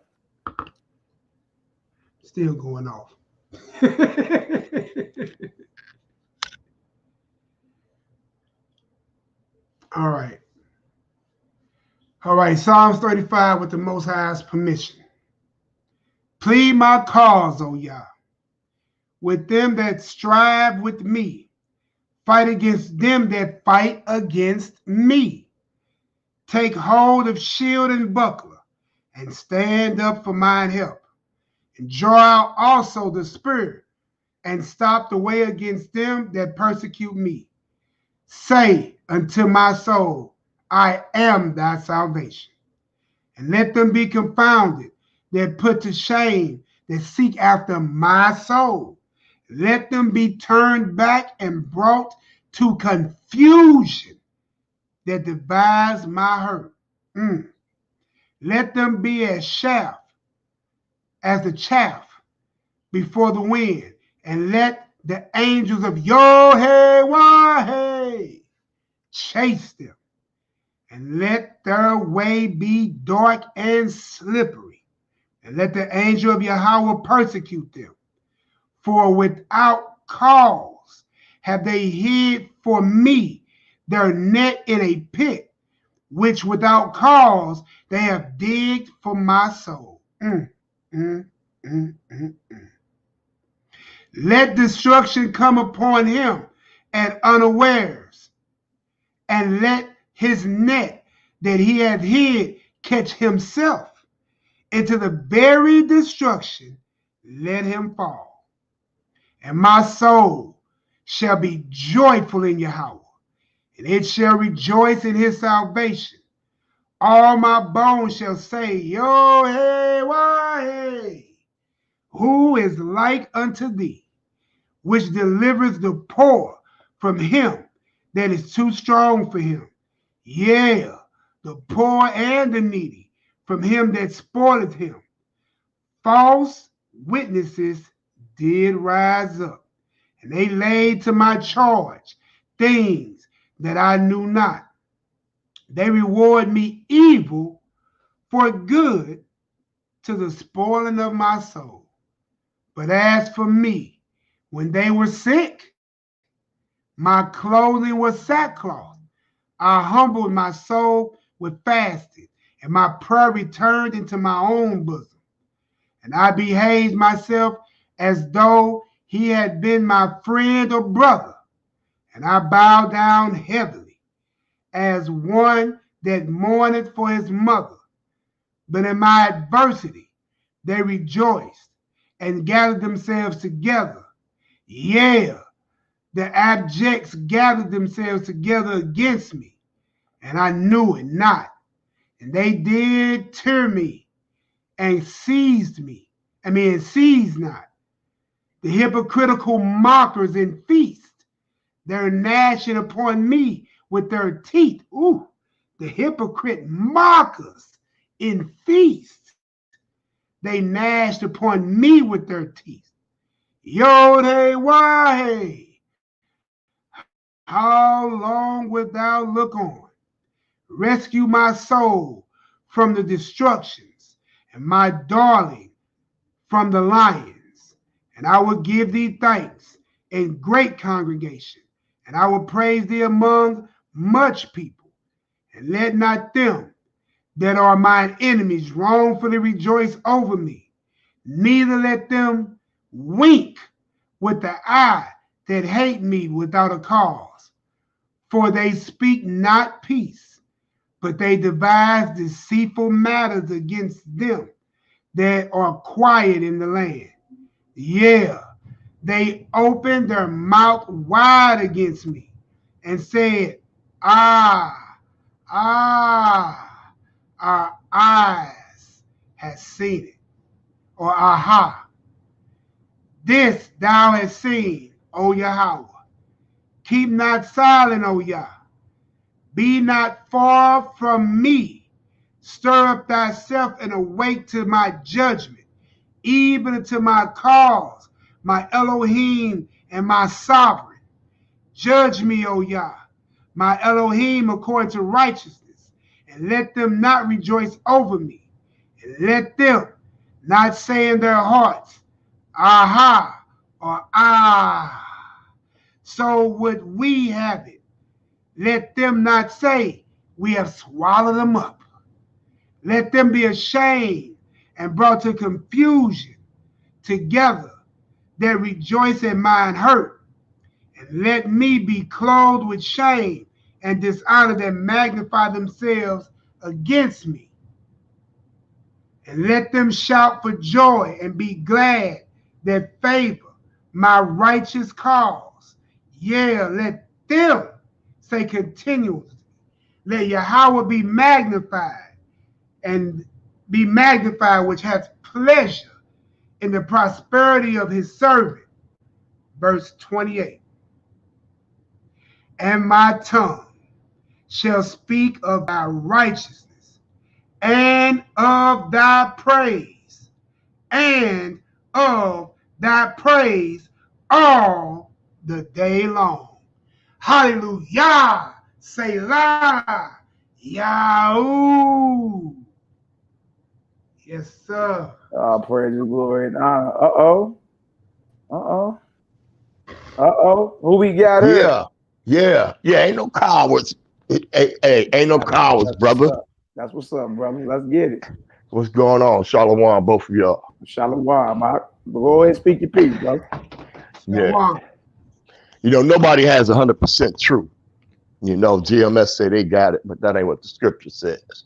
Still going off. All right. All right. Psalms 35 with the Most High's permission. Plead my cause, O Yah, with them that strive with me. Fight against them that fight against me. Take hold of shield and buckler, and stand up for mine help. And draw out also the spear, and stop the way against them that persecute me. Say unto my soul, I am thy salvation. And let them be confounded that put to shame, that seek after my soul. Let them be turned back and brought to confusion that devise my hurt. Let them be as the chaff before the wind, and let the angels of YAH'KI chase them, and let their way be dark and slippery, and let the angel of Yahweh persecute them. For without cause have they hid for me their net in a pit, which without cause they have digged for my soul. Let destruction come upon him at unawares, and let his net that he hath hid catch himself. Into the very destruction let him fall. And my soul shall be joyful in Yahweh, and it shall rejoice in his salvation. All my bones shall say, Yahweh, who is like unto thee, which delivers the poor from him that is too strong for him. Yeah, the poor and the needy from him that spoileth him. False witnesses did rise up, and they laid to my charge things that I knew not. They reward me evil for good to the spoiling of my soul. But as for me, when they were sick, my clothing was sackcloth. I humbled my soul with fasting, and my prayer returned into my own bosom. And I behaved myself as though he had been my friend or brother. And I bowed down heavily, as one that mourneth for his mother. But in my adversity, they rejoiced and gathered themselves together. Yeah, the abjects gathered themselves together against me, and I knew it not. And they did tear me and seized not. The hypocritical mockers in feast, they're gnashing upon me with their teeth. Ooh, the hypocrite mockers in feast, they gnashed upon me with their teeth. YAH'KI, how long wilt thou look on? Rescue my soul from the destructions, and my darling from the lions. And I will give thee thanks in great congregation, and I will praise thee among much people. And let not them that are mine enemies wrongfully rejoice over me, neither let them wink with the eye that hate me without a cause. For they speak not peace, but they devise deceitful matters against them that are quiet in the land. Yeah, they opened their mouth wide against me and said, our eyes have seen it. Or aha, this thou hast seen, O Yahweh. Keep not silent, O Yah. Be not far from me. Stir up thyself and awake to my judgment, even to my cause, my Elohim and my sovereign. Judge me, O Yah, my Elohim, according to righteousness, and let them not rejoice over me, and let them not say in their hearts, aha, or ah. So would we have it. Let them not say, we have swallowed them up. Let them be ashamed and brought to confusion together that rejoice at mine hurt. And let me be clothed with shame and dishonor that magnify themselves against me. And let them shout for joy and be glad that favor my righteous cause. Yeah, let them say continually, let Yahweh be magnified, and be magnified which hath pleasure in the prosperity of his servant. Verse 28. And my tongue shall speak of thy righteousness and of thy praise, and of thy praise all the day long. Hallelujah. Selah. Yahoo. Yes, sir. Praise the glory and honor. Who we got here? Yeah. Ain't no cowards. Hey, ain't no cowards, brother. That's what's up, brother. Let's get it. What's going on? Shalom, both of y'all. Shalom. Go ahead and speak your piece, bro. Yeah. You know, nobody has 100% truth. You know, GMS say they got it, but that ain't what the scripture says.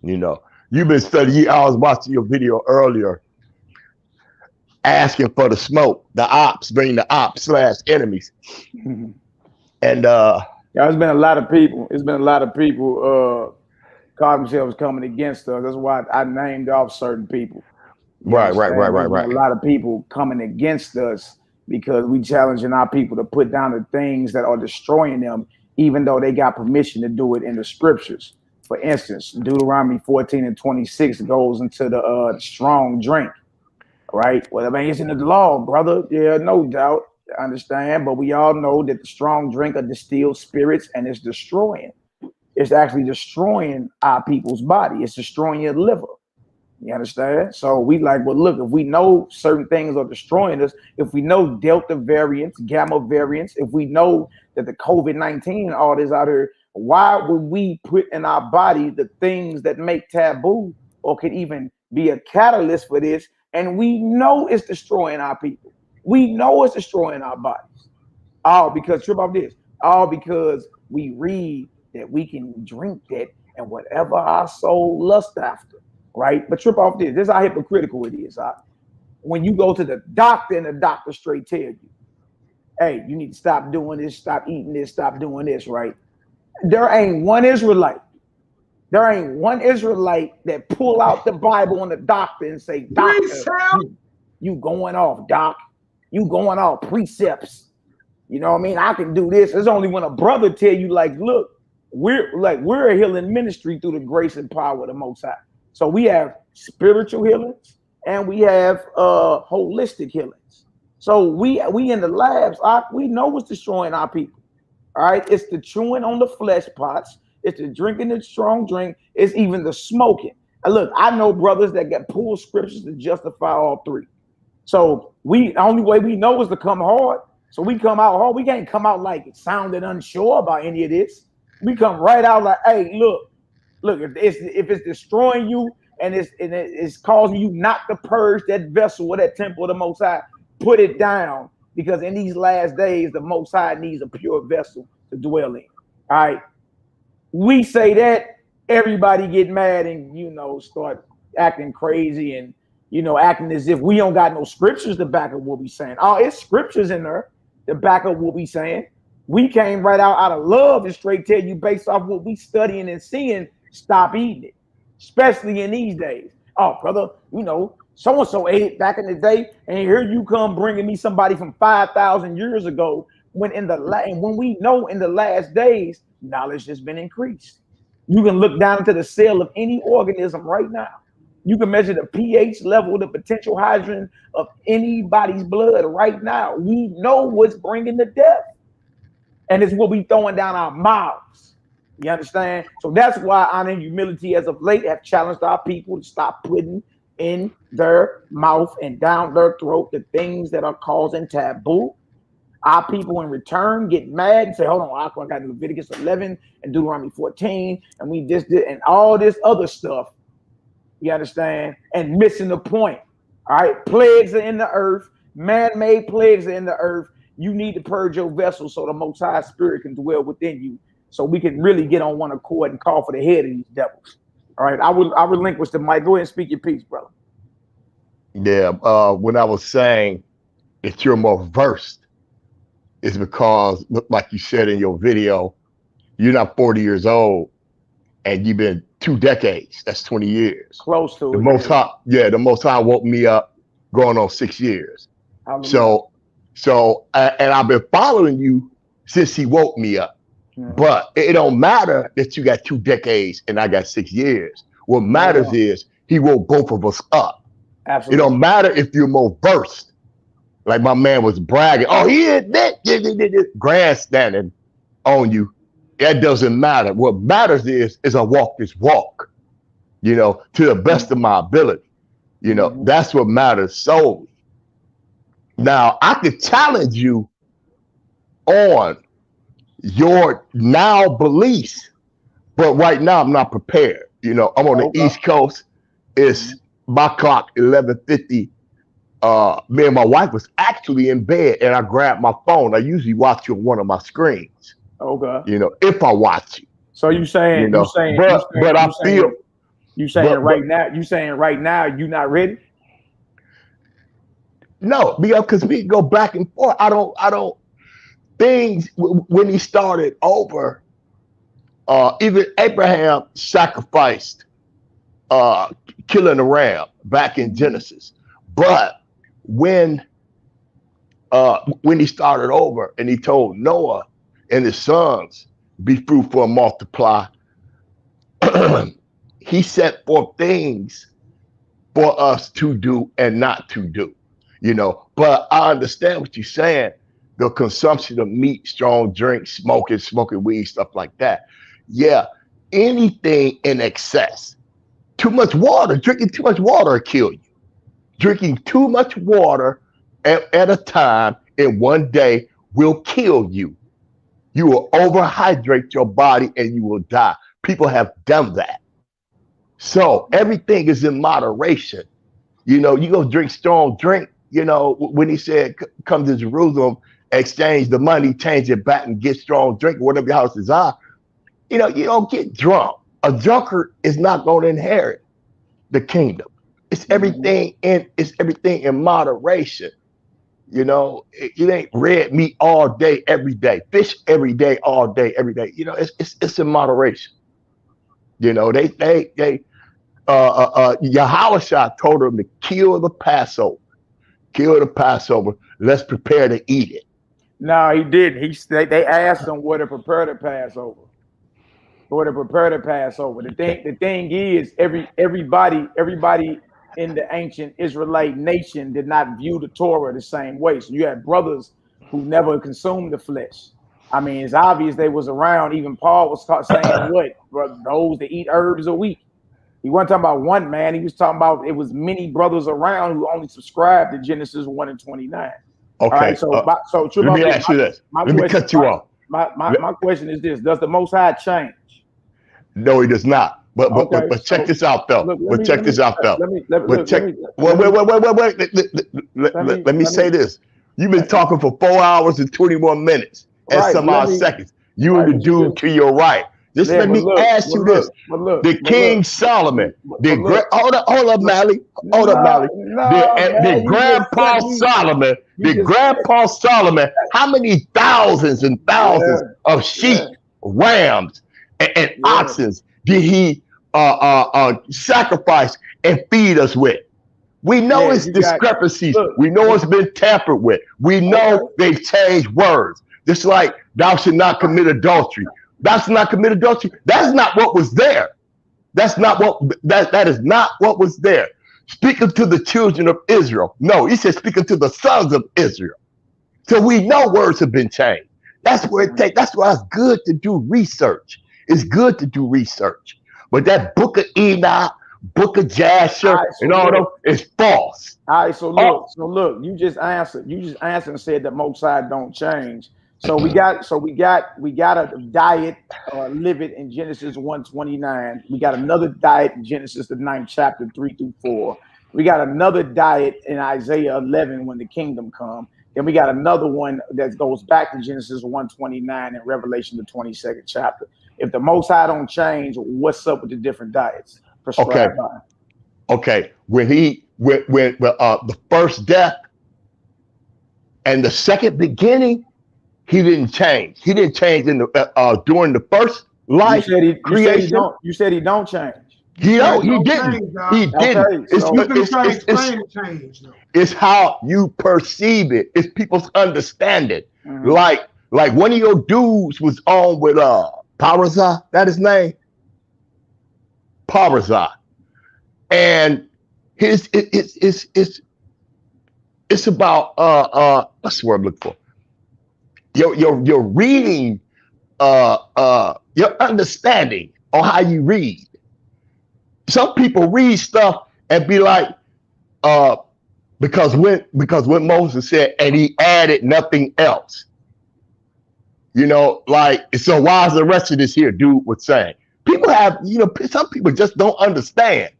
You know, you've been studying. I was watching your video earlier, asking for the smoke, the ops, bring the ops / enemies. And there's been a lot of people. It's been a lot of people caught themselves coming against us. That's why I named off certain people. Right. A lot of people coming against us because we challenging our people to put down the things that are destroying them even though they got permission to do it in the scriptures. For instance, Deuteronomy 14:26 goes into the strong drink, right? Well, I mean, it's in the law, brother. Yeah, no doubt. I understand. But we all know that the strong drink are distilled spirits, and it's destroying. It's actually destroying our people's body. It's destroying your liver. You understand? So we like, well, look, if we know certain things are destroying us, if we know Delta variants, Gamma variants, if we know that the COVID-19, all this out here, why would we put in our body the things that make taboo or could even be a catalyst for this? And we know it's destroying our people. We know it's destroying our bodies. All because, trip off this, all because we read that we can drink that and whatever our soul lusts after. Right? But trip off this. This is how hypocritical it is. When you go to the doctor and the doctor straight tell you, hey, you need to stop doing this, stop eating this, stop doing this, right? There ain't one Israelite. There ain't one Israelite that pull out the Bible on the doctor and say, doctor, you going off, doc. You going off precepts. You know what I mean? I can do this. It's only when a brother tell you, like, look, we're a healing ministry through the grace and power of the Most High. So we have spiritual healings and we have holistic healings. So we in the labs, we know what's destroying our people. All right, it's the chewing on the flesh pots, it's the drinking the strong drink, it's even the smoking. And look, I know brothers that get pulled scriptures to justify all three. So the only way we know is to come hard. So we come out hard. We can't come out like it sounded unsure about any of this. We come right out like, hey, look, if it's destroying you and it's causing you not to purge that vessel or that temple of the Most High, put it down, because in these last days, the Most High needs a pure vessel to dwell in. All right. We say that, everybody get mad and, start acting crazy and, acting as if we don't got no scriptures to back up what we saying. Oh, it's scriptures in there to back up what we saying. We came right out of love and straight tell you based off what we studying and seeing, stop eating it, especially in these days. Oh, brother, so-and-so ate it back in the day, and here you come bringing me somebody from 5,000 years ago, when we know in the last days, knowledge has been increased. You can look down into the cell of any organism right now. You can measure the pH level, the potential hydrogen of anybody's blood right now. We know what's bringing the death, and it's what we throwing down our mouths. You understand? So that's why Honor and Humility as of late have challenged our people to stop putting in their mouth and down their throat the things that are causing taboo. Our people in return get mad and say, hold on, I got Leviticus 11 and Deuteronomy 14 and we just did and all this other stuff. You understand? And missing the point. All right, plagues are in the earth, man-made plagues are in the earth. You need to purge your vessel so the Most High Spirit can dwell within you, so we can really get on one accord and call for the head of these devils. All right, I relinquish the mic. Go ahead and speak your piece, brother. Yeah, when I was saying that you're more versed, it's because, like you said in your video, you're not 40 years old and you've been 2 decades. That's 20 years. Close to the it. Most High. Yeah, the Most High woke me up going on 6 years. So and I've been following you since he woke me up. But it don't matter that you got 2 decades and I got 6 years. What matters is he woke both of us up. Absolutely. It don't matter if you're more versed. Like my man was bragging, oh, he is that grandstanding on you. That doesn't matter. What matters is I walk this walk, to the best of my ability. That's what matters solely. Now I could challenge you on your now beliefs, but right now I'm not prepared. I'm on the East Coast. It's my clock 11:50. Me and my wife was actually in bed and I grabbed my phone. I usually watch you on one of my screens. Okay. If I watch you. So you saying right now you're not ready? No, because we go back and forth. I don't things when he started over, even Abraham sacrificed killing a ram back in Genesis. But when he started over and he told Noah and his sons be fruitful and multiply. He set forth things for us to do and not to do, you know. But I understand what you're saying. The consumption of meat, strong drink, smoking weed, stuff like that. Yeah, anything in excess. Too much water, drinking too much water will kill you. Drinking too much water at a time in one day will kill you. You will overhydrate your body and you will die. People have done that. So everything is in moderation. You know, you go drink strong drink, you know, when he said, come to Jerusalem, exchange the money, change it back and get strong drink, whatever your houses are. You know, you don't get drunk. A drunkard is not going to inherit the kingdom. It's everything in moderation. You know, it ain't red meat all day, every day, fish every day, all day, every day. You know, it's in moderation. You know, Yahushua told them to kill the Passover. Kill the Passover. Let's prepare to eat it. No, he didn't. They asked him where to prepare the Passover. Where to prepare the Passover. The thing is, everybody in the ancient Israelite nation did not view the Torah the same way. So you had brothers who never consumed the flesh. I mean, it's obvious they was around. Even Paul was saying what? Those that eat herbs a week. He wasn't talking about one man. He was talking about it was many brothers around who only subscribed to Genesis 1:29. Okay. Right, so let me ask you this. Let me cut you off. My question is this: does the Most High change? No, he does not. But check this out though. Check this out though. Let me say this. You've been talking for 4 hours and 21 minutes and some odd seconds. You and the dude to your right. Just let me ask you this. The King Solomon, hold up, Mally. Hold up, Mally. The Grandpa Solomon, Grandpa Solomon, how many thousands and thousands of sheep, rams, and oxen did he sacrifice and feed us with? We know it's discrepancies. We know it's been tampered with. We know they've changed words. Just like thou should not commit adultery. That's not commit adultery. That's not what was there. That's not what that is not what was there. Speaking to the children of Israel. No, he said speaking to the sons of Israel. So we know words have been changed. That's where it takes. That's why it's good to do research. It's good to do research. But that book of Enoch, book of Jasher, and all those is false. All right, so look, you just answered and said that Most High don't change. So we got a diet live it in Genesis 1:29. We got another diet in Genesis the 9th chapter 3-4. We got another diet in Isaiah 11 when the kingdom come. Then we got another one that goes back to Genesis 1:29 and Revelation the 22nd chapter. If the Most High don't change, what's up with the different diets prescribed by? Okay. When the first death and the second beginning, he didn't change. He didn't change in the during the first life creation. You said he don't change. He didn't. He didn't. It's how you perceive it. It's people's understanding. Like one of your dudes was on with Parazah, that his name? Parazah. And it's about what's the word I'm looking for? Your reading, your understanding on how you read. Some people read stuff and be like, because when Moses said, and he added nothing else. You know, like, so why is the rest of this here dude was saying? People have, some people just don't understand,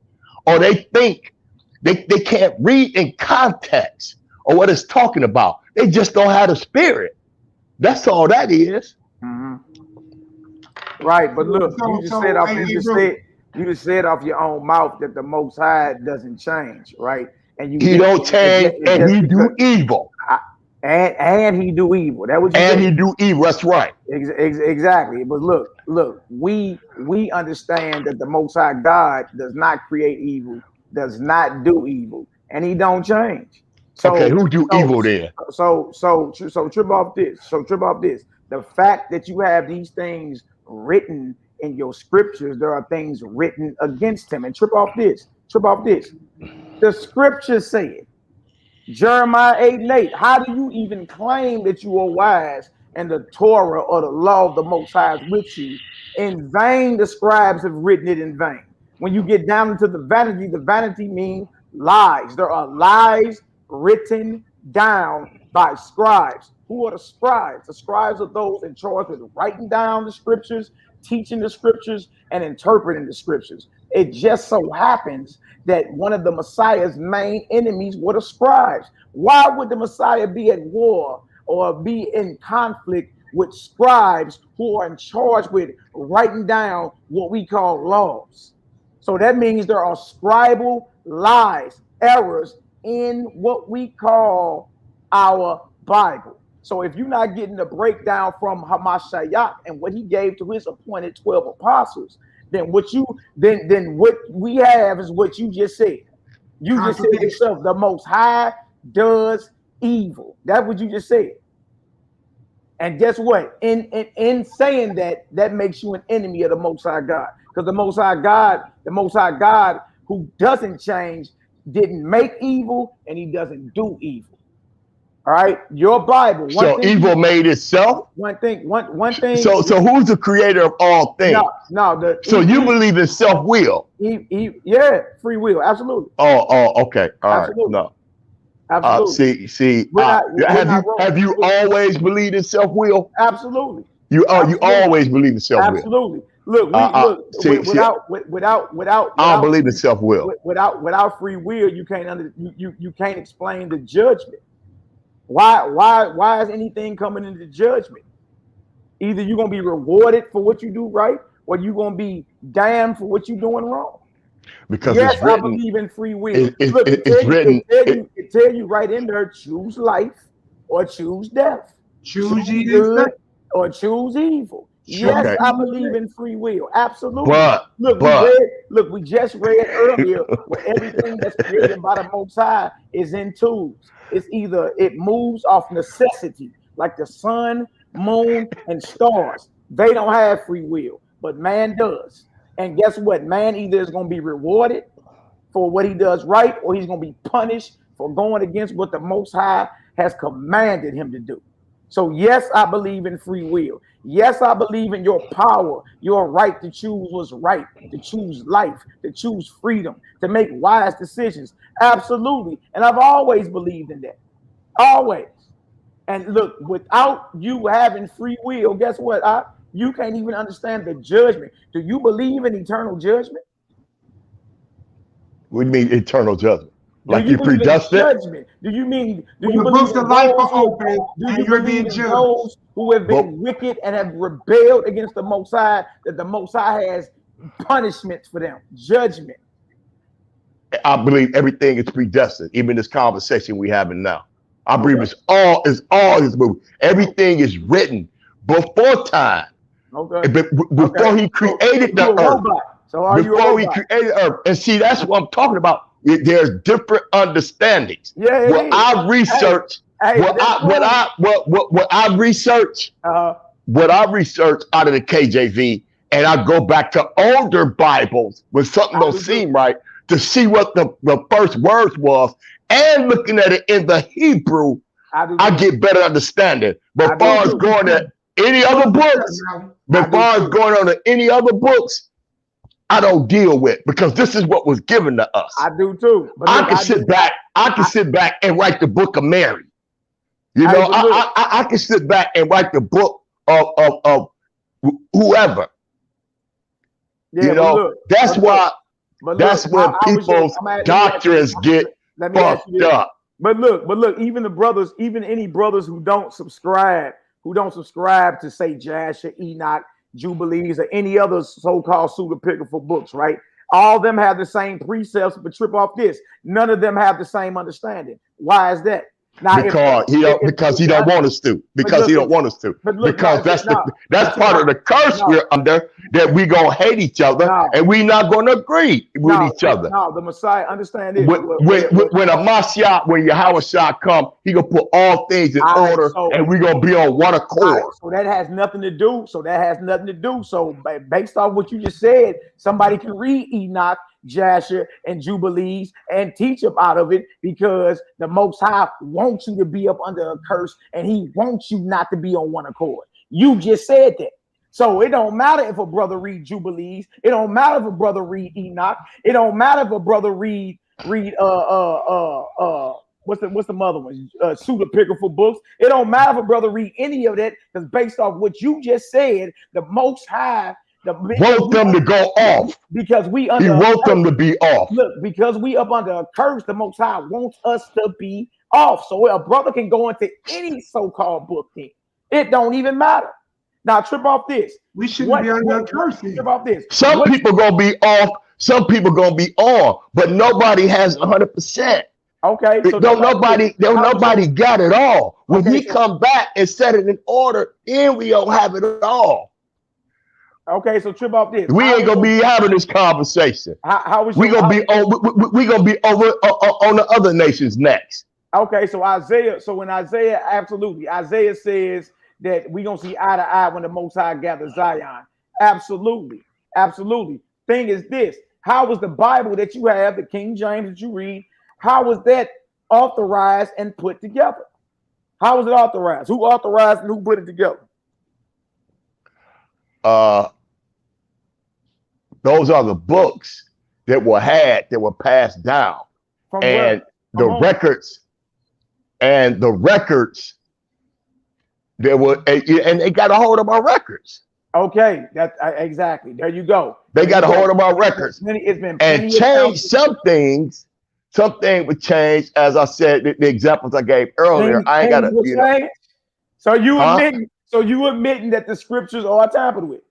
or they think they can't read in context or what it's talking about. They just don't have the spirit. That's all that is. Right, but look, you just said off your own mouth that the Most High doesn't change, right? And he don't change, and he do evil. And he do evil. That was he do evil. That's right. Exactly. But look, we understand that the Most High God does not create evil, does not do evil, and he don't change. So, okay, who do evil then? So trip off this. The fact that you have these things written in your scriptures, there are things written against him. And trip off this. The scripture said, Jeremiah 8:8, how do you even claim that you are wise and the Torah or the law of the Most High is with you? In vain, the scribes have written it in vain. When you get down into the vanity means lies. There are lies written down by scribes. Who are the scribes? The scribes are those in charge of writing down the scriptures, teaching the scriptures, and interpreting the scriptures. It just so happens that one of the Messiah's main enemies were the scribes. Why would the Messiah be at war or be in conflict with scribes who are in charge with writing down what we call laws? So that means there are scribal lies, errors in what we call our Bible. So if you're not getting the breakdown from HaMashiach and what he gave to his appointed 12 apostles, then what we have is what you just said. You just said yourself, the Most High does evil. That's what you just said. And guess what? In saying that, that makes you an enemy of the Most High God. Because the Most High God who doesn't change, didn't make evil, and he doesn't do evil. All right, your Bible. So evil made itself. One thing. So who's the creator of all things? No. So you believe in self-will? Yeah, free will, absolutely. Oh, okay, all right. Absolutely. No. Absolutely. Have you always believed in self-will? Absolutely. You always believe in self-will. Absolutely. Look, without I don't believe in self-will. Without free will, you can't explain the judgment. Why is anything coming into judgment? Either you're gonna be rewarded for what you do right, or you're gonna be damned for what you're doing wrong. Because yes, it's written, I believe in free will. It tell you right in there: choose life or choose death. Choose good or choose evil. Yes, okay. I believe in free will. Absolutely. We just read earlier where everything that's created by the Most High is in tools. It's either it moves off necessity, like the sun, moon, and stars. They don't have free will, but man does. And guess what? Man either is going to be rewarded for what he does right, or he's going to be punished for going against what the Most High has commanded him to do. So yes, I believe in free will. Yes, I believe in your power, your right to choose what's right, to choose life, to choose freedom, to make wise decisions. Absolutely. And I've always believed in that. Always. And look, without you having free will, guess what? You can't even understand the judgment. Do you believe in eternal judgment? What do you mean eternal judgment? Like you predestined? Do you believe in life are open and you're being judged? Those who have been wicked and have rebelled against the Most High, that the Most High has punishments for them, judgment. I believe everything is predestined, even this conversation we having now. I believe it's all his movie. Everything is written before time. Okay. Before he created the earth. So are you a robot? Before he created earth. And see, that's what I'm talking about. There's different understandings. Yeah. What I research, what I research out of the KJV, and I go back to older Bibles when something don't seem right to see what the first words was, and looking at it in the Hebrew, I get better understanding. But far as going to any other books, I don't deal with, because this is what was given to us. I do too. But I can sit back and write the book of Mary. You know, I can sit back and write the book of whoever. Yeah, you know, that's why. That's when people's doctrines get fucked up. But look, even any brothers who don't subscribe to say Jasher, Enoch, Jubilees, or any other so-called pseudepigraphical books, right? All of them have the same precepts, but trip off this. None of them have the same understanding. Why is that? Now, because he don't want us to. Because he don't want us to. Because that's part of the curse we're under, that we gonna hate each other and we not gonna agree with each other. No, the Messiah, understand this. When a Mashiach, when YAHWH come, he gonna put all things in order, and we gonna be on one accord. So that has nothing to do. So based off what you just said, somebody can read Enoch, Jasher, and Jubilees and teach up out of it, because the Most High wants you to be up under a curse, and he wants you not to be on one accord. You just said that. So it don't matter if a brother read Jubilees. It don't matter if a brother read Enoch. It don't matter if a brother read what's the mother one? Suda Pickerful books. It don't matter if a brother read any of that, because based off what you just said, the Most High want them to go off, because he wants them to be off. Look, because we up under a curse, the Most High wants us to be off. So a brother can go into any so-called book then. It don't even matter. Now trip off this. We shouldn't be under a curse. Trip off this. Some people gonna be off, some people gonna be on, but nobody has 100%. Okay, so nobody got it all. When he come back and set it in order, then we don't have it at all. Okay, so trip off this. We ain't gonna be having this conversation. We gonna be over on the other nations next. Okay, so when Isaiah, absolutely, Isaiah says that we gonna see eye to eye when the Most High gathers Zion. Absolutely, absolutely. Thing is this: how was the Bible that you have, the King James that you read, how was that authorized and put together? How was it authorized? Who authorized and who put it together? Those are the books that were passed down, and the records that were, and they got a hold of our records. Okay, that's exactly. There you go. They got a hold of our records. It's been and changed some things. Something would change, as I said, the examples I gave earlier. I ain't got to, So you admitting that the scriptures are tampered with?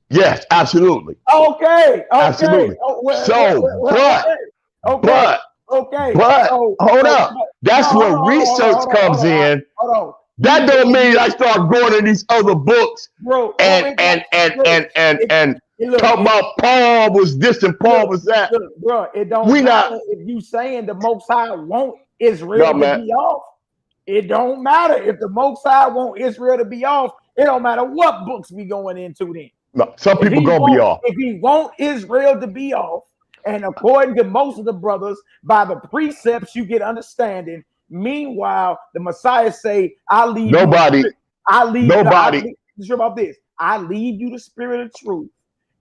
Yes, absolutely. Okay. Absolutely. But hold up. That's where research comes in. That don't mean I start going to these other books and talk about Paul was this and Paul was that. Bro, it don't matter if you saying the Most High want Israel to be off. It don't matter if the Most High want Israel to be off. It don't matter what books we going into then. No, some people gonna be off. If he want Israel to be off, and according to most of the brothers, by the precepts you get understanding. Meanwhile, the Messiah say, "I leave nobody. I leave about this. I leave you the spirit of truth,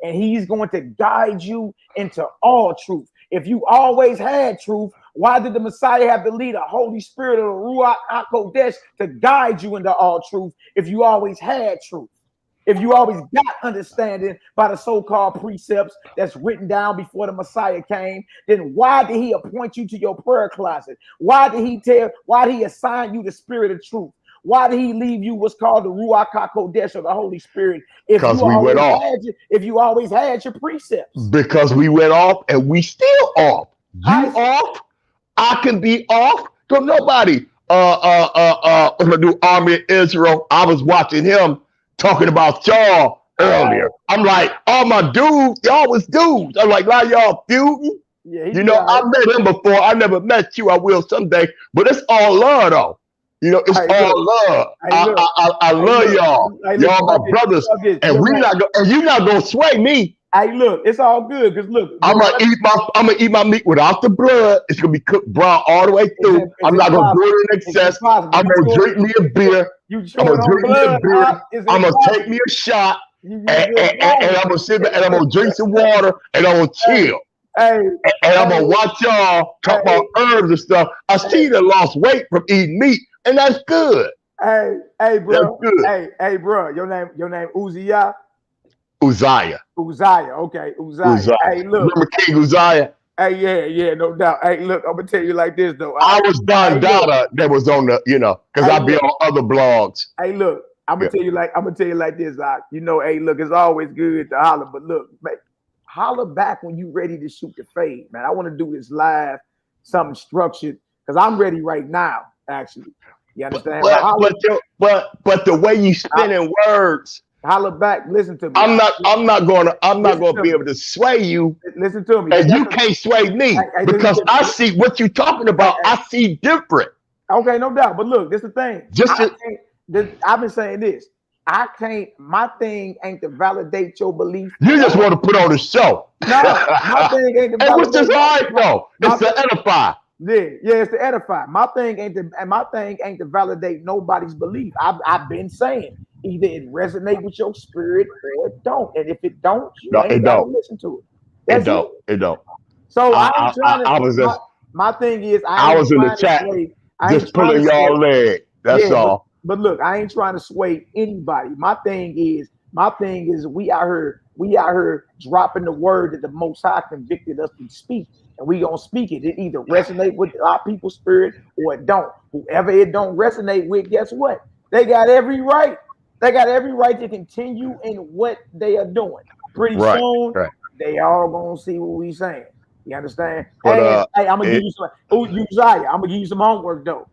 and he's going to guide you into all truth. If you always had truth, why did the Messiah have to lead a Holy Spirit of the Ruach HaKodesh to guide you into all truth? If you always had truth, if you always got understanding by the so-called precepts that's written down before the Messiah came, then why did he appoint you to your prayer closet? Why did he assign you the spirit of truth? Why did he leave you what's called the Ruach HaKodesh, or the Holy Spirit? Because we went off. If you always had your precepts. Because we went off, and we still off. Off? I can be off. So nobody do Army of Israel. I was watching him talking about y'all earlier. I'm like, all my dudes, y'all was dudes. I'm like, now y'all feuding? Yeah, I met him before. I never met you. I will someday. But it's all love, though. It's all love. I love y'all. Y'all my brothers. And you're not gonna sway me. Hey, look, it's all good. Cause look, I'm gonna eat my meat without the blood. It's gonna be cooked brown all the way through. I'm not gonna do it in excess. I'm gonna drink me a beer. I'm gonna take me a shot, and I'm gonna sit there and I'm gonna drink some water and I'm gonna chill. And I'm gonna watch y'all talk about herbs and stuff. I see that lost weight from eating meat, and that's good. Hey, bro. Hey, bro. Your name Uzziah? Uzziah. Okay, Uzziah. Hey, look. Remember King Uzziah? Hey, yeah, no doubt. Hey, look, I'm gonna tell you like this though. I was Don Dada that was on the, because I be on other blogs. Hey, look, I'm gonna tell you like this, hey, look, it's always good to holler, but look, man, holler back when you ready to shoot the fade, man. I want to do this live, something structured, because I'm ready right now. actually. You understand? But the way you spinning words. Holler back. Listen to me. I'm not gonna be able to sway you. Listen to me. And you can't sway me because I see what you're talking about. I see different. Okay, no doubt. But look, this is the thing. I've been saying this. My thing ain't to validate your belief. You just want to put on a show. No, my thing ain't to validate. Which is right though. It's to edify. Yeah, it's to edify. My thing ain't to validate nobody's belief. I've been saying either it resonate with your spirit or it don't. And if it don't, you ain't gotta listen to it. It don't. So I ain't trying to. My thing is, I was in the chat just pulling y'all leg. That's all. But look, I ain't trying to sway anybody. My thing is we out here dropping the word that the Most High convicted us to speak. And we gonna speak it. It either resonate with our people's spirit or it don't. Whoever it don't resonate with, guess what? They got every right. They got every right to continue in what they are doing. Pretty soon, they all gonna see what we saying. You understand? But, hey, I'm gonna give you some. Uzziah, I'm gonna give you some homework though.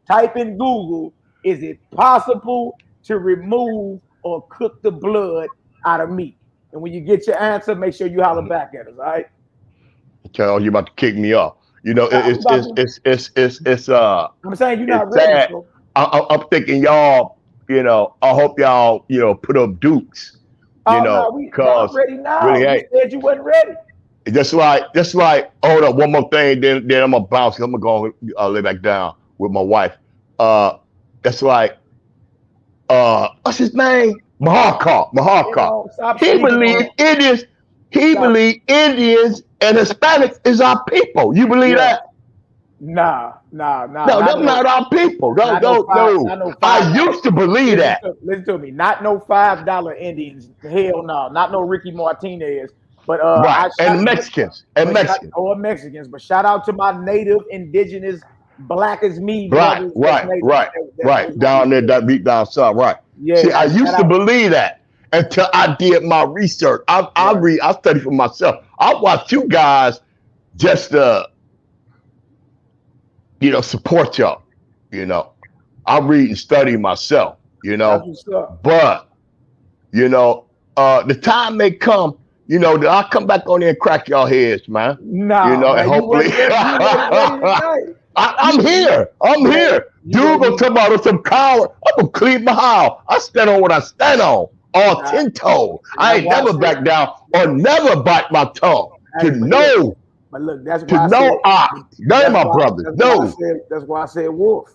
Type in Google. Is it possible to remove or cook the blood out of meat? And when you get your answer, make sure you holler back at us. All right. Okay, you about to kick me off. You know, it's I'm saying you're not ready. So. I'm thinking y'all, you know, I hope y'all, you know, put up dukes. You know, because ready now. Really you said you wasn't ready. Just like, hold up, one more thing, then I'm gonna bounce. I'm gonna go lay back down with my wife. That's like, what's his name? Mahaka. He believes Indians. He believes Indians and Hispanics is our people. You believe that? Nah. No, them not our people. No. I used to believe that. Listen to me. Not no $5 Indians. Hell no. Not no Ricky Martinez. But and Mexicans. Or Mexicans. But shout out to my native, indigenous, black as me. Right. Down there, that beat down south. Right. Yeah. See, I used to believe that until I did my research. I study for myself. I watch you guys just you know, support y'all. You know, I read and study myself. You know, but you know, the time may come. You know, that I come back on there and crack y'all heads, man. No, you know, and hopefully, I'm here. Dude, gonna talk about some coward. I'm gonna clean my house. I stand on what I stand on, all 10 toes. I ain't never back down or never bite my tongue. To know. But look, that's why none of my brothers. No. That's why I said wolf.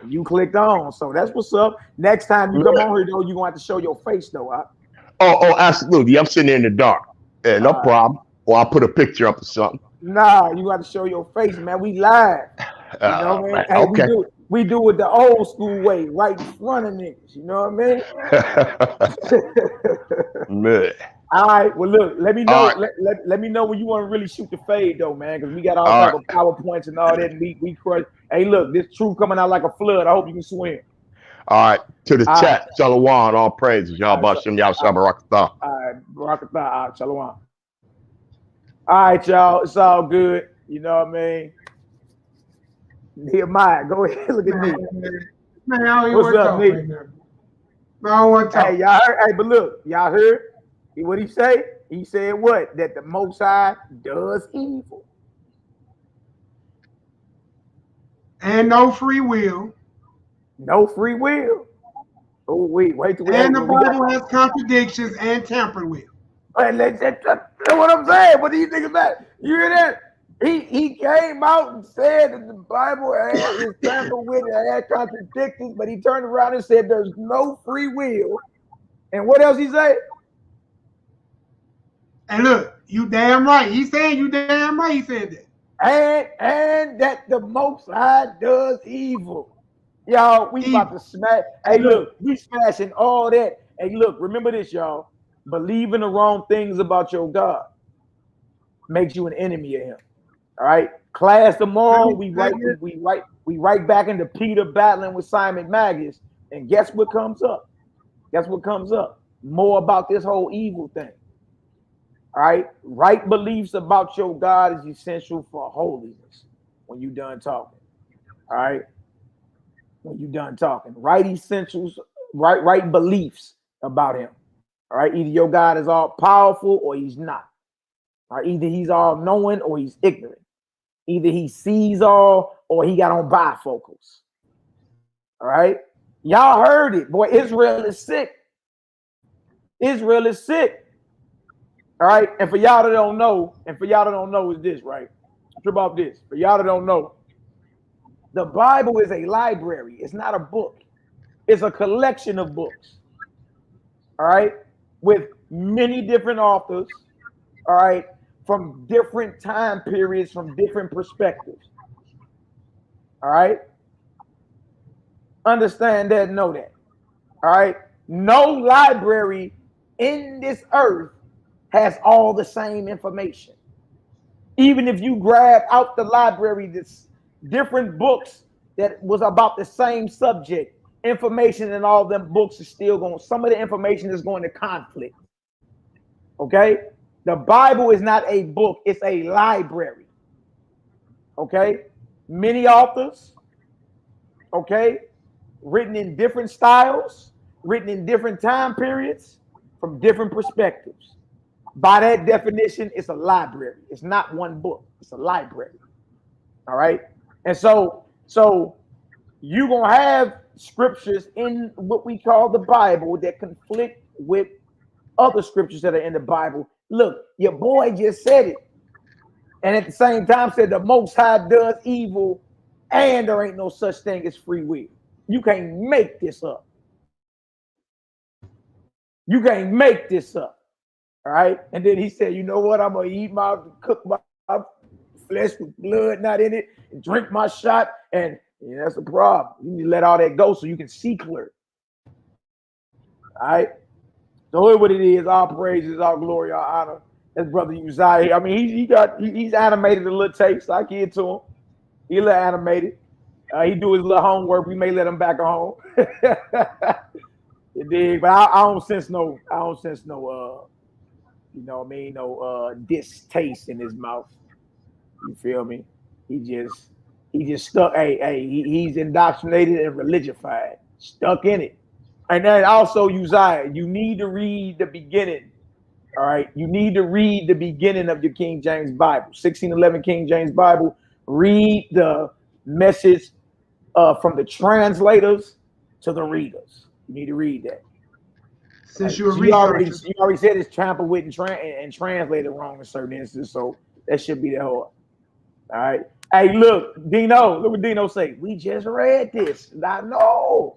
You clicked on, so that's what's up. Next time you come on here, though, you're gonna have to show your face, though. Oh, absolutely. I'm sitting in the dark. Yeah, no problem. Or I'll put a picture up or something. Nah, you got to show your face, man. We live. You know what I mean? Hey, okay. We do it the old school way, right in front of niggas. You know what I mean? All right. Well, look. Let me know. Let me know when you want to really shoot the fade, though, man. Because we got all type of PowerPoints and all that. And we crush. Hey, look. This truth coming out like a flood. I hope you can swim. All right, to the chat. Shalom, all praises. Y'all Bashim, y'all Barakatah. All right, Barakatah, Shalom. All right, y'all. It's all good. You know what I mean? Nehemiah, go ahead. Look at me. Man, what's up, me? I don't want to talk. Hey, y'all heard? Hey, but look, y'all heard? What he say? He said what? That the Most High does evil. And no free will. No free will. Oh, wait till we. And the Bible has contradictions and tampered with. That's what I'm saying. What do you think about it? You hear that? He came out and said that the Bible is tampered with and had contradictions, but he turned around and said there's no free will. And what else he say? And look, you damn right. He's saying you damn right. He said that. And that the Most High does evil. Y'all, we about to smash. Hey, look, we smashing all that. Hey, look, remember this, y'all. Believing the wrong things about your God makes you an enemy of him. All right. Class tomorrow, we right back into Peter battling with Simon Magus. And guess what comes up? More about this whole evil thing. All right. Right beliefs about your God is essential for holiness when you're done talking. All right. When you're done talking, right essentials, right beliefs about him. All right. Either your God is all powerful or he's not. All right. Either he's all knowing or he's ignorant. Either he sees all or he got on bifocals. All right. Y'all heard it. Boy, Israel is sick. Israel is sick. All right. And for y'all that don't know, is this, right? Trip off this. For y'all that don't know, the Bible is a library. It's not a book. It's a collection of books. All right. With many different authors. All right. From different time periods, from different perspectives. All right. Understand that, know that. All right. No library in this earth has all the same information. Even if you grab out the library this different books that was about the same subject, information in all them books is still going, some of the information is going to conflict. Okay. The Bible is not a book, it's a library. Okay. Many authors, okay, written in different styles, written in different time periods, from different perspectives. By that definition, it's a library. It's not one book, it's a library. All right. And so you're going to have scriptures in what we call the Bible that conflict with other scriptures that are in the Bible. Look, your boy just said it. And at the same time said the Most High does evil and there ain't no such thing as free will. You can't make this up. You can't make this up. All right. And then he said, you know what? I'm going to cook my flesh with blood not in it and drink my shot. And that's the problem. You need to let all that go so you can see clear. All right. So here's what it is. All praises, all glory, all honor. That's Brother Uzziah. I mean, he's animated a little tape, so I give it to him. He a little animated. He do his little homework. We may let him back home. You dig? But I don't sense no, you know what I mean, no distaste in his mouth. You feel me? He just stuck. He's indoctrinated and religified, stuck in it. And then also, Uzziah, you need to read the beginning. All right, you need to read the beginning of your King James Bible, 1611 King James Bible. Read the message from the translators to the readers. You need to read that. Since you already said it's trampled with and translated wrong in certain instances, so that should be that hard. All right. Hey, look, Dino. Look what Dino say. We just read this. I know.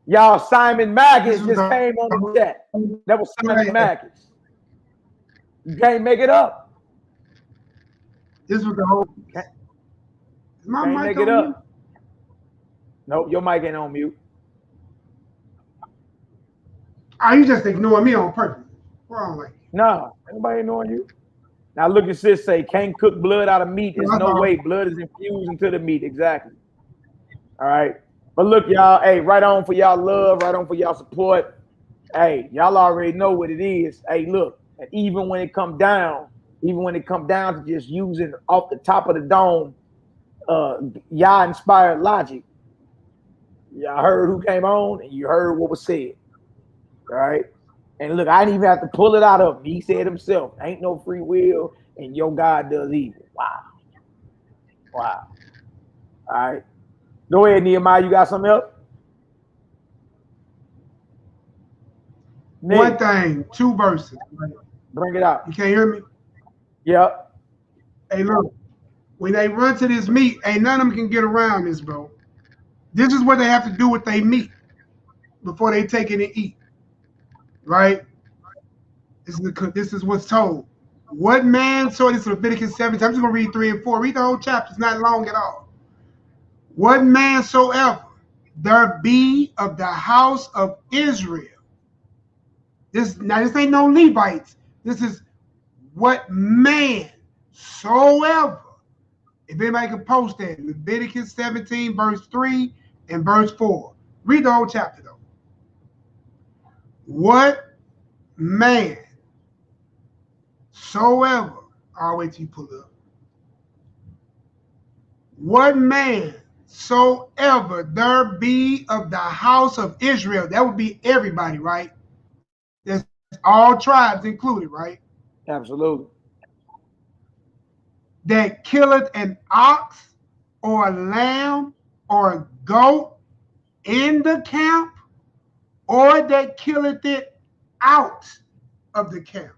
Y'all, Simon Magus just came on the chat. That was Simon Magus. You can't make it up. This was the whole. My can't mic make it up. Mute? Nope, your mic ain't on mute. Oh, you just ignoring me on purpose. Wrong way. No, anybody ignoring you. Now look at sis say, can't cook blood out of meat. There's no way blood is infused into the meat. Exactly. All right. But look, y'all, hey, right on for y'all love, right on for y'all support. Hey, y'all already know what it is. Hey, look, and even when it come down to just using off the top of the dome, Yah inspired logic. Y'all heard who came on and you heard what was said. All right. And look, I didn't even have to pull it out of him. He said himself, ain't no free will and your God does evil. Wow. Wow. All right. Go ahead, Nehemiah. You got something else? One thing, 2 verses. Bring it out. You can't hear me? Yep. Hey, look. When they run to this meat, ain't none of them can get around this, bro. This is what they have to do with their meat before they take it and eat. Right? This is what's told. What man, so this is Leviticus 17. I'm just going to read 3 and 4. Read the whole chapter. It's not long at all. What man soever there be of the house of Israel. This ain't no Levites. This is what man soever. If anybody can post that, Leviticus 17, verse 3 and verse 4. Read the whole chapter though. What man soever, I'll wait till you pull it up. What man whatsoever there be of the house of Israel, that would be everybody, right? That's all tribes included, right? Absolutely. That killeth an ox or a lamb or a goat in the camp, or that killeth it out of the camp,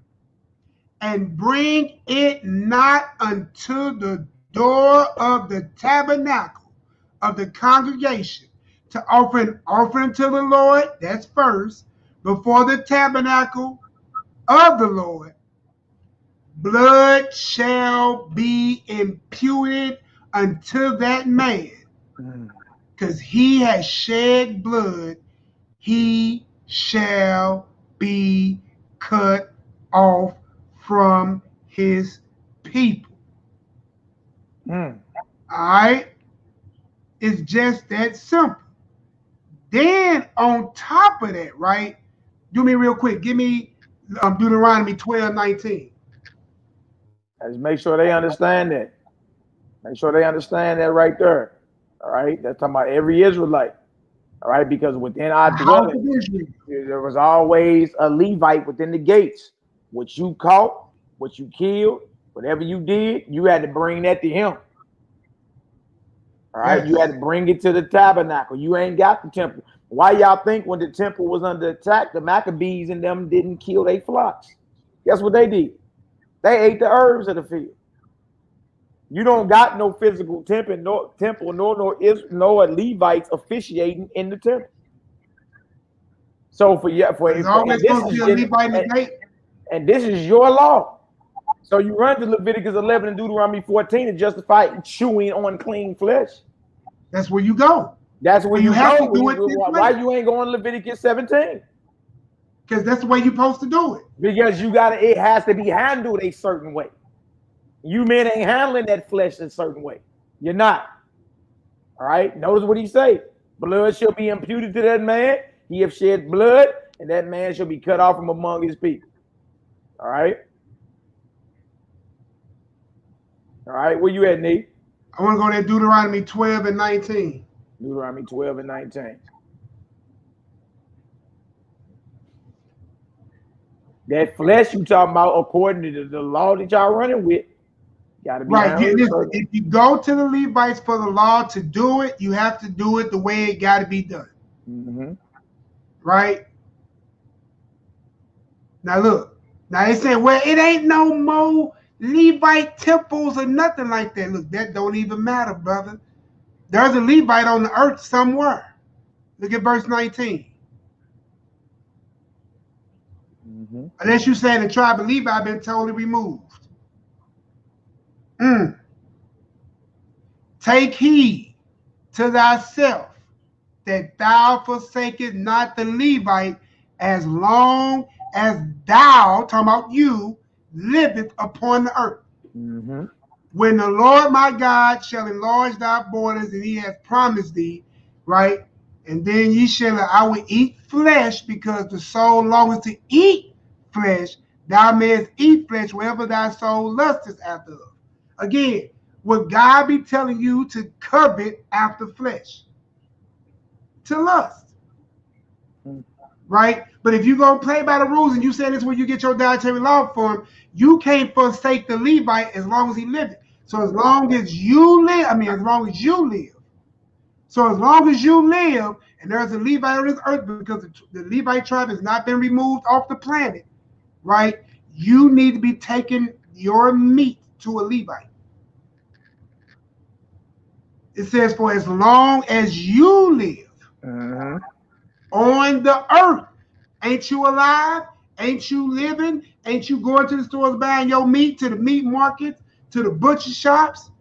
and bring it not unto the door of the tabernacle of the congregation to offer an offering to the Lord, that's first, before the tabernacle of the Lord, blood shall be imputed unto that man, because he has shed blood, he shall be cut off from his people. All right? It's just that simple. Then on top of that, right? Do me real quick. Give me Deuteronomy 12:19. Let's make sure they understand that. Make sure they understand that right there. All right? That's talking about every Israelite. All right? Because within our dwelling, there was always a Levite within the gates. What you caught, what you killed, whatever you did, you had to bring that to him. All right? Yes. You had to bring it to the tabernacle. You ain't got the temple. Why y'all think when the temple was under attack, the Maccabees and them didn't kill their flocks? Guess what they did? They ate the herbs of the field. You don't got no physical temple, nor Levites officiating in the temple. So and this is your law. So you run to Leviticus 11 and Deuteronomy 14 to justify chewing on clean flesh. That's where you go. That's where you have go. to do it. Why you ain't going to Leviticus 17? Because that's the way you're supposed to do it. Because it has to be handled a certain way. You men ain't handling that flesh a certain way. You're not. All right. Notice what he say. Blood shall be imputed to that man. He have shed blood, and that man shall be cut off from among his people. All right. All right. Where you at, Nate? I want to go to Deuteronomy 12 and 19. Deuteronomy 12 and 19. That flesh you talking about, according to the law that y'all running with, got to be right. If you go to the Levites for the law to do it, you have to do it the way it got to be done. Mm-hmm. Right. Now look. Now they say, well, it ain't no more Levite temples or nothing like that. Look, that don't even matter, brother. There's a Levite on the earth somewhere. Look at verse 19. Mm-hmm. Unless you say the tribe of Levi been totally removed. Take heed to thyself that thou forsakest not the Levite as long as thou, talking about you, liveth upon the earth. Mm-hmm. When the Lord my God shall enlarge thy borders, and he has promised thee, right? And then I will eat flesh, because the soul longeth to eat flesh. Thou mayest eat flesh wherever thy soul lusteth after. Again, would God be telling you to covet after flesh? To lust. Right? But if you're going to play by the rules and you say this is where you get your dietary law from, you can't forsake the Levite as long as he lived. So as long as you live, as long as you live. So as long as you live, and there's a Levite on this earth, because the Levite tribe has not been removed off the planet, right? You need to be taking your meat to a Levite. It says, for as long as you live on the earth, ain't you alive? Ain't you living? Ain't you going to the stores buying your meat, to the meat markets, to the butcher shops?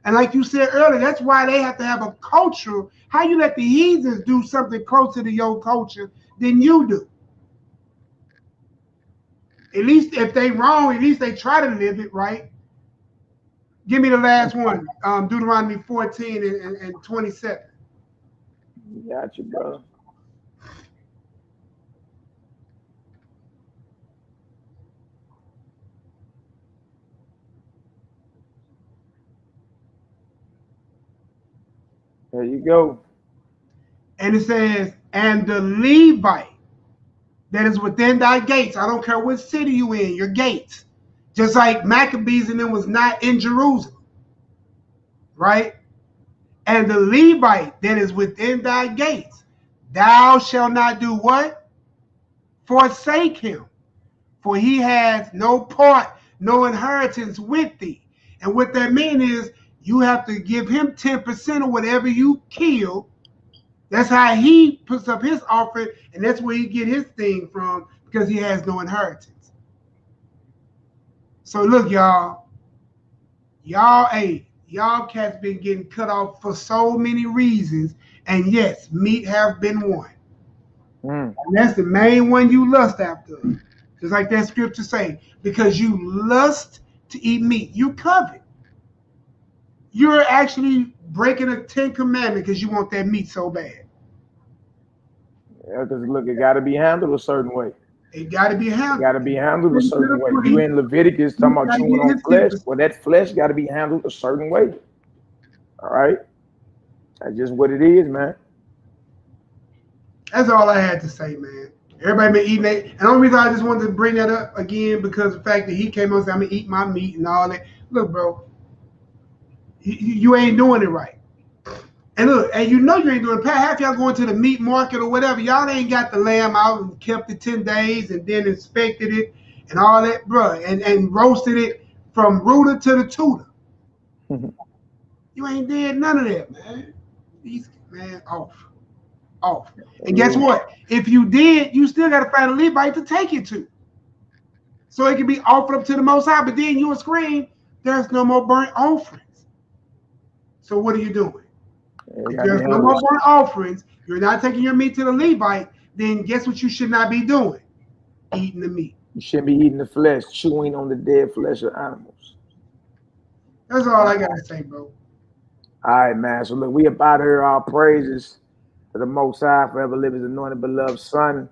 And like you said earlier, that's why they have to have a culture. How you let the heathens do something closer to your culture than you do? At least if they wrong, at least they try to live it right. Give me the last one, Deuteronomy 14 and 27. Got you, brother. There you go. And it says, and the Levite that is within thy gates. I don't care what city you in, your gates. Just like Maccabees and them was not in Jerusalem. Right? And the Levite that is within thy gates, thou shalt not do what? Forsake him. For he has no part, no inheritance with thee. And what that means is you have to give him 10% of whatever you kill. That's how he puts up his offering, and that's where he get his thing from, because he has no inheritance. So look, y'all cats been getting cut off for so many reasons, and yes, meat have been one. And that's the main one you lust after. Just like that scripture say, because you lust to eat meat, you covet. You're actually breaking a 10 commandment because you want that meat so bad. Yeah, because look, it got to be handled a certain way. It got to be handled. It got to be handled a certain way. You in Leviticus talking about chewing on flesh. Well, that flesh got to be handled a certain way. All right? That's just what it is, man. That's all I had to say, man. Everybody been eating it. And the only reason I just wanted to bring that up again because of the fact that he came on and said, I'm going to eat my meat and all that. Look, bro, you ain't doing it right. And look, and you know you ain't doing it. Half y'all going to the meat market or whatever. Y'all ain't got the lamb out and kept it 10 days and then inspected it and all that, bro. And roasted it from rooter to the tutor. You ain't did none of that, man. Man, off. And guess what? If you did, you still got to find a Levite to take it to. So it can be offered up to the Most High, but then you will scream, there's no more burnt offerings. So what are you doing? If there's no more burnt offerings, you're not taking your meat to the Levite, then guess what you should not be doing? Eating the meat. You shouldn't be eating the flesh, chewing on the dead flesh of animals. That's all I got to say, bro. All right, man. So look, we about here, our praises to the Most High, forever live his anointed beloved Son,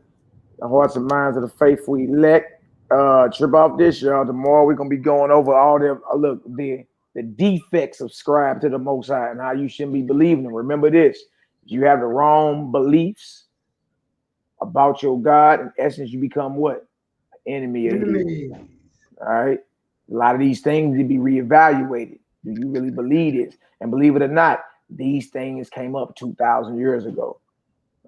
the hearts and minds of the faithful elect. Trip off this, y'all. Tomorrow we're going to be going over all the defects of scribe to the Most High and how you shouldn't be believing them. Remember this, if you have the wrong beliefs about your God, in essence, you become what? Enemy of his. All right? A lot of these things need to be reevaluated. Do you really believe this? And believe it or not, these things came up 2,000 years ago,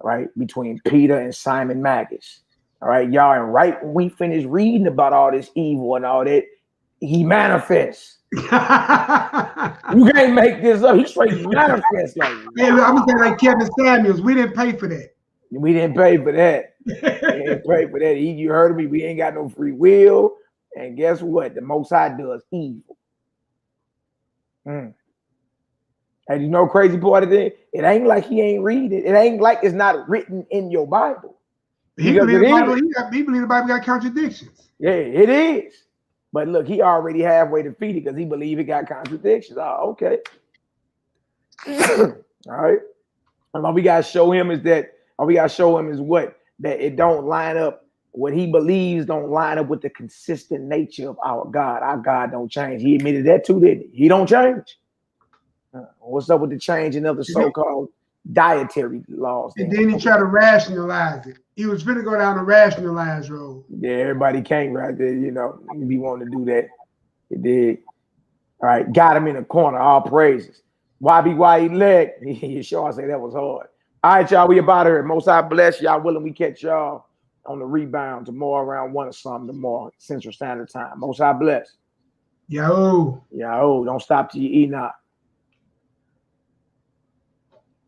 right? Between Peter and Simon Magus. All right, y'all. And right when we finished reading about all this evil and all that, he manifests. You can't make this up. He straight manifests like yeah, I'm gonna say like Kevin Samuels. We didn't pay for that. We didn't pay for that. We didn't pay for that. You heard me. We ain't got no free will. And guess what? The Most High does evil. And you know, crazy part of it, it ain't like he ain't read it. It ain't like it's not written in your Bible. He believe the Bible got contradictions. Yeah, it is. But look, he already halfway defeated because he believe it got contradictions. Oh, okay. All right. And all we gotta show him is what? That it don't line up. What he believes don't line up with the consistent nature of our God. Our God don't change. He admitted that too, didn't he? He don't change. What's up with the changing of the so-called dietary laws? And then he tried to rationalize it. He was finna go down the rationalized road. Yeah, everybody came right there, you know. He be wanting to do that. He did. All right, got him in the corner. All praises. YBY elect. You sure I say that was hard. All right, y'all. We about here. Most High bless y'all. Willing we catch y'all on the rebound tomorrow around 1 or something tomorrow Central Standard Time. Most High bless. Yo. Don't stop till you eat now.